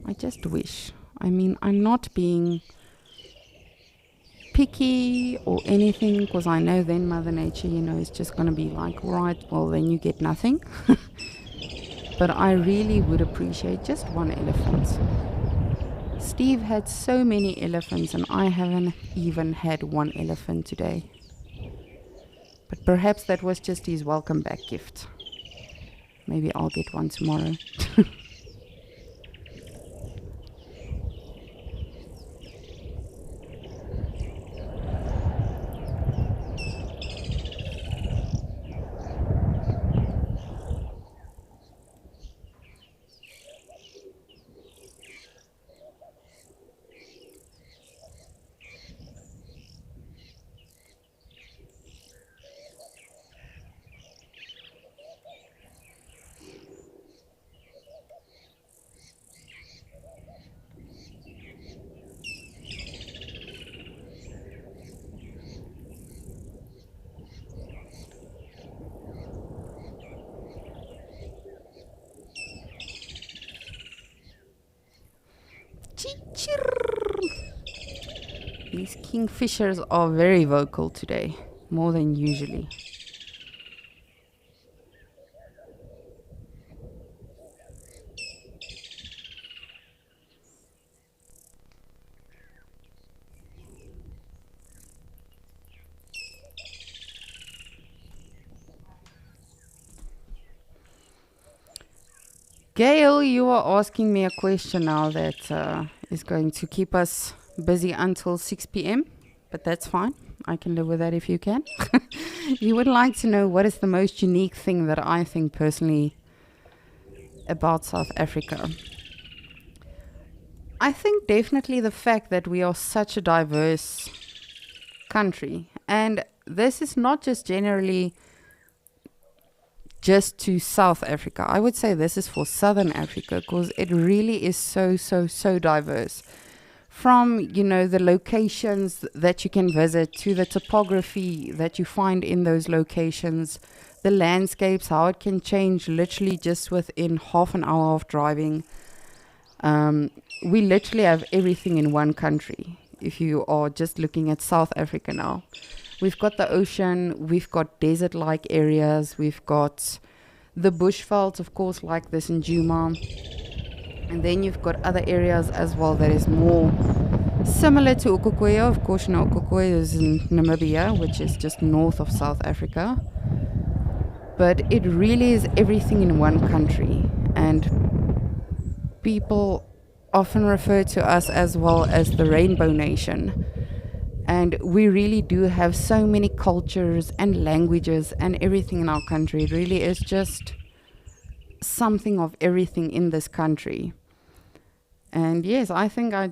I just wish. I mean, I'm not being picky or anything, because I know then Mother Nature, is just going to be like, right, well, then you get nothing. But I really would appreciate just one elephant. Steve had so many elephants and I haven't even had one elephant today. But perhaps that was just his welcome back gift. Maybe I'll get one tomorrow. These kingfishers are very vocal today, more than usually. Gail, you are asking me a question now that is going to keep us busy until 6 p.m, but that's fine. I can live with that if you can. You would like to know what is the most unique thing that I think personally about South Africa. I think definitely the fact that we are such a diverse country, and this is not just generally just to South Africa. I would say this is for Southern Africa, because it really is so diverse. From, the locations that you can visit, to the topography that you find in those locations, the landscapes, how it can change literally just within half an hour of driving. We literally have everything in one country, if you are just looking at South Africa now. We've got the ocean, we've got desert-like areas, we've got the bushveld, of course, like this in Djuma. And then you've got other areas as well that is more similar to Okukoya. Of course, Okukoya is in Namibia, which is just north of South Africa. But it really is everything in one country. And people often refer to us as well as the Rainbow Nation. And we really do have so many cultures and languages and everything in our country. It really is just something of everything in this country. And yes, I think I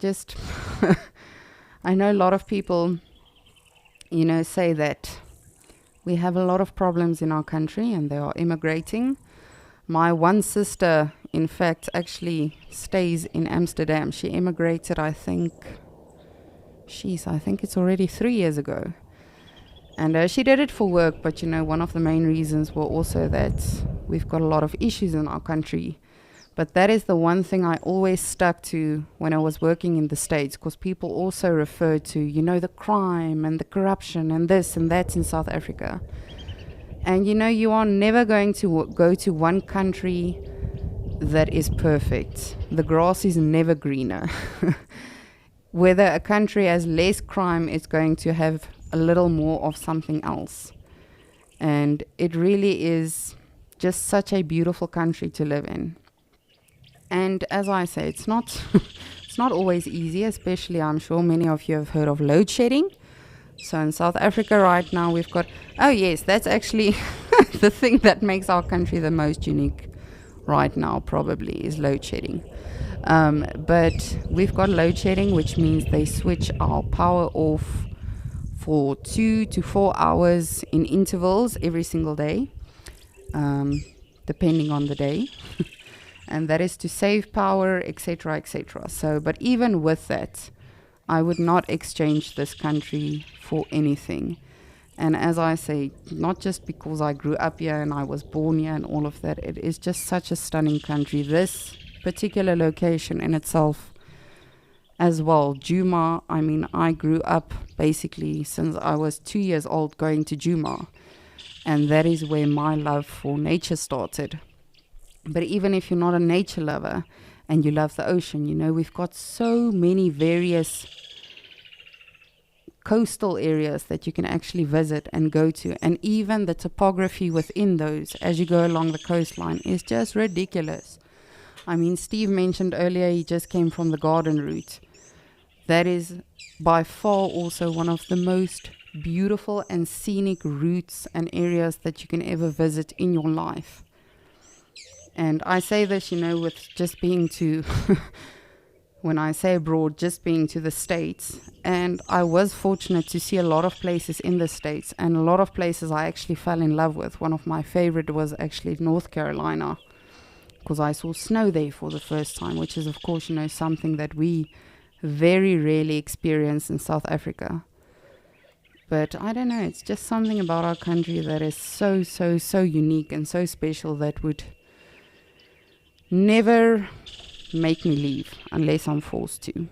know a lot of people, say that we have a lot of problems in our country and they are immigrating. My one sister, in fact, actually stays in Amsterdam. She immigrated, I think it's already 3 years ago. And she did it for work, but one of the main reasons were also that we've got a lot of issues in our country. But that is the one thing I always stuck to when I was working in the States, because people also refer to, the crime and the corruption and this and that in South Africa. And you are never going to go to one country that is perfect. The grass is never greener. Whether a country has less crime, it's going to have a little more of something else. And it really is just such a beautiful country to live in. And as I say, it's not always easy, especially I'm sure many of you have heard of load shedding. So in South Africa right now we've got, oh yes, that's actually the thing that makes our country the most unique right now probably is load shedding. But we've got load shedding, which means they switch our power off for 2 to 4 hours in intervals every single day, depending on the day. and that is to save power, etc., etc. So, but even with that, I would not exchange this country for anything. And as I say, not just because I grew up here and I was born here and all of that, it is just such a stunning country. This particular location in itself as well, Djuma, I mean, I grew up basically since I was 2 years old going to Djuma. And that is where my love for nature started. But even if you're not a nature lover and you love the ocean, you know, we've got so many various coastal areas that you can actually visit and go to. And even the topography within those as you go along the coastline is just ridiculous. I mean, Steve mentioned earlier he just came from the garden route. That is by far also one of the most beautiful and scenic routes and areas that you can ever visit in your life. And I say this, you know, with just being to, when I say abroad, just being to the States. And I was fortunate to see a lot of places in the States, and a lot of places I actually fell in love with. One of my favorite was actually North Carolina, because I saw snow there for the first time, which is, of course, you know, something that we very rarely experience in South Africa. But I don't know, it's just something about our country that is so, so, so unique and so special that would never make me leave unless I'm forced to.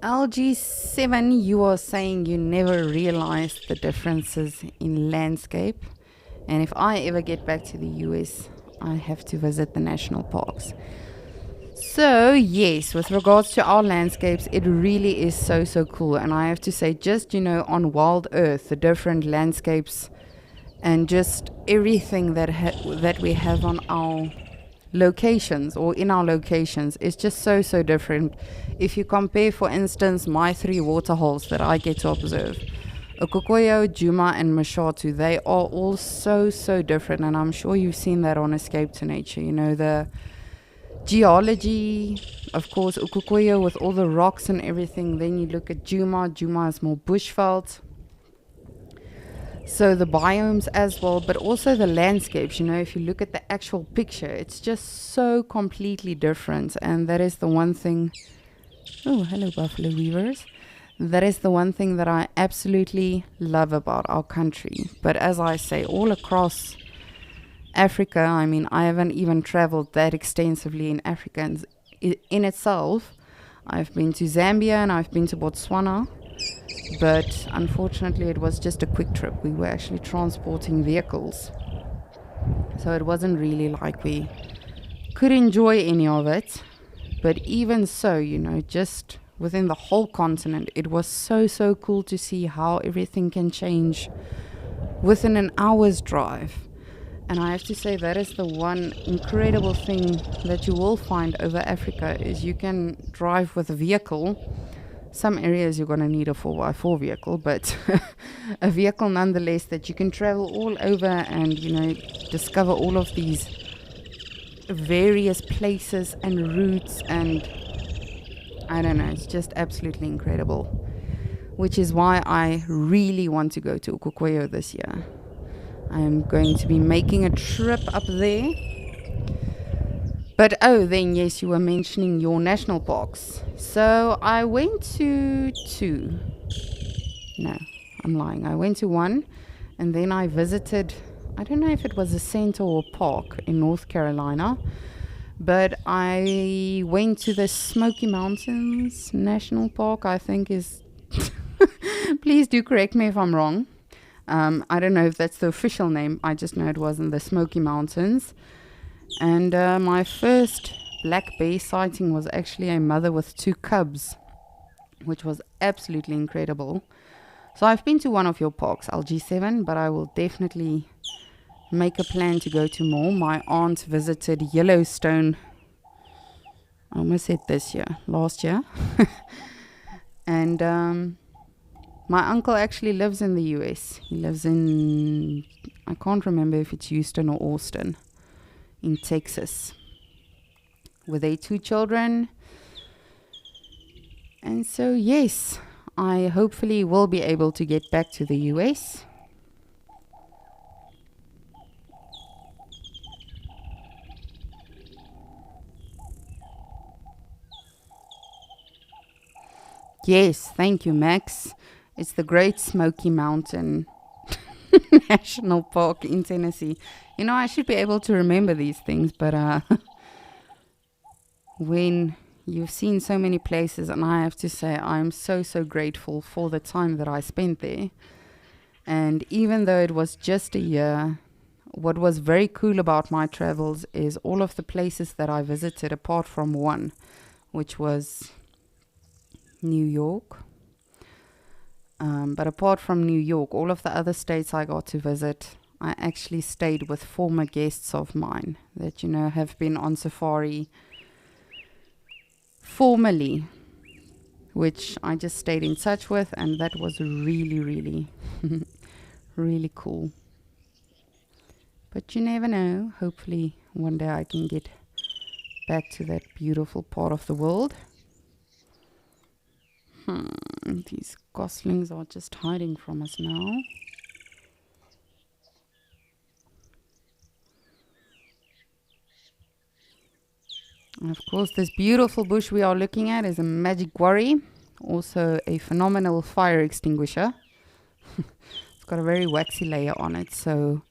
LG7, you are saying you never realized the differences in landscape. And if I ever get back to the US, I have to visit the national parks. So yes, with regards to our landscapes, it really is so cool. And I have to say, just, you know, on Wild Earth, the different landscapes and just everything that we have on our locations or in our locations is just so different. If you compare, for instance, my 3 waterholes that I get to observe, Okukoyo, Djuma and Mashatu, they are all so different, and I'm sure you've seen that on Escape to Nature. You know, the geology, of course, Okukoyo with all the rocks and everything. Then you look at Djuma is more bushveld. So the biomes as well, but also the landscapes. You know, if you look at the actual picture, it's just so completely different. And that is the one thing. Oh, hello, buffalo weavers. That is the one thing that I absolutely love about our country. But as I say, all across Africa, I mean, I haven't even traveled that extensively in Africa in itself. I've been to Zambia and I've been to Botswana. But unfortunately, it was just a quick trip. We were actually transporting vehicles. So it wasn't really like we could enjoy any of it. But even so, you know, just within the whole continent, it was so cool to see how everything can change within an hour's drive. And I have to say that is the one incredible thing that you will find over Africa is you can drive with a vehicle. Some areas you're going to need a 4x4 vehicle, but a vehicle nonetheless that you can travel all over and, you know, discover all of these various places and routes, and I don't know, it's just absolutely incredible, which is why I really want to go to Okukoyo this year. I'm going to be making a trip up there. But then yes, you were mentioning your national parks. So I went to 2. No, I'm lying. I went to 1, and then I visited, I don't know if it was a center or a park in North Carolina, but I went to the Smoky Mountains National Park, I think is, please do correct me if I'm wrong. I don't know if that's the official name. I just know it was in the Smoky Mountains. And my first black bear sighting was actually a mother with 2 cubs, which was absolutely incredible. So I've been to one of your parks, LG7, but I will definitely make a plan to go to more. My aunt visited Yellowstone, I almost said last year. And my uncle actually lives in the US. He lives in, I can't remember if it's Houston or Austin, in Texas, with their 2 children. And so yes, I hopefully will be able to get back to the US. Yes, thank you, Max. It's the Great Smoky Mountain National Park in Tennessee. You know, I should be able to remember these things, but when you've seen so many places, and I have to say I'm so grateful for the time that I spent there. And even though it was just a year, what was very cool about my travels is all of the places that I visited, apart from one, which was New York. But apart from New York, all of the other states I got to visit, I actually stayed with former guests of mine that, you know, have been on safari formerly, which I just stayed in touch with, and that was really really cool. But you never know, hopefully one day I can get back to that beautiful part of the world. These goslings are just hiding from us now. And of course, this beautiful bush we are looking at is a magic guarri, also a phenomenal fire extinguisher. It's got a very waxy layer on it, so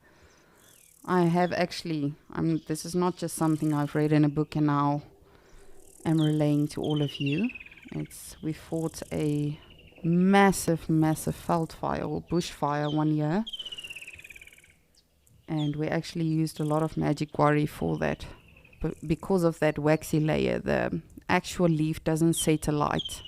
I have actually, this is not just something I've read in a book and now am relaying to all of you. We fought a massive wildfire or bushfire one year, and we actually used a lot of magic quarry for that. But because of that waxy layer, the actual leaf doesn't set alight.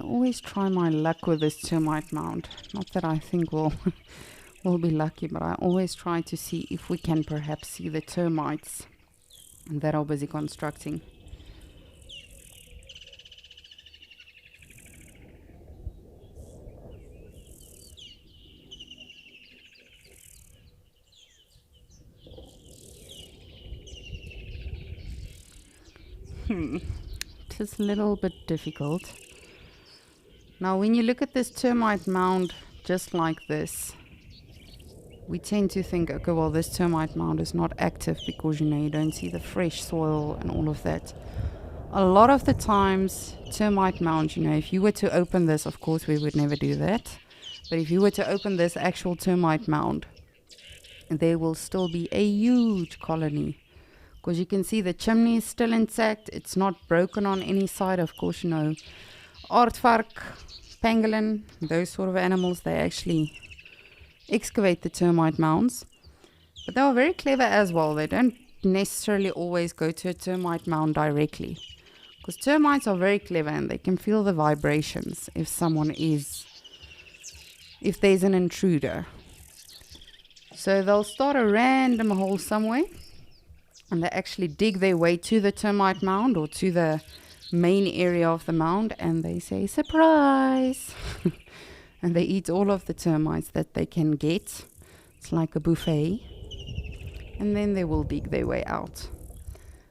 I always try my luck with this termite mound. Not that I think we'll be lucky, but I always try to see if we can perhaps see the termites that are busy constructing. It is a little bit difficult. Now, when you look at this termite mound just like this, we tend to think, okay, well, this termite mound is not active because, you don't see the fresh soil and all of that. A lot of the times, termite mounds, if you were to open this, of course, we would never do that. But if you were to open this actual termite mound, there will still be a huge colony. Because you can see the chimney is still intact. It's not broken on any side. Of course, aardvark, pangolin, those sort of animals, they actually excavate the termite mounds. But they are very clever as well. They don't necessarily always go to a termite mound directly. Because termites are very clever and they can feel the vibrations if there's an intruder. So they'll start a random hole somewhere and they actually dig their way to the termite mound or to the main area of the mound, and they say, surprise! And they eat all of the termites that they can get. It's like a buffet. And then they will dig their way out.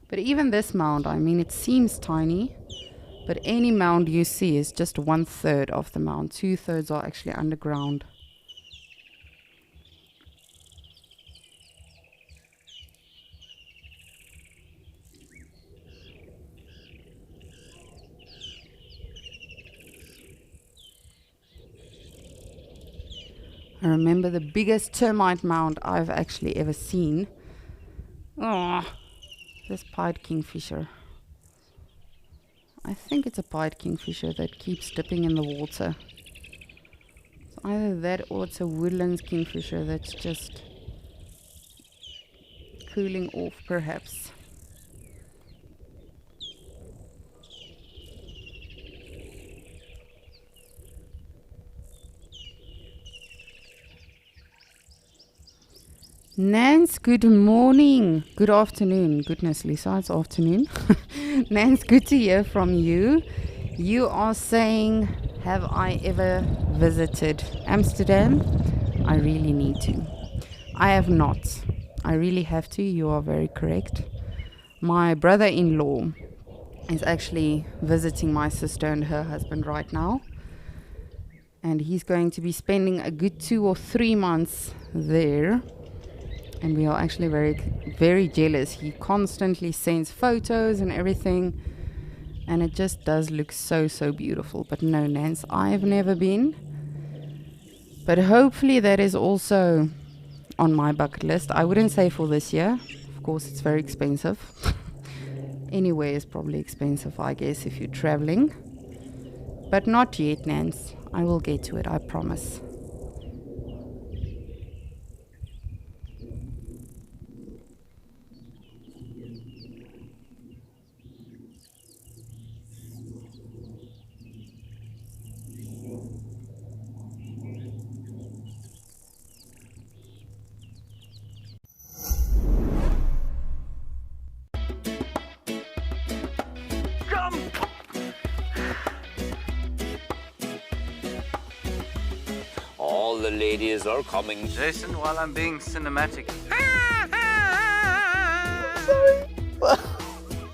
But even this mound, it seems tiny, but any mound you see is just 1/3 of the mound. 2/3 are actually underground. I remember the biggest termite mound I've actually ever seen. Oh, this pied kingfisher. I think it's a pied kingfisher that keeps dipping in the water. It's either that or it's a woodlands kingfisher that's just cooling off, perhaps. Nance, good morning. Good afternoon. Goodness, Lisa, it's afternoon. Nance, good to hear from you. You are saying, have I ever visited Amsterdam? I really need to. I have not. I really have to. You are very correct. My brother-in-law is actually visiting my sister and her husband right now. And he's going to be spending a good 2 or 3 months there. And we are actually very, very jealous. He constantly sends photos and everything. And it just does look so, so beautiful. But no, Nance, I've never been. But hopefully that is also on my bucket list. I wouldn't say for this year. Of course, it's very expensive. Anywhere is probably expensive, I guess, if you're traveling. But not yet, Nance. I will get to it, I promise. All the ladies are coming. Jason, while I'm being cinematic.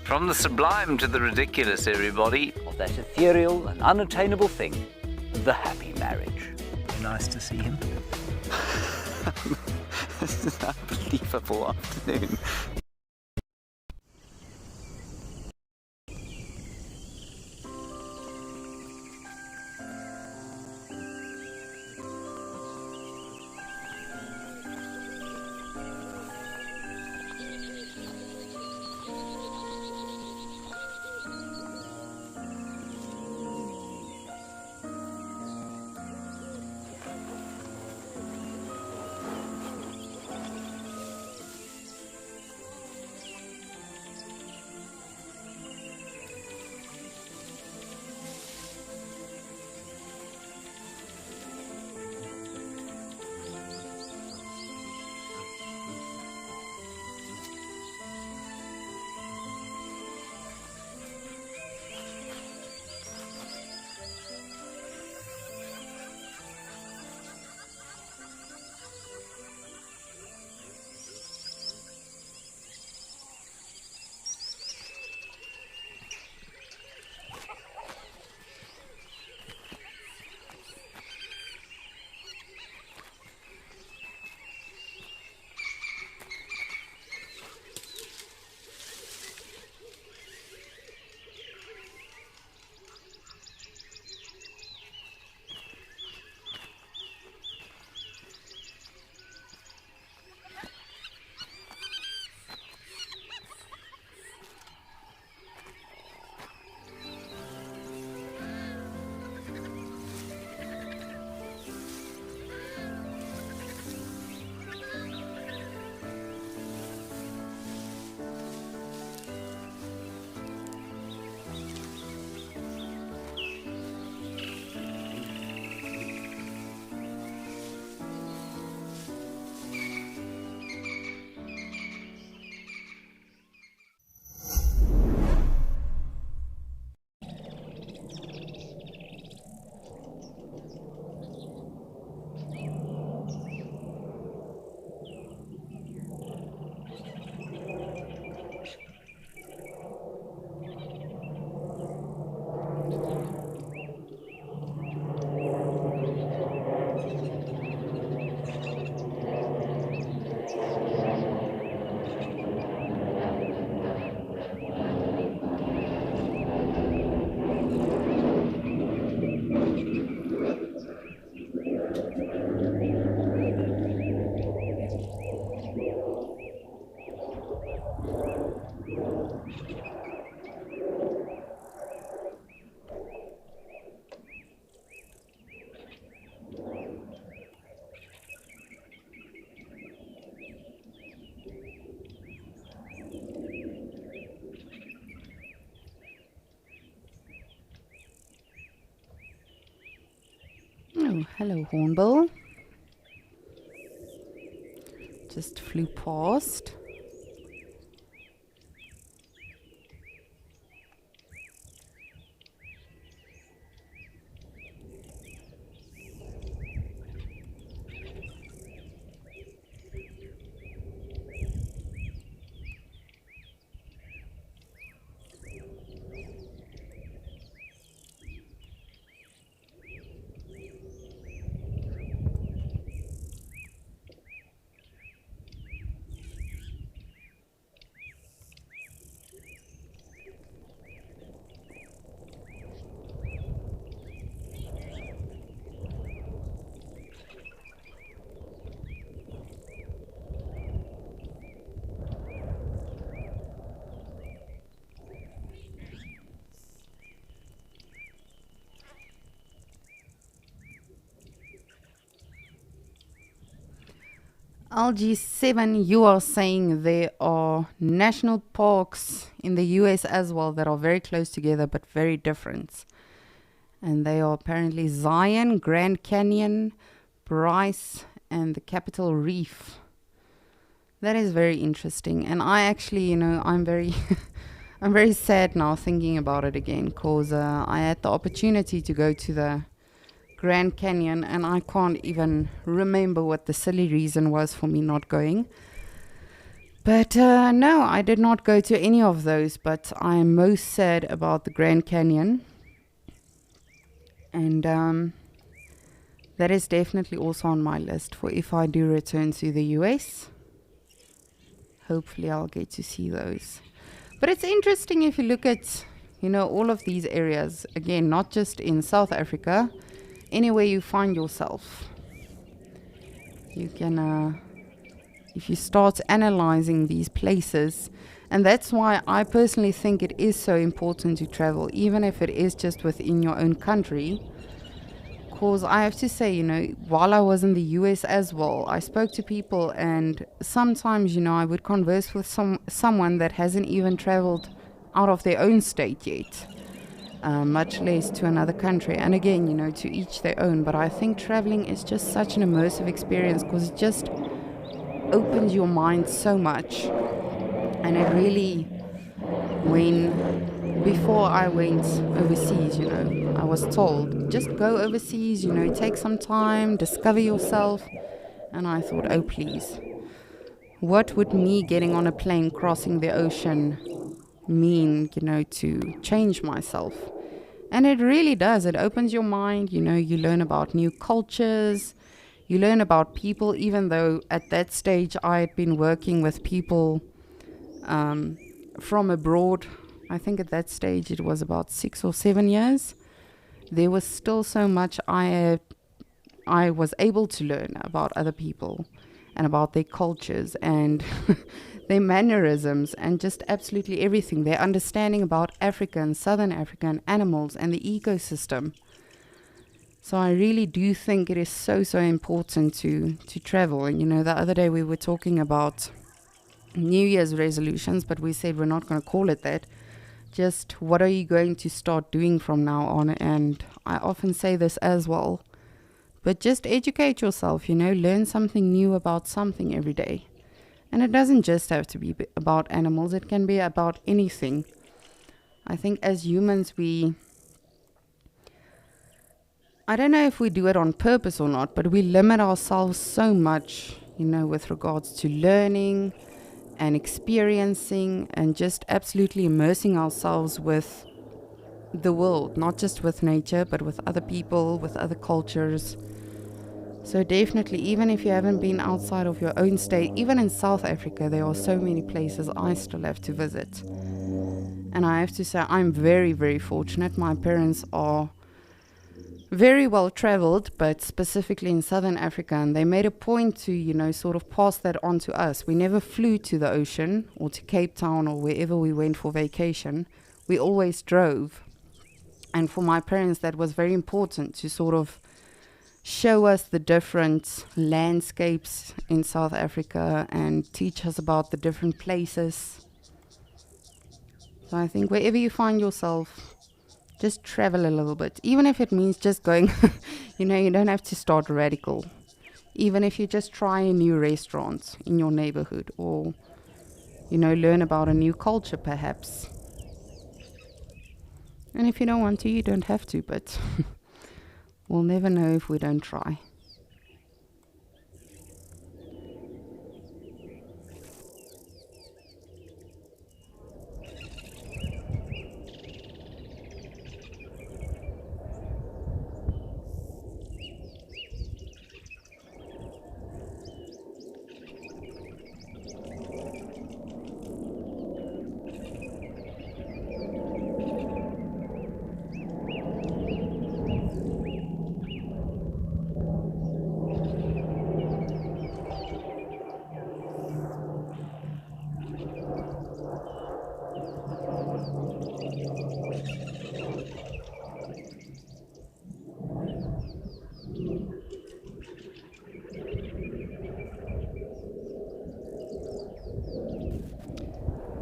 From the sublime to the ridiculous, everybody. of that ethereal and unattainable thing, the happy marriage. Nice to see him. This is an unbelievable afternoon. Oh, hello, Hornbill. Just flew past. LG7, you are saying there are national parks in the US as well that are very close together but very different. And they are apparently Zion, Grand Canyon, Bryce, and the Capitol Reef. That is very interesting. And I actually, I'm very I'm very sad now thinking about it again, because I had the opportunity to go to the Grand Canyon, and I can't even remember what the silly reason was for me not going. But no, I did not go to any of those, but I am most sad about the Grand Canyon. And that is definitely also on my list for if I do return to the US. Hopefully I'll get to see those. But it's interesting if you look at, all of these areas, again, not just in South Africa, anywhere you find yourself. You can, if you start analyzing these places, and that's why I personally think it is so important to travel, even if it is just within your own country. Because I have to say, while I was in the US as well, I spoke to people, and sometimes, I would converse with someone that hasn't even traveled out of their own state yet, much less to another country. And again, to each their own. But I think traveling is just such an immersive experience because it just opens your mind so much. And it really, before I went overseas, I was told, just go overseas, take some time, discover yourself. And I thought, oh, please, what would me getting on a plane crossing the ocean mean, to change myself? And it really does. It opens your mind, you learn about new cultures, you learn about people, even though at that stage I had been working with people from abroad. I think at that stage it was about 6 or 7 years. There was still so much I was able to learn about other people and about their cultures and their mannerisms and just absolutely everything. Their understanding about Africa and Southern African animals and the ecosystem. So I really do think it is so, so important to travel. And, the other day we were talking about New Year's resolutions, but we said we're not going to call it that. Just what are you going to start doing from now on? And I often say this as well, but just educate yourself, learn something new about something every day. And it doesn't just have to be about animals, it can be about anything. I think as humans I don't know if we do it on purpose or not, but we limit ourselves so much, with regards to learning and experiencing and just absolutely immersing ourselves with the world, not just with nature, but with other people, with other cultures. So definitely, even if you haven't been outside of your own state, even in South Africa, there are so many places I still have to visit. And I have to say, I'm very, very fortunate. My parents are very well traveled, but specifically in Southern Africa, and they made a point to, sort of pass that on to us. We never flew to the ocean or to Cape Town or wherever we went for vacation. We always drove. And for my parents, that was very important to sort of show us the different landscapes in South Africa and teach us about the different places. So I think wherever you find yourself, just travel a little bit, even if it means just going, you don't have to start radical. Even if you just try a new restaurant in your neighborhood or, learn about a new culture perhaps. And if you don't want to, you don't have to, but we'll never know if we don't try.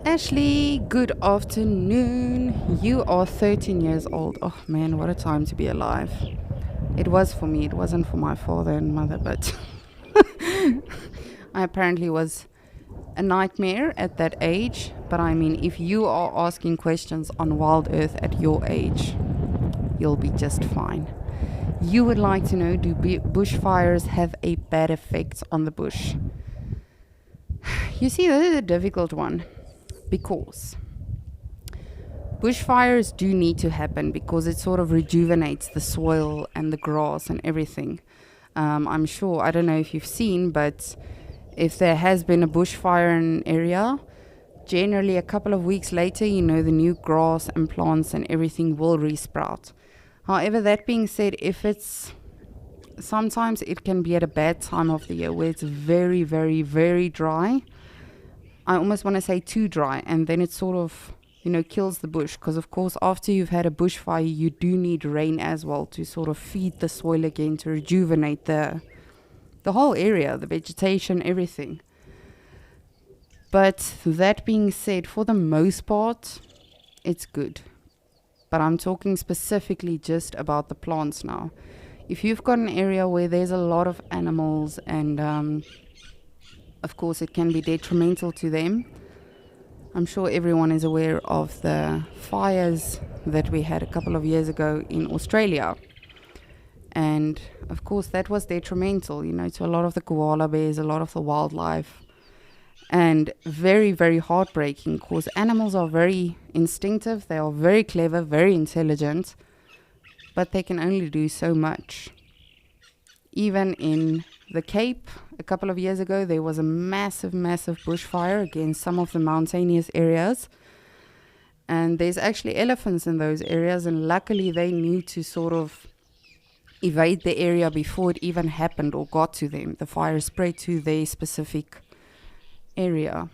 Ashley, good afternoon. You are 13 years old. Oh man, what a time to be alive. It was for me, it wasn't for my father and mother, but I apparently was a nightmare at that age. But I mean, if you are asking questions on Wild Earth at your age, you'll be just fine. You would like to know, do bushfires have a bad effect on the bush? You see, this is a difficult one. Because bushfires do need to happen because it sort of rejuvenates the soil and the grass and everything. I'm sure, I don't know if you've seen, but if there has been a bushfire in an area, generally a couple of weeks later, the new grass and plants and everything will resprout. However, that being said, sometimes it can be at a bad time of the year where it's very, very, very dry. I almost want to say too dry, and then it sort of kills the bush, because of course after you've had a bushfire you do need rain as well to sort of feed the soil again, to rejuvenate the whole area, the vegetation, everything. But that being said, for the most part it's good, but I'm talking specifically just about the plants now. If you've got an area where there's a lot of animals and of course it can be detrimental to them. I'm sure everyone is aware of the fires that we had a couple of years ago in Australia. And of course that was detrimental, to a lot of the koala bears, a lot of the wildlife. And very, very heartbreaking, because animals are very instinctive, they are very clever, very intelligent, but they can only do so much. Even in the Cape, a couple of years ago, there was a massive, massive bushfire against some of the mountainous areas. And there's actually elephants in those areas, and luckily they knew to sort of evade the area before it even happened or got to them. The fire spread to their specific area.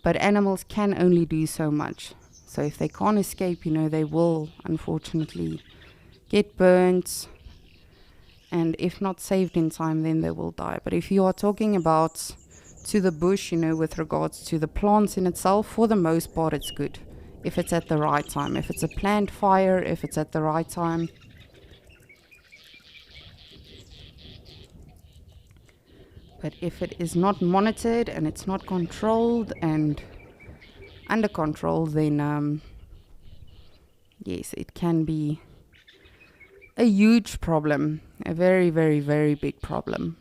But animals can only do so much. So if they can't escape, they will unfortunately get burnt. And if not saved in time, then they will die. But if you are talking about to the bush, with regards to the plants in itself, for the most part it's good. If it's at the right time. If it's a planned fire, if it's at the right time. But if it is not monitored and it's not controlled and under control, then yes, it can be a huge problem, a very, very, very big problem.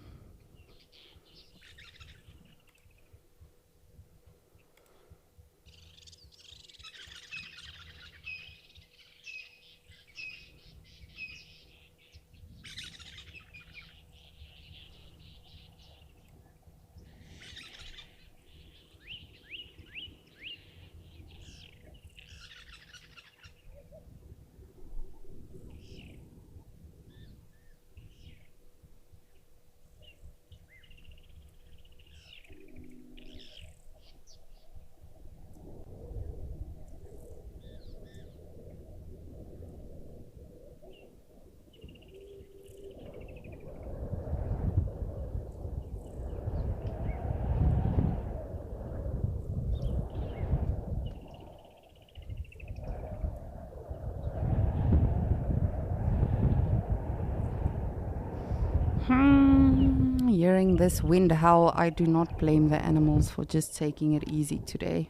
Hearing this wind howl, I do not blame the animals for just taking it easy today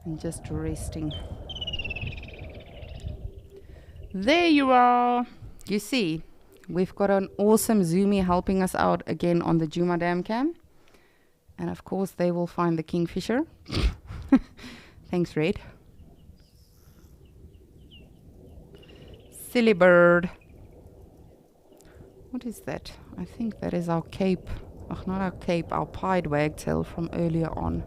and just resting. There you are. You see, we've got an awesome Zoomy helping us out again on the Djuma Dam cam, and of course they will find the kingfisher. Thanks, Red. Silly bird. What is that? I think that is our cape. Oh, not our cape, our pied wagtail from earlier on.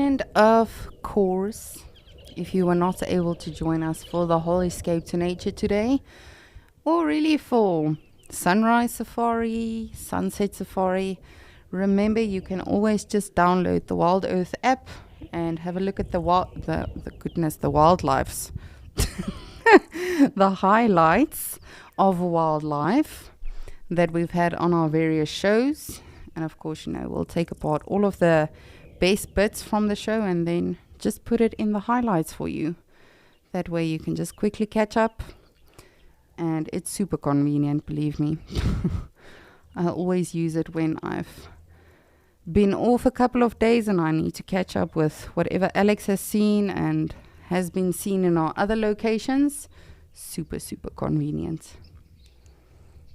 And of course, if you were not able to join us for the whole Escape to Nature today, or really for sunrise safari, sunset safari, remember you can always just download the Wild Earth app and have a look at the wildlife's the highlights of wildlife that we've had on our various shows. And of course, we'll take apart all of the best bits from the show and then just put it in the highlights for you. That way you can just quickly catch up, and it's super convenient, believe me. I always use it when I've been off a couple of days and I need to catch up with whatever Alex has seen and has been seen in our other locations. Super, super convenient.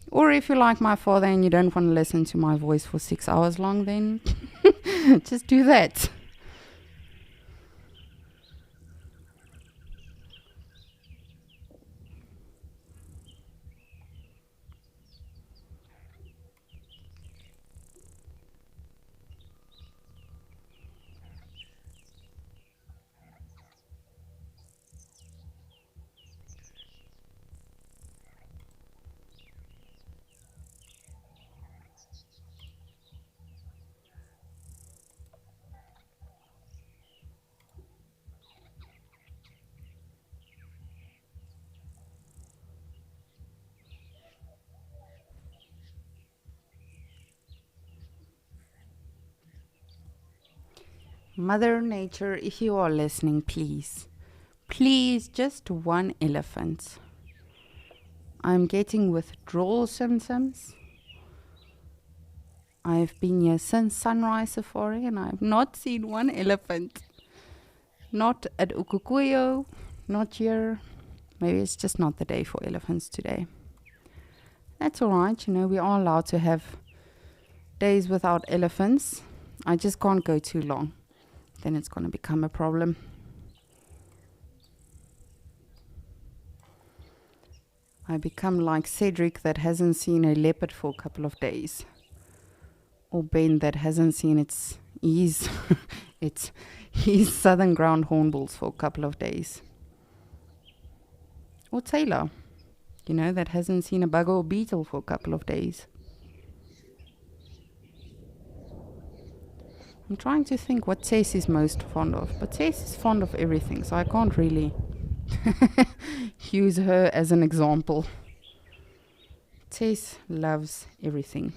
Or if you're like my father and you don't want to listen to my voice for 6 hours long, then just do that. Mother Nature, if you are listening, please, just one elephant. I'm getting withdrawal symptoms. I've been here since sunrise safari and I've not seen one elephant. Not at Ukukuyo, not here. Maybe it's just not the day for elephants today. That's alright, we are allowed to have days without elephants. I just can't go too long. Then it's going to become a problem. I become like Cedric that hasn't seen a leopard for a couple of days. Or Ben that hasn't seen his southern ground hornbills for a couple of days. Or Taylor, that hasn't seen a bug or beetle for a couple of days. I'm trying to think what Tess is most fond of. But Tess is fond of everything, so I can't really use her as an example. Tess loves everything.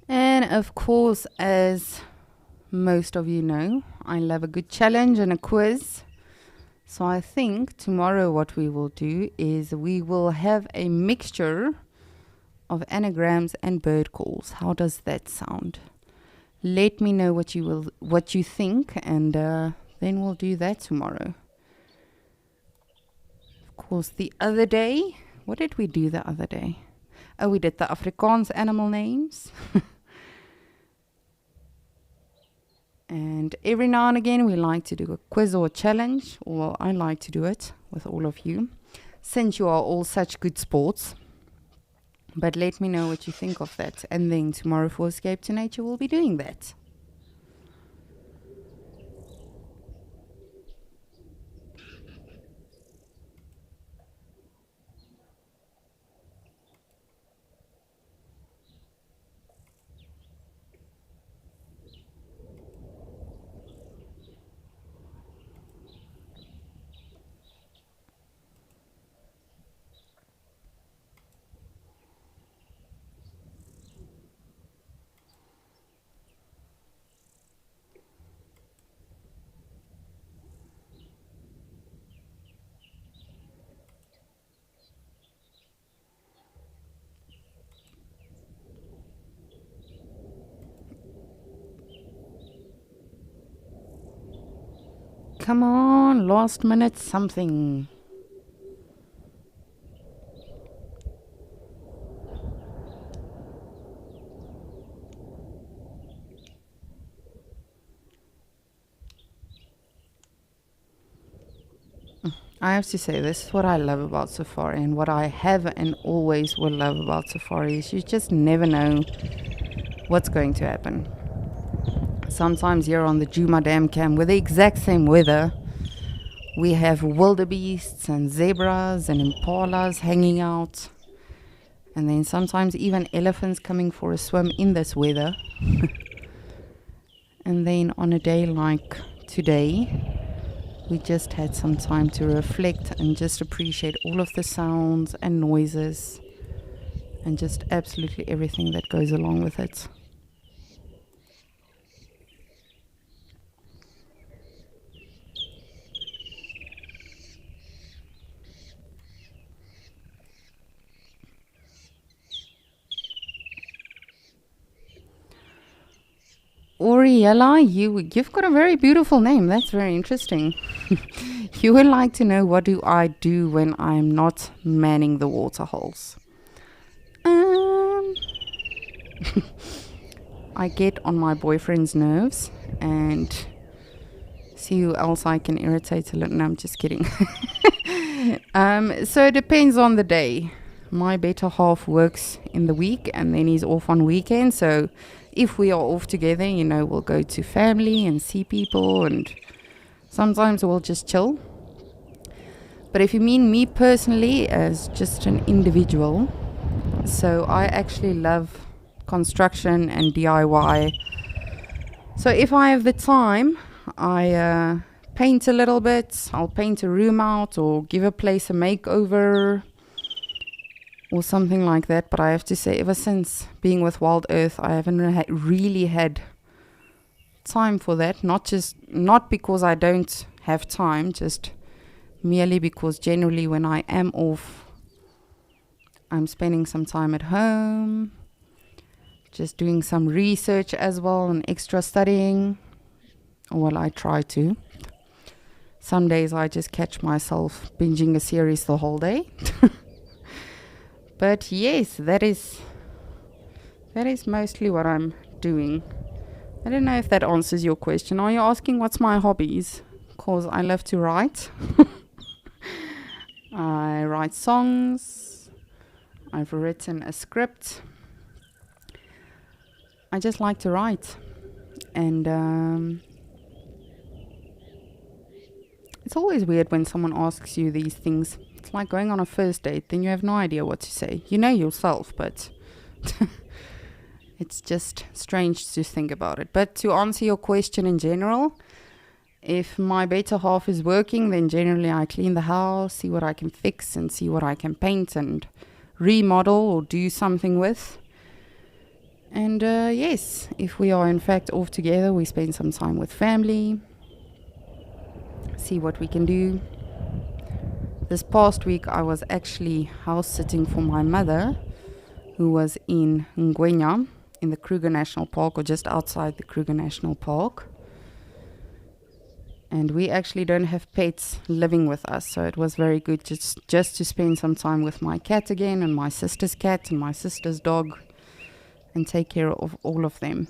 And of course, as most of you know, I love a good challenge and a quiz. So I think tomorrow what we will do is we will have a mixture of anagrams and bird calls. How does that sound? Let me know what you think, and then we'll do that tomorrow. Of course, the other day, what did we do the other day? Oh, we did the Afrikaans animal names. And every now and again we like to do a quiz or a challenge, or I like to do it with all of you. since you are all such good sports. But let me know what you think of that. And then tomorrow for Escape to Nature, we'll be doing that. Come on, last minute something. I have to say, this is what I love about safari, and what I have and always will love about safari is you just never know what's going to happen. Sometimes here on the Djuma Dam Camp, with the exact same weather, we have wildebeests and zebras and impalas hanging out. And then sometimes even elephants coming for a swim in this weather. And then on a day like today, we just had some time to reflect and just appreciate all of the sounds and noises and just absolutely everything that goes along with it. Oriella, you've got a very beautiful name. That's very interesting. You would like to know, what do I do when I'm not manning the water holes? I get on my boyfriend's nerves and see who else I can irritate a little. No, I'm just kidding. So it depends on the day. My better half works in the week and then he's off on weekends. So if we are off together, we'll go to family and see people, and sometimes we'll just chill. But if you mean me personally as just an individual, so I actually love construction and DIY. So if I have the time, I paint a little bit. I'll paint a room out or give a place a makeover or something like that. But I have to say, ever since being with Wild Earth, I haven't really had time for that. Not because I don't have time, just merely because generally when I am off, I'm spending some time at home, just doing some research as well and extra studying. Well, I try to. Some days I just catch myself binging a series the whole day. But yes, that is mostly what I'm doing. I don't know if that answers your question. Are you asking what's my hobbies? Because I love to write. I write songs. I've written a script. I just like to write. And it's always weird when someone asks you these things. It's like going on a first date, then you have no idea what to say. You know yourself, but it's just strange to think about it. But to answer your question in general, if my better half is working, then generally I clean the house, see what I can fix and see what I can paint and remodel or do something with. And yes, if we are in fact off together, we spend some time with family, see what we can do. This past week I was actually house sitting for my mother, who was in Ngwenya in the Kruger National Park, or just outside the Kruger National Park. And we actually don't have pets living with us, so it was very good just to spend some time with my cat again, and my sister's cat and my sister's dog, and take care of all of them.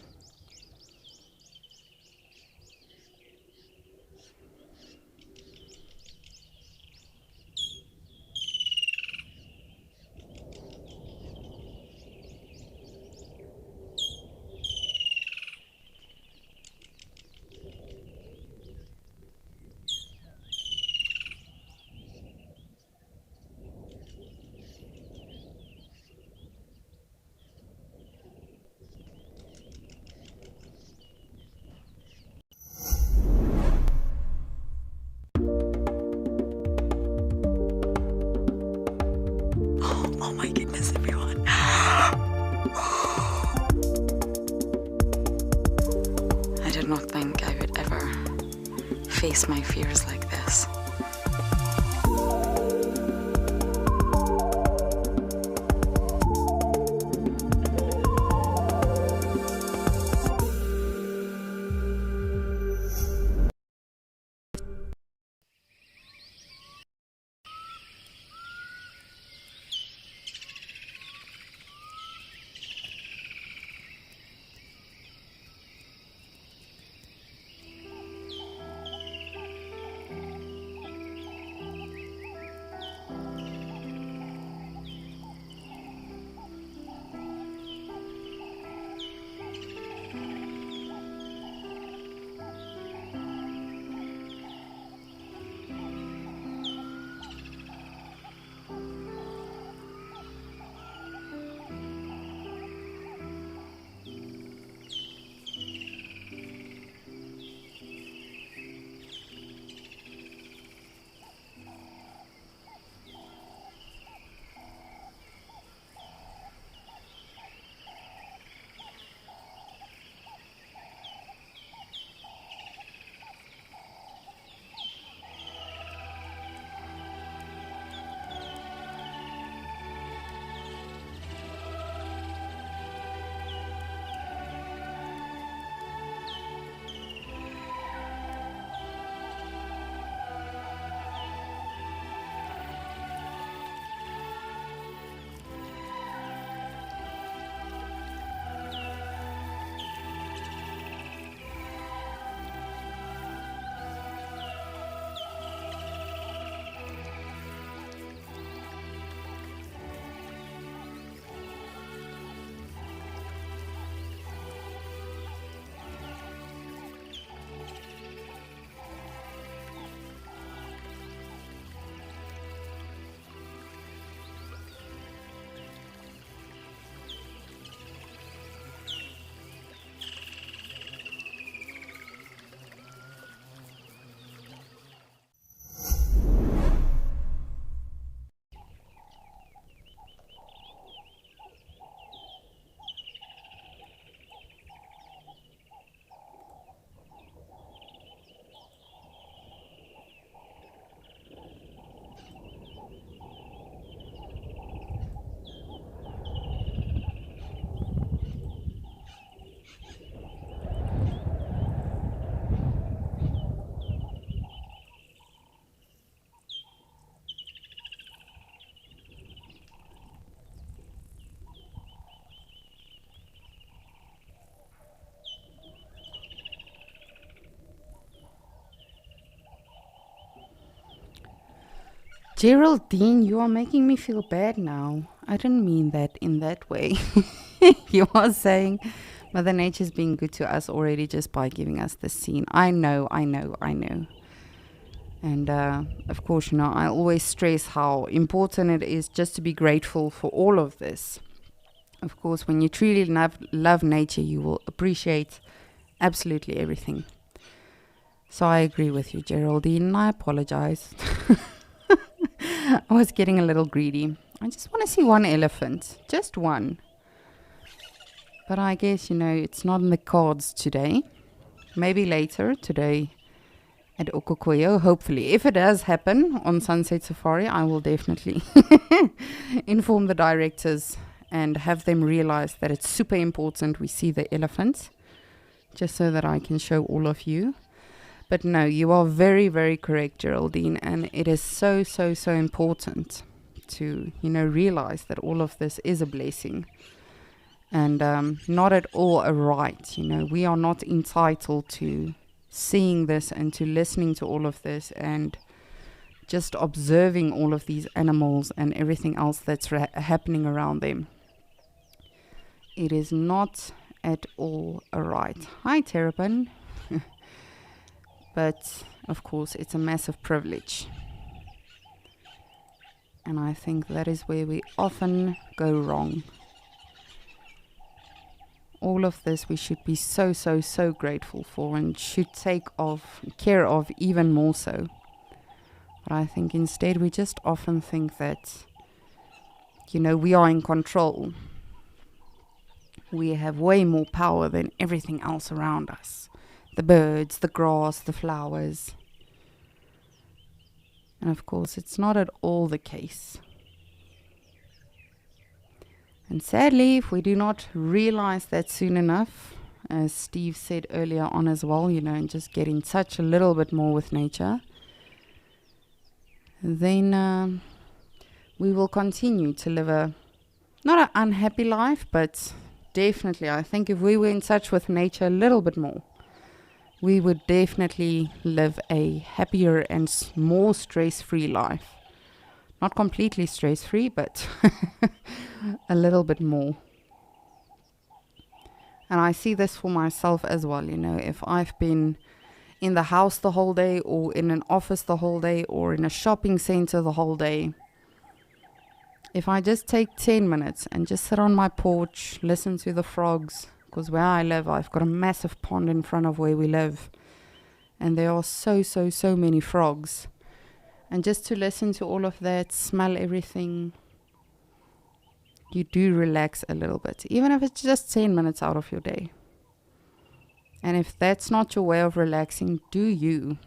face my fears like this. Geraldine, you are making me feel bad now. I didn't mean that in that way. You are saying Mother Nature's being good to us already just by giving us this scene. I know. And of course, you know, I always stress how important it is just to be grateful for all of this. Of course, when you truly love nature, you will appreciate absolutely everything. So I agree with you, Geraldine, and I apologize. I was getting a little greedy. I just want to see one elephant. Just one. But I guess, you know, it's not in the cards today. Maybe later, today at Okokoyo, hopefully. If it does happen on Sunset Safari, I will definitely inform the directors and have them realize that it's super important we see the elephants, just so that I can show all of you. But no, you are very, very correct, Geraldine, and it is so, so, so important to, you know, realize that all of this is a blessing and not at all a right. You know, we are not entitled to seeing this and to listening to all of this and just observing all of these animals and everything else that's happening around them. It is not at all a right. Hi, Terrapin. But, of course, it's a massive privilege. And I think that is where we often go wrong. All of this we should be so, so, so grateful for and should take care of even more so. But I think instead we just often think that, you know, we are in control. We have way more power than everything else around us. The birds, the grass, the flowers. And of course, it's not at all the case. And sadly, if we do not realize that soon enough, as Steve said earlier on as well, and just get in touch a little bit more with nature, then we will continue to live not an unhappy life, but definitely, I think if we were in touch with nature a little bit more, we would definitely live a happier and more stress-free life. Not completely stress-free, but a little bit more. And I see this for myself as well, if I've been in the house the whole day, or in an office the whole day, or in a shopping center the whole day, if I just take 10 minutes and just sit on my porch, listen to the frogs, because where I live, I've got a massive pond in front of where we live, and there are so many frogs. And just to listen to all of that, smell everything, you do relax a little bit, even if it's just 10 minutes out of your day. And if that's not your way of relaxing, do you.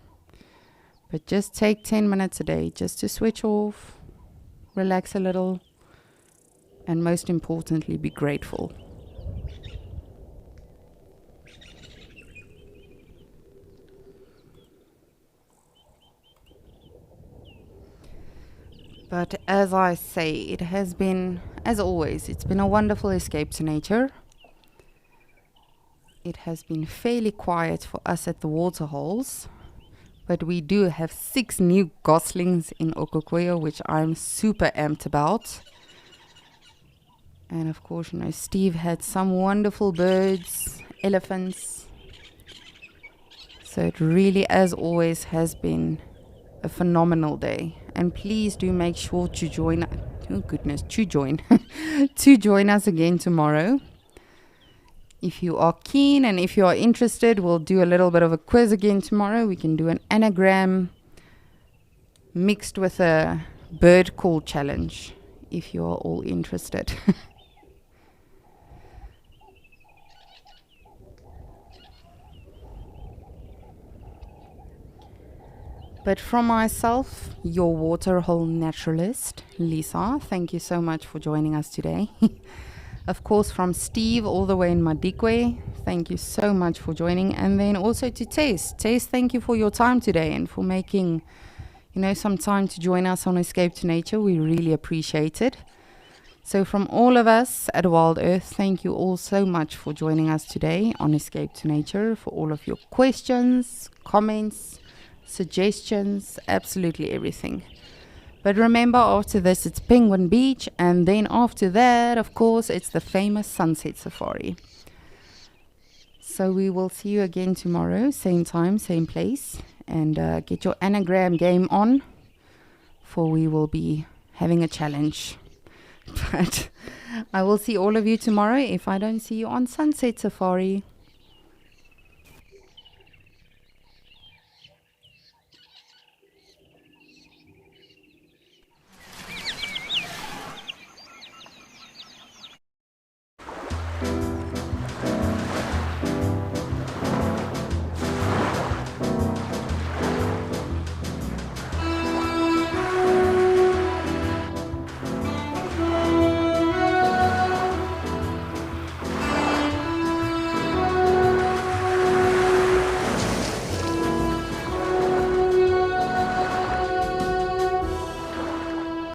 But just take 10 minutes a day just to switch off, relax a little, and most importantly, be grateful. But as I say, it has been, as always, it's been a wonderful escape to nature. It has been fairly quiet for us at the waterholes, but we do have 6 new goslings in Okokoyo, which I'm super amped about. And of course, Steve had some wonderful birds, elephants. So it really, as always, has been a phenomenal day. And please do make sure to join to join us again tomorrow. If you are keen and if you are interested, we'll do a little bit of a quiz again tomorrow. We can do an anagram mixed with a bird call challenge if you are all interested. But from myself, your waterhole naturalist, Lisa, thank you so much for joining us today. Of course, from Steve all the way in Madikwe, thank you so much for joining. And then also to Tess. Tess, thank you for your time today and for making, some time to join us on Escape to Nature. We really appreciate it. So from all of us at Wild Earth, thank you all so much for joining us today on Escape to Nature, for all of your questions, comments, suggestions, absolutely everything. But remember, after this it's Penguin Beach, and then after that, of course, it's the famous Sunset Safari. So we will see you again tomorrow, same time, same place, and get your anagram game on, for we will be having a challenge. But I will see all of you tomorrow if I don't see you on Sunset Safari.